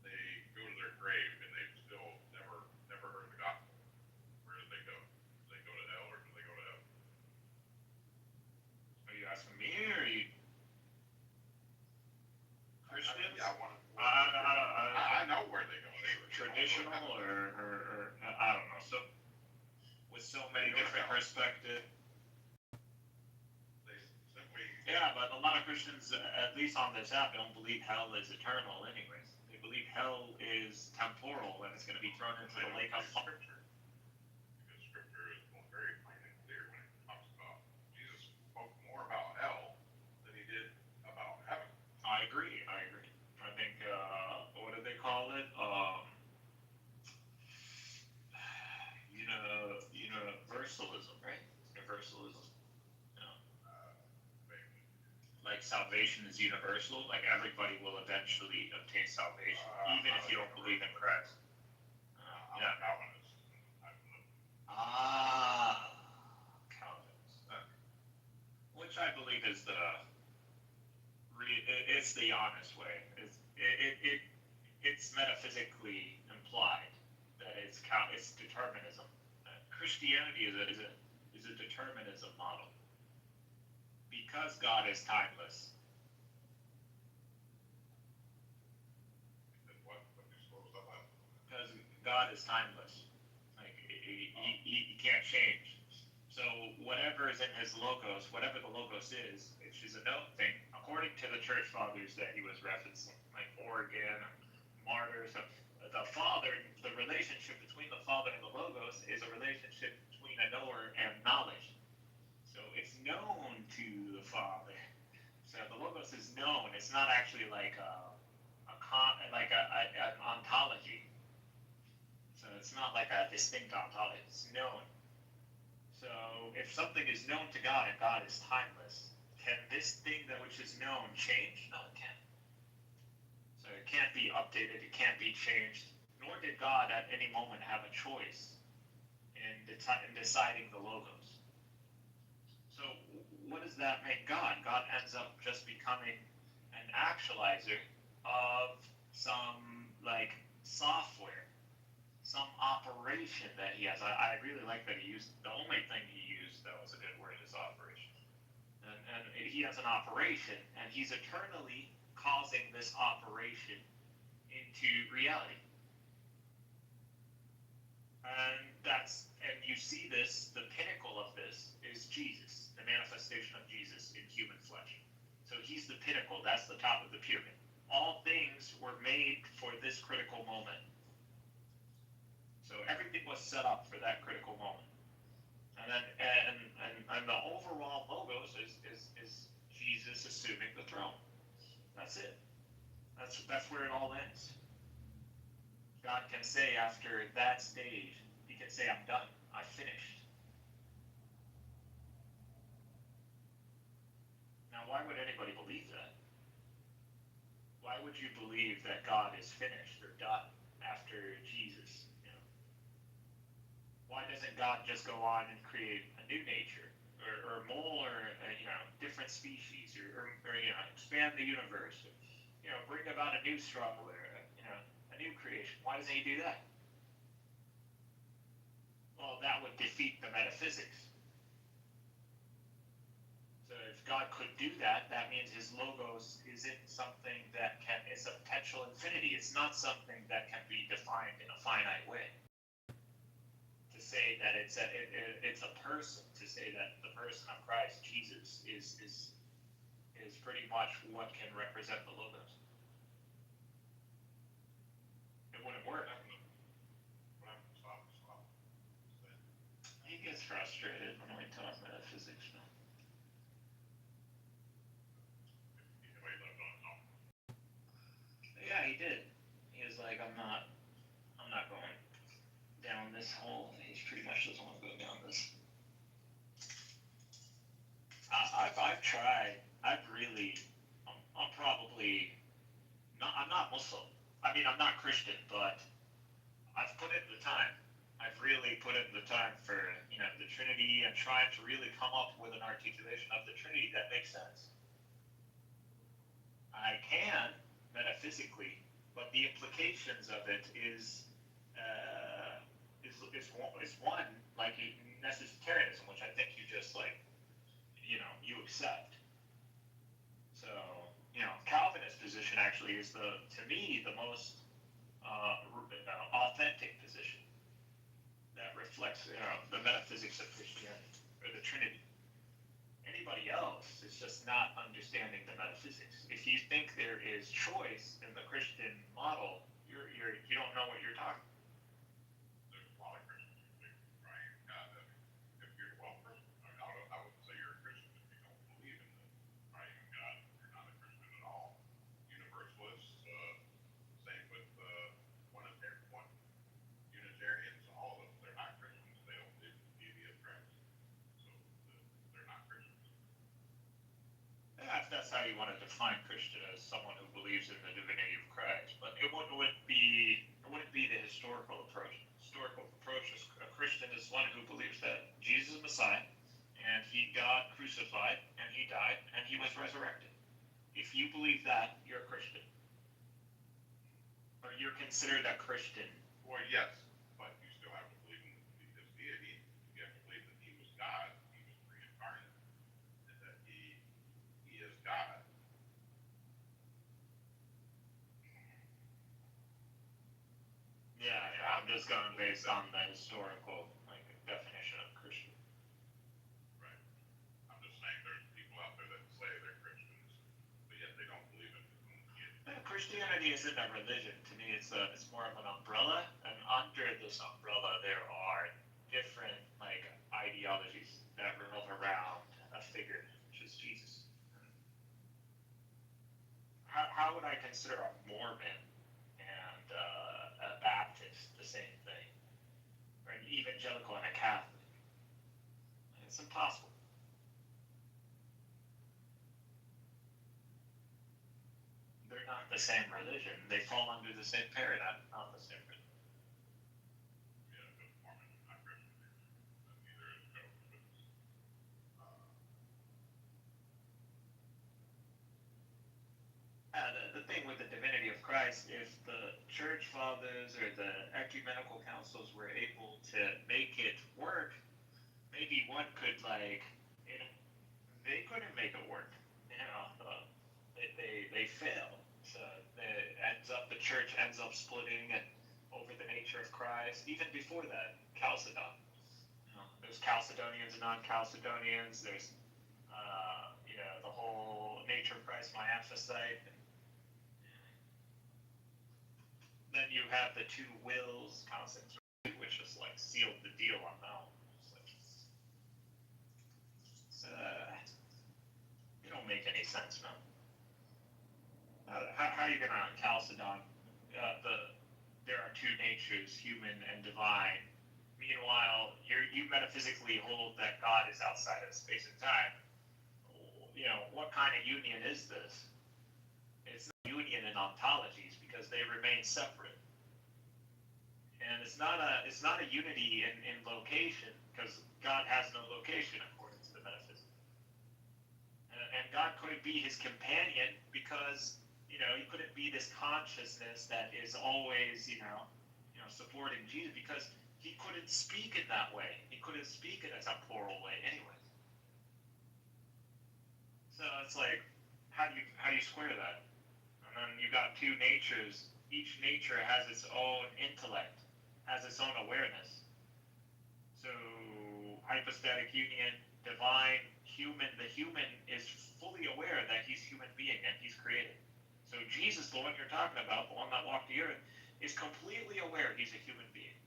Speaker 11: they go to their grave and they've still never heard the gospel, where do they go? Do they go to hell or do they go to heaven?
Speaker 8: Are you asking me or are you Christians?
Speaker 11: Yeah, I know where they go.
Speaker 8: Traditional or I don't know. So with so many different perspectives. Yeah, but a lot of Christians, at least on this app, don't believe hell is eternal anyways. They believe hell is temporal and it's going to be thrown into the lake of fire.
Speaker 11: Because scripture is very plain and clear when it talks about Jesus spoke more about hell than he did about heaven.
Speaker 8: I agree. I think, what do they call it? Universalism, right? Universalism. Like salvation is universal. Like everybody will eventually obtain salvation, even if you don't believe in Christ. Yeah.
Speaker 11: Calvinist.
Speaker 8: Calvinist. Which I believe is it's the honest way. It's metaphysically implied that it's determinism. Christianity is a determinism model. Because God is timeless. Because God is timeless. Like he can't change. So whatever is in his logos, whatever the logos is, which is a known thing, according to the church fathers that he was referencing, like Origen, martyrs, the Father, the relationship between the Father and the logos is a relationship between a knower and knowledge. So it's known to the Father. So the logos is known. It's not actually like an ontology. So it's not like a distinct ontology. It's known. So if something is known to God and God is timeless, can this thing that which is known change? No, it can't. So it can't be updated. It can't be changed. Nor did God at any moment have a choice in deciding the logos. So what does that make God? God ends up just becoming an actualizer of some software, some operation that he has. I really like that he used, the only thing he used that was a good word is operation. And he has an operation and he's eternally causing this operation into reality. And you see this, the pinnacle of this is Jesus, the manifestation of Jesus in human flesh. So he's the pinnacle, that's the top of the pyramid. All things were made for this critical moment. So everything was set up for that critical moment. And then and the overall logos is Jesus assuming the throne. That's it. That's where it all ends. God can say after that stage, he can say, I'm done. I finished. Now, why would anybody believe that? Why would you believe that God is finished or done after Jesus? You know? Why doesn't God just go on and create a new nature or more, different species or expand the universe, or, bring about a new struggle or, a new creation? Why doesn't he do that? Well, that would defeat the metaphysics. So if God could do that, that means his logos isn't something that is a potential infinity. It's not something that can be defined in a finite way. To say that it's a person, to say that the person of Christ, Jesus, is pretty much what can represent the logos. It wouldn't work. He gets frustrated when we talk metaphysics. Yeah, he did. He was like, I'm not going down this hole. He pretty much doesn't want to go down this. I've tried. I'm probably not. I'm not Muslim. I mean, I'm not Christian, but I've put in the time. I've really put in the time for the Trinity and trying to really come up with an articulation of the Trinity that makes sense. I can metaphysically, but the implications of it is one like necessitarianism, which I think you just you accept. So Calvinist position actually is to me the most authentic position that reflects the metaphysics of Christianity or the Trinity. Anybody else is just not understanding the metaphysics. If you think there is choice in the Christian model, you don't know what you're talking about.
Speaker 11: There's a lot of Christians who think triune God. If you're I wouldn't say you're a Christian if you don't believe in the triune God. You're not a Christian at all. Universalists, same with Unitarians, all of them. They're not Christians. They don't believe in the deity of Christ. So they're not Christians.
Speaker 8: Yeah, if that's how you want to define Christian, as someone who believes in the divinity of Christ, but it wouldn't be the historical approach. Historical approach is a Christian is one who believes that Jesus is Messiah, and he got crucified, and he died, and he was resurrected. If you believe that, you're a Christian, or you're considered a Christian.
Speaker 11: Well, yes, but you still have to believe in his deity. You have to believe that he was God, he was pre-incarnate, and that he is God.
Speaker 8: Yeah, I'm just going based on the historical definition of Christian.
Speaker 11: Right. I'm just saying there's people out there that say they're Christians, but yet they don't believe in his own deity.
Speaker 8: Christianity isn't a religion. To me, it's more of an umbrella, and under this umbrella, there are different ideologies that revolve around a figure, which is Jesus. How would I consider a Mormon and a Baptist the same thing, or an evangelical and a Catholic? It's impossible. They're not the same religion. They fall under the same paradigm, not the same religion.
Speaker 11: Yeah, but Mormons are not Christians. Neither is Jehovah's
Speaker 8: The thing with the divinity of Christ, if the church fathers or the ecumenical councils were able to make it work, maybe one could they couldn't make it work. They failed. So it ends up the
Speaker 17: church ends up splitting and over the nature of Christ. Even before that, Chalcedon. There's Chalcedonians and non-Chalcedonians. There's the whole nature of Christ miaphysite. Then you have the two wills, concepts, which just like sealed the deal on that one. It don't make any sense, man. How are you gonna Chalcedon? There are two natures, human and divine. Meanwhile, you metaphysically hold that God is outside of space and time. What kind of union is this? It's not union in ontologies because they remain separate. And it's not a unity in location because God has no location according to the metaphysics. And God couldn't be his companion because he couldn't be this consciousness that is always supporting Jesus because he couldn't speak in that way. He couldn't speak in a temporal way anyway. So it's like, how do you square that? And then you got two natures. Each nature has its own intellect, has its own awareness. So hypostatic union, divine, human. The human is fully aware that he's human being and he's created. So Jesus, the one you're talking about, the one that walked the earth, is completely aware he's a human being.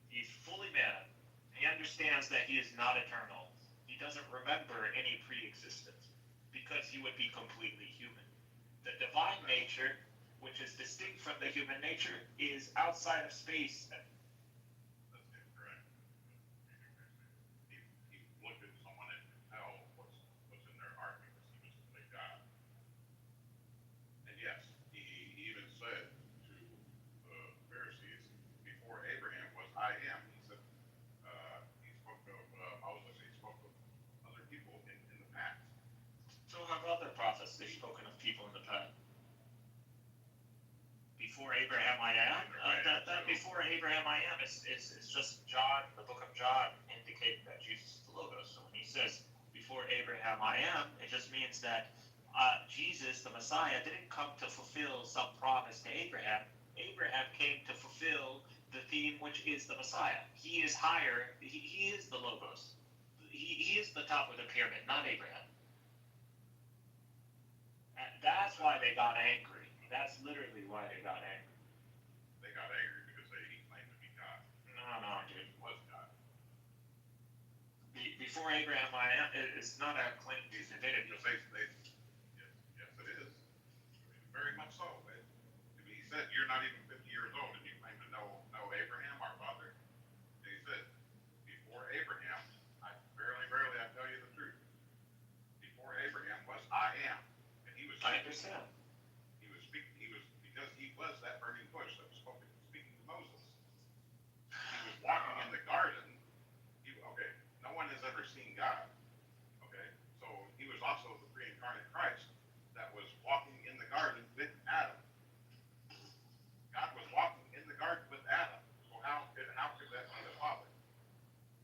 Speaker 17: He's fully man. He understands that he is not eternal. He doesn't remember any pre-existence because he would be completely human. The divine nature, which is distinct from the human nature, is outside of space.
Speaker 11: That's incorrect. He looked at someone and could tell what's in their heart because he was the God. And yes, he even said to the Pharisees, before Abraham was I am. He said, he spoke of Moses, he spoke of other people in the past.
Speaker 17: So have other prophets, they've spoken of people in the past. Before Abraham I am. Before Abraham I am is just John, the book of John, indicating that Jesus is the Logos. So when he says before Abraham I am, it just means that Jesus, the Messiah, didn't come to fulfill some promise to Abraham. Abraham came to fulfill the theme, which is the Messiah. He is higher. He is the Logos. He is the top of the pyramid, not Abraham. And that's why they got angry. That's literally why they got angry.
Speaker 11: They got angry because he claimed to be God.
Speaker 17: No, dude.
Speaker 11: He was God.
Speaker 17: Before Abraham I am, it's not a claim to divinity.
Speaker 11: Yes, it is. Very much so. He said, you're not even 50 years old and you claim to know Abraham, our father. And he said, before Abraham, verily, I tell you the truth. Before Abraham was I am. And he was
Speaker 17: I understand.
Speaker 11: Because he was that burning bush that was speaking to Moses. He was walking in the garden. No one has ever seen God. Okay, so he was also the pre-incarnate Christ that was walking in the garden with Adam. God was walking in the garden with Adam. So how could that be the Father?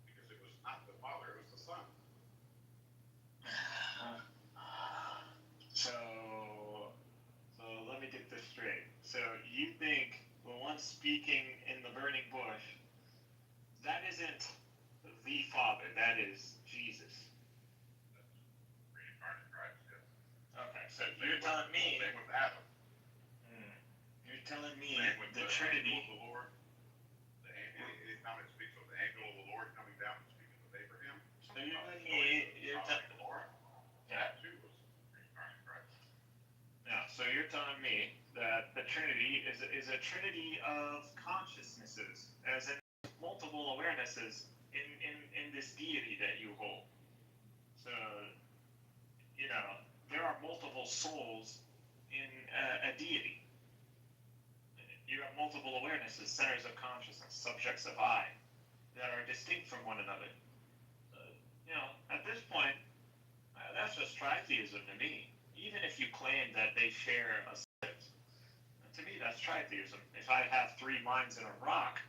Speaker 11: Because it was not the Father, it was the Son.
Speaker 17: So let me get this straight. So you think the one speaking in the burning bush, that isn't the Father, that is Jesus.
Speaker 11: That's pre-incarnate Christ, yes.
Speaker 17: Okay, so you're telling me.
Speaker 11: Same with Adam.
Speaker 17: You're telling me
Speaker 11: the
Speaker 17: Trinity.
Speaker 11: Angel of the Lord. Anytime it speaks of the angel of the Lord coming down and speaking with Abraham.
Speaker 17: So you're telling me.
Speaker 11: The Lord. That too was pre-incarnate Christ.
Speaker 17: Yeah, so you're telling me that the Trinity is a trinity of consciousnesses, as in multiple awarenesses in this deity that you hold. So, there are multiple souls in a deity. You have multiple awarenesses, centers of consciousness, subjects of I, that are distinct from one another. At this point, that's just tritheism to me. Even if you claim that they share a subject, to me that's tritheism. If I have three minds in a rock,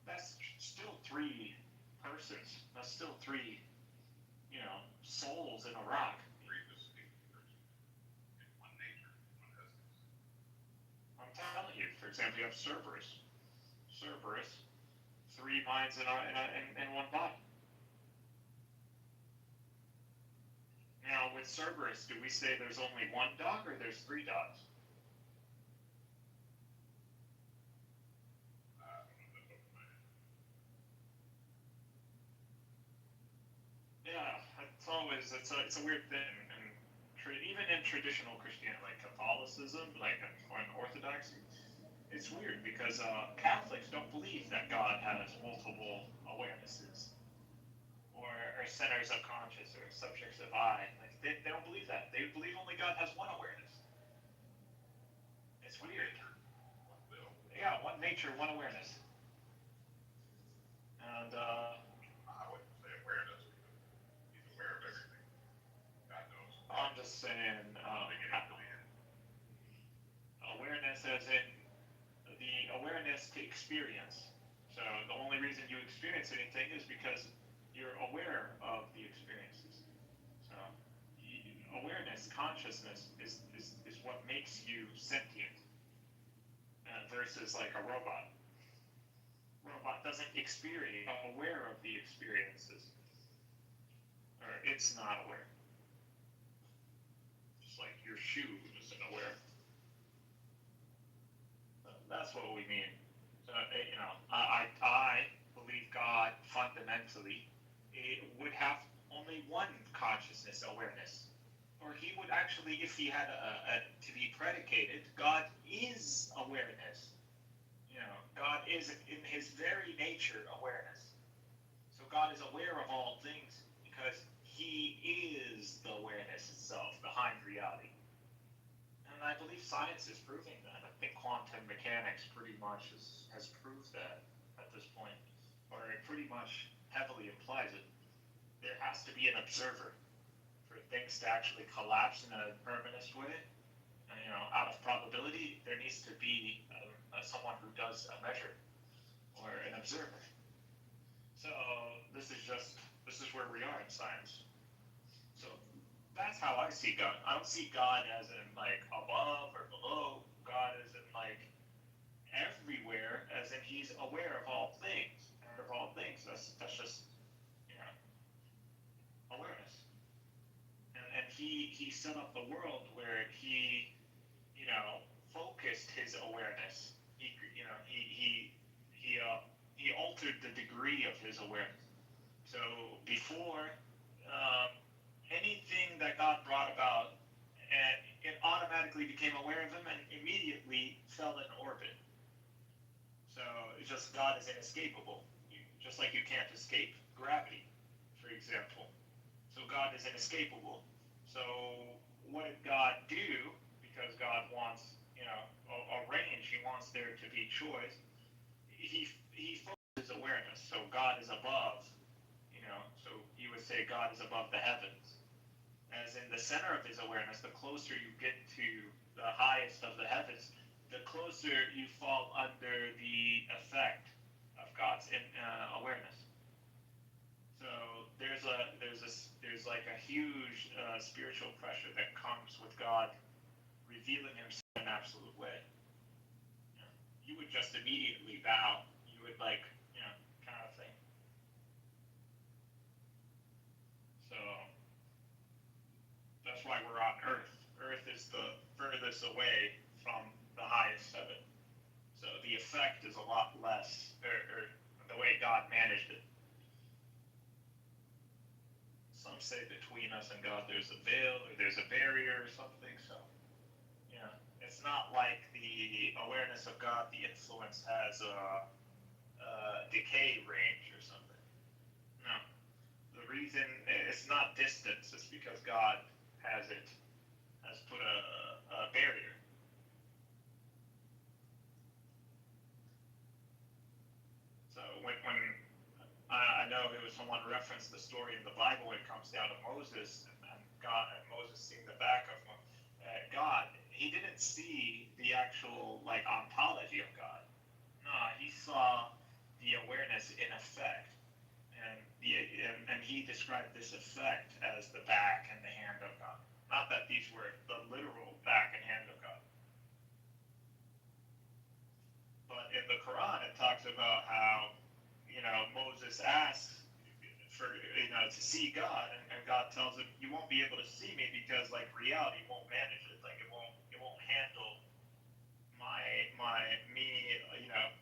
Speaker 17: that's still three persons. That's still three, souls in a rock.
Speaker 11: Three distinct persons in one nature, one essence.
Speaker 17: I'm telling you, for
Speaker 6: example, you have Cerberus. Cerberus, 3 minds in one body. Now, with Cerberus, do we say there's only one dog or there's 3 dogs? Yeah, it's a weird thing, and even in traditional Christianity, like Catholicism, like or in Orthodoxy, it's weird because Catholics don't believe that God has multiple awarenesses or centers of conscious or subjects of I. Like they don't believe that. They believe only God has one awareness. It's weird. Yeah, one nature, one awareness. And
Speaker 11: I wouldn't say awareness. He's aware of everything. God knows.
Speaker 6: I'm just saying awareness as in the awareness to experience. So the only reason you experience anything is because you're aware of the experiences. So awareness, consciousness is what makes you sentient versus like a robot. Robot doesn't experience, aware of the experiences. Or it's not aware. Just like your shoe isn't aware. That's what we mean. So, I believe God fundamentally would have only one consciousness awareness. Or he would actually, if he had to be predicated, God is awareness. God is in his very nature awareness. So God is aware of all things because he is the awareness itself behind reality. And I believe science is proving that. I think quantum mechanics pretty much has proved that at this point, or it pretty much heavily implies it. There has to be an observer for things to actually collapse in a permanist way. And, out of probability, there needs to be someone who does a measure or an observer. So this is where we are in science. So that's how I see God. I don't see God as in like above or below. God is in like everywhere, as in he's aware of all things. Aware of all things. That's just awareness. And he set up the world where he focused his awareness. He altered the degree of his awareness. So before anything that God brought about, and it automatically became aware of him and immediately fell in orbit. So it's just God is inescapable, just like you can't escape gravity, for example. So God is inescapable. So what did God do? Because God wants, a range. He wants there to be choice. He focuses awareness. So God is above. So you would say God is above the heavens. As in the center of his awareness, the closer you get to the highest of the heavens, the closer you fall under the effect of God's awareness. So there's like a huge spiritual pressure that comes with God revealing himself in an absolute way. You would just immediately bow. You would kind of thing. So that's why we're on Earth. Earth is the furthest away from the highest heaven. So the effect is a lot less, or the way God managed it. Some say between us and God there's a veil or there's a barrier or something. So, it's not like the awareness of God, the influence has a decay range or something. No. The reason it's not distance is because God has put a barrier. So when I know it was someone referenced the story in the Bible when it comes down to Moses and God and Moses seeing the back of God. He didn't see the actual ontology of God. No, he saw the awareness in effect, and he described this effect as the back and the hand of God. Not that these were the literal back and hand of God. the Quran, it talks about how, Moses asks for, to see God, and God tells him, you won't be able to see me because, like, reality won't manage it. Like, it won't handle me,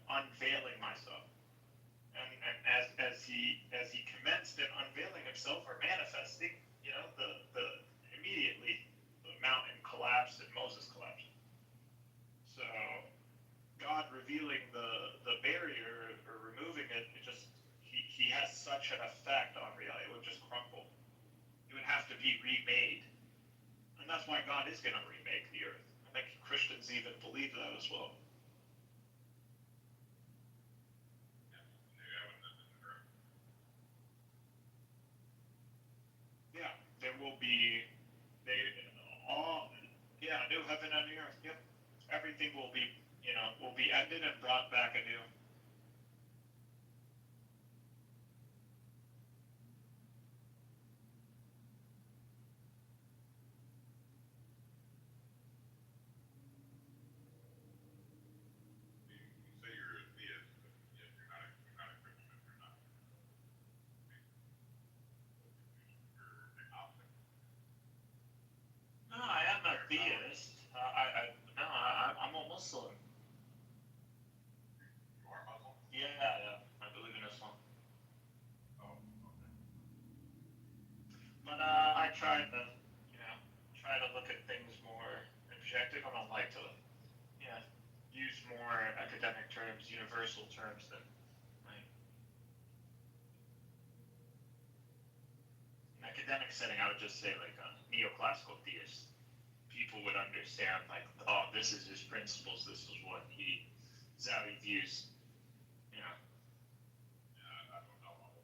Speaker 6: unveiling myself. And as he commenced in unveiling himself or manifesting, the immediately the mountain collapsed and Moses collapsed. So God revealing the barrier or removing it, he has such an effect on reality. It would just crumble. It would have to be remade. And that's why God is going to remake the earth. I think Christians even believe that as well. Yeah, there will be new heaven and new earth. Yep, everything will be ended and brought back anew.
Speaker 11: You say you're a theist, but yet you're not a Christian. You're not. You're agnostic.
Speaker 6: No, I am a theist. I'm a Muslim.
Speaker 11: You are Muslim?
Speaker 6: Yeah, I believe in Islam.
Speaker 11: Oh, okay.
Speaker 6: But I try to, look at things more objective. I don't like to, use more academic terms, universal terms than, right? In an academic setting, I would just say like a neoclassical theist. People would understand like, oh, this is his principles. This is how he views,
Speaker 11: Yeah, I don't know all of them.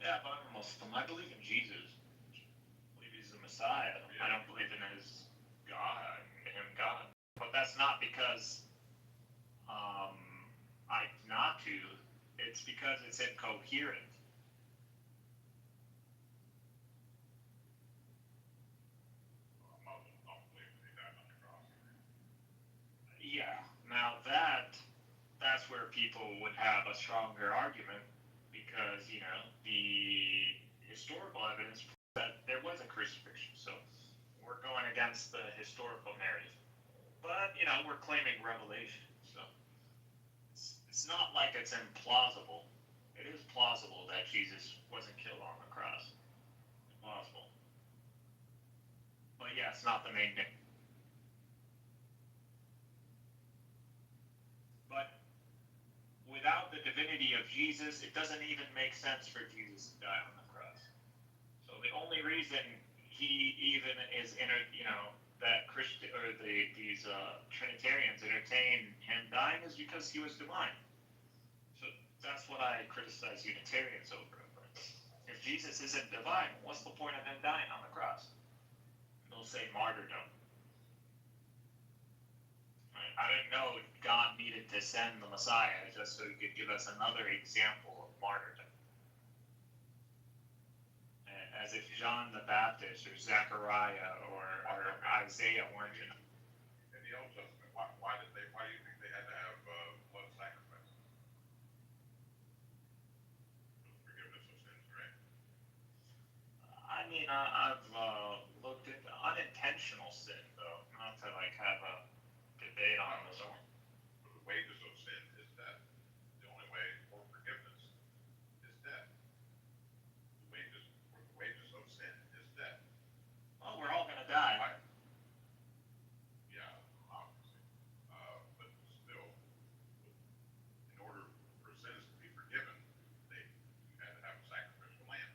Speaker 6: Yeah, but I'm a Muslim. I believe in Jesus. I believe he's the Messiah. I don't believe in his God, him God. But that's not because I not to. It's because it's incoherent.
Speaker 11: Muslims don't believe that he died on the cross.
Speaker 6: Yeah. Now that's where people would have a stronger argument because the historical evidence proves that there was a crucifixion. So we're going against the historical narrative. But we're claiming revelation. So it's not like it's implausible. It is plausible that Jesus wasn't killed on the cross. It's plausible. But yeah, it's not the main thing. But without the divinity of Jesus, it doesn't even make sense for Jesus to die on the cross. So the only reason he even is that Christian or these Trinitarians entertain him dying is because he was divine. So that's what I criticize Unitarians over. If Jesus isn't divine, what's the point of him dying on the cross? They'll say martyrdom. I didn't know God needed to send the Messiah just so he could give us another example of martyrdom. As if John the Baptist or Zechariah or Isaiah weren't in.
Speaker 11: In the Old Testament, why do you think they had to have blood sacrifice? For the forgiveness of sins, right?
Speaker 6: I mean, I've looked into unintentional sin, though, not to like have a debate on this one.
Speaker 11: But the wages of sin is death. The only way for forgiveness is death. The wages of sin is death.
Speaker 6: Well, we're all gonna die.
Speaker 11: Yeah, obviously. But still, in order for sins to be forgiven, you had to have a sacrificial lamb.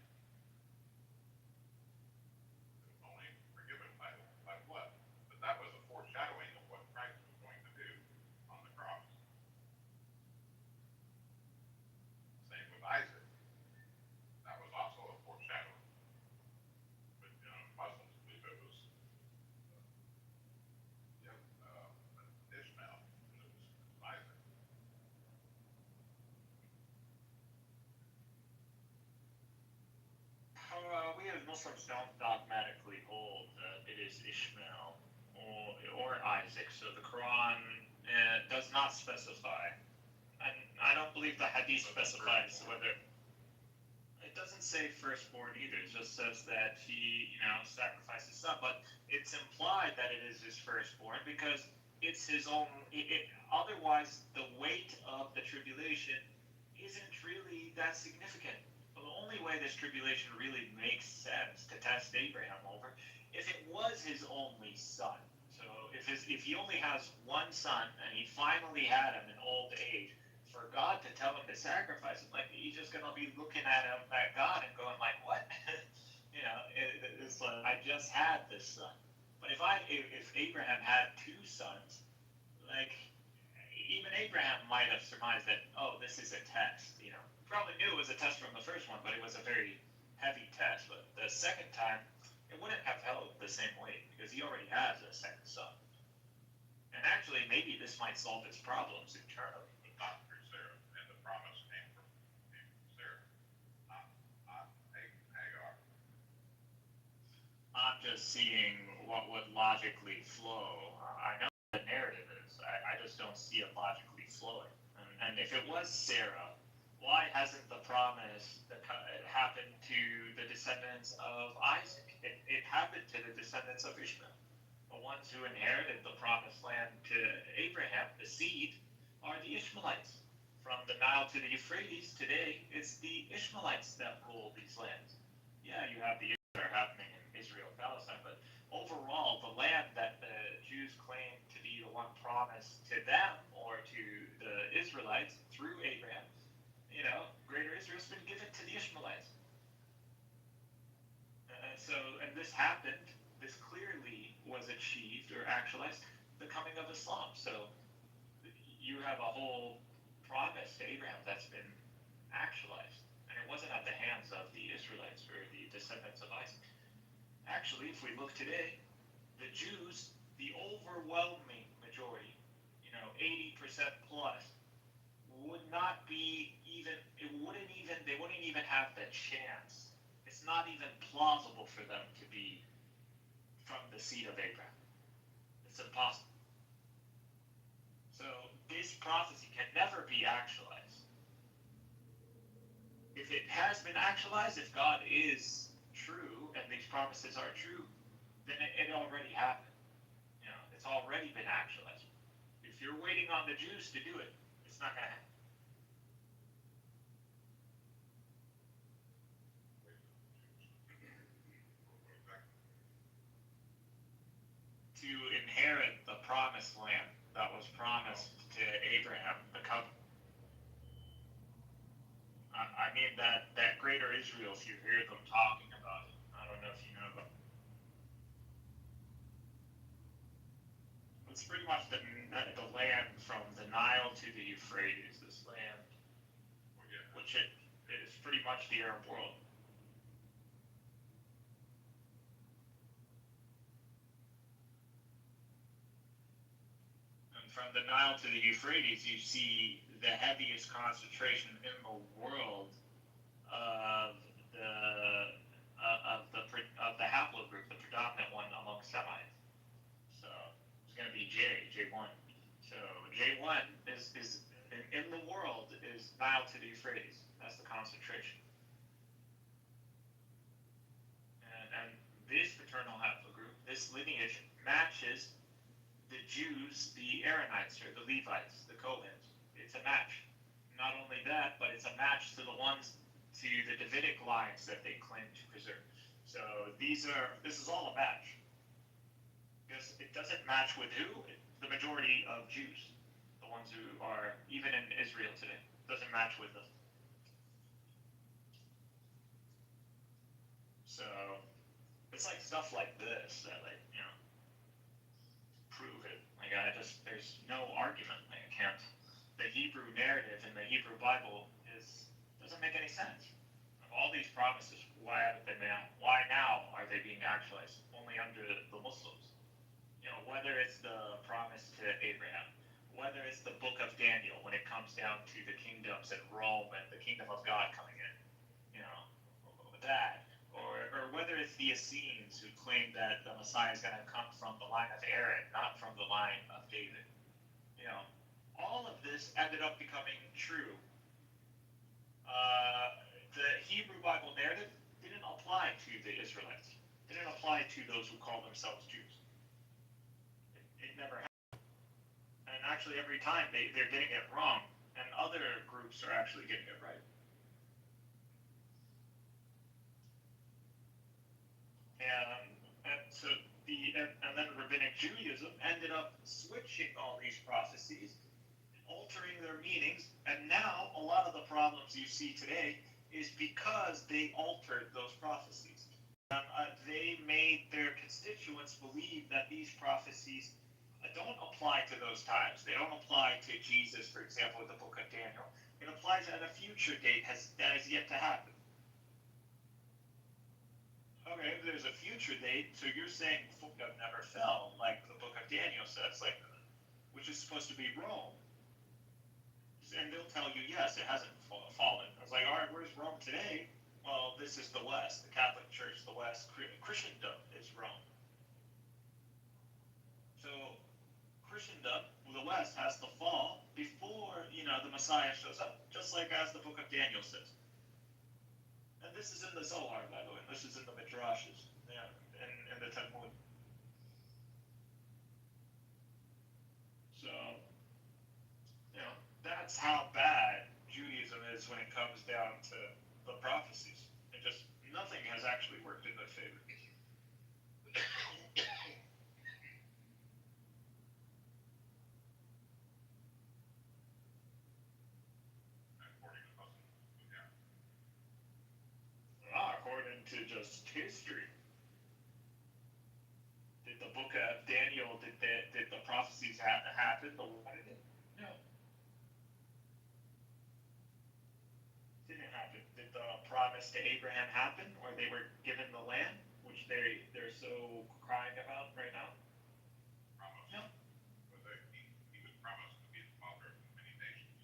Speaker 11: It was only forgiven by blood. But that was a foreshadowing of what Christ was going to do on the cross. Same with Isaac. That was also a foreshadowing. But Muslims believe it was Ishmael. It was Isaac.
Speaker 6: We as Muslims don't dogmatically hold that it is Ishmael. or Isaac. So the Quran does not specify, and I don't believe the Hadith specifies whether. It doesn't say firstborn either. It just says that he, sacrificed his son. But it's implied that it is his firstborn because it's his own. Otherwise, the weight of the tribulation isn't really that significant. The only way this tribulation really makes sense to test Abraham over, if it was his only son. So if he only has one son and he finally had him in old age, for God to tell him to sacrifice him, like he's just gonna be looking at him, at God, and going like, "What?" It's like, I just had this son. But if Abraham had two sons, like even Abraham might have surmised that, oh, this is a test. Probably knew it was a test from the first one, but it was a very heavy test. But the second time, it wouldn't have held the same weight because he already has a second son. And actually, maybe this might solve its problems internally.
Speaker 11: Not through Sarah, and the promise came from Sarah, not Hagar.
Speaker 6: I'm just seeing what would logically flow. I know what the narrative is. I just don't see it logically flowing. And if it was Sarah, why hasn't the promise happened to the descendants of Isaac? It happened to the descendants of Ishmael. The ones who inherited the promised land to Abraham, the seed, are the Ishmaelites. From the Nile to the Euphrates today, it's the Ishmaelites that rule these lands. Yeah, you have the issues that are happening in Israel, Palestine, but overall, the land that the Jews claim to be the one promised to them or to the Israelites through Abraham, Greater Israel's been given to the Ishmaelites. And this happened, this clearly was achieved or actualized, the coming of Islam. So you have a whole promise to Abraham that's been actualized. And it wasn't at the hands of the Israelites or the descendants of Isaac. Actually, if we look today, the Jews, the overwhelming majority, 80% plus, would not be they wouldn't even have the chance. It's not even plausible for them to be from the seed of Abraham. It's impossible. So this prophecy can never be actualized. If it has been actualized, if God is true and these promises are true, then it already happened. It's already been actualized. If you're waiting on the Jews to do it, it's not going to happen. To inherit the promised land that was promised to Abraham, the covenant. I mean that greater Israel, if you hear them talking about it, I don't know if you know about it. It's pretty much the land from the Nile to the Euphrates, this land, which it is pretty much the Arab world. From the Nile to the Euphrates, you see the heaviest concentration in the world of the haplogroup, the predominant one among Semites. So it's going to be J1. So J1 is in the world is Nile to the Euphrates. That's the concentration. And this paternal haplogroup, this lineage matches the Jews, the Aaronites, or the Levites, the Kohens. It's a match. Not only that, but it's a match to the ones, to the Davidic lines that they claim to preserve. So this is all a match. Because it doesn't match with who? The majority of Jews. The ones who are, even in Israel today. It doesn't match with them. So, it's like stuff like this that prove it. There's no argument. The Hebrew narrative in the Hebrew Bible doesn't make any sense. Of all these promises, why now are they being actualized? Only under the Muslims. Whether it's the promise to Abraham, whether it's the book of Daniel when it comes down to the kingdoms and Rome and the kingdom of God coming in, that, or whether it's the Essenes who claim that the Messiah is going to come from the line of Aaron, not from the line of David. You know, all of this ended up becoming true. The Hebrew Bible narrative didn't apply to the Israelites. It didn't apply to those who call themselves Jews. It never happened. And actually, every time they're getting it wrong, and other groups are actually getting it right. And so and then Rabbinic Judaism ended up switching all these prophecies, altering their meanings, and now a lot of the problems you see today is because they altered those prophecies. They made their constituents believe that these prophecies don't apply to those times. They don't apply to Jesus, for example, with the book of Daniel. It applies at a future date that has yet to happen. Okay, there's a future date, so you're saying the book never fell, like the book of Daniel says, like, which is supposed to be Rome. And they'll tell you, yes, it hasn't fallen. I was like, all right, where's Rome today? Well, this is the West, the Catholic Church, the West. Christendom is Rome. So Christendom, the West, has to fall before, the Messiah shows up, just like as the book of Daniel says. And this is in the Zohar, by the way. This is in the Midrashes, in the Talmud. So, that's how bad Judaism is when it comes down to the prophecies. Nothing has actually worked in their favor. According to just history. Did the book of Daniel, did the prophecies happen the way it did? No. Didn't happen. Did the promise to Abraham happen, or they were given the land, which they're so crying about right now?
Speaker 11: Promise.
Speaker 6: No.
Speaker 11: But he was promised to be the father of many nations.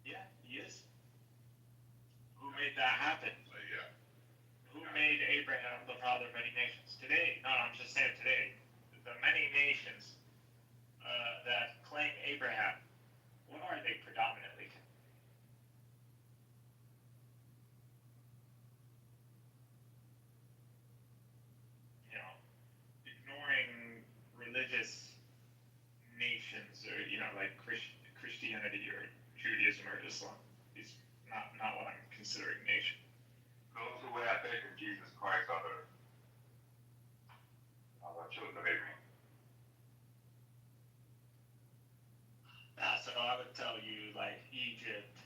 Speaker 6: Yeah, he is. Who made that happen?
Speaker 11: Yeah.
Speaker 6: Who made Abraham the father of many nations? Today, no, I'm just saying today, the many nations that claim Abraham, what are they predominantly? Ignoring religious nations or, like Christianity or Judaism or Islam. It's not what I'm considering nation.
Speaker 11: Those who would have faith in Jesus Christ are the children of Abraham.
Speaker 6: So I would tell you, like Egypt,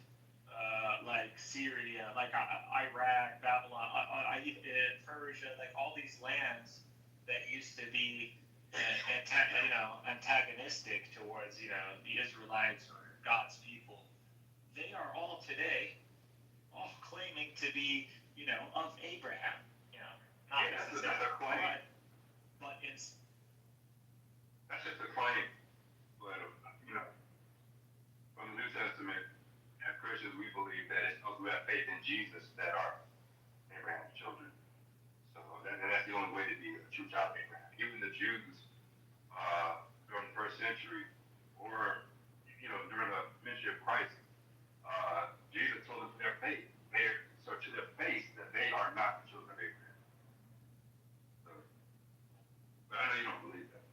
Speaker 6: like Syria, like Iraq, Babylon, Persia, like all these lands that used to be, antagonistic towards, the Israelites or God's people. They are all today, all claiming to be, of Abraham. Not necessarily blood, but in.
Speaker 11: That's just a claim. But, from the New Testament, as Christians, we believe that it's those who have faith in Jesus that are Abraham's children. So that's the only way to be a true child of Abraham. Even the Jews, during the first century, or, during the ministry of Christ, Jesus told us their faith. So to their face that they are not the children of Abraham. So, but I know you don't believe that.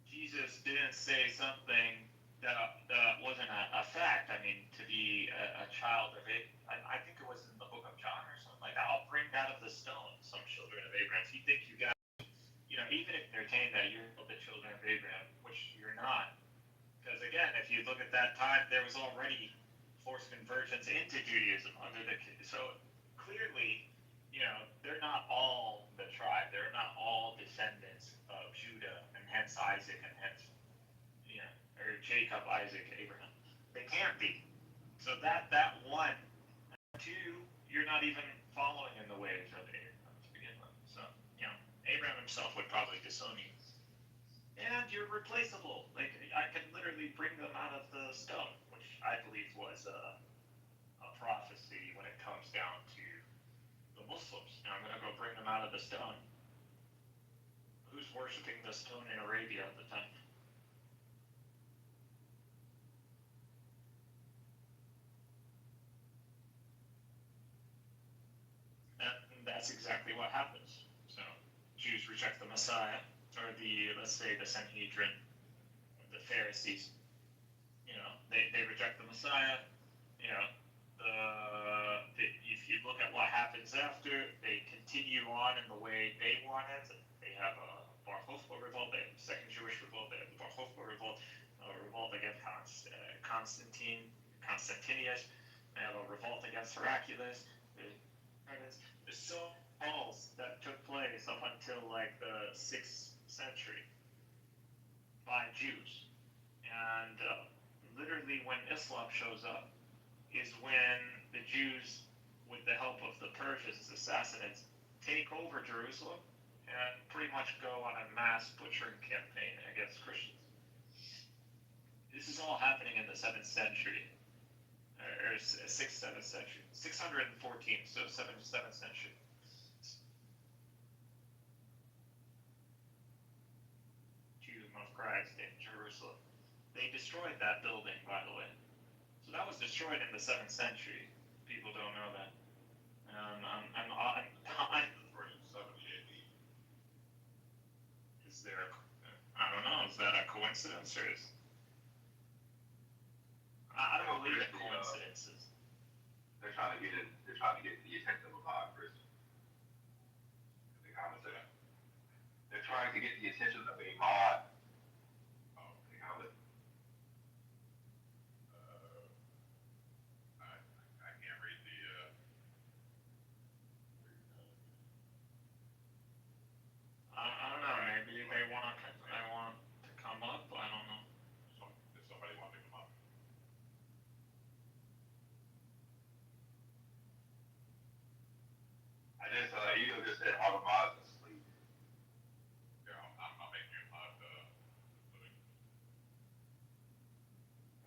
Speaker 6: Jesus didn't say something that wasn't a fact. I mean, to be a child of it, I think it was in the book of John or something like that. I'll bring out of the stone some children of Abraham. If you think you got, even if entertain that you're the children of Abraham, which you're not. Because again, if you look at that time, there was already forced conversions into Judaism so clearly, they're not all the tribe. They're not all descendants of Judah, and hence Isaac, and hence, or Jacob, Isaac, Abraham. They can't be. So that one, two, you're not even following in the ways of Abraham to begin with. So, Abraham himself would probably disown you. And you're replaceable. Like, I can literally bring them out of the stone, which I believe was a
Speaker 8: prophecy when it comes down to the Muslims. And I'm going to go bring them out of the stone. Who's worshiping the stone in Arabia at the time? And that's exactly what happens. So Jews reject the Messiah, or let's say the Sanhedrin, the Pharisees. They reject the Messiah. If you look at what happens after, they continue on in the way they wanted. They have a Bar Kokhba revolt, they have the Second Jewish Revolt, they have the Bar Kokhba revolt, a revolt against Constantinius, they have a revolt against Heraclius. There's so revolts that took place up until like the 6th century by Jews. And literally when Islam shows up is when the Jews, with the help of the Persians, the Sassanids, take over Jerusalem and pretty much go on a mass butchering campaign against Christians. This is all happening in the 7th century, or 6th, 7th century, 614, so 7th century. Tomb of Christ in Jerusalem. They destroyed that building, by the way. So that was destroyed in the 7th century. People don't know that. Is there I don't know, is that a coincidence or is... I don't believe in coincidences.
Speaker 11: They're trying to get the attention of a lot of Christians. They kind of say that. They're trying to get the attention of a mod. They call it. I can't read the.
Speaker 8: I don't know. Maybe they want to come up. I don't know.
Speaker 11: If somebody wants to come up. You just said all the mods are asleep. Yeah, I'm making it mod living.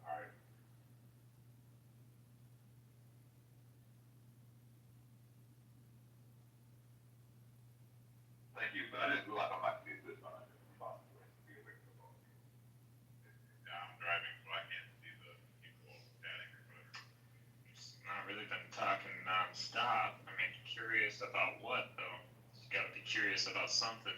Speaker 11: All right. Thank you, but I just realized I'm about to get this one. Yeah, I'm driving, so I can't see the people chatting or whatever.
Speaker 8: Just not really been talking non-stop. I mean, curious about what, though? You gotta be curious about something.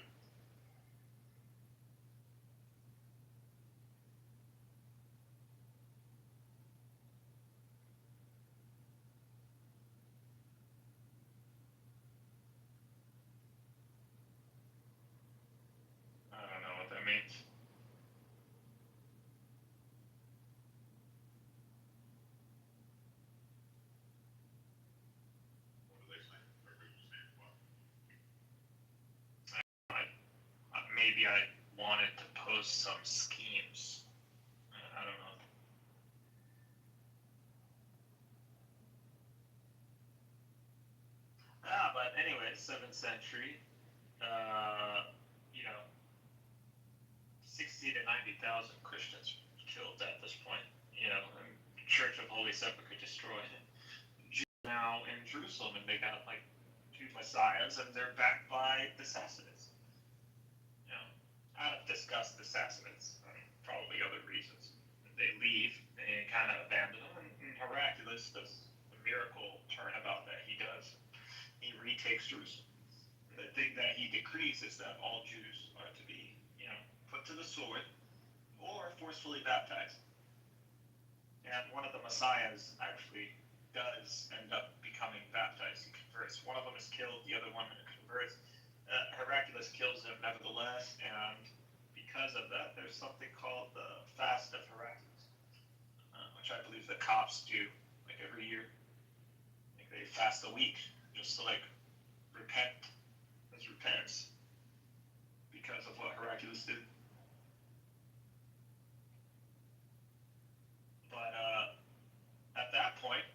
Speaker 8: I don't know what that means.
Speaker 11: What do they say? Everybody's saying what?
Speaker 8: Maybe I wanted to post some schemes. I don't know. But anyway, 7th century, 60 to 90,000 Christians killed at this point, and Church of Holy Sepulchre destroyed. Jews now in Jerusalem, and they got like 2 messiahs, and they're backed by the Sassanids. Out of disgust, the Sassanids, and probably other reasons. They leave, they kind of abandon them, and Heraclius does the miracle turnabout that he does. He retakes Jerusalem. The thing that he decrees is that all Jews are to be, put to the sword or forcefully baptized. And one of the messiahs actually does end up becoming baptized. He converts. One of them is killed, the other one converts. Heraclius kills him nevertheless, and because of that, there's something called the Fast of Heraclius, which I believe the Copts do, like every year. Like they fast a week just to repent. As repentance because of what Heraclius did. But at that point,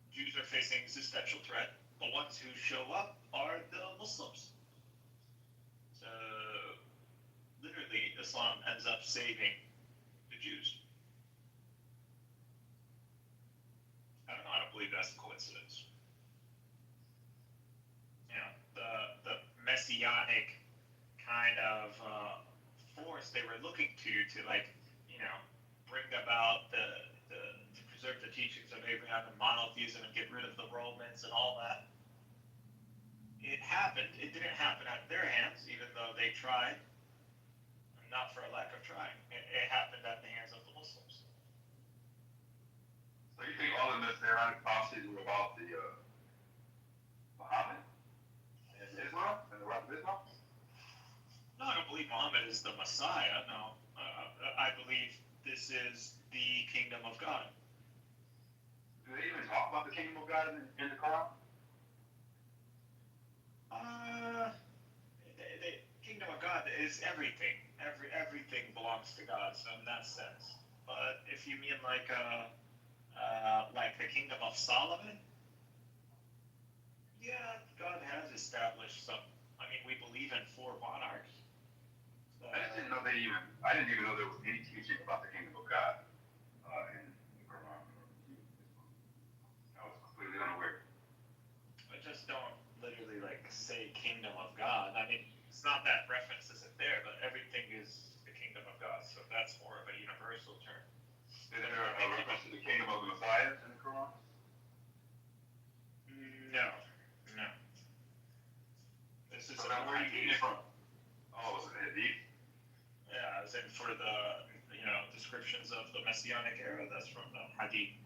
Speaker 8: Jews are facing existential threat. The ones who show up are the Muslims. So literally, Islam ends up saving the Jews. I don't know, I don't believe that's
Speaker 6: messianic kind of force they were looking to like, you know, bring about to preserve the teachings of Abraham and monotheism and get rid of the Romans and all that. It happened. It didn't happen at their hands, even though they tried. Not for a lack of trying. It happened at the hands of the Muslims.
Speaker 11: So you think all the Messianic prophecies were about the Muhammad and Islam and the rise of Islam?
Speaker 6: No, I don't believe Muhammad is the Messiah. No, I believe this is the kingdom of God.
Speaker 11: Do they even talk about the kingdom of God in the Quran?
Speaker 6: The kingdom of God is everything. Everything belongs to God. So in that sense. But if you mean like the kingdom of Solomon, yeah, God has established some. I mean, we believe in 4 monarchs.
Speaker 11: I didn't even know there was any teaching about the kingdom of God in the Quran. I was completely unaware.
Speaker 6: I just don't literally like say kingdom of God. I mean, it's not that reference isn't there, but everything is the kingdom of God. So that's more of a universal term.
Speaker 11: Is there a reference to the kingdom of the Messiah in the Quran?
Speaker 6: No. This is
Speaker 11: so then where are you getting it from? Oh, is it Hadith?
Speaker 6: Yeah, as in for the descriptions of the Messianic era, that's from the Hadith.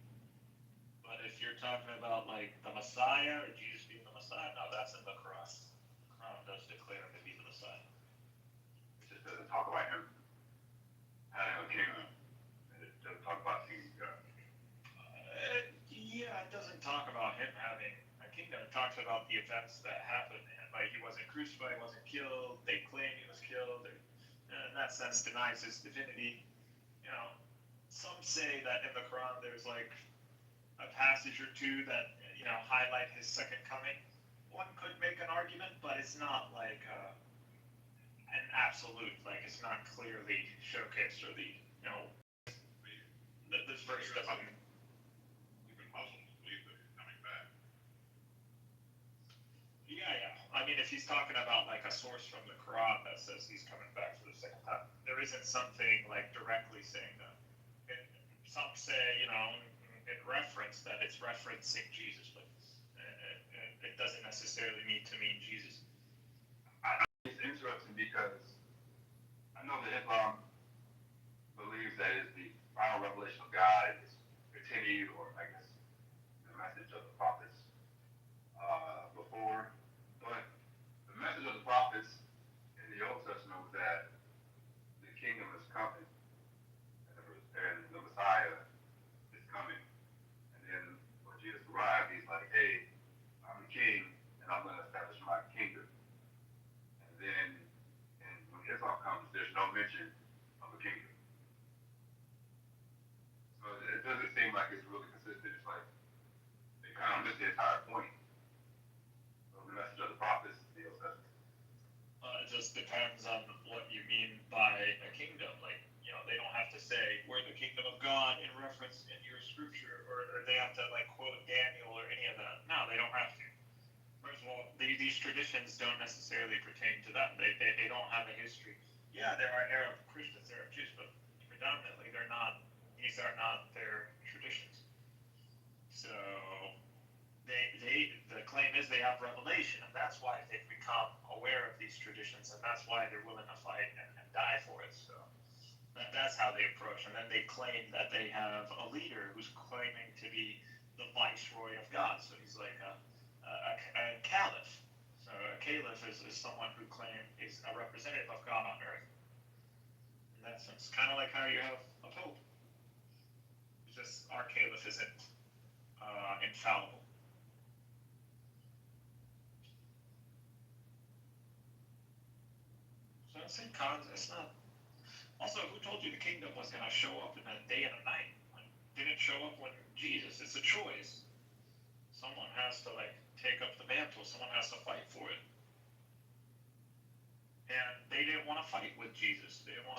Speaker 6: But if you're talking about like the Messiah or Jesus being the Messiah, no, that's in the Quran. The Quran does declare him to be the Messiah.
Speaker 11: It just doesn't talk about him having a kingdom. It doesn't talk about kingdom of God.
Speaker 6: Yeah, it doesn't talk about him having a kingdom. It talks about the events that happened. Like he wasn't crucified, wasn't killed. They claim he was killed. In that sense, denies his divinity. Some say that in the Quran there's like a passage or two that highlight his second coming. One could make an argument, but it's not like an absolute. Like it's not clearly showcased or this verse doesn't.
Speaker 11: Even Muslims believe that he's coming back.
Speaker 6: Yeah. I mean, if he's talking about like a source from the Quran that says he's coming back for the second time, there isn't something like directly saying that. Some say, in reference that it's referencing Jesus, but it doesn't necessarily need to mean Jesus.
Speaker 11: It's interesting because I know that Islam believes that it's the final revelation of God. It's continued, or I guess the message of the prophets before. But the message of the prophets in the Old Testament was that the kingdom is coming, and the Messiah is coming. And then when Jesus arrived, he's like, hey, I'm the king, and I'm going to establish my kingdom. And then when Islam comes, there's no mention of a kingdom. So it doesn't seem like it's really consistent. It's like they kind of miss the entire point of the message of the prophets in the Old Testament.
Speaker 6: It just depends on what you mean by a kingdom. Like, they don't have to say, we're the kingdom of God in reference in your scripture, or they have to, like, quote Daniel or any of that. No, they don't have to. First of all, these traditions don't necessarily pertain to that. They don't have a history. Yeah, there are Arab Christians, Arab Jews, but predominantly these are not their traditions. So, the claim is they have revelation, and that's why they've become aware of these traditions, and that's why they're willing to fight and die for it. So that's how they approach, and then they claim that they have a leader who's claiming to be the viceroy of God. So he's like a caliph. So a caliph is someone who is a representative of God on earth. In that sense, kind of like how you have a pope. It's just our caliph isn't infallible. So it's in cons. It's not. Also, who told you the kingdom was going to show up in a day and a night? It didn't show up when Jesus. It's a choice. Someone has to take up the mantle. Someone has to fight for it. And they didn't want to fight with Jesus. They don't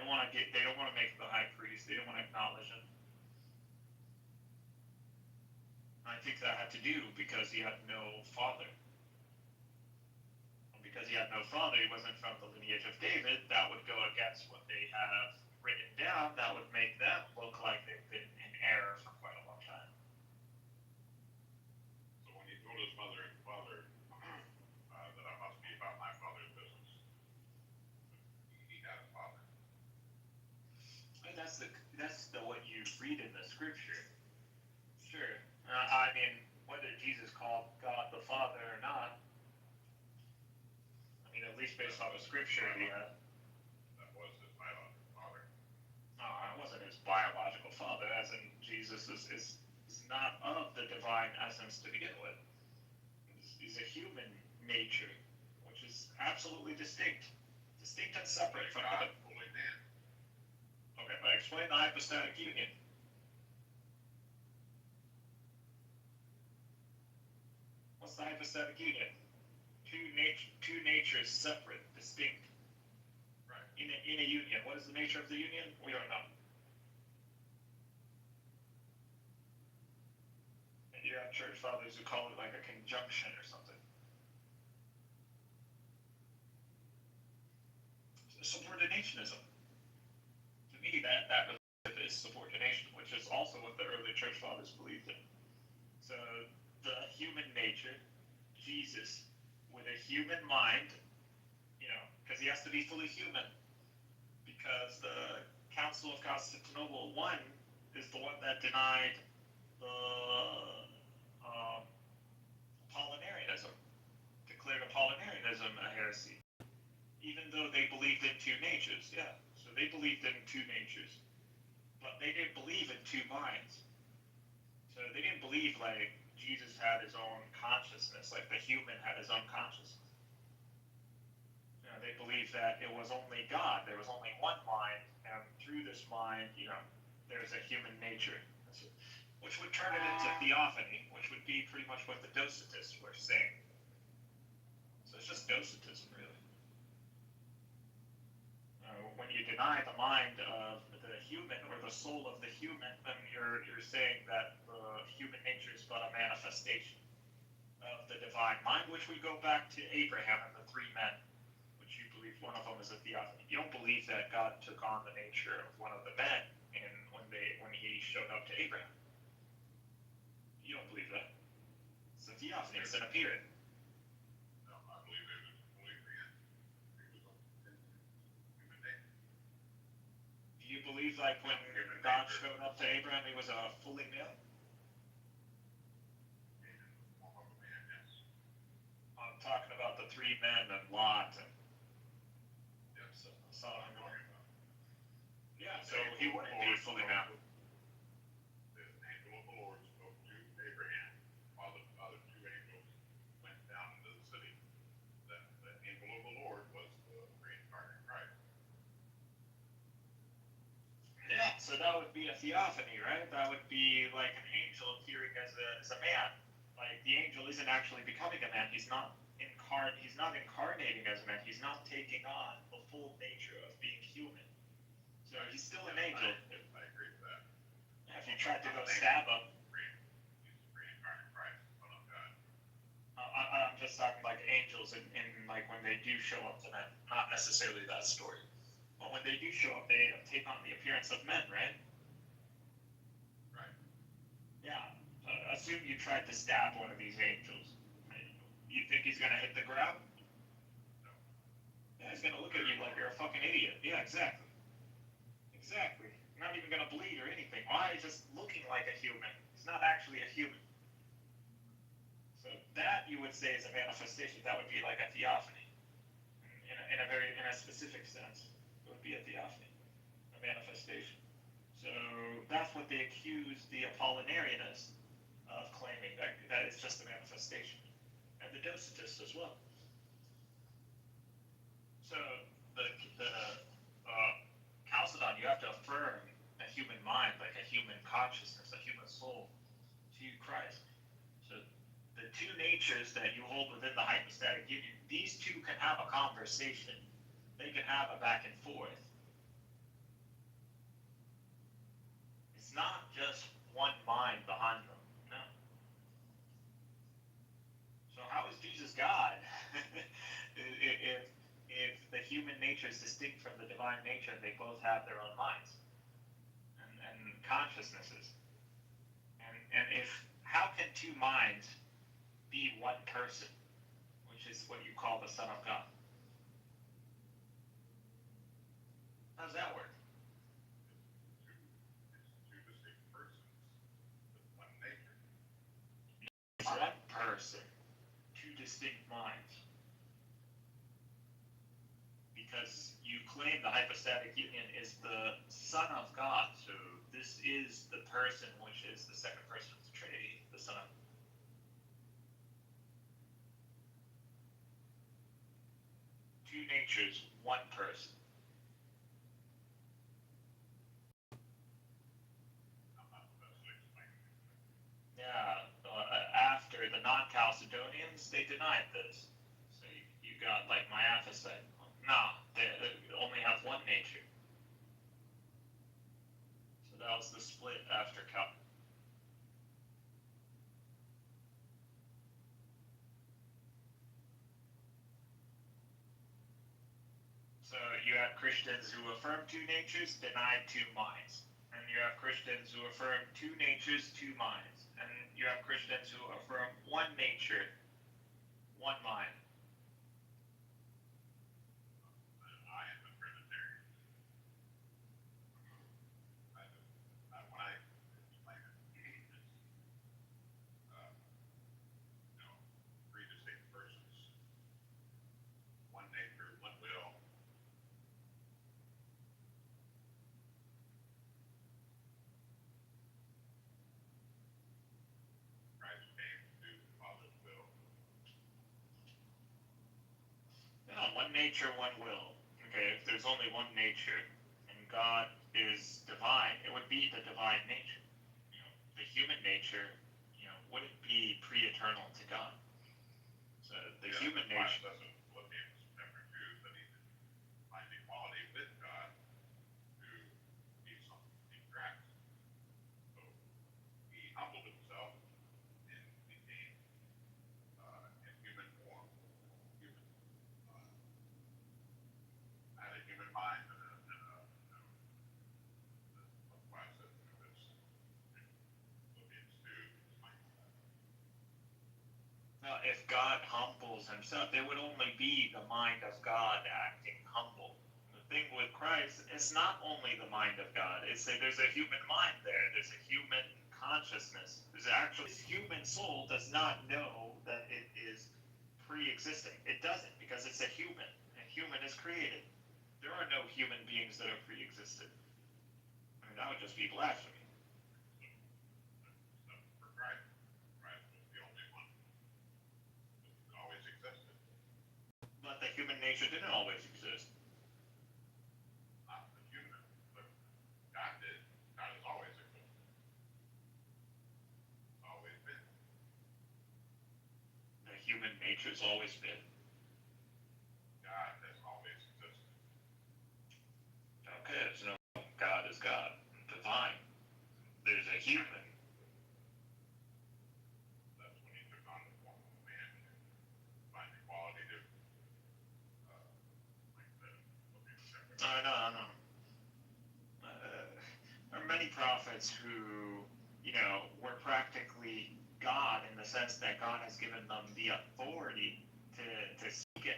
Speaker 6: want to make the high priest. They didn't want to acknowledge him. I think that had to do because he had no father. Because
Speaker 8: because he had no father, he wasn't from the lineage of David, that would go against what they have written down. That would make them look like they've been in error for quite a long time.
Speaker 11: So when he told his mother and father that I must be about my father's business, he had a father.
Speaker 8: And that's the what you read in the scripture. Sure. I mean, whether Jesus called God the Father or not, I mean, at least based on the scripture, yeah.
Speaker 11: That was his biological father.
Speaker 8: No, it wasn't his biological father, as in Jesus is not of the divine essence to begin with. He's a human nature, which is absolutely distinct and separate from
Speaker 11: God,
Speaker 8: the.
Speaker 11: fully man.
Speaker 8: Okay, but explain the hypostatic union. What's the hypostatic union? Two natures separate, distinct.
Speaker 11: Right.
Speaker 8: In a union. What is the nature of the union? We don't know. And you have church fathers who call it like a conjunction or something. Subordinationism. To me, that is subordination, which is also what the early church fathers believed in. So the human nature, Jesus, with a human mind, because he has to be fully human. Because the Council of Constantinople I is the one that denied the Apollinarianism, declared Apollinarianism a heresy, even though they believed in two natures. Yeah, so they believed in two natures, but they didn't believe in two minds. So they didn't believe like Jesus had his own consciousness, like the human had his own consciousness. They believed that it was only God, there was only one mind, and through this mind, there's a human nature, which would turn it into theophany, which would be pretty much what the Docetists were saying. So it's just Docetism, really. When you deny the mind of the human or the soul of the human, then you're saying that the human nature is but a manifestation of the divine mind, which we go back to Abraham and the three men. One of them is a theophany. You don't believe that God took on the nature of one of the men when he showed up to Abraham. You don't believe that. It's a theophany. It's an appearance.
Speaker 11: No, I believe it was fully man. He was a human nature.
Speaker 8: Do you believe like when God showed up to Abraham, he was a fully male? I'm talking about the three men and Lot and Sodom and Gomorrah. Yeah, so he wouldn't be fully male.
Speaker 11: The angel of the Lord spoke to Abraham while the other two angels went down into the city. The angel of the Lord was the pre-incarnate Christ.
Speaker 8: Yeah, so that would be a theophany, right? That would be like an angel appearing as a man. Like the angel isn't actually becoming a man. He's not incarnating as a man. He's not taking on the full nature of being human. So he's still an angel.
Speaker 11: I agree with that.
Speaker 8: If you tried to go stab him,
Speaker 11: He's the pre-incarnate Christ, Son of God.
Speaker 8: I'm just talking like angels in like when they do show up to men. Not necessarily that story. But when they do show up, they take on the appearance of men, right?
Speaker 11: Right.
Speaker 8: Yeah. Assume you tried to stab one of these angels. You think he's gonna hit the ground?
Speaker 11: No.
Speaker 8: Yeah, he's gonna look at you like you're a fucking idiot. Yeah, exactly. Exactly. Not even gonna bleed or anything. Why? He's just looking like a human. He's not actually a human. So that you would say is a manifestation. That would be like a theophany. In a specific sense, it would be a theophany, a manifestation. So that's what they accuse the Apollinarianists of claiming, that it's just a manifestation. And the Docetists as well. So the Chalcedon, you have to affirm a human mind, like a human consciousness, a human soul to Christ. So the two natures that you hold within the hypostatic union, these two can have a conversation. They can have a back and forth. It's not just one mind behind them. No. So how is Jesus God?
Speaker 6: human nature is distinct from the divine nature. They both have their own minds and consciousnesses. And if, how can two minds be one person, which is what you call the Son of God? How does that work?
Speaker 11: Two distinct persons with one nature.
Speaker 6: One person, two distinct minds. Because you claim the hypostatic union is the Son of God, so this is the person which is the second person of the Trinity, the Son. Two natures, one person. Yeah, after the non-Chalcedonians, they denied this. So you got like Miaphysite. No, they only have one nature. So that was the split after Cal. So you have Christians who affirm two natures, denied two minds. And you have Christians who affirm two natures, two minds. And you have Christians who affirm one nature, one mind.
Speaker 11: I am a Trinitarian. When I explain it, it's, three distinct persons, one nature, one will. Christ came to do the Father's will.
Speaker 6: Yeah, one nature, one will. Okay, if there's only one nature, and God is divine, it would be the divine nature. You know, the human nature, wouldn't be pre-eternal to God. So the human nature.
Speaker 11: Doesn't Philippians chapter 2 that he didn't find equality with God to be something to be grasped. So he humbled himself and became in human form, had a human mind and that's why I said this Philippians 2 explains that.
Speaker 6: Now, if God humbles himself, there would only be the mind of God acting humble. The thing with Christ, it's not only the mind of God. It's that there's a human mind there. There's a human consciousness. There's actually, this human soul does not know that it is pre-existing. It doesn't, because it's a human. A human is created. There are no human beings that are pre-existed. I mean, that would just be blasphemy.
Speaker 11: For Christ was the only one that always existed.
Speaker 6: But the human nature didn't always exist.
Speaker 11: Not the human, but God did. God has always existed. Always been.
Speaker 6: The human nature's always been.
Speaker 11: God has always existed.
Speaker 6: Okay, there's no God is God, divine. There's a human.
Speaker 11: That's when he took on the form of a man and find equality to, like the Philippians chapter.
Speaker 6: No. There are many prophets who, were practically God in the sense that God has given them the authority to speak it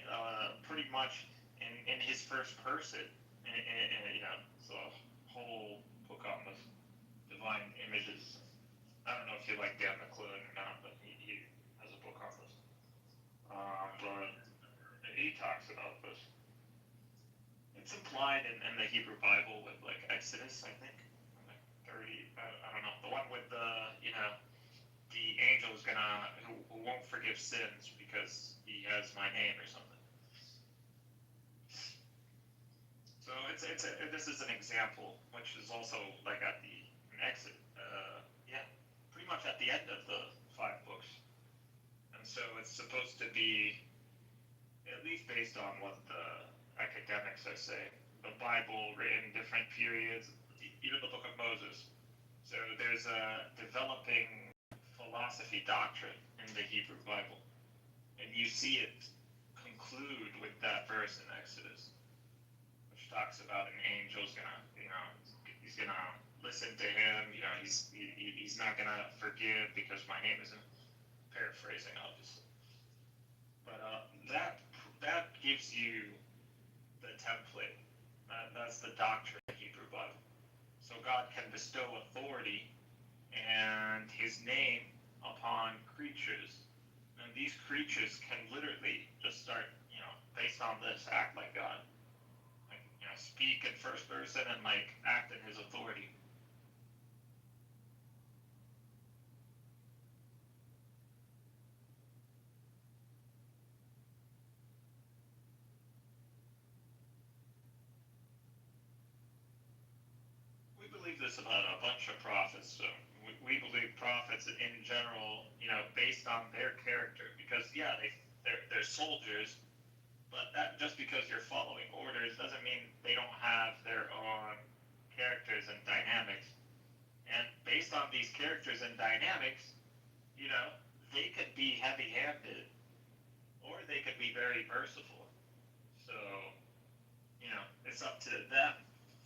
Speaker 6: pretty much in his first person. So a whole book on the divine images. I don't know if you like Dan McClune or not, but he has a book on this. But he talks about this. It's implied in the Hebrew Bible with like Exodus, I think. Like 30, I don't know. The one with the angel is who won't forgive sins because he has my name or something. So this is an example, which is also like at the exit, pretty much at the end of the 5 books. And so it's supposed to be, at least based on what the academics are saying, the Bible written different periods, even the Book of Moses. So there's a developing philosophy doctrine in the Hebrew Bible. And you see it conclude with that verse in Exodus. which talks about an angel's gonna, he's gonna listen to him. He's not gonna forgive because my name isn't, paraphrasing obviously. But that gives you the template. That's the doctrine of Hebrew Bible. So God can bestow authority and his name upon creatures. And these creatures can literally just start, based on this, act like God. Like, speak in first person and act in his authority. We believe this about a bunch of prophets. So we believe prophets in general, based on their character, because they're soldiers, but that just because you're following orders doesn't mean they don't have their own characters and dynamics. And based on these characters and dynamics, they could be heavy-handed or they could be very merciful. So, it's up to them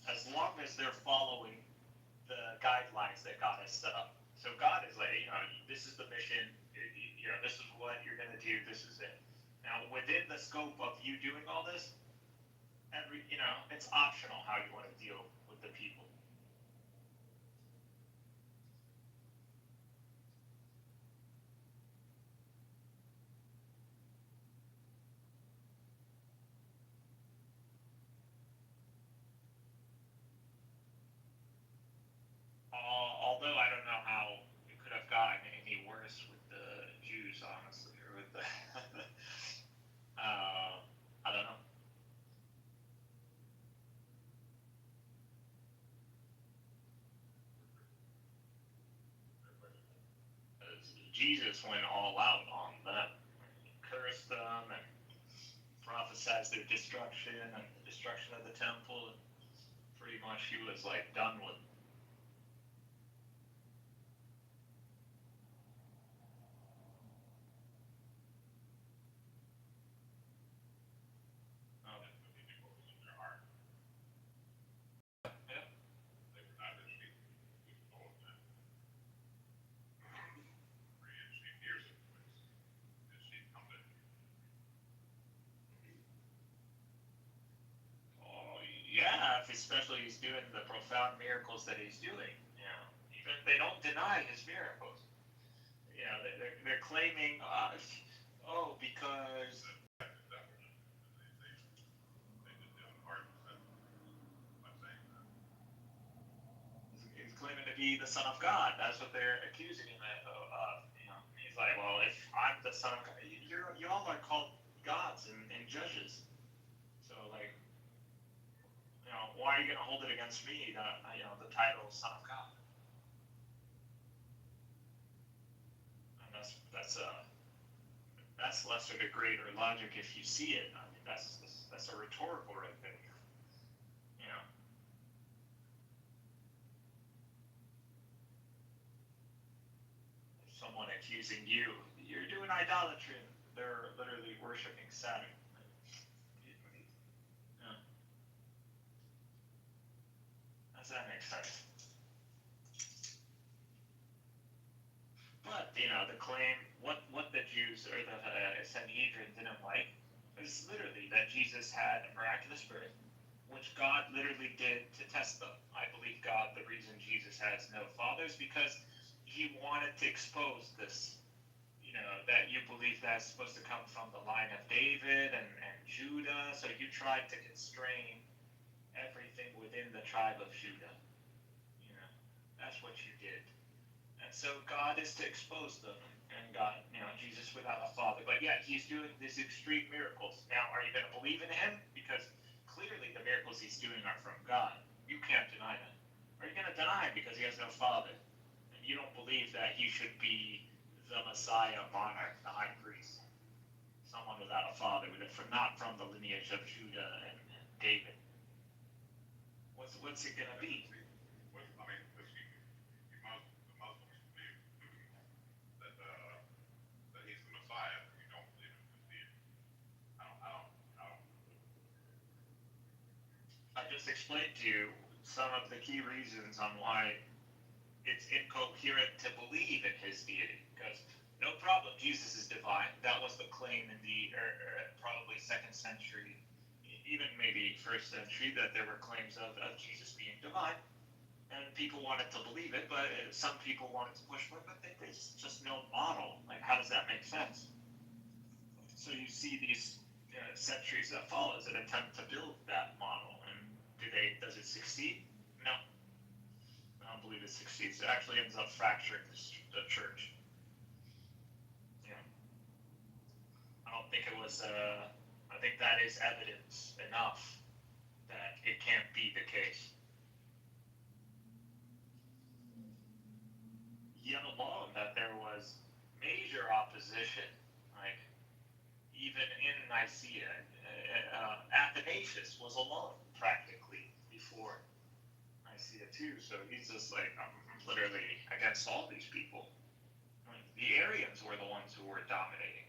Speaker 6: as long as they're following the guidelines that God has set up. So God is like, this is the mission, this is what you're going to do, this is it. Now, within the scope of you doing all this, it's optional how you want to deal with the people. Although I don't know how it could have gotten any worse with the Jews, honestly, or with the, I don't know. Jesus went all out on them, cursed them, and prophesied their destruction and the destruction of the temple. And pretty much he was done with them. Yeah, especially he's doing the profound miracles that he's doing. Even they don't deny his miracles. They're claiming, because he's claiming to be the Son of God. That's what they're accusing him of. He's like, well, if I'm the Son of God, you all are called gods and judges. So why are you going to hold it against me, the title Son of God? And that's lesser to greater logic if you see it. I mean, that's a rhetorical right there. Someone accusing you're doing idolatry. They're literally worshiping Saturn. Does that make sense? But the claim, what the Jews or the Sanhedrin didn't like is literally that Jesus had a miraculous birth, which God literally did to test them. I believe God, the reason Jesus has no fathers, because he wanted to expose this, that you believe that's supposed to come from the line of David and Judah, so you tried to constrain everything within the tribe of Judah. That's what you did. And so God is to expose them, and God, Jesus without a father. But yet he's doing these extreme miracles. Now, are you going to believe in him? Because clearly the miracles he's doing are from God. You can't deny that. Are you going to deny him because he has no father? And you don't believe that he should be the Messiah, monarch, the high priest, someone without a father, not from the lineage of Judah and David. What's it going to be? just explained to you some of the key reasons on why it's incoherent to believe in his deity. Because no problem, Jesus is divine. That was the claim in the probably 2nd century, even maybe 1st century, that there were claims of Jesus being divine. And people wanted to believe it, but some people wanted to push for it, but there's just no model. Like, how does that make sense? So you see these centuries that follow as an attempt to build that model. And does it succeed? No. I don't believe it succeeds. It actually ends up fracturing the church. Yeah. I don't think it was, I think that is evidence enough that it can't be the case. Yet alone that there was major opposition, like even in Nicaea, Athanasius was alone practically before Nicaea too. So he's just like, I'm literally against all these people. Like, the Arians were the ones who were dominating.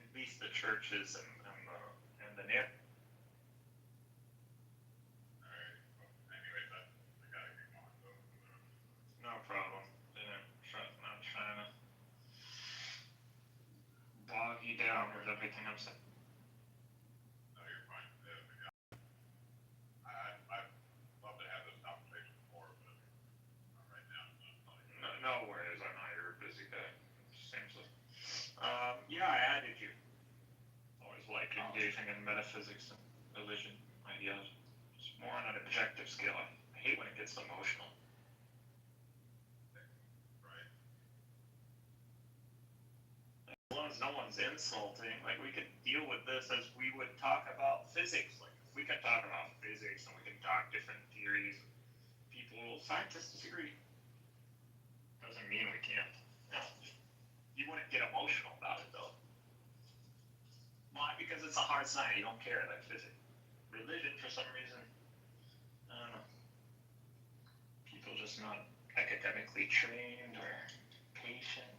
Speaker 6: At least the churches and the near. No problem. Not trying to bog you down with everything I'm saying.
Speaker 11: No, you're fine. I'd love to have this conversation before, but right now,
Speaker 6: No worries. I know you're a busy guy. Seems like. Yeah, I added you. Always like engaging in metaphysics and religion ideas. It's more on an objective scale. I hate when it gets emotional. As long as no one's insulting, like, we could deal with this as we would talk about physics. Like, if we can talk about physics and we can talk different theories, scientists disagree. Doesn't mean we can't. No. You wouldn't get emotional about it though. Why? Because it's a hard science. You don't care, like physics. Religion, for some reason, I don't know. People just not academically trained or patient.